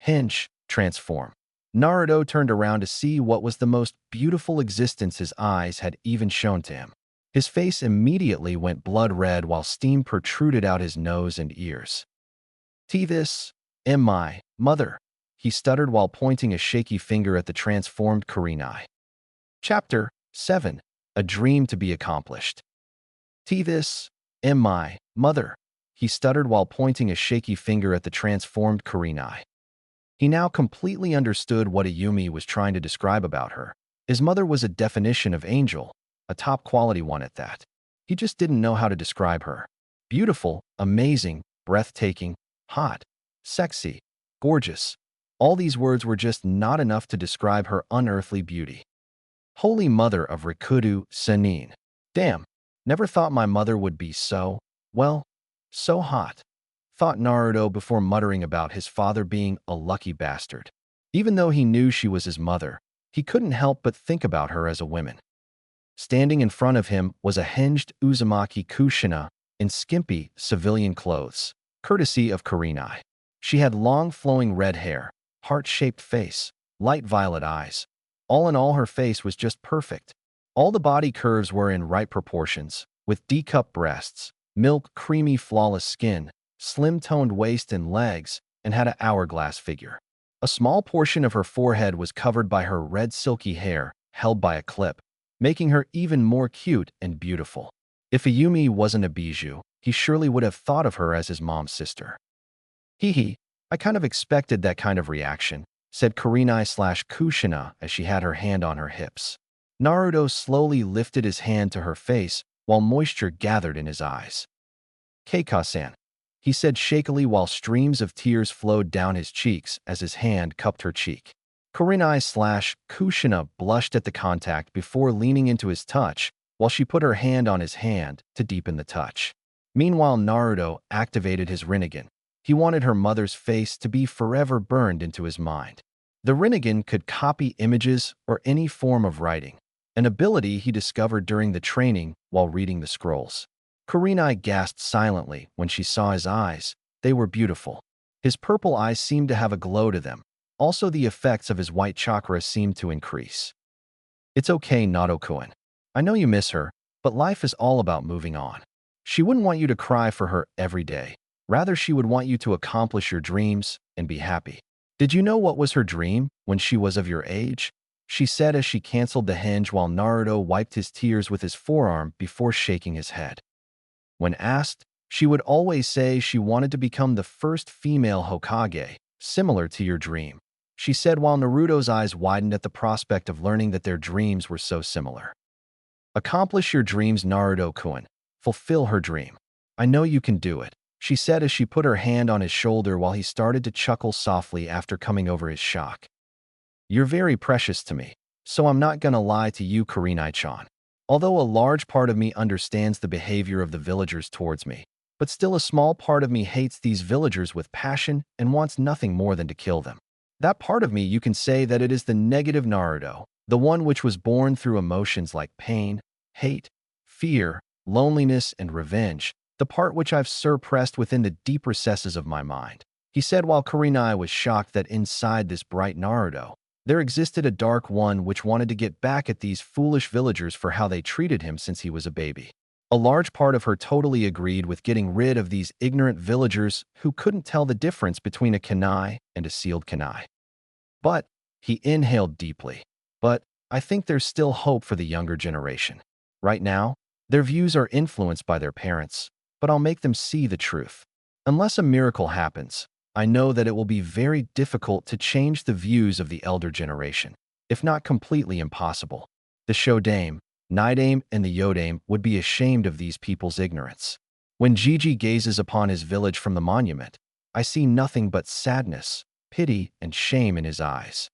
Hinge, transform. Naruto turned around to see what was the most beautiful existence his eyes had even shown to him. His face immediately went blood red while steam protruded out his nose and ears. This am my mother, he stuttered while pointing a shaky finger at the transformed Kurenai. Chapter 7. A Dream to be Accomplished. This am my mother, he stuttered while pointing a shaky finger at the transformed Kurenai. He now completely understood what Ayumi was trying to describe about her. His mother was a definition of angel, a top-quality one at that. He just didn't know how to describe her. Beautiful, amazing, breathtaking, hot, sexy, gorgeous. All these words were just not enough to describe her unearthly beauty. Holy Mother of Rikudu Sanin. Damn, never thought my mother would be so, well, so hot, thought Naruto before muttering about his father being a lucky bastard. Even though he knew she was his mother, he couldn't help but think about her as a woman. Standing in front of him was a hinged Uzumaki Kushina in skimpy civilian clothes, courtesy of Kurenai. She had long flowing red hair, heart-shaped face, light violet eyes. All in all, her face was just perfect. All the body curves were in right proportions, with D-cup breasts, milk creamy flawless skin, slim-toned waist and legs, and had an hourglass figure. A small portion of her forehead was covered by her red silky hair, held by a clip, making her even more cute and beautiful. If Ayumi wasn't a bijou, he surely would have thought of her as his mom's sister. Hee, I kind of expected that kind of reaction, said Kurenai/Kushina as she had her hand on her hips. Naruto slowly lifted his hand to her face while moisture gathered in his eyes. Keika-san, he said shakily while streams of tears flowed down his cheeks as his hand cupped her cheek. Kurenai/Kushina blushed at the contact before leaning into his touch while she put her hand on his hand to deepen the touch. Meanwhile, Naruto activated his Rinnegan. He wanted her mother's face to be forever burned into his mind. The Rinnegan could copy images or any form of writing, an ability he discovered during the training while reading the scrolls. Kurenai gasped silently when she saw his eyes. They were beautiful. His purple eyes seemed to have a glow to them. Also, the effects of his white chakra seemed to increase. It's okay, Naruto-kun. I know you miss her, but life is all about moving on. She wouldn't want you to cry for her every day. Rather, she would want you to accomplish your dreams and be happy. Did you know what was her dream when she was of your age? She said as she canceled the hinge while Naruto wiped his tears with his forearm before shaking his head. When asked, she would always say she wanted to become the first female Hokage, similar to your dream. She said while Naruto's eyes widened at the prospect of learning that their dreams were so similar. Accomplish your dreams, Naruto-kun. Fulfill her dream. I know you can do it, she said as she put her hand on his shoulder while he started to chuckle softly after coming over his shock. You're very precious to me, so I'm not gonna lie to you, Kurenai-chan. Although a large part of me understands the behavior of the villagers towards me, but still a small part of me hates these villagers with passion and wants nothing more than to kill them. That part of me, you can say that it is the negative Naruto, the one which was born through emotions like pain, hate, fear, loneliness, and revenge, the part which I've suppressed within the deep recesses of my mind, he said while Kurenai was shocked that inside this bright Naruto, there existed a dark one which wanted to get back at these foolish villagers for how they treated him since he was a baby. A large part of her totally agreed with getting rid of these ignorant villagers who couldn't tell the difference between a kunai and a sealed kunai. But, he inhaled deeply. But, I think there's still hope for the younger generation. Right now, Their views are influenced by their parents, but I'll make them see the truth. Unless a miracle happens, I know that it will be very difficult to change the views of the elder generation, if not completely impossible. The Shodame, Nidame, and the Yodame would be ashamed of these people's ignorance. When Gigi gazes upon his village from the monument, I see nothing but sadness, pity, and shame in his eyes.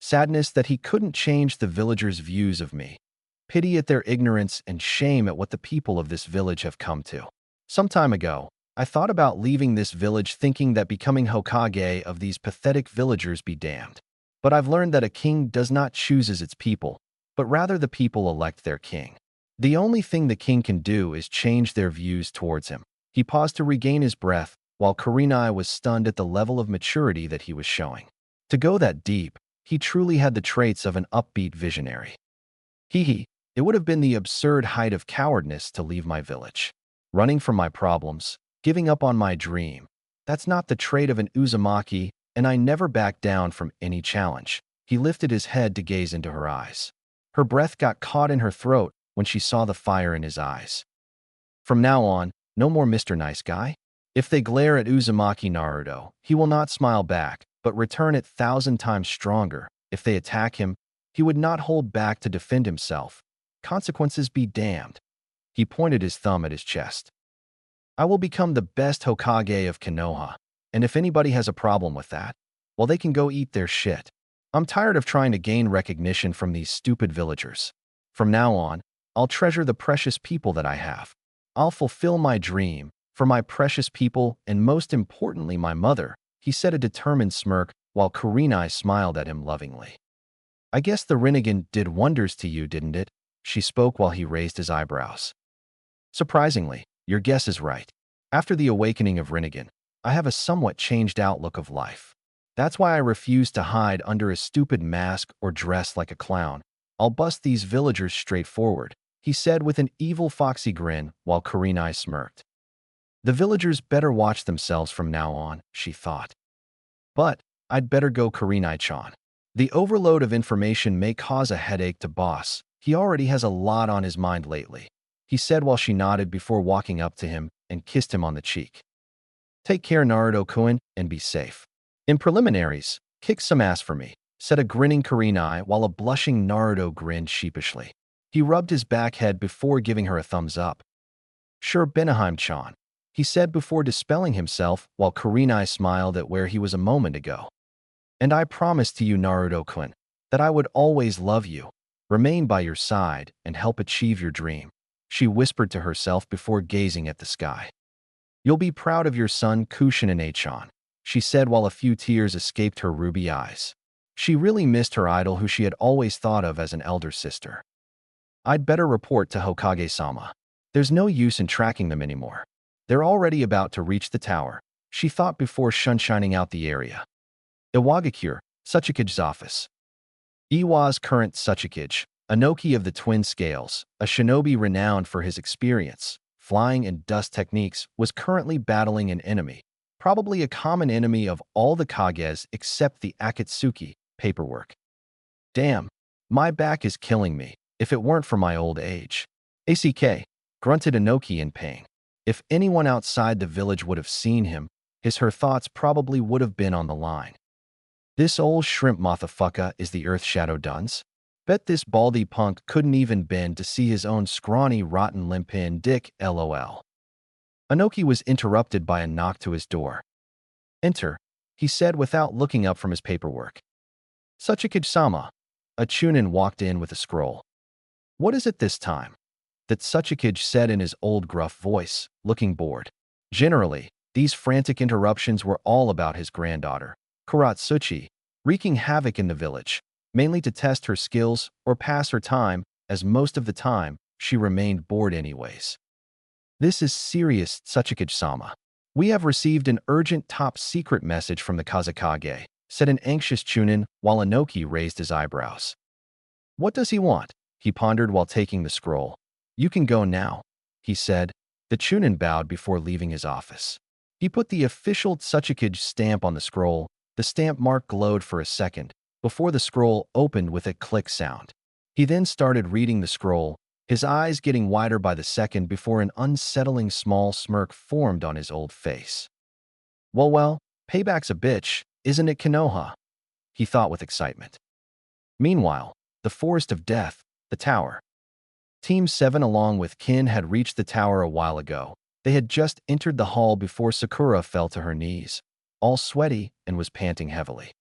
Sadness that he couldn't change the villagers' views of me. Pity at their ignorance and shame at what the people of this village have come to. Some time ago, I thought about leaving this village thinking that becoming Hokage of these pathetic villagers be damned. But I've learned that a king does not choose its people, but rather the people elect their king. The only thing the king can do is change their views towards him. He paused to regain his breath, while Kurenai was stunned at the level of maturity that he was showing. To go that deep, he truly had the traits of an upbeat visionary. It would have been the absurd height of cowardice to leave my village. Running from my problems, giving up on my dream. That's not the trait of an Uzumaki, and I never backed down from any challenge. He lifted his head to gaze into her eyes. Her breath got caught in her throat when she saw the fire in his eyes. From now on, no more Mr. Nice Guy. If they glare at Uzumaki Naruto, he will not smile back, but return it 1,000 times stronger. If they attack him, he would not hold back to defend himself. Consequences be damned. He pointed his thumb at his chest. I will become the best Hokage of Konoha, and if anybody has a problem with that, well, they can go eat their shit. I'm tired of trying to gain recognition from these stupid villagers. From now on, I'll treasure the precious people that I have. I'll fulfill my dream for my precious people and most importantly my mother, he said, a determined smirk while Kurenai smiled at him lovingly. I guess the Rinnegan did wonders to you, didn't it? She spoke while he raised his eyebrows. Surprisingly, your guess is right. After the awakening of Rinnegan, I have a somewhat changed outlook of life. That's why I refuse to hide under a stupid mask or dress like a clown. I'll bust these villagers straightforward, he said with an evil foxy grin while Kurenai smirked. The villagers better watch themselves from now on, she thought. But I'd better go, Kurenai-chan. The overload of information may cause a headache to boss. He already has a lot on his mind lately, he said while she nodded before walking up to him and kissed him on the cheek. Take care, Naruto-kun, and be safe. In preliminaries, kick some ass for me, said a grinning Kurenai while a blushing Naruto grinned sheepishly. He rubbed his back head before giving her a thumbs up. Sure, Benaheim-chan, he said before dispelling himself while Kurenai smiled at where he was a moment ago. And I promised to you, Naruto-kun, that I would always love you, remain by your side, and help achieve your dream, she whispered to herself before gazing at the sky. You'll be proud of your son, Kushina-chan, she said while a few tears escaped her ruby eyes. She really missed her idol who she had always thought of as an elder sister. I'd better report to Hokage-sama. There's no use in tracking them anymore. They're already about to reach the tower, she thought before sunshining out the area. Iwagakure, Tsuchikage's office. Iwa's current Tsuchikage, Anoki of the Twin Scales, a shinobi renowned for his experience, flying and dust techniques, was currently battling an enemy, probably a common enemy of all the Kages except the Akatsuki, paperwork. Damn, my back is killing me, if it weren't for my old age. ACK, grunted Anoki in pain. If anyone outside the village would have seen him, her thoughts probably would have been on the line. This old shrimp motherfucker is the Earth Shadow Duns? Bet this baldy punk couldn't even bend to see his own scrawny rotten limpin dick, lol. Anoki was interrupted by a knock to his door. Enter, he said without looking up from his paperwork. Tsuchikage-sama. A Chunin walked in with a scroll. What is it this time? That Tsuchikage said in his old gruff voice, looking bored. Generally, these frantic interruptions were all about his granddaughter, Kuratsuchi, wreaking havoc in the village, mainly to test her skills or pass her time, as most of the time, she remained bored anyways. This is serious, Tsuchikage-sama. We have received an urgent top-secret message from the Kazekage, said an anxious Chunin while Anoki raised his eyebrows. What does he want? He pondered while taking the scroll. You can go now, he said. The Chunin bowed before leaving his office. He put the official Tsuchikage stamp on the scroll. The stamp mark glowed for a second, before the scroll opened with a click sound. He then started reading the scroll, his eyes getting wider by the second before an unsettling small smirk formed on his old face. Well, payback's a bitch, isn't it, Konoha? He thought with excitement. Meanwhile, the Forest of Death, the tower. Team 7 along with Kin had reached the tower a while ago. They had just entered the hall before Sakura fell to her knees, all sweaty and was panting heavily.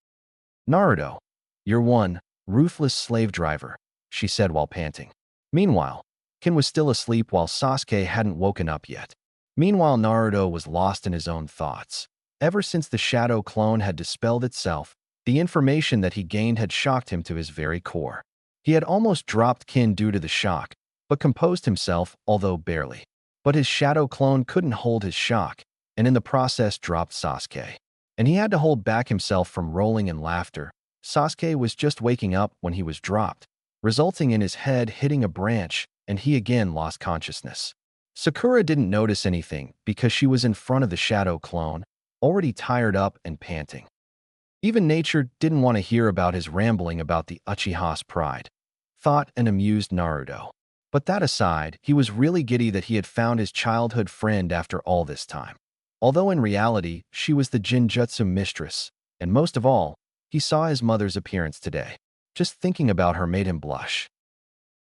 Naruto, you're one ruthless slave driver, she said while panting. Meanwhile, Kin was still asleep while Sasuke hadn't woken up yet. Meanwhile, Naruto was lost in his own thoughts. Ever since the shadow clone had dispelled itself, the information that he gained had shocked him to his very core. He had almost dropped Kin due to the shock, but composed himself, although barely. But his shadow clone couldn't hold his shock, and in the process dropped Sasuke. And he had to hold back himself from rolling in laughter. Sasuke was just waking up when he was dropped, resulting in his head hitting a branch, and he again lost consciousness. Sakura didn't notice anything because she was in front of the shadow clone, already tired up and panting. Even nature didn't want to hear about his rambling about the Uchiha's pride, thought and amused Naruto. But that aside, he was really giddy that he had found his childhood friend after all this time. Although in reality, she was the Jinjutsu mistress, and most of all, he saw his mother's appearance today. Just thinking about her made him blush.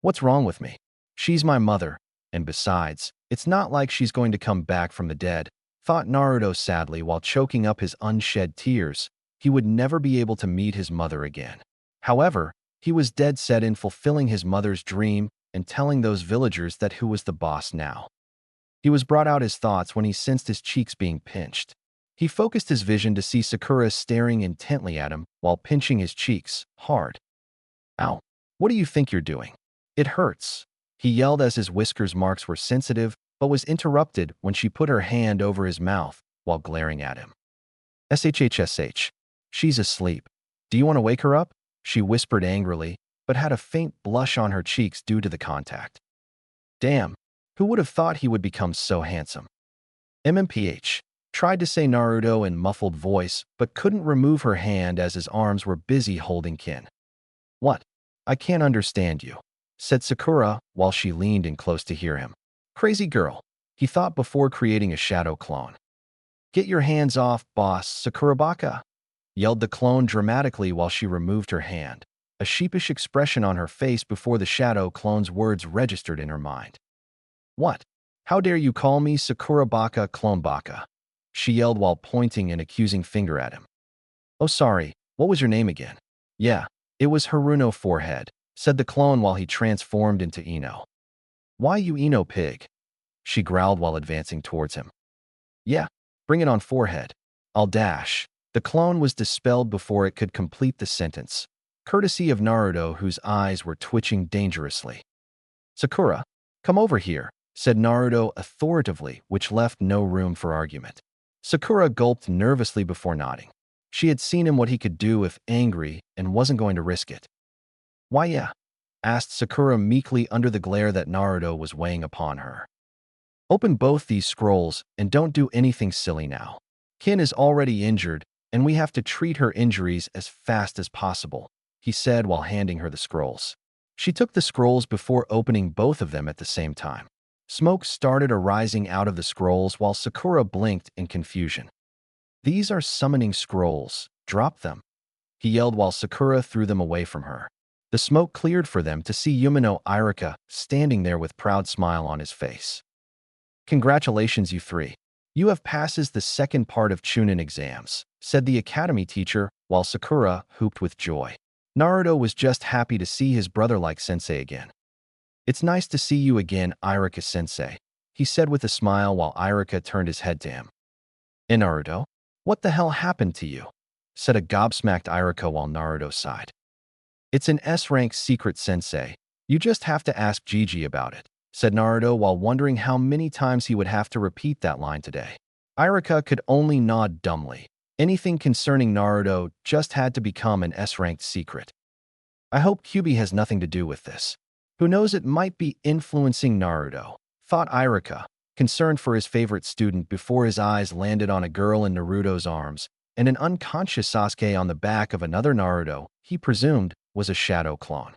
What's wrong with me? She's my mother, and besides, it's not like she's going to come back from the dead, thought Naruto sadly while choking up his unshed tears. He would never be able to meet his mother again. However, he was dead set in fulfilling his mother's dream and telling those villagers that who was the boss now. He was brought out his thoughts when he sensed his cheeks being pinched. He focused his vision to see Sakura staring intently at him while pinching his cheeks hard. Ow, what do you think you're doing? It hurts, he yelled as his whiskers marks were sensitive, but was interrupted when she put her hand over his mouth while glaring at him. SHHSH. She's asleep. Do you want to wake her up? She whispered angrily, but had a faint blush on her cheeks due to the contact. Damn, who would have thought he would become so handsome? MMPH. Tried to say Naruto in muffled voice, but couldn't remove her hand as his arms were busy holding Kin. What? I can't understand you, said Sakura while she leaned in close to hear him. Crazy girl, he thought before creating a shadow clone. Get your hands off, boss, Sakurabaka, yelled the clone dramatically while she removed her hand, a sheepish expression on her face before the shadow clone's words registered in her mind. What? How dare you call me Sakurabaka Clonebaka? She yelled while pointing an accusing finger at him. Oh sorry, what was your name again? Yeah, it was Haruno Forehead, said the clone while he transformed into Ino. Why you Ino pig? She growled while advancing towards him. Yeah, bring it on Forehead. I'll dash. The clone was dispelled before it could complete the sentence, courtesy of Naruto whose eyes were twitching dangerously. Sakura, come over here, said Naruto authoritatively, which left no room for argument. Sakura gulped nervously before nodding. She had seen him what he could do if angry and wasn't going to risk it. Why yeah? Asked Sakura meekly under the glare that Naruto was weighing upon her. Open both these scrolls and don't do anything silly now. Kin is already injured, and we have to treat her injuries as fast as possible, he said while handing her the scrolls. She took the scrolls before opening both of them at the same time. Smoke started arising out of the scrolls while Sakura blinked in confusion. These are summoning scrolls. Drop them, he yelled while Sakura threw them away from her. The smoke cleared for them to see Yumino Irika standing there with proud smile on his face. Congratulations, you three. You have passes the second part of Chunin exams, said the academy teacher while Sakura whooped with joy. Naruto was just happy to see his brother-like sensei again. It's nice to see you again, Irika-sensei, he said with a smile while Irika turned his head to him. Naruto, what the hell happened to you? Said a gobsmacked Irika while Naruto sighed. It's an S-rank secret, sensei. You just have to ask Gigi about it, said Naruto while wondering how many times he would have to repeat that line today. Irika could only nod dumbly. Anything concerning Naruto just had to become an S-ranked secret. I hope Kyuubi has nothing to do with this. Who knows, it might be influencing Naruto, thought Irika, concerned for his favorite student before his eyes landed on a girl in Naruto's arms and an unconscious Sasuke on the back of another Naruto he presumed was a shadow clone.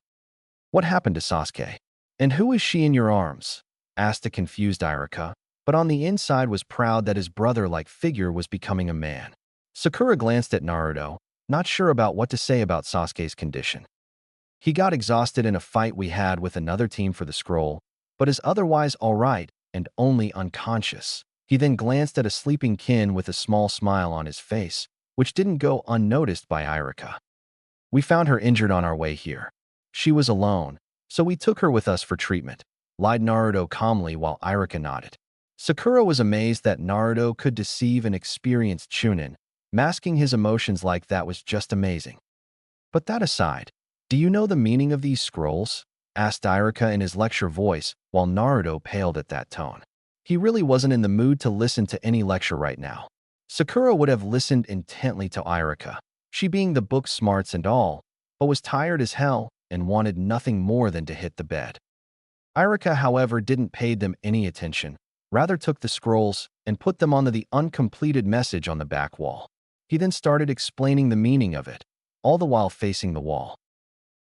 What happened to Sasuke? And who is she in your arms? Asked a confused Irika, but on the inside was proud that his brother-like figure was becoming a man. Sakura glanced at Naruto, not sure about what to say about Sasuke's condition. He got exhausted in a fight we had with another team for the scroll, but is otherwise alright and only unconscious. He then glanced at a sleeping Kin with a small smile on his face, which didn't go unnoticed by Irika. We found her injured on our way here. She was alone, so we took her with us for treatment, lied Naruto calmly while Irika nodded. Sakura was amazed that Naruto could deceive an experienced Chunin. Masking his emotions like that was just amazing. But that aside, do you know the meaning of these scrolls? Asked Irika in his lecture voice, while Naruto paled at that tone. He really wasn't in the mood to listen to any lecture right now. Sakura would have listened intently to Irika, she being the book smarts and all, but was tired as hell and wanted nothing more than to hit the bed. Irika, however, didn't pay them any attention, rather took the scrolls and put them onto the uncompleted message on the back wall. He then started explaining the meaning of it, all the while facing the wall.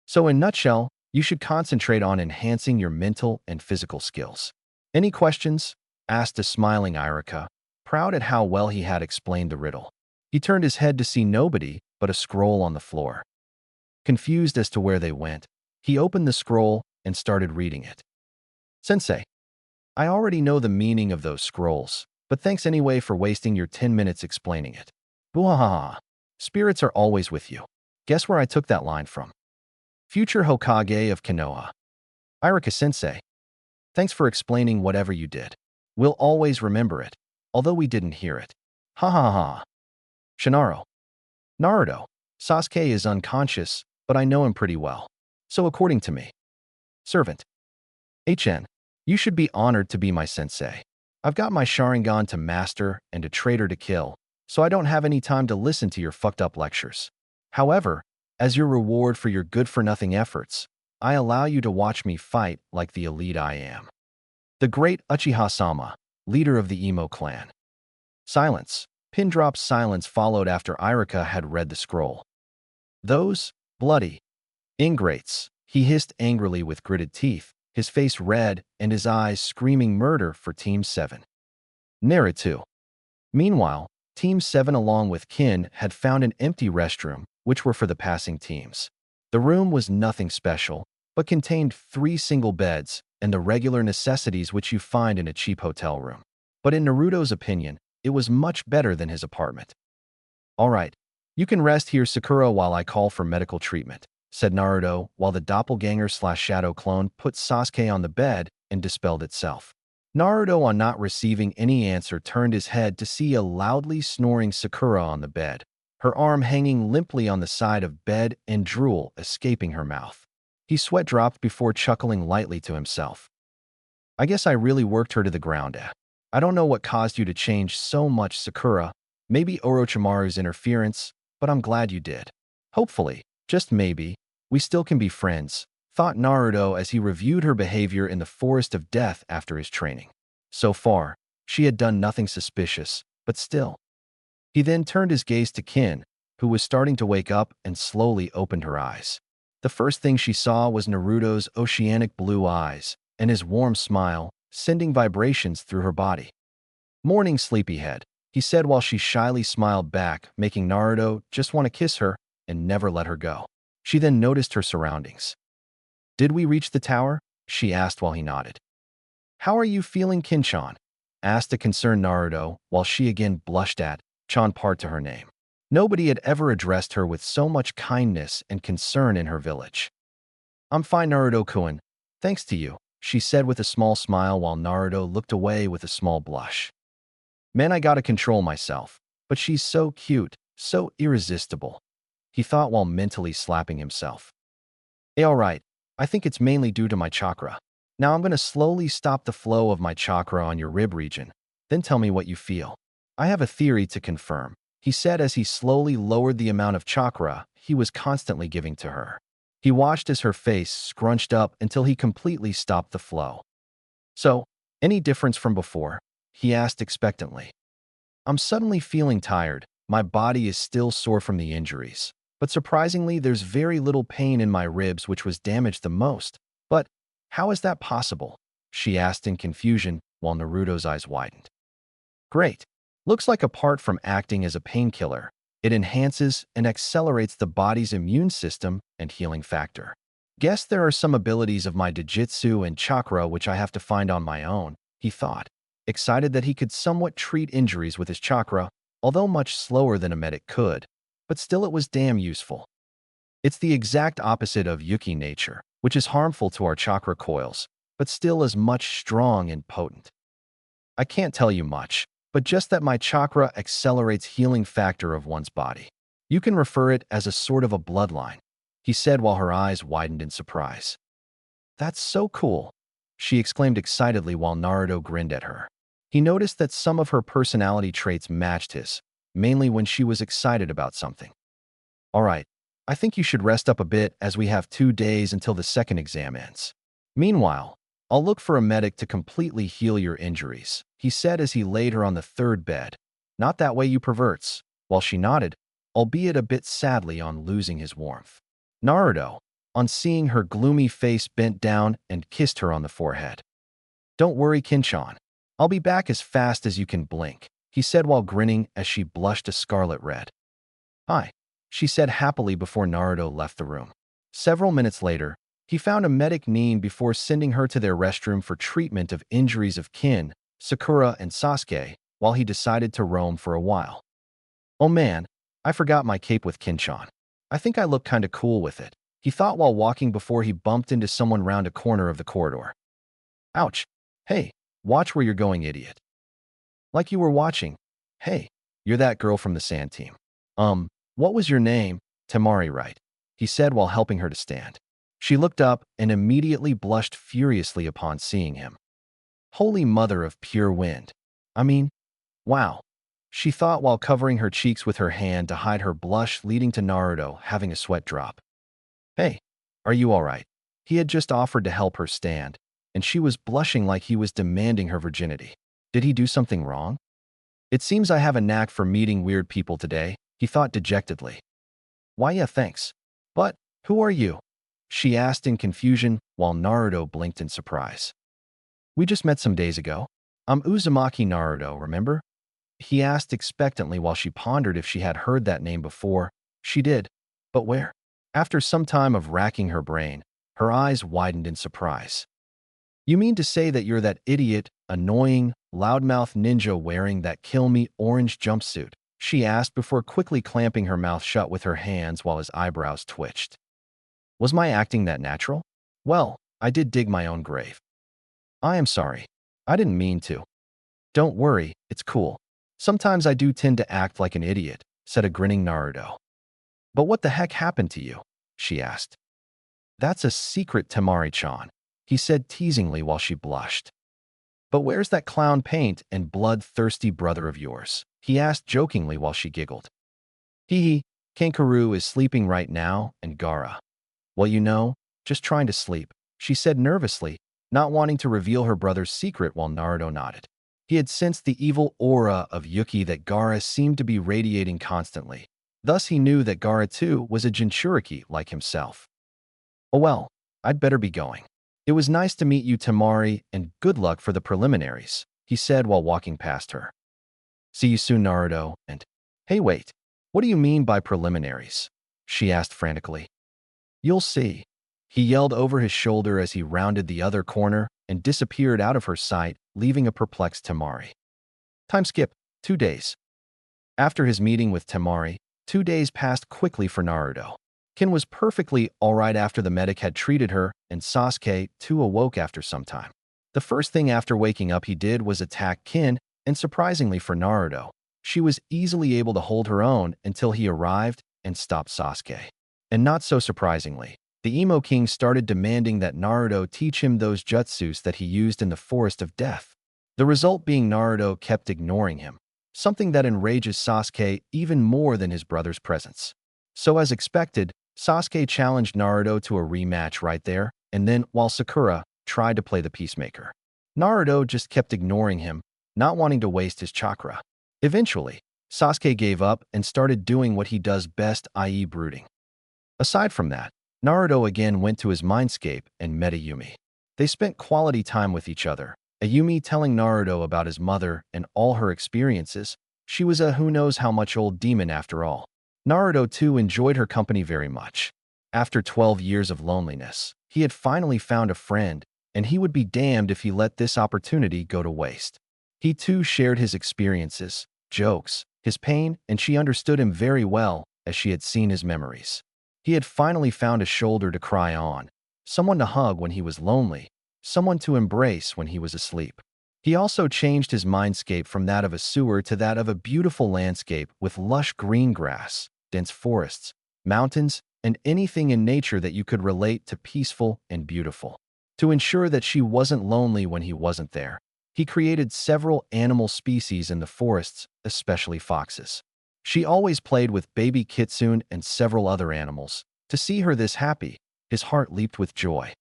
So in a nutshell, you should concentrate on enhancing your mental and physical skills. Any questions? Asked a smiling Irika, proud at how well he had explained the riddle. He turned his head to see nobody but a scroll on the floor. Confused as to where they went, he opened the scroll and started reading it. Sensei, I already know the meaning of those scrolls, but thanks anyway for wasting your 10 minutes explaining it. Bwahaha. Spirits are always with you. Guess where I took that line from? Future Hokage of Konoha. Irika-sensei. Thanks for explaining whatever you did. We'll always remember it, although we didn't hear it. Ha ha ha. Shinaro. Naruto. Sasuke is unconscious, but I know him pretty well. So according to me. Servant. HN. You should be honored to be my sensei. I've got my Sharingan to master and a traitor to kill, so I don't have any time to listen to your fucked up lectures. However, as your reward for your good-for-nothing efforts, I allow you to watch me fight like the elite I am. The great Uchiha-sama, leader of the Emo clan. Silence. Pin-drop silence followed after Irika had read the scroll. Those bloody ingrates, he hissed angrily with gritted teeth, his face red and his eyes screaming murder for Team 7. Naruto. Meanwhile, Team 7 along with Kin had found an empty restroom, which were for the passing teams. The room was nothing special, but contained 3 single beds and the regular necessities which you find in a cheap hotel room. But in Naruto's opinion, it was much better than his apartment. Alright, you can rest here, Sakura, while I call for medical treatment, said Naruto, while the doppelganger/shadow clone put Sasuke on the bed and dispelled itself. Naruto, on not receiving any answer, turned his head to see a loudly snoring Sakura on the bed, her arm hanging limply on the side of bed and drool escaping her mouth. He sweat dropped before chuckling lightly to himself. I guess I really worked her to the ground. I don't know what caused you to change so much, Sakura. Maybe Orochimaru's interference, but I'm glad you did. Hopefully, just maybe, we still can be friends, thought Naruto as he reviewed her behavior in the Forest of Death after his training. So far, she had done nothing suspicious, but still. He then turned his gaze to Kin, who was starting to wake up and slowly opened her eyes. The first thing she saw was Naruto's oceanic blue eyes and his warm smile, sending vibrations through her body. Morning, sleepyhead, he said while she shyly smiled back, making Naruto just want to kiss her and never let her go. She then noticed her surroundings. Did we reach the tower? She asked while he nodded. How are you feeling, Kin-chan? Asked a concerned Naruto while she again blushed at Chan part to her name. Nobody had ever addressed her with so much kindness and concern in her village. I'm fine, Naruto-kun. Thanks to you, she said with a small smile while Naruto looked away with a small blush. Man, I gotta control myself, but she's so cute, so irresistible, he thought while mentally slapping himself. Alright, I think it's mainly due to my chakra. Now I'm gonna slowly stop the flow of my chakra on your rib region, then tell me what you feel. I have a theory to confirm, he said as he slowly lowered the amount of chakra he was constantly giving to her. He watched as her face scrunched up until he completely stopped the flow. So, any difference from before? He asked expectantly. I'm suddenly feeling tired. My body is still sore from the injuries, but surprisingly there's very little pain in my ribs, which was damaged the most. But How is that possible? She asked in confusion while Naruto's eyes widened. Great. Looks like apart from acting as a painkiller, it enhances and accelerates the body's immune system and healing factor. Guess there are some abilities of my Jujutsu and chakra which I have to find on my own, he thought, excited that he could somewhat treat injuries with his chakra, although much slower than a medic could, but still it was damn useful. It's the exact opposite of Yuki nature, which is harmful to our chakra coils, but still is much strong and potent. I can't tell you much, but just that my chakra accelerates healing factor of one's body. You can refer it as a sort of a bloodline, he said while her eyes widened in surprise. That's so cool, she exclaimed excitedly while Naruto grinned at her. He noticed that some of her personality traits matched his, mainly when she was excited about something. All right, I think you should rest up a bit as we have 2 days until the second exam ends. Meanwhile, I'll look for a medic to completely heal your injuries, he said as he laid her on the third bed. Not that way, you perverts, while she nodded, albeit a bit sadly on losing his warmth. Naruto, on seeing her gloomy face, bent down and kissed her on the forehead. Don't worry, Kinchan. I'll be back as fast as you can blink, he said while grinning as she blushed a scarlet red. Hi, she said happily before Naruto left the room. Several minutes later, he found a medic Nin before sending her to their restroom for treatment of injuries of Kin, Sakura, and Sasuke, while he decided to roam for a while. Oh man, I forgot my cape with Kinchan. I think I look kinda cool with it, he thought while walking before he bumped into someone round a corner of the corridor. Ouch. Hey, watch where you're going, idiot. Like you were watching. Hey, you're that girl from the sand team. What was your name? Temari, right? He said while helping her to stand. She looked up and immediately blushed furiously upon seeing him. Holy mother of pure wind. I mean, wow. She thought while covering her cheeks with her hand to hide her blush, leading to Naruto having a sweat drop. Hey, are you all right? He had just offered to help her stand, and she was blushing like he was demanding her virginity. Did he do something wrong? It seems I have a knack for meeting weird people today, he thought dejectedly. Why, yeah, thanks. But, who are you? She asked in confusion while Naruto blinked in surprise. We just met some days ago. I'm Uzumaki Naruto, remember? He asked expectantly while she pondered if she had heard that name before. She did, but where? After some time of racking her brain, her eyes widened in surprise. You mean to say that you're that idiot, annoying, loudmouth ninja wearing that kill-me orange jumpsuit? She asked before quickly clamping her mouth shut with her hands while his eyebrows twitched. Was my acting that natural? Well, I did dig my own grave. I am sorry. I didn't mean to. Don't worry, it's cool. Sometimes I do tend to act like an idiot, said a grinning Naruto. But what the heck happened to you? She asked. That's a secret, Temari-chan, he said teasingly while she blushed. But where's that clown paint and bloodthirsty brother of yours? He asked jokingly while she giggled. Hee, Kankuru is sleeping right now, and Gaara. Well, you know, just trying to sleep, she said nervously, not wanting to reveal her brother's secret while Naruto nodded. He had sensed the evil aura of Yuki that Gaara seemed to be radiating constantly. Thus he knew that Gaara too was a Jinchuriki like himself. Oh well, I'd better be going. It was nice to meet you, Temari, and good luck for the preliminaries, he said while walking past her. See you soon, Naruto, and… Hey, wait. What do you mean by preliminaries? She asked frantically. You'll see. He yelled over his shoulder as he rounded the other corner and disappeared out of her sight, leaving a perplexed Temari. Time skip, 2 days. After his meeting with Temari, 2 days passed quickly for Naruto. Kin was perfectly alright after the medic had treated her, and Sasuke too awoke after some time. The first thing after waking up he did was attack Kin, and surprisingly for Naruto, she was easily able to hold her own until he arrived and stopped Sasuke. And not so surprisingly, the Emo King started demanding that Naruto teach him those jutsus that he used in the Forest of Death. The result being Naruto kept ignoring him, something that enrages Sasuke even more than his brother's presence. So as expected, Sasuke challenged Naruto to a rematch right there, and then, while Sakura tried to play the peacemaker, Naruto just kept ignoring him, not wanting to waste his chakra. Eventually, Sasuke gave up and started doing what he does best, i.e. brooding. Aside from that, Naruto again went to his mindscape and met Ayumi. They spent quality time with each other, Ayumi telling Naruto about his mother and all her experiences. She was a who-knows-how-much-old demon after all. Naruto, too, enjoyed her company very much. After 12 years of loneliness, he had finally found a friend, and he would be damned if he let this opportunity go to waste. He, too, shared his experiences, jokes, his pain, and she understood him very well, as she had seen his memories. He had finally found a shoulder to cry on, someone to hug when he was lonely, someone to embrace when he was asleep. He also changed his mindscape from that of a sewer to that of a beautiful landscape with lush green grass, dense forests, mountains, and anything in nature that you could relate to peaceful and beautiful. To ensure that she wasn't lonely when he wasn't there, he created several animal species in the forests, especially foxes. She always played with baby kitsune and several other animals. To see her this happy, his heart leaped with joy.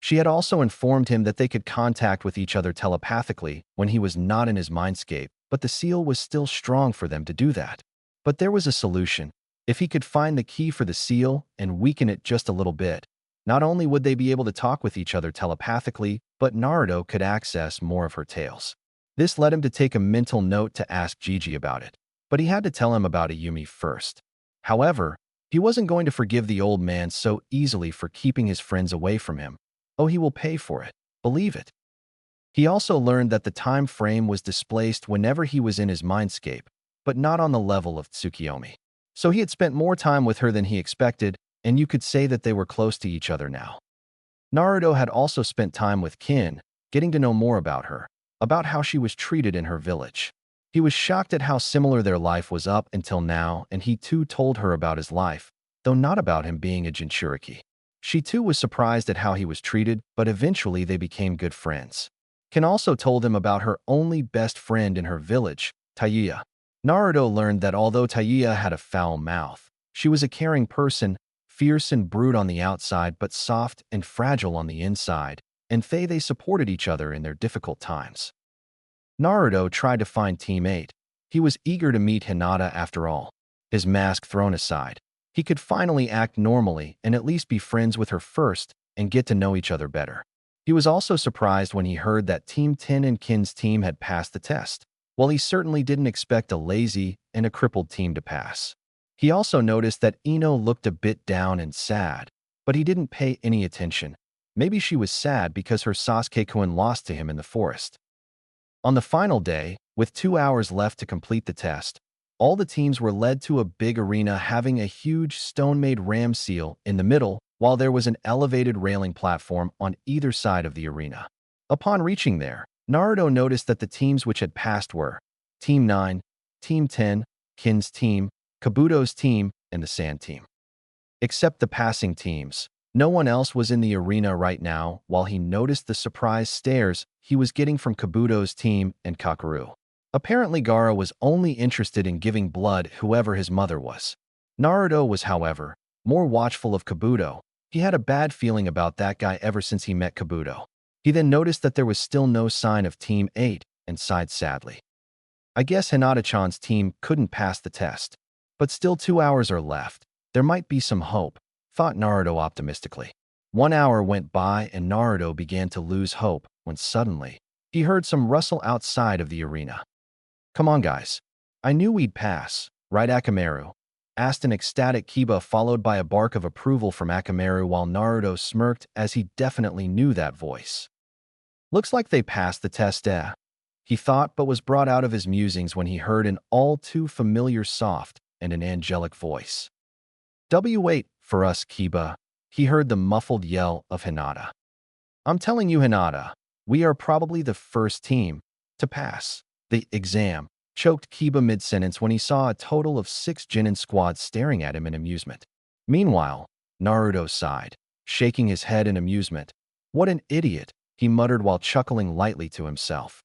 She had also informed him that they could contact with each other telepathically when he was not in his mindscape, but the seal was still strong for them to do that. But there was a solution. If he could find the key for the seal and weaken it just a little bit, not only would they be able to talk with each other telepathically, but Naruto could access more of her tales. This led him to take a mental note to ask Gigi about it, but he had to tell him about Ayumi first. However, he wasn't going to forgive the old man so easily for keeping his friends away from him. Oh, he will pay for it. Believe it. He also learned that the time frame was displaced whenever he was in his mindscape, but not on the level of Tsukiyomi. So he had spent more time with her than he expected, and you could say that they were close to each other now. Naruto had also spent time with Kin, getting to know more about her, about how she was treated in her village. He was shocked at how similar their life was up until now, and he too told her about his life, though not about him being a Jinchuriki. She too was surprised at how he was treated, but eventually they became good friends. Kin also told him about her only best friend in her village, Taiya. Naruto learned that although Taiya had a foul mouth, she was a caring person, fierce and brute on the outside but soft and fragile on the inside, and they supported each other in their difficult times. Naruto tried to find Team 8. He was eager to meet Hinata after all. His mask thrown aside, he could finally act normally and at least be friends with her first and get to know each other better. He was also surprised when he heard that Team 10 and Kin's team had passed the test. While he certainly didn't expect a lazy and a crippled team to pass. He also noticed that Ino looked a bit down and sad, but he didn't pay any attention. Maybe she was sad because her Sasuke-kun lost to him in the forest. On the final day, with 2 hours left to complete the test, all the teams were led to a big arena having a huge stone-made ram seal in the middle, while there was an elevated railing platform on either side of the arena. Upon reaching there, Naruto noticed that the teams which had passed were Team 9, Team 10, Kin's team, Kabuto's team, and the Sand team. Except the passing teams, no one else was in the arena right now while he noticed the surprised stares he was getting from Kabuto's team and Kakeru. Apparently Gaara was only interested in giving blood whoever his mother was. Naruto was, however, more watchful of Kabuto. He had a bad feeling about that guy ever since he met Kabuto. He then noticed that there was still no sign of Team 8 and sighed sadly. I guess Hinata-chan's team couldn't pass the test. But still 2 hours are left. There might be some hope, thought Naruto optimistically. 1 hour went by and Naruto began to lose hope when suddenly, he heard some rustle outside of the arena. Come on guys. I knew we'd pass, right Akamaru? Asked an ecstatic Kiba followed by a bark of approval from Akamaru while Naruto smirked as he definitely knew that voice. Looks like they passed the test, he thought, but was brought out of his musings when he heard an all too familiar soft and an angelic voice. Wait for us, Kiba, he heard the muffled yell of Hinata. I'm telling you, Hinata, we are probably the first team to pass the exam, choked Kiba mid-sentence when he saw a total of 6 Chunin squads staring at him in amusement. Meanwhile, Naruto sighed, shaking his head in amusement. What an idiot, he muttered while chuckling lightly to himself.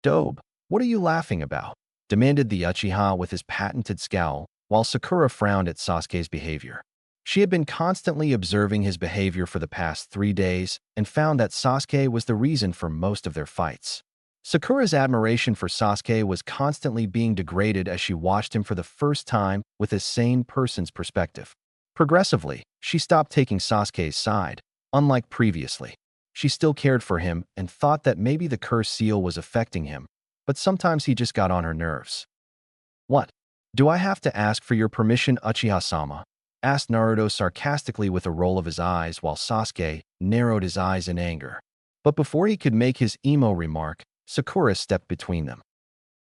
Dobe, what are you laughing about? Demanded the Uchiha with his patented scowl, while Sakura frowned at Sasuke's behavior. She had been constantly observing his behavior for the past 3 days and found that Sasuke was the reason for most of their fights. Sakura's admiration for Sasuke was constantly being degraded as she watched him for the first time with a sane person's perspective. Progressively, she stopped taking Sasuke's side, unlike previously. She still cared for him and thought that maybe the cursed seal was affecting him, but sometimes he just got on her nerves. What? Do I have to ask for your permission, Uchiha-sama? Asked Naruto sarcastically with a roll of his eyes while Sasuke narrowed his eyes in anger. But before he could make his emo remark, Sakura stepped between them.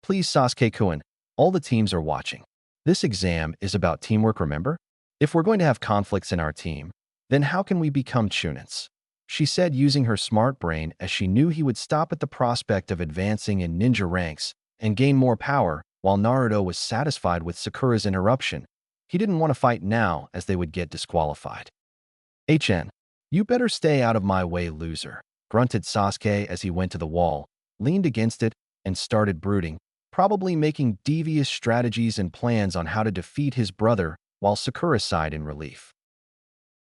Please, Sasuke-kun, all the teams are watching. This exam is about teamwork, remember? If we're going to have conflicts in our team, then how can we become Chunins? She said using her smart brain as she knew he would stop at the prospect of advancing in ninja ranks and gain more power. While Naruto was satisfied with Sakura's interruption, he didn't want to fight now as they would get disqualified. You better stay out of my way, loser, grunted Sasuke as he went to the wall, leaned against it, and started brooding, probably making devious strategies and plans on how to defeat his brother while Sakura sighed in relief.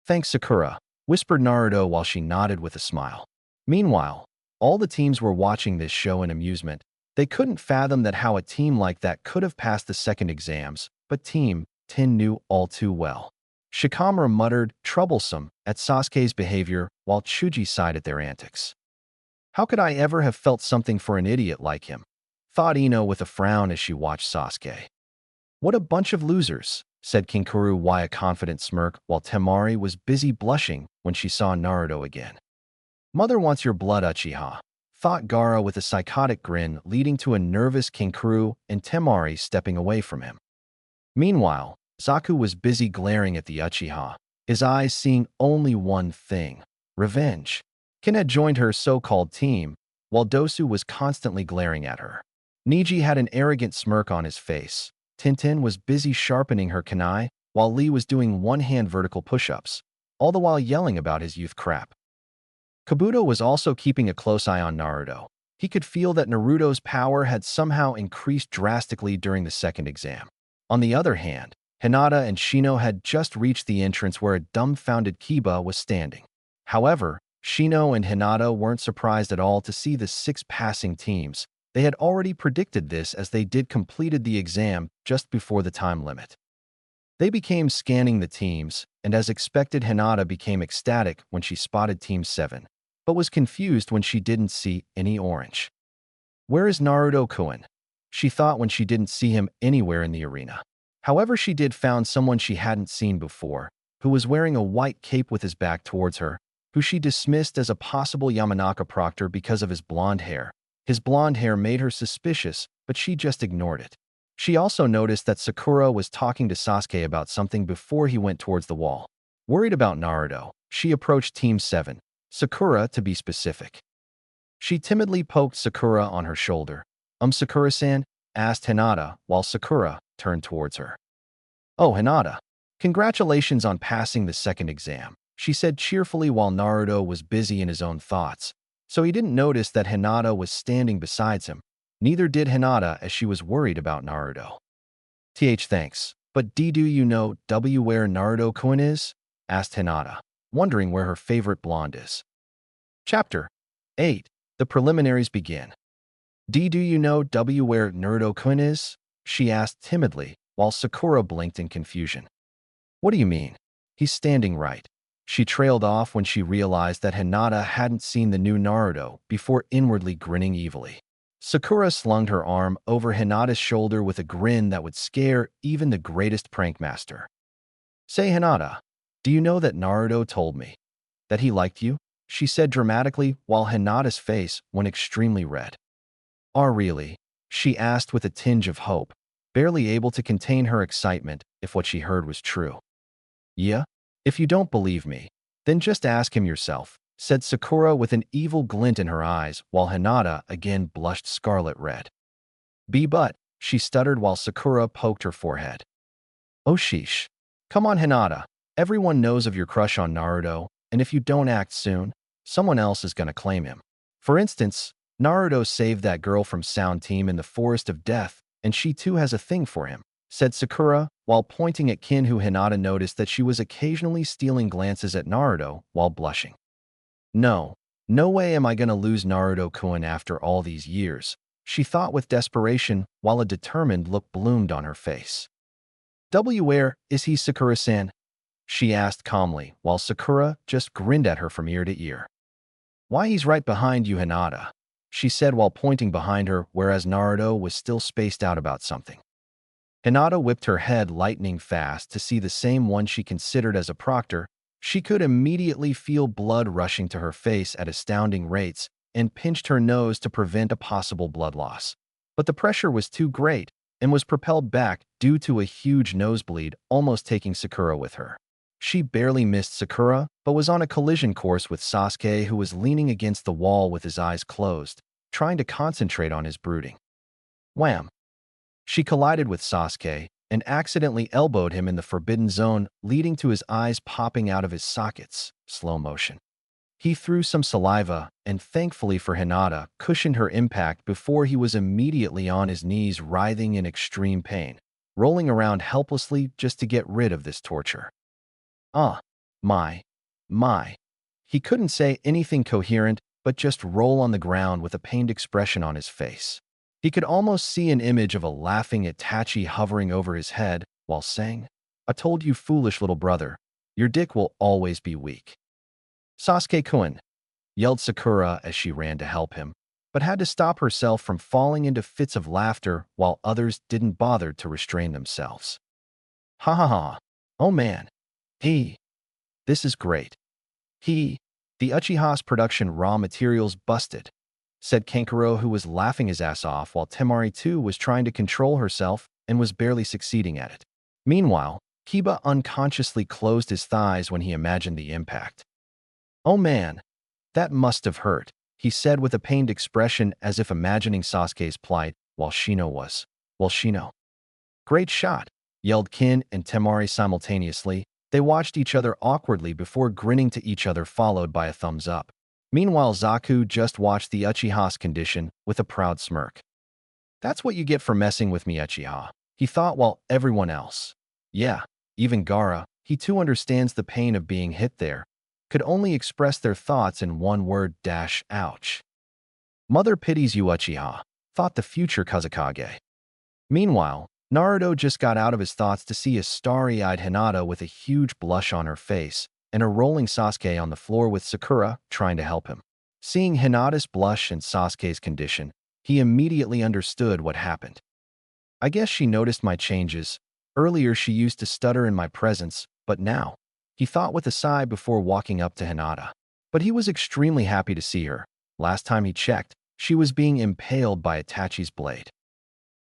Thanks, Sakura, whispered Naruto while she nodded with a smile. Meanwhile, all the teams were watching this show in amusement. They couldn't fathom that how a team like that could have passed the second exams, but Team 10 knew all too well. Shikamaru muttered, troublesome, at Sasuke's behavior while Chuji sighed at their antics. How could I ever have felt something for an idiot like him? Thought Ino with a frown as she watched Sasuke. What a bunch of losers, said Kinkuru with a confident smirk while Temari was busy blushing when she saw Naruto again. Mother wants your blood, Uchiha, thought Gaara with a psychotic grin leading to a nervous Kinkuru and Temari stepping away from him. Meanwhile, Zaku was busy glaring at the Uchiha, his eyes seeing only one thing: revenge. Kin had joined her so-called team, while Dosu was constantly glaring at her. Niji had an arrogant smirk on his face. Tintin was busy sharpening her kunai, while Lee was doing one-hand vertical push-ups, all the while yelling about his youth crap. Kabuto was also keeping a close eye on Naruto. He could feel that Naruto's power had somehow increased drastically during the second exam. On the other hand, Hinata and Shino had just reached the entrance where a dumbfounded Kiba was standing. However, Shino and Hinata weren't surprised at all to see the 6 passing teams. They had already predicted this as they did completed the exam just before the time limit. They became scanning the teams, and as expected, Hinata became ecstatic when she spotted Team 7, but was confused when she didn't see any orange. Where is Naruto-kun? She thought when she didn't see him anywhere in the arena. However, she did found someone she hadn't seen before, who was wearing a white cape with his back towards her, who she dismissed as a possible Yamanaka proctor because of his blonde hair. His blonde hair made her suspicious, but she just ignored it. She also noticed that Sakura was talking to Sasuke about something before he went towards the wall. Worried about Naruto, she approached Team 7, Sakura to be specific. She timidly poked Sakura on her shoulder. Sakura-san? Asked Hinata, while Sakura turned towards her. Oh, Hinata. Congratulations on passing the second exam, she said cheerfully while Naruto was busy in his own thoughts, so he didn't notice that Hinata was standing beside him. Neither did Hinata as she was worried about Naruto. Thanks, but do you know where Naruto-kun is? Asked Hinata, wondering where her favorite blonde is. Chapter 8. The preliminaries begin. Do you know where Naruto-kun is? She asked timidly, while Sakura blinked in confusion. What do you mean? He's standing right. She trailed off when she realized that Hinata hadn't seen the new Naruto before inwardly grinning evilly. Sakura slung her arm over Hinata's shoulder with a grin that would scare even the greatest prankmaster. Say, Hinata, do you know that Naruto told me that he liked you? She said dramatically while Hinata's face went extremely red. Oh, really? She asked with a tinge of hope, barely able to contain her excitement if what she heard was true. Yeah? If you don't believe me, then just ask him yourself, said Sakura with an evil glint in her eyes while Hinata again blushed scarlet red. But, she stuttered while Sakura poked her forehead. Oh sheesh. Come on, Hinata. Everyone knows of your crush on Naruto, and if you don't act soon, someone else is gonna claim him. For instance, Naruto saved that girl from Sound Team in the Forest of Death, and she too has a thing for him, said Sakura, while pointing at Kin, who Hinata noticed that she was occasionally stealing glances at Naruto while blushing. No way am I gonna lose Naruto-kun after all these years, she thought with desperation while a determined look bloomed on her face. Where is he, Sakura-san? She asked calmly while Sakura just grinned at her from ear to ear. Why, he's right behind you, Hinata, she said while pointing behind her, whereas Naruto was still spaced out about something. Hinata whipped her head lightning fast to see the same one she considered as a proctor. She could immediately feel blood rushing to her face at astounding rates and pinched her nose to prevent a possible blood loss. But the pressure was too great and was propelled back due to a huge nosebleed, almost taking Sakura with her. She barely missed Sakura, but was on a collision course with Sasuke, who was leaning against the wall with his eyes closed, trying to concentrate on his brooding. Wham! She collided with Sasuke and accidentally elbowed him in the forbidden zone, leading to his eyes popping out of his sockets. Slow motion. He threw some saliva and, thankfully for Hinata, cushioned her impact before he was immediately on his knees, writhing in extreme pain, rolling around helplessly just to get rid of this torture. Ah, my. He couldn't say anything coherent, but just roll on the ground with a pained expression on his face. He could almost see an image of a laughing Itachi hovering over his head while saying, "I told you, foolish little brother, your dick will always be weak." "Sasuke-kun," yelled Sakura as she ran to help him, but had to stop herself from falling into fits of laughter while others didn't bother to restrain themselves. "Ha ha ha. Oh man. This is great. The Uchiha's production raw materials busted," said Kankuro, who was laughing his ass off while Temari too was trying to control herself and was barely succeeding at it. Meanwhile, Kiba unconsciously closed his thighs when he imagined the impact. "Oh man, that must have hurt," he said with a pained expression as if imagining Sasuke's plight while Shino. "Great shot," yelled Kin and Temari simultaneously. They watched each other awkwardly before grinning to each other, followed by a thumbs up. Meanwhile, Zaku just watched the Uchiha's condition with a proud smirk. "That's what you get for messing with me, Uchiha," he thought, while everyone else, yeah, even Gaara, he too understands the pain of being hit there, could only express their thoughts in one word: ouch. "Mother pities you, Uchiha," thought the future Kazekage. Meanwhile, Naruto just got out of his thoughts to see a starry-eyed Hinata with a huge blush on her face and a rolling Sasuke on the floor with Sakura trying to help him. Seeing Hinata's blush and Sasuke's condition, he immediately understood what happened. "I guess she noticed my changes. Earlier she used to stutter in my presence, but now," he thought with a sigh before walking up to Hinata. But he was extremely happy to see her. Last time he checked, she was being impaled by Itachi's blade.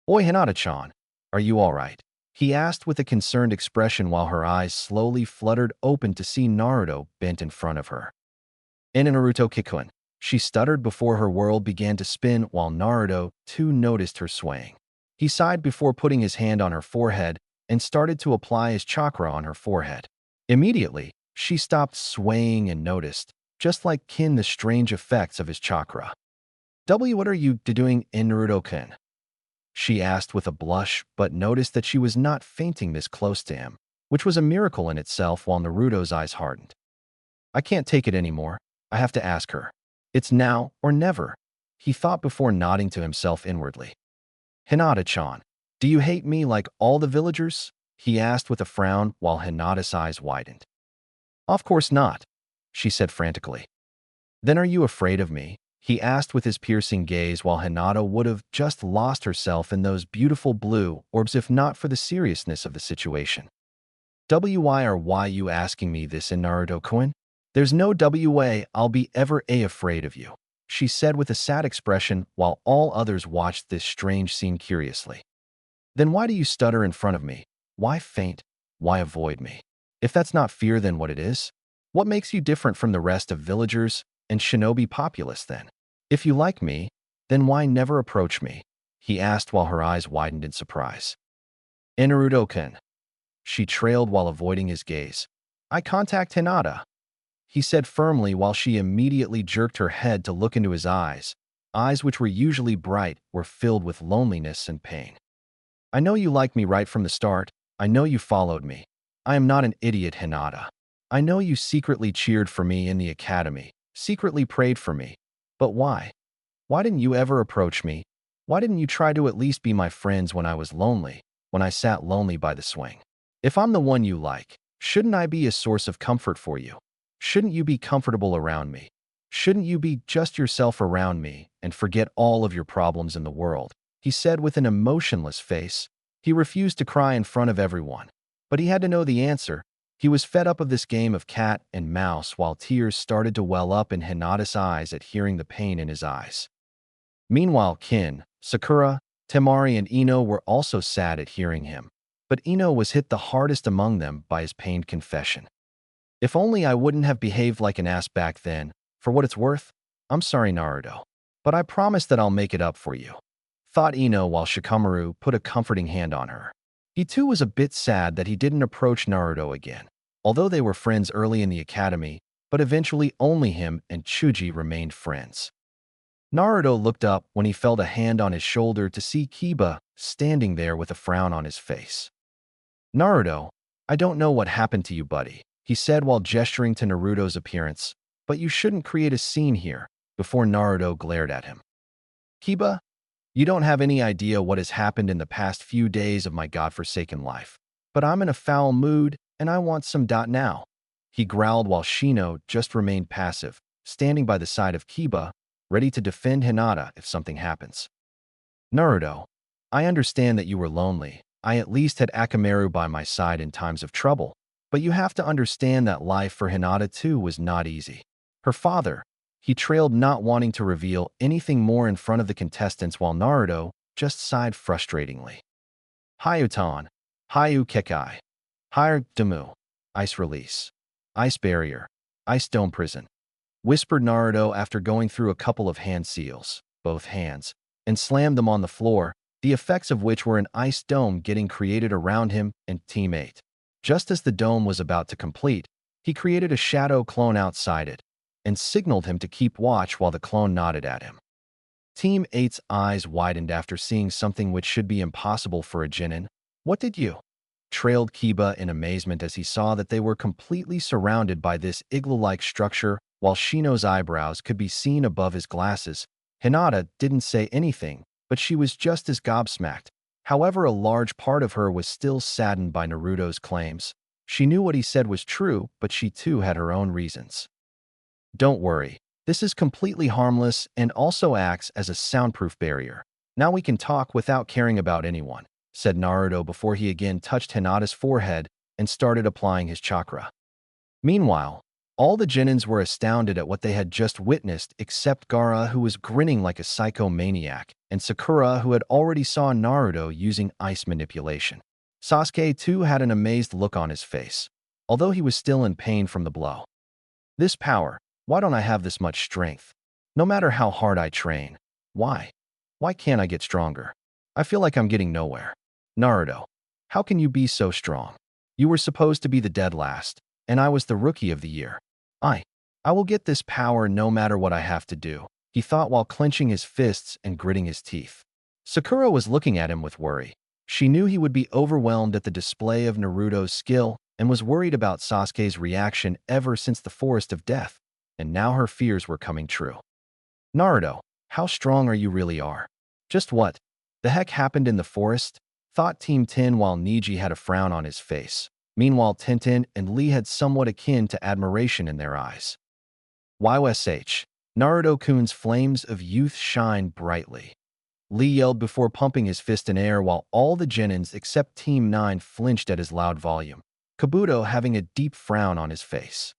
"Oi, Hinata-chan, are you all right?" he asked with a concerned expression while her eyes slowly fluttered open to see Naruto bent in front of her. "In Naruto Kikun," she stuttered before her world began to spin while Naruto too noticed her swaying. He sighed before putting his hand on her forehead and started to apply his chakra on her forehead. Immediately, she stopped swaying and noticed, just like Kin, the strange effects of his chakra. What are you doing in Naruto-kun?" she asked with a blush, but noticed that she was not fainting this close to him, which was a miracle in itself, while Naruto's eyes hardened. "I can't take it anymore. I have to ask her. It's now or never," he thought before nodding to himself inwardly. "Hinata-chan, do you hate me like all the villagers?" he asked with a frown while Hinata's eyes widened. "Of course not," she said frantically. "Then are you afraid of me?" he asked with his piercing gaze while Hinata would have just lost herself in those beautiful blue orbs if not for the seriousness of the situation. "Why are you asking me this in Naruto-kun? There's no way I'll be ever afraid of you," she said with a sad expression while all others watched this strange scene curiously. "Then why do you stutter in front of me? Why faint? Why avoid me? If that's not fear, then what it is? What makes you different from the rest of villagers and shinobi populace then? If you like me, then why never approach me?" he asked while her eyes widened in surprise. "In Naruto-kun," she trailed while avoiding his gaze. "I contact Hinata," he said firmly while she immediately jerked her head to look into his eyes. Eyes which were usually bright were filled with loneliness and pain. "I know you like me right from the start. I know you followed me. I am not an idiot, Hinata. I know you secretly cheered for me in the academy, secretly prayed for me. But why? Why didn't you ever approach me? Why didn't you try to at least be my friends when I was lonely, when I sat lonely by the swing? If I'm the one you like, shouldn't I be a source of comfort for you? Shouldn't you be comfortable around me? Shouldn't you be just yourself around me and forget all of your problems in the world? He said with an emotionless face. He refused to cry in front of everyone, but he had to know the answer. He was fed up of this game of cat and mouse while tears started to well up in Hinata's eyes at hearing the pain in his eyes. Meanwhile, Kin, Sakura, Temari, and Ino were also sad at hearing him, but Ino was hit the hardest among them by his pained confession. If only I wouldn't have behaved like an ass back then. For what it's worth, I'm sorry, Naruto, but I promise that I'll make it up for you, thought Ino while Shikamaru put a comforting hand on her. He too was a bit sad that he didn't approach Naruto again, although they were friends early in the academy, but eventually only him and Chuji remained friends. Naruto looked up when he felt a hand on his shoulder to see Kiba standing there with a frown on his face. Naruto, I don't know what happened to you, buddy, he said while gesturing to Naruto's appearance, but you shouldn't create a scene here, before Naruto glared at him. Kiba, you don't have any idea what has happened in the past few days of my godforsaken life, but I'm in a foul mood and I want some now, he growled while Shino just remained passive, standing by the side of Kiba, ready to defend Hinata if something happens. Naruto, I understand that you were lonely. I at least had Akamaru by my side in times of trouble, but you have to understand that life for Hinata too was not easy. Her father, he trailed, not wanting to reveal anything more in front of the contestants while Naruto just sighed frustratingly. Hayutan, Hayu Kekai, Hire Demu, Ice Release, Ice Barrier, Ice Dome Prison, whispered Naruto after going through a couple of hand seals, both hands, and slammed them on the floor, the effects of which were an ice dome getting created around him and Team 8. Just as the dome was about to complete, he created a shadow clone outside it, and signaled him to keep watch while the clone nodded at him. Team 8's eyes widened after seeing something which should be impossible for a Chunin. What did you? Trailed Kiba in amazement as he saw that they were completely surrounded by this igloo-like structure while Shino's eyebrows could be seen above his glasses. Hinata didn't say anything, but she was just as gobsmacked. However, a large part of her was still saddened by Naruto's claims. She knew what he said was true, but she too had her own reasons. Don't worry, this is completely harmless and also acts as a soundproof barrier. Now we can talk without caring about anyone, said Naruto before he again touched Hinata's forehead and started applying his chakra. Meanwhile, all the Genins were astounded at what they had just witnessed except Gaara, who was grinning like a psychomaniac, and Sakura, who had already saw Naruto using ice manipulation. Sasuke too had an amazed look on his face, although he was still in pain from the blow. This power, why don't I have this much strength? No matter how hard I train. Why? Why can't I get stronger? I feel like I'm getting nowhere. Naruto, how can you be so strong? You were supposed to be the dead last, and I was the rookie of the year. I will get this power no matter what I have to do, he thought while clenching his fists and gritting his teeth. Sakura was looking at him with worry. She knew he would be overwhelmed at the display of Naruto's skill and was worried about Sasuke's reaction ever since the Forest of Death, and now her fears were coming true. Naruto, how strong are you really are? Just what the heck happened in the forest? Thought Team 10 while Neji had a frown on his face. Meanwhile, Tenten and Lee had somewhat akin to admiration in their eyes. YSH, Naruto-kun's flames of youth shine brightly. Lee yelled before pumping his fist in air while all the Genins except Team 9 flinched at his loud volume, Kabuto having a deep frown on his face.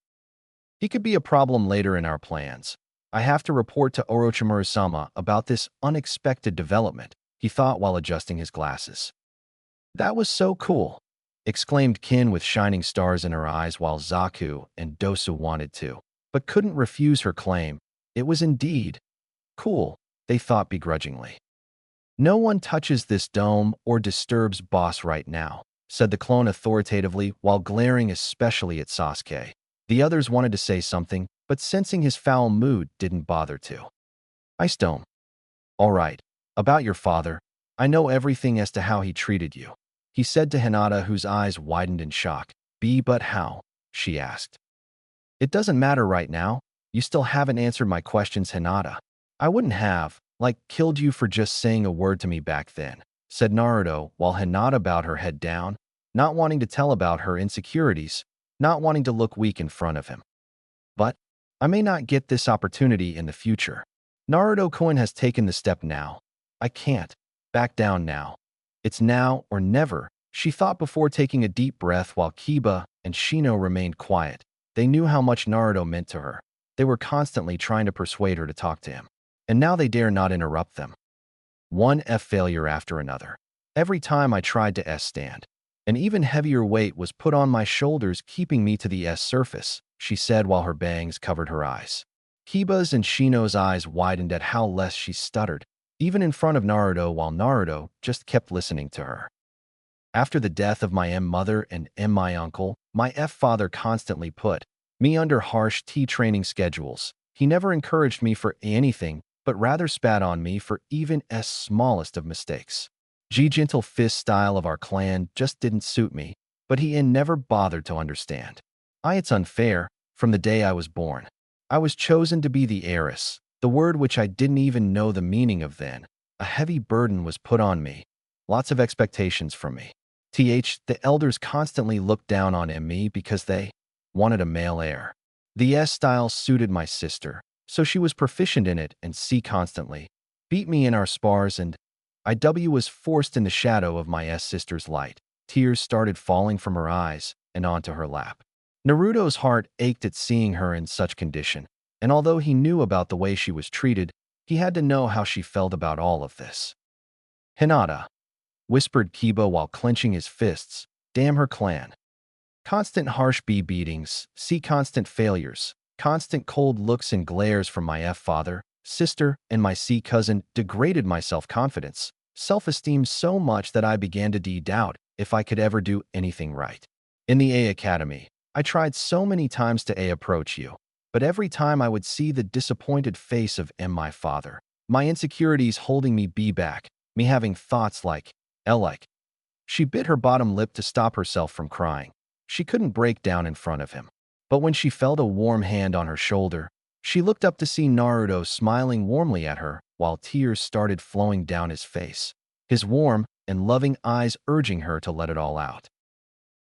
He could be a problem later in our plans. I have to report to Orochimaru-sama about this unexpected development, he thought while adjusting his glasses. That was so cool, exclaimed Kin with shining stars in her eyes while Zaku and Dosu wanted to, but couldn't refuse her claim. It was indeed cool, they thought begrudgingly. No one touches this dome or disturbs boss right now, said the clone authoritatively while glaring especially at Sasuke. The others wanted to say something, but sensing his foul mood didn't bother to. Ice Dome. All right, about your father, I know everything as to how he treated you, he said to Hinata, whose eyes widened in shock. But how? She asked. It doesn't matter right now. You still haven't answered my questions, Hinata. I wouldn't have, killed you for just saying a word to me back then, said Naruto while Hinata bowed her head down, not wanting to tell about her insecurities, not wanting to look weak in front of him. But I may not get this opportunity in the future. Naruto-kun has taken the step now. I can't back down now. It's now or never, she thought before taking a deep breath while Kiba and Shino remained quiet. They knew how much Naruto meant to her. They were constantly trying to persuade her to talk to him. And now they dare not interrupt them. One F failure after another. Every time I tried to S stand, an even heavier weight was put on my shoulders, keeping me to the S surface, she said while her bangs covered her eyes. Kiba's and Shino's eyes widened at how less she stuttered, even in front of Naruto, while Naruto just kept listening to her. After the death of my mother and my uncle, my father constantly put me under harsh training schedules. He never encouraged me for anything, but rather spat on me for even as smallest of mistakes. Gentle fist style of our clan just didn't suit me, but he never bothered to understand. It's unfair. From the day I was born, I was chosen to be the heiress, the word which I didn't even know the meaning of then. A heavy burden was put on me. Lots of expectations from me. The elders constantly looked down on me because they wanted a male heir. The S style suited my sister, so she was proficient in it, and C constantly beat me in our spars, and IW was forced in the shadow of my S sister's light. Tears started falling from her eyes and onto her lap. Naruto's heart ached at seeing her in such condition, and although he knew about the way she was treated, he had to know how she felt about all of this. "Hinata," whispered Kiba while clenching his fists. "Damn her clan. Constant harsh beatings, see constant failures, constant cold looks and glares from my father, sister, and my C cousin degraded my self-confidence, self-esteem so much that I began to doubt if I could ever do anything right. In the A Academy, I tried so many times to approach you, but every time I would see the disappointed face of my father, my insecurities holding me back, me having thoughts like, She bit her bottom lip to stop herself from crying. She couldn't break down in front of him. But when she felt a warm hand on her shoulder, she looked up to see Naruto smiling warmly at her while tears started flowing down his face, his warm and loving eyes urging her to let it all out.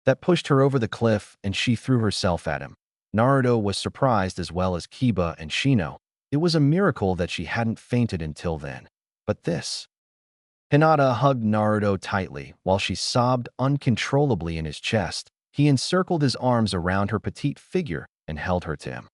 That pushed her over the cliff, and she threw herself at him. Naruto was surprised, as well as Kiba and Shino. It was a miracle that she hadn't fainted until then. But this... Hinata hugged Naruto tightly while she sobbed uncontrollably in his chest. He encircled his arms around her petite figure and held her to him.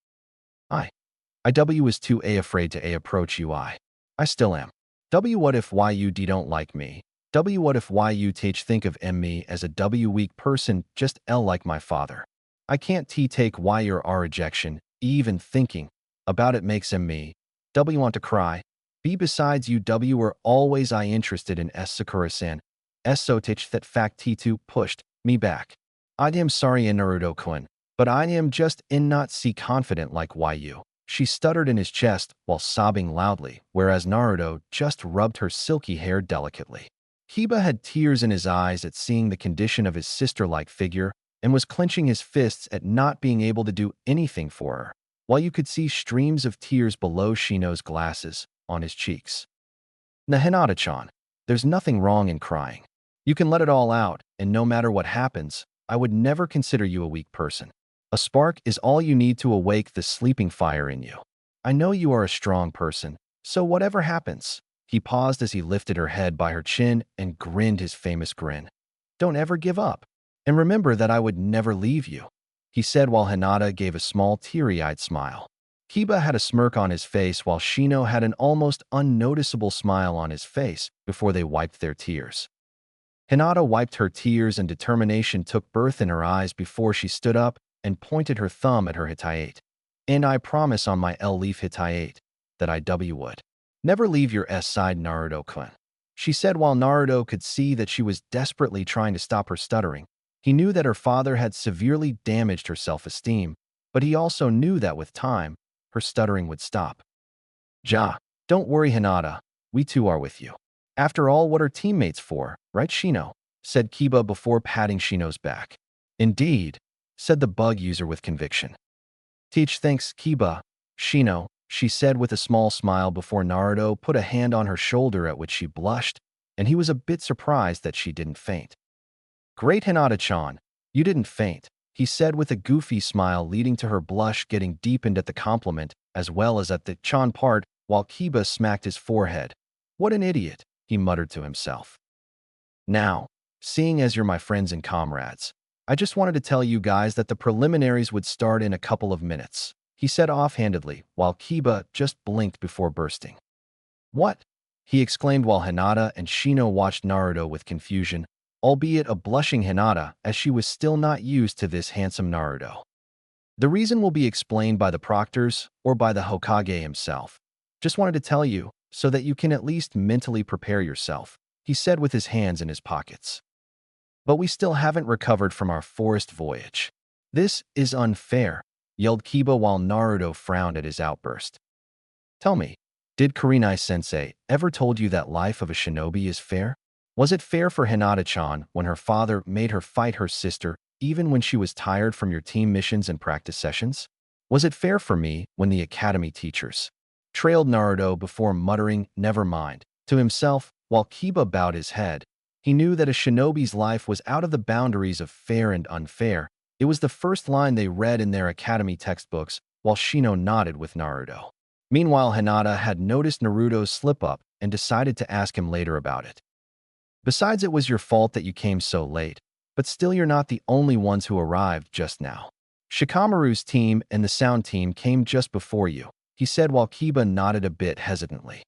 IW was too afraid to approach you. I still am. What if you don't like me? What if you think of me as a weak person, just like my father? I can't take your rejection. Even thinking about it makes me want to cry. Besides you were always interested in Sakura-san. So that fact T2 pushed me back. I am sorry Naruto-kun, but I am just not confident like you. She stuttered in his chest while sobbing loudly, whereas Naruto just rubbed her silky hair delicately. Kiba had tears in his eyes at seeing the condition of his sister-like figure and was clenching his fists at not being able to do anything for her, while you could see streams of tears below Shino's glasses on his cheeks. Hinata-chan, there's nothing wrong in crying. You can let it all out, and no matter what happens, I would never consider you a weak person. A spark is all you need to awake the sleeping fire in you. I know you are a strong person, so whatever happens." He paused as he lifted her head by her chin and grinned his famous grin. "Don't ever give up. And remember that I would never leave you," he said while Hinata gave a small teary-eyed smile. Kiba had a smirk on his face while Shino had an almost unnoticeable smile on his face before they wiped their tears. Hinata wiped her tears and determination took birth in her eyes before she stood up and pointed her thumb at her Hitayate. "And I promise on my leaf Hitayate that IW would never leave your side Naruto-kun," she said while Naruto could see that she was desperately trying to stop her stuttering. He knew that her father had severely damaged her self-esteem, but he also knew that with time, her stuttering would stop. Don't worry Hinata, we too are with you. After all, what are teammates for, right Shino?" said Kiba before patting Shino's back. "Indeed," said the bug user with conviction. Thanks Kiba, Shino," she said with a small smile before Naruto put a hand on her shoulder, at which she blushed, and he was a bit surprised that she didn't faint. "Great Hinata-chan, you didn't faint," he said with a goofy smile leading to her blush getting deepened at the compliment as well as at the Chan part while Kiba smacked his forehead. What an idiot, he muttered to himself. Now, seeing as you're my friends and comrades, I just wanted to tell you guys that the preliminaries would start in a couple of minutes, he said offhandedly while Kiba just blinked before bursting. What? He exclaimed while Hinata and Shino watched Naruto with confusion, albeit a blushing Hinata as she was still not used to this handsome Naruto. The reason will be explained by the proctors or by the Hokage himself. Just wanted to tell you so that you can at least mentally prepare yourself, he said with his hands in his pockets. But we still haven't recovered from our forest voyage. This is unfair, yelled Kiba while Naruto frowned at his outburst. Tell me, did Kurenai-sensei ever told you that life of a shinobi is fair? Was it fair for Hinata-chan when her father made her fight her sister even when she was tired from your team missions and practice sessions? Was it fair for me when the academy teachers trailed Naruto before muttering, never mind, to himself while Kiba bowed his head? He knew that a shinobi's life was out of the boundaries of fair and unfair. It was the first line they read in their academy textbooks while Shino nodded with Naruto. Meanwhile, Hinata had noticed Naruto's slip-up and decided to ask him later about it. Besides, it was your fault that you came so late, but still you're not the only ones who arrived just now. Shikamaru's team and the sound team came just before you, he said while Kiba nodded a bit hesitantly.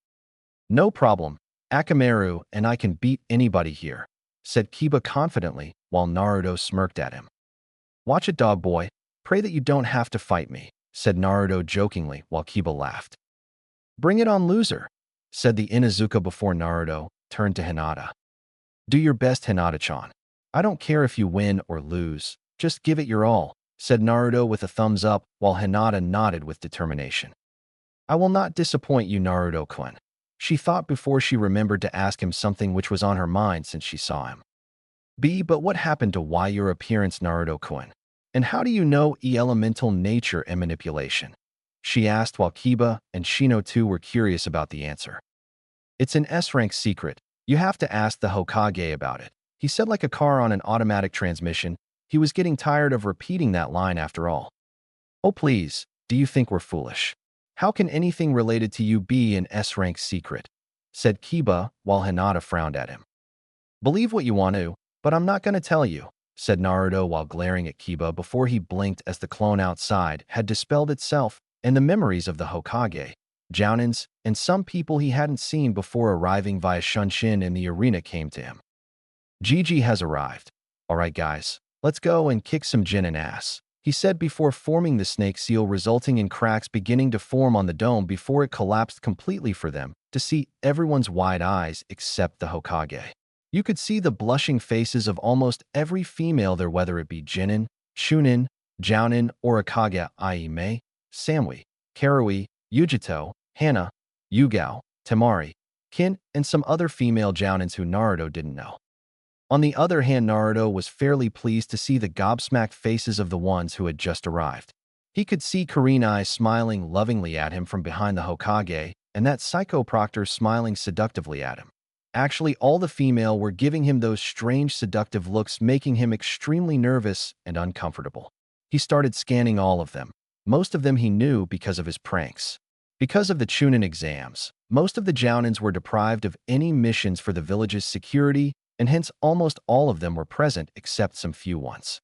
No problem, Akamaru and I can beat anybody here, said Kiba confidently while Naruto smirked at him. Watch it, dog boy. Pray that you don't have to fight me, said Naruto jokingly while Kiba laughed. Bring it on, loser, said the Inuzuka before Naruto turned to Hinata. Do your best, Hinata-chan. I don't care if you win or lose, just give it your all, said Naruto with a thumbs up while Hinata nodded with determination. I will not disappoint you, Naruto-kun, she thought before she remembered to ask him something which was on her mind since she saw him. But what happened to why your appearance, Naruto-kun? And how do you know elemental nature and manipulation? She asked while Kiba and Shino too were curious about the answer. It's an S-rank secret. You have to ask the Hokage about it, he said like a car on an automatic transmission. He was getting tired of repeating that line after all. Oh please, do you think we're foolish? How can anything related to you be an S-rank secret? Said Kiba while Hinata frowned at him. Believe what you want to, but I'm not going to tell you, said Naruto while glaring at Kiba before he blinked as the clone outside had dispelled itself and the memories of the Hokage, Jounins, and some people he hadn't seen before arriving via Shunshin in the arena came to him. Gigi has arrived. All right, guys, let's go and kick some Chunin ass, he said before forming the snake seal, resulting in cracks beginning to form on the dome before it collapsed completely for them to see everyone's wide eyes except the Hokage. You could see the blushing faces of almost every female there, whether it be Chunin, Chunin, Jounin, or Akage, i.e. Mei, Samui, Karui, Yujito, Hana, Yugao, Temari, Kin, and some other female Jounins who Naruto didn't know. On the other hand, Naruto was fairly pleased to see the gobsmacked faces of the ones who had just arrived. He could see Kurenai smiling lovingly at him from behind the Hokage, and that psycho proctor smiling seductively at him. Actually, all the female were giving him those strange seductive looks, making him extremely nervous and uncomfortable. He started scanning all of them. Most of them he knew because of his pranks. Because of the Chunin exams, most of the Jounins were deprived of any missions for the village's security, and hence almost all of them were present except some few ones.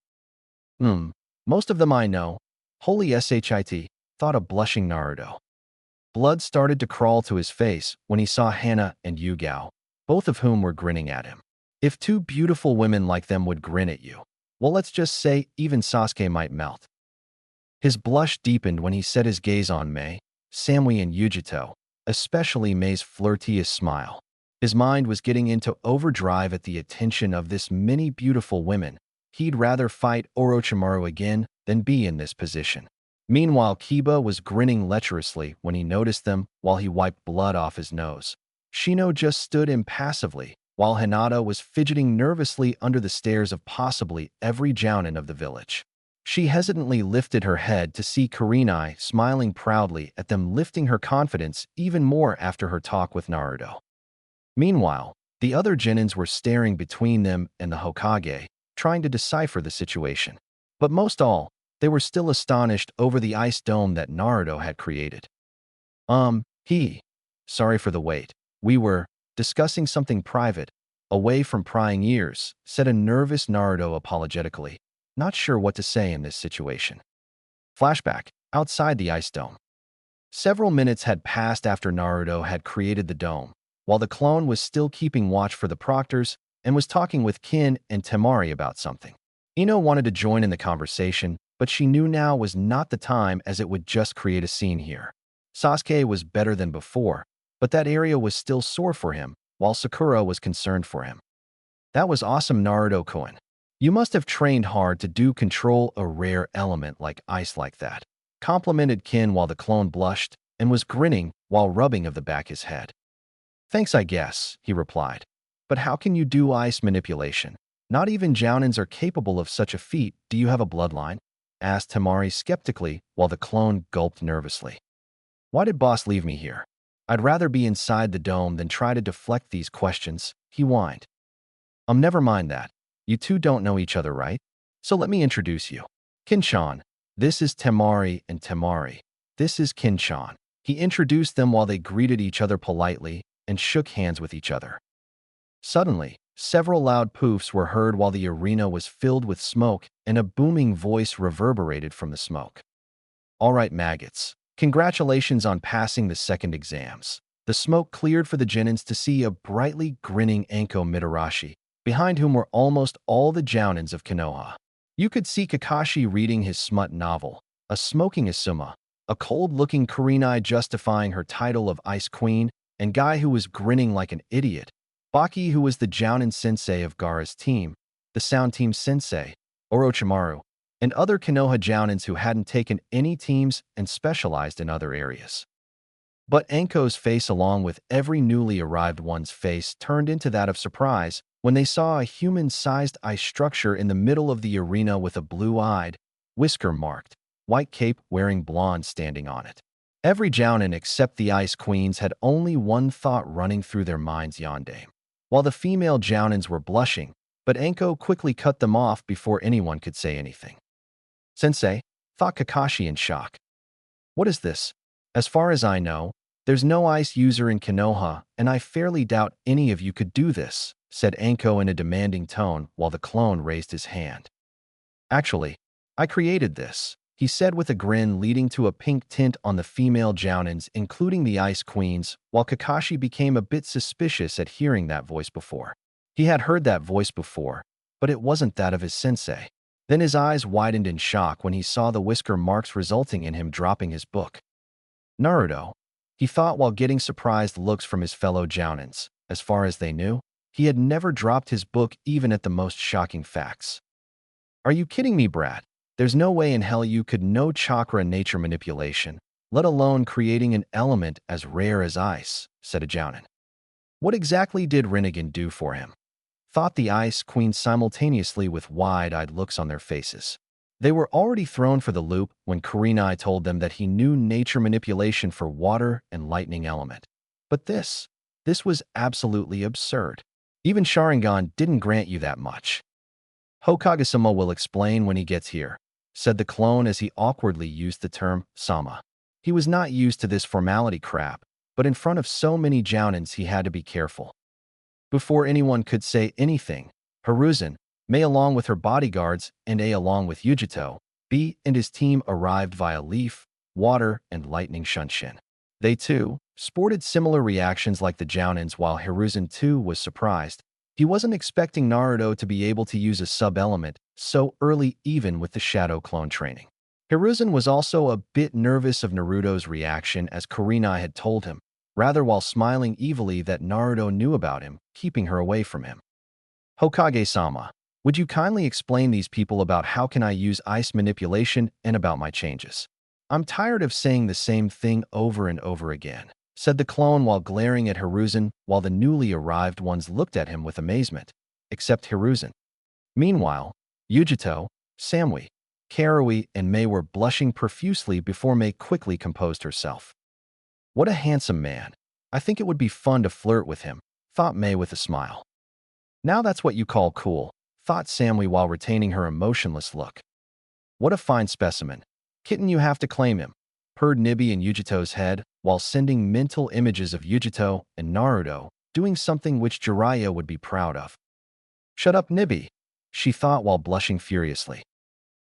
Most of them I know. Holy shit, thought a blushing Naruto. Blood started to crawl to his face when he saw Hana and Yugao, both of whom were grinning at him. If two beautiful women like them would grin at you, well, let's just say even Sasuke might melt. His blush deepened when he set his gaze on Mei, Samui, and Yujito, especially Mei's flirtatious smile. His mind was getting into overdrive at the attention of this many beautiful women. He'd rather fight Orochimaru again than be in this position. Meanwhile, Kiba was grinning lecherously when he noticed them while he wiped blood off his nose. Shino just stood impassively, while Hinata was fidgeting nervously under the stares of possibly every Jounin of the village. She hesitantly lifted her head to see Kurenai smiling proudly at them, lifting her confidence even more after her talk with Naruto. Meanwhile, the other Jounins were staring between them and the Hokage, trying to decipher the situation. But most all, they were still astonished over the ice dome that Naruto had created. He. Sorry for the wait. We were discussing something private, away from prying ears, said a nervous Naruto apologetically, not sure what to say in this situation. Flashback, outside the ice dome. Several minutes had passed after Naruto had created the dome, while the clone was still keeping watch for the proctors and was talking with Kin and Temari about something. Ino wanted to join in the conversation, but she knew now was not the time as it would just create a scene here. Sasuke was better than before, but that area was still sore for him, while Sakura was concerned for him. That was awesome, Naruto-kun. You must have trained hard to control a rare element like ice like that, complimented Kin while the clone blushed and was grinning while rubbing of the back his head. Thanks, I guess, he replied. But how can you do ice manipulation? Not even Jounins are capable of such a feat. Do you have a bloodline? Asked Temari skeptically while the clone gulped nervously. Why did boss leave me here? I'd rather be inside the dome than try to deflect these questions, he whined. Never mind that. You two don't know each other, right? So let me introduce you. Kin-chan. This is Temari and Temari. This is Kin-chan. He introduced them while they greeted each other politely and shook hands with each other. Suddenly, several loud poofs were heard while the arena was filled with smoke and a booming voice reverberated from the smoke. All right, maggots. Congratulations on passing the second exams. The smoke cleared for the Jounins to see a brightly grinning Anko Mitarashi, behind whom were almost all the Jounins of Konoha. You could see Kakashi reading his smut novel, a smoking Asuma, a cold-looking Kurenai justifying her title of Ice Queen, and Guy who was grinning like an idiot, Baki who was the Jounin sensei of Gaara's team, the Sound Team sensei, Orochimaru, and other Konoha Jounins who hadn't taken any teams and specialized in other areas. But Anko's face along with every newly arrived one's face turned into that of surprise when they saw a human-sized ice structure in the middle of the arena with a blue-eyed, whisker-marked, white cape wearing blonde standing on it. Every Jounin except the Ice Queens had only one thought running through their minds yondaime. While the female Jounins were blushing, but Anko quickly cut them off before anyone could say anything. Sensei, thought Kakashi in shock. What is this? As far as I know, there's no ice user in Konoha, and I fairly doubt any of you could do this, said Anko in a demanding tone while the clone raised his hand. Actually, I created this, he said with a grin leading to a pink tint on the female Jounins, including the Ice Queens, while Kakashi became a bit suspicious at hearing that voice before. He had heard that voice before, but it wasn't that of his sensei. Then his eyes widened in shock when he saw the whisker marks resulting in him dropping his book. Naruto, he thought while getting surprised looks from his fellow Jounins. As far as they knew, he had never dropped his book even at the most shocking facts. Are you kidding me, brat? There's no way in hell you could know chakra nature manipulation, let alone creating an element as rare as ice, said a Jounin. What exactly did Rinnegan do for him? Thought the Ice Queen simultaneously with wide-eyed looks on their faces. They were already thrown for the loop when Kurenai told them that he knew nature manipulation for water and lightning element. But this was absolutely absurd. Even Sharingan didn't grant you that much. Hokage-sama will explain when he gets here, said the clone as he awkwardly used the term sama. He was not used to this formality crap, but in front of so many Jounins he had to be careful. Before anyone could say anything, Hiruzen, Mei along with her bodyguards and A along with Yujito, B and his team arrived via Leaf, Water, and Lightning Shunshin. They too sported similar reactions like the Jounins while Hiruzen too was surprised. He wasn't expecting Naruto to be able to use a sub-element so early even with the Shadow Clone training. Hiruzen was also a bit nervous of Naruto's reaction as Kurenai had told him, rather while smiling evilly that Naruto knew about him, keeping her away from him. Hokage-sama, would you kindly explain these people about how can I use ice manipulation and about my changes? I'm tired of saying the same thing over and over again, said the clone while glaring at Hiruzen while the newly arrived ones looked at him with amazement, except Hiruzen. Meanwhile, Yujito, Samui, Karui, and Mei were blushing profusely before Mei quickly composed herself. What a handsome man. I think it would be fun to flirt with him, thought Mei with a smile. Now that's what you call cool, thought Samui while retaining her emotionless look. What a fine specimen. Kitten, you have to claim him, purred Nibi in Yujito's head while sending mental images of Yujito and Naruto doing something which Jiraiya would be proud of. Shut up, Nibi, she thought while blushing furiously.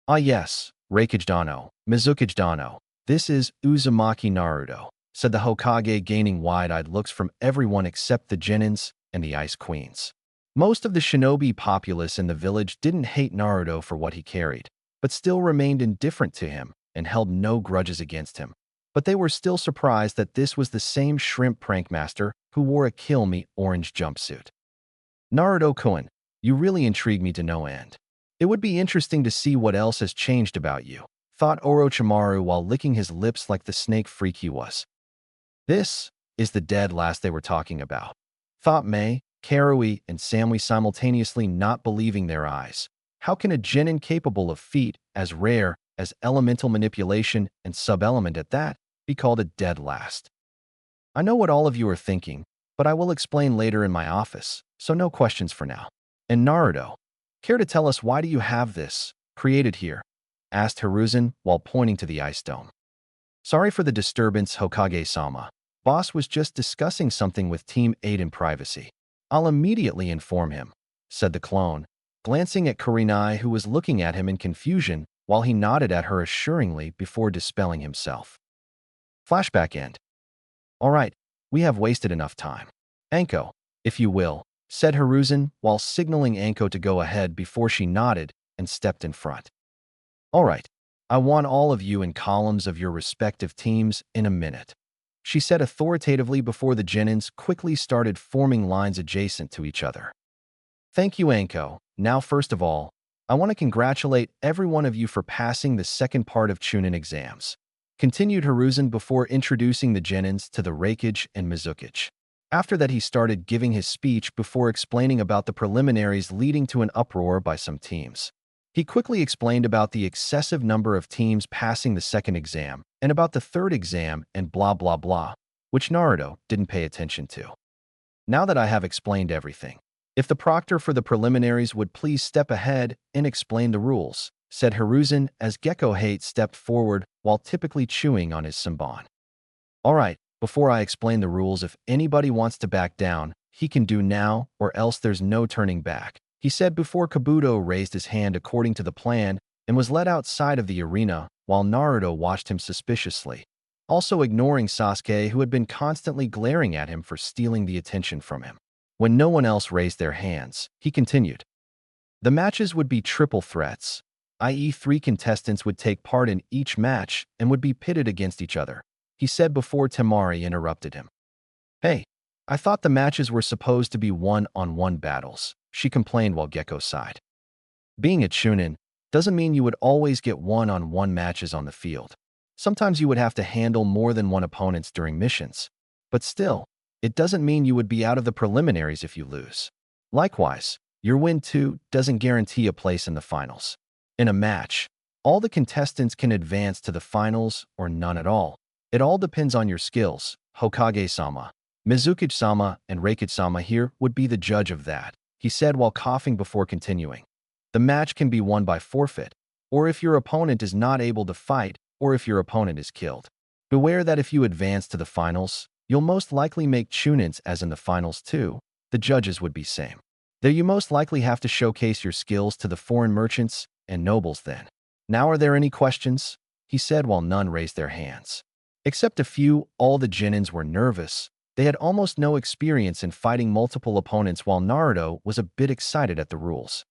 Ah yes, Reikage Dano, Mizukage Dano. This is Uzumaki Naruto, said the Hokage, gaining wide-eyed looks from everyone except the Genins and the Ice Queens. Most of the shinobi populace in the village didn't hate Naruto for what he carried, but still remained indifferent to him and held no grudges against him. But they were still surprised that this was the same shrimp prankmaster who wore a kill-me orange jumpsuit. Naruto-kun, you really intrigue me to no end. It would be interesting to see what else has changed about you, thought Orochimaru while licking his lips like the snake freak he was. This is the dead last they were talking about, thought Mei, Karui, and Samui simultaneously, not believing their eyes. How can a genin capable of feat as rare as elemental manipulation and sub-element at that be called a dead last? I know what all of you are thinking, but I will explain later in my office, so no questions for now. And Naruto, care to tell us why do you have this created here? Asked Hiruzen while pointing to the ice dome. Sorry for the disturbance, Hokage-sama. Boss was just discussing something with Team 8 in privacy. I'll immediately inform him, said the clone, glancing at Kurenai, who was looking at him in confusion while he nodded at her assuringly before dispelling himself. Flashback end. All right, we have wasted enough time. Anko, if you will, said Hiruzen while signaling Anko to go ahead before she nodded and stepped in front. All right, I want all of you in columns of your respective teams in a minute, she said authoritatively before the Genins quickly started forming lines adjacent to each other. Thank you, Anko. Now, first of all, I want to congratulate every one of you for passing the second part of Chunin exams, continued Hiruzen before introducing the Genins to the Reikage and Mizukage. After that, he started giving his speech before explaining about the preliminaries leading to an uproar by some teams. He quickly explained about the excessive number of teams passing the second exam and about the third exam and blah blah blah, which Naruto didn't pay attention to. Now that I have explained everything, if the proctor for the preliminaries would please step ahead and explain the rules, said Hiruzen as Gecko Hate stepped forward while typically chewing on his Senbon. All right, before I explain the rules, if anybody wants to back down, he can do now or else there's no turning back, he said before Kabuto raised his hand according to the plan and was led outside of the arena while Naruto watched him suspiciously, also ignoring Sasuke, who had been constantly glaring at him for stealing the attention from him. When no one else raised their hands, he continued. The matches would be triple threats, i.e. 3 contestants would take part in each match and would be pitted against each other, he said before Temari interrupted him. Hey, I thought the matches were supposed to be one-on-one battles, she complained while Gecko sighed. Being a Chunin doesn't mean you would always get one-on-one matches on the field. Sometimes you would have to handle more than one opponents during missions, but still, it doesn't mean you would be out of the preliminaries if you lose. Likewise, your win too doesn't guarantee a place in the finals. In a match, all the contestants can advance to the finals or none at all. It all depends on your skills. Hokage-sama, Mizukage-sama, and Reikage-sama here would be the judge of that, he said while coughing before continuing. The match can be won by forfeit, or if your opponent is not able to fight, or if your opponent is killed. Beware that if you advance to the finals, you'll most likely make Chunins as in the finals too. The judges would be same. There you most likely have to showcase your skills to the foreign merchants and nobles then. Now are there any questions? He said while none raised their hands. Except a few, all the Genins were nervous. They had almost no experience in fighting multiple opponents while Naruto was a bit excited at the rules.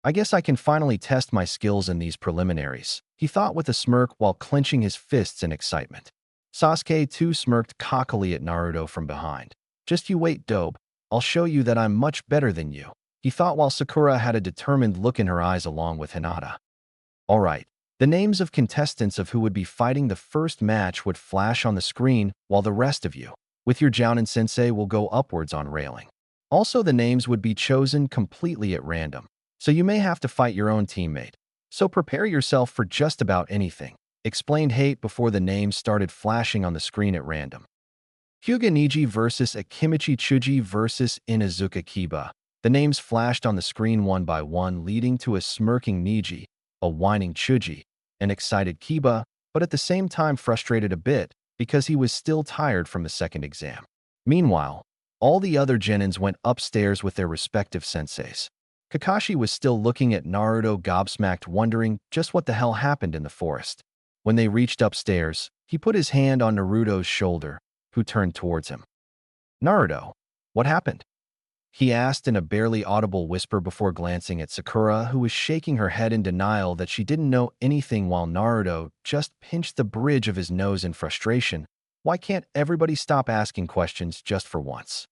I guess I can finally test my skills in these preliminaries, he thought with a smirk while clenching his fists in excitement. Sasuke too smirked cockily at Naruto from behind. Just you wait, dope. I'll show you that I'm much better than you, he thought while Sakura had a determined look in her eyes along with Hinata. All right. The names of contestants of who would be fighting the first match would flash on the screen while the rest of you, with your Jounin sensei, will go upwards on railing. Also, the names would be chosen completely at random, so you may have to fight your own teammate. So prepare yourself for just about anything, explained Hate before the names started flashing on the screen at random. Hyuga Niji versus Akimichi Chuji versus Inazuka Kiba. The names flashed on the screen one by one, leading to a smirking Niji, a whining Chuji, an excited Kiba, but at the same time frustrated a bit because he was still tired from the second exam. Meanwhile, all the other genins went upstairs with their respective senseis. Kakashi was still looking at Naruto gobsmacked, wondering just what the hell happened in the forest. When they reached upstairs, he put his hand on Naruto's shoulder, who turned towards him. "Naruto, what happened?" he asked in a barely audible whisper before glancing at Sakura, who was shaking her head in denial that she didn't know anything while Naruto just pinched the bridge of his nose in frustration. Why can't everybody stop asking questions just for once?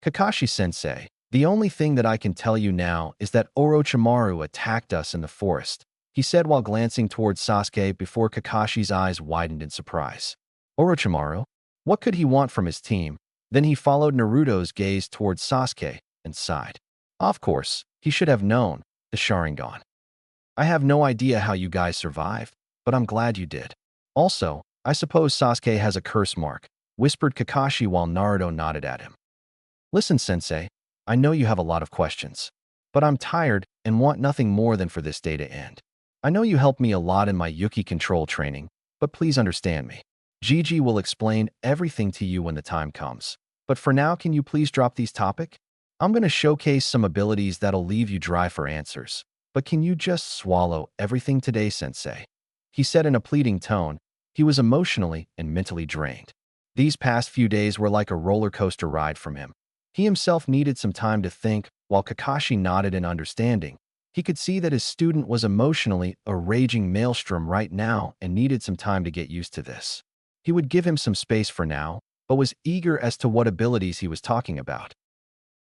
"Kakashi-sensei, the only thing that I can tell you now is that Orochimaru attacked us in the forest," he said while glancing towards Sasuke before Kakashi's eyes widened in surprise. Orochimaru? What could he want from his team? Then he followed Naruto's gaze towards Sasuke and sighed. Of course, he should have known, the Sharingan. "I have no idea how you guys survived, but I'm glad you did. Also, I suppose Sasuke has a curse mark," whispered Kakashi while Naruto nodded at him. "Listen, Sensei, I know you have a lot of questions, but I'm tired and want nothing more than for this day to end. I know you helped me a lot in my Yuki control training, but please understand me. Gigi will explain everything to you when the time comes. But for now, can you please drop these topics? I'm going to showcase some abilities that'll leave you dry for answers. But can you just swallow everything today, Sensei?" he said in a pleading tone. He was emotionally and mentally drained. These past few days were like a roller coaster ride from him. He himself needed some time to think, while Kakashi nodded in understanding. He could see that his student was emotionally a raging maelstrom right now and needed some time to get used to this. He would give him some space for now, but was eager as to what abilities he was talking about.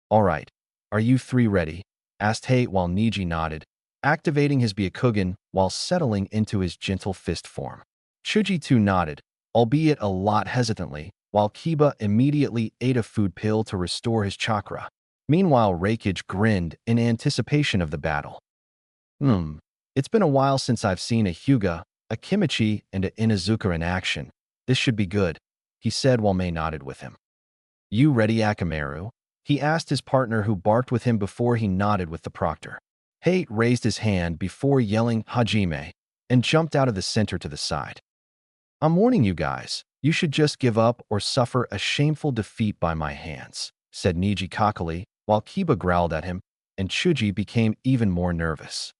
"All right, are you three ready?" asked Hate while Neji nodded, activating his Byakugan while settling into his gentle fist form. Chuji too nodded, albeit a lot hesitantly, while Kiba immediately ate a food pill to restore his chakra. Meanwhile, Reikage grinned in anticipation of the battle. It's been a while since I've seen a Hyuga, a Kimichi, and a Inuzuka in action. This should be good," he said while Mei nodded with him. "You ready, Akamaru?" he asked his partner, who barked with him before he nodded with the proctor. Hate raised his hand before yelling Hajime and jumped out of the center to the side. "I'm warning you guys, you should just give up or suffer a shameful defeat by my hands," said Neji cockily, while Kiba growled at him, and Chuji became even more nervous.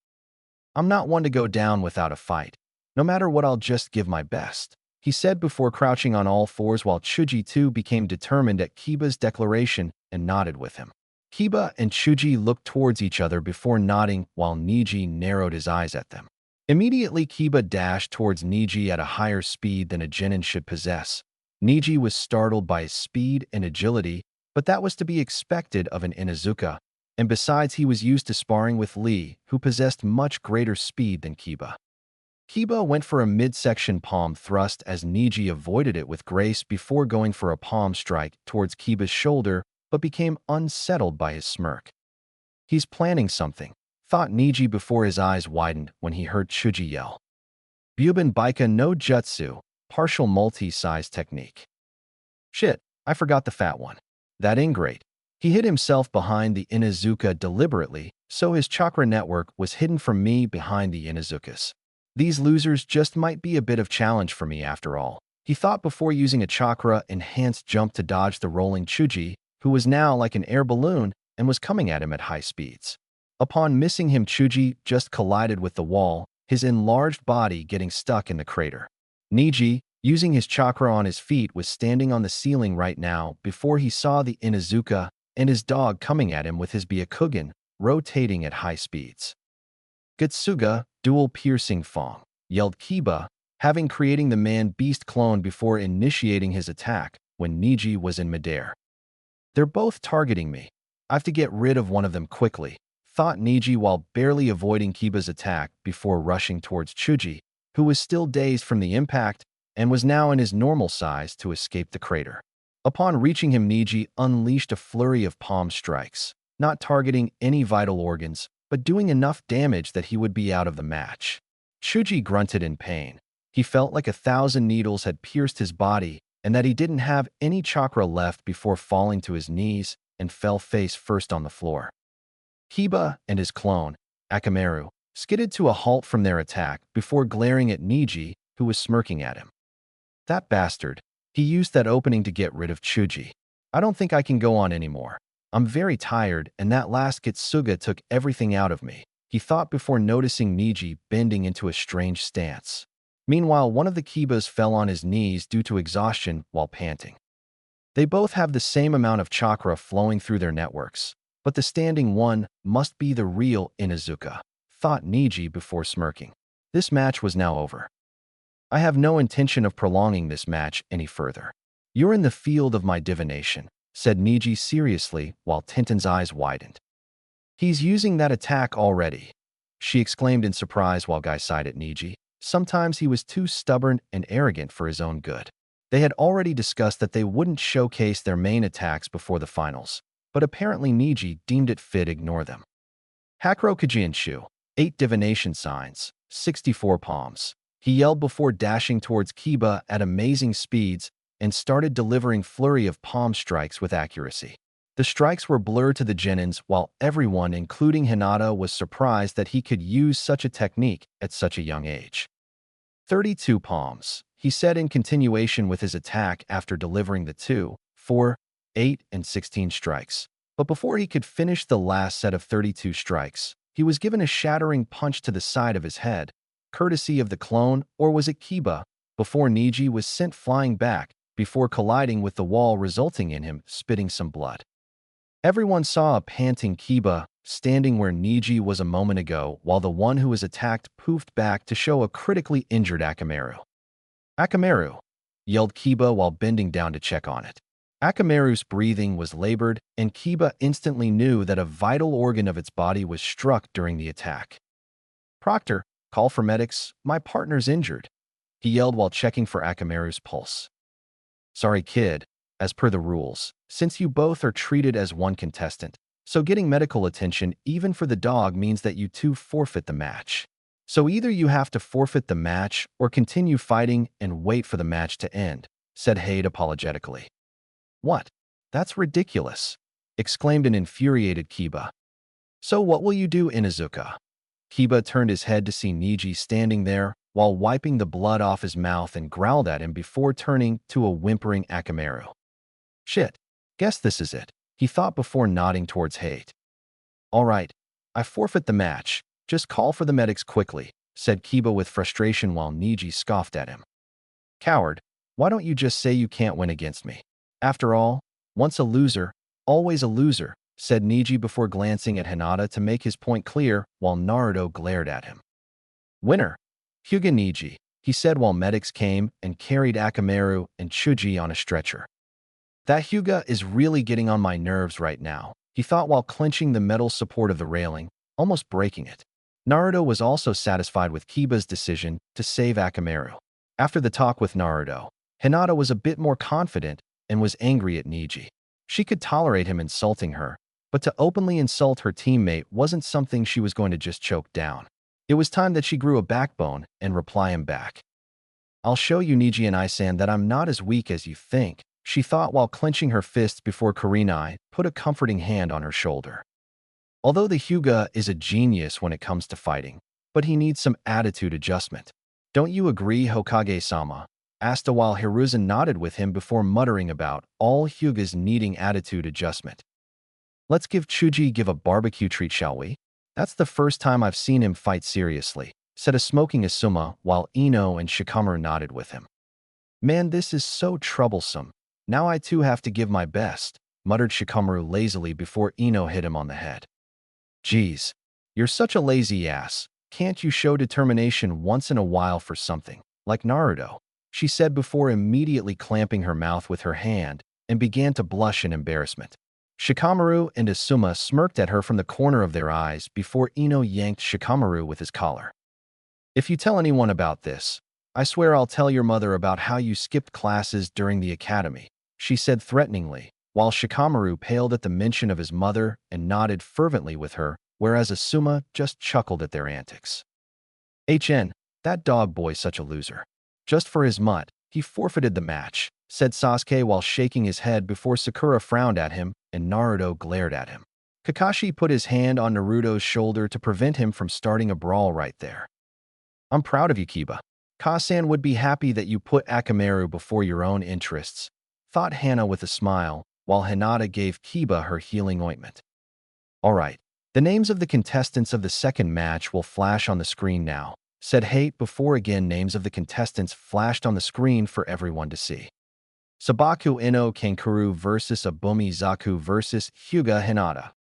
"I'm not one to go down without a fight. No matter what, I'll just give my best," he said before crouching on all fours, while Chuji too became determined at Kiba's declaration and nodded with him. Kiba and Chuji looked towards each other before nodding while Neji narrowed his eyes at them. Immediately, Kiba dashed towards Neji at a higher speed than a genin should possess. Neji was startled by his speed and agility, but that was to be expected of an Inuzuka, and besides, he was used to sparring with Lee, who possessed much greater speed than Kiba. Kiba went for a midsection palm thrust as Neji avoided it with grace before going for a palm strike towards Kiba's shoulder, but became unsettled by his smirk. "He's planning something," thought Neji before his eyes widened when he heard Chuji yell. "Buban Baika no Jutsu, partial multi-size technique. Shit, I forgot the fat one. That ingrate." He hid himself behind the Inuzuka deliberately, so his chakra network was hidden from me behind the Inuzukas. "These losers just might be a bit of challenge for me after all," he thought before using a chakra-enhanced jump to dodge the rolling Chuji, who was now like an air balloon and was coming at him at high speeds. Upon missing him, Chuji just collided with the wall, his enlarged body getting stuck in the crater. Neji, using his chakra on his feet, was standing on the ceiling right now before he saw the Inuzuka and his dog coming at him with his Byakugan, rotating at high speeds. "Gutsuga, dual piercing fong," yelled Kiba, having creating the man-beast clone before initiating his attack when Neji was in midair. "They're both targeting me. I have to get rid of one of them quickly," thought Neji while barely avoiding Kiba's attack before rushing towards Chuji, who was still dazed from the impact and was now in his normal size to escape the crater. Upon reaching him, Neji unleashed a flurry of palm strikes, not targeting any vital organs, but doing enough damage that he would be out of the match. Chuji grunted in pain. He felt like 1,000 needles had pierced his body and that he didn't have any chakra left before falling to his knees and fell face first on the floor. Kiba and his clone, Akamaru, skidded to a halt from their attack before glaring at Niji, who was smirking at him. That bastard. He used that opening to get rid of Chuji. I don't think I can go on anymore. I'm very tired, and that last Kitsuga took everything out of me, he thought before noticing Niji bending into a strange stance. Meanwhile, one of the Kibas fell on his knees due to exhaustion while panting. They both have the same amount of chakra flowing through their networks, but the standing one must be the real Inuzuka, thought Niji before smirking. This match was now over. I have no intention of prolonging this match any further. You're in the field of my divination, said Niji seriously while Tintin's eyes widened. He's using that attack already, she exclaimed in surprise while Guy sighed at Niji. Sometimes he was too stubborn and arrogant for his own good. They had already discussed that they wouldn't showcase their main attacks before the finals, but apparently Niji deemed it fit to ignore them. Hakuro Kajinshu, 8 divination signs, 64 palms. He yelled before dashing towards Kiba at amazing speeds and started delivering flurry of palm strikes with accuracy. The strikes were blurred to the Genins while everyone, including Hinata, was surprised that he could use such a technique at such a young age. 32 palms, he said in continuation with his attack after delivering the 2, 4, 8, and 16 strikes. But before he could finish the last set of 32 strikes, he was given a shattering punch to the side of his head, courtesy of the clone, or was it Kiba, before Niji was sent flying back, before colliding with the wall resulting in him spitting some blood. Everyone saw a panting Kiba standing where Niji was a moment ago while the one who was attacked poofed back to show a critically injured Akamaru. Akamaru, yelled Kiba while bending down to check on it. Akamaru's breathing was labored, and Kiba instantly knew that a vital organ of its body was struck during the attack. Proctor, call for medics, my partner's injured, he yelled while checking for Akamaru's pulse. Sorry, kid, as per the rules, since you both are treated as one contestant, so getting medical attention even for the dog means that you two forfeit the match. So either you have to forfeit the match or continue fighting and wait for the match to end, said Hade apologetically. What? That's ridiculous, exclaimed an infuriated Kiba. So what will you do, Inuzuka? Kiba turned his head to see Niji standing there while wiping the blood off his mouth and growled at him before turning to a whimpering Akamaru. Shit, guess this is it, he thought before nodding towards Hade. All right, I forfeit the match. Just call for the medics quickly, said Kiba with frustration while Niji scoffed at him. Coward, why don't you just say you can't win against me? After all, once a loser, always a loser, said Niji before glancing at Hinata to make his point clear while Naruto glared at him. Winner, Hyuga Niji, he said while medics came and carried Akamaru and Chuji on a stretcher. That Hyuga is really getting on my nerves right now, he thought while clenching the metal support of the railing, almost breaking it. Naruto was also satisfied with Kiba's decision to save Akamaru. After the talk with Naruto, Hinata was a bit more confident and was angry at Niji. She could tolerate him insulting her, but to openly insult her teammate wasn't something she was going to just choke down. It was time that she grew a backbone and reply him back. I'll show you, Niji and Isan, that I'm not as weak as you think, she thought while clenching her fists before Kurenai put a comforting hand on her shoulder. Although the Hyuga is a genius when it comes to fighting, but he needs some attitude adjustment. Don't you agree, Hokage-sama? Asked while Hiruzen nodded with him before muttering about all Hyugas needing attitude adjustment. Let's give Chuji a barbecue treat, shall we? That's the first time I've seen him fight seriously, said a smoking Asuma while Ino and Shikamaru nodded with him. Man, this is so troublesome. Now I too have to give my best, muttered Shikamaru lazily before Ino hit him on the head. Geez, you're such a lazy ass. Can't you show determination once in a while for something, like Naruto? She said before immediately clamping her mouth with her hand and began to blush in embarrassment. Shikamaru and Asuma smirked at her from the corner of their eyes before Ino yanked Shikamaru with his collar. If you tell anyone about this, I swear I'll tell your mother about how you skipped classes during the academy, she said threateningly, while Shikamaru paled at the mention of his mother and nodded fervently with her, whereas Asuma just chuckled at their antics. That dog boy's such a loser. Just for his mutt, he forfeited the match, said Sasuke while shaking his head before Sakura frowned at him and Naruto glared at him. Kakashi put his hand on Naruto's shoulder to prevent him from starting a brawl right there. I'm proud of you, Kiba. Kasan would be happy that you put Akamaru before your own interests, thought Hana with a smile, while Hinata gave Kiba her healing ointment. All right, the names of the contestants of the second match will flash on the screen now, said Hate before again names of the contestants flashed on the screen for everyone to see. Sabaku Ino Kankuru versus Abumi Zaku versus Hyuga Hinata.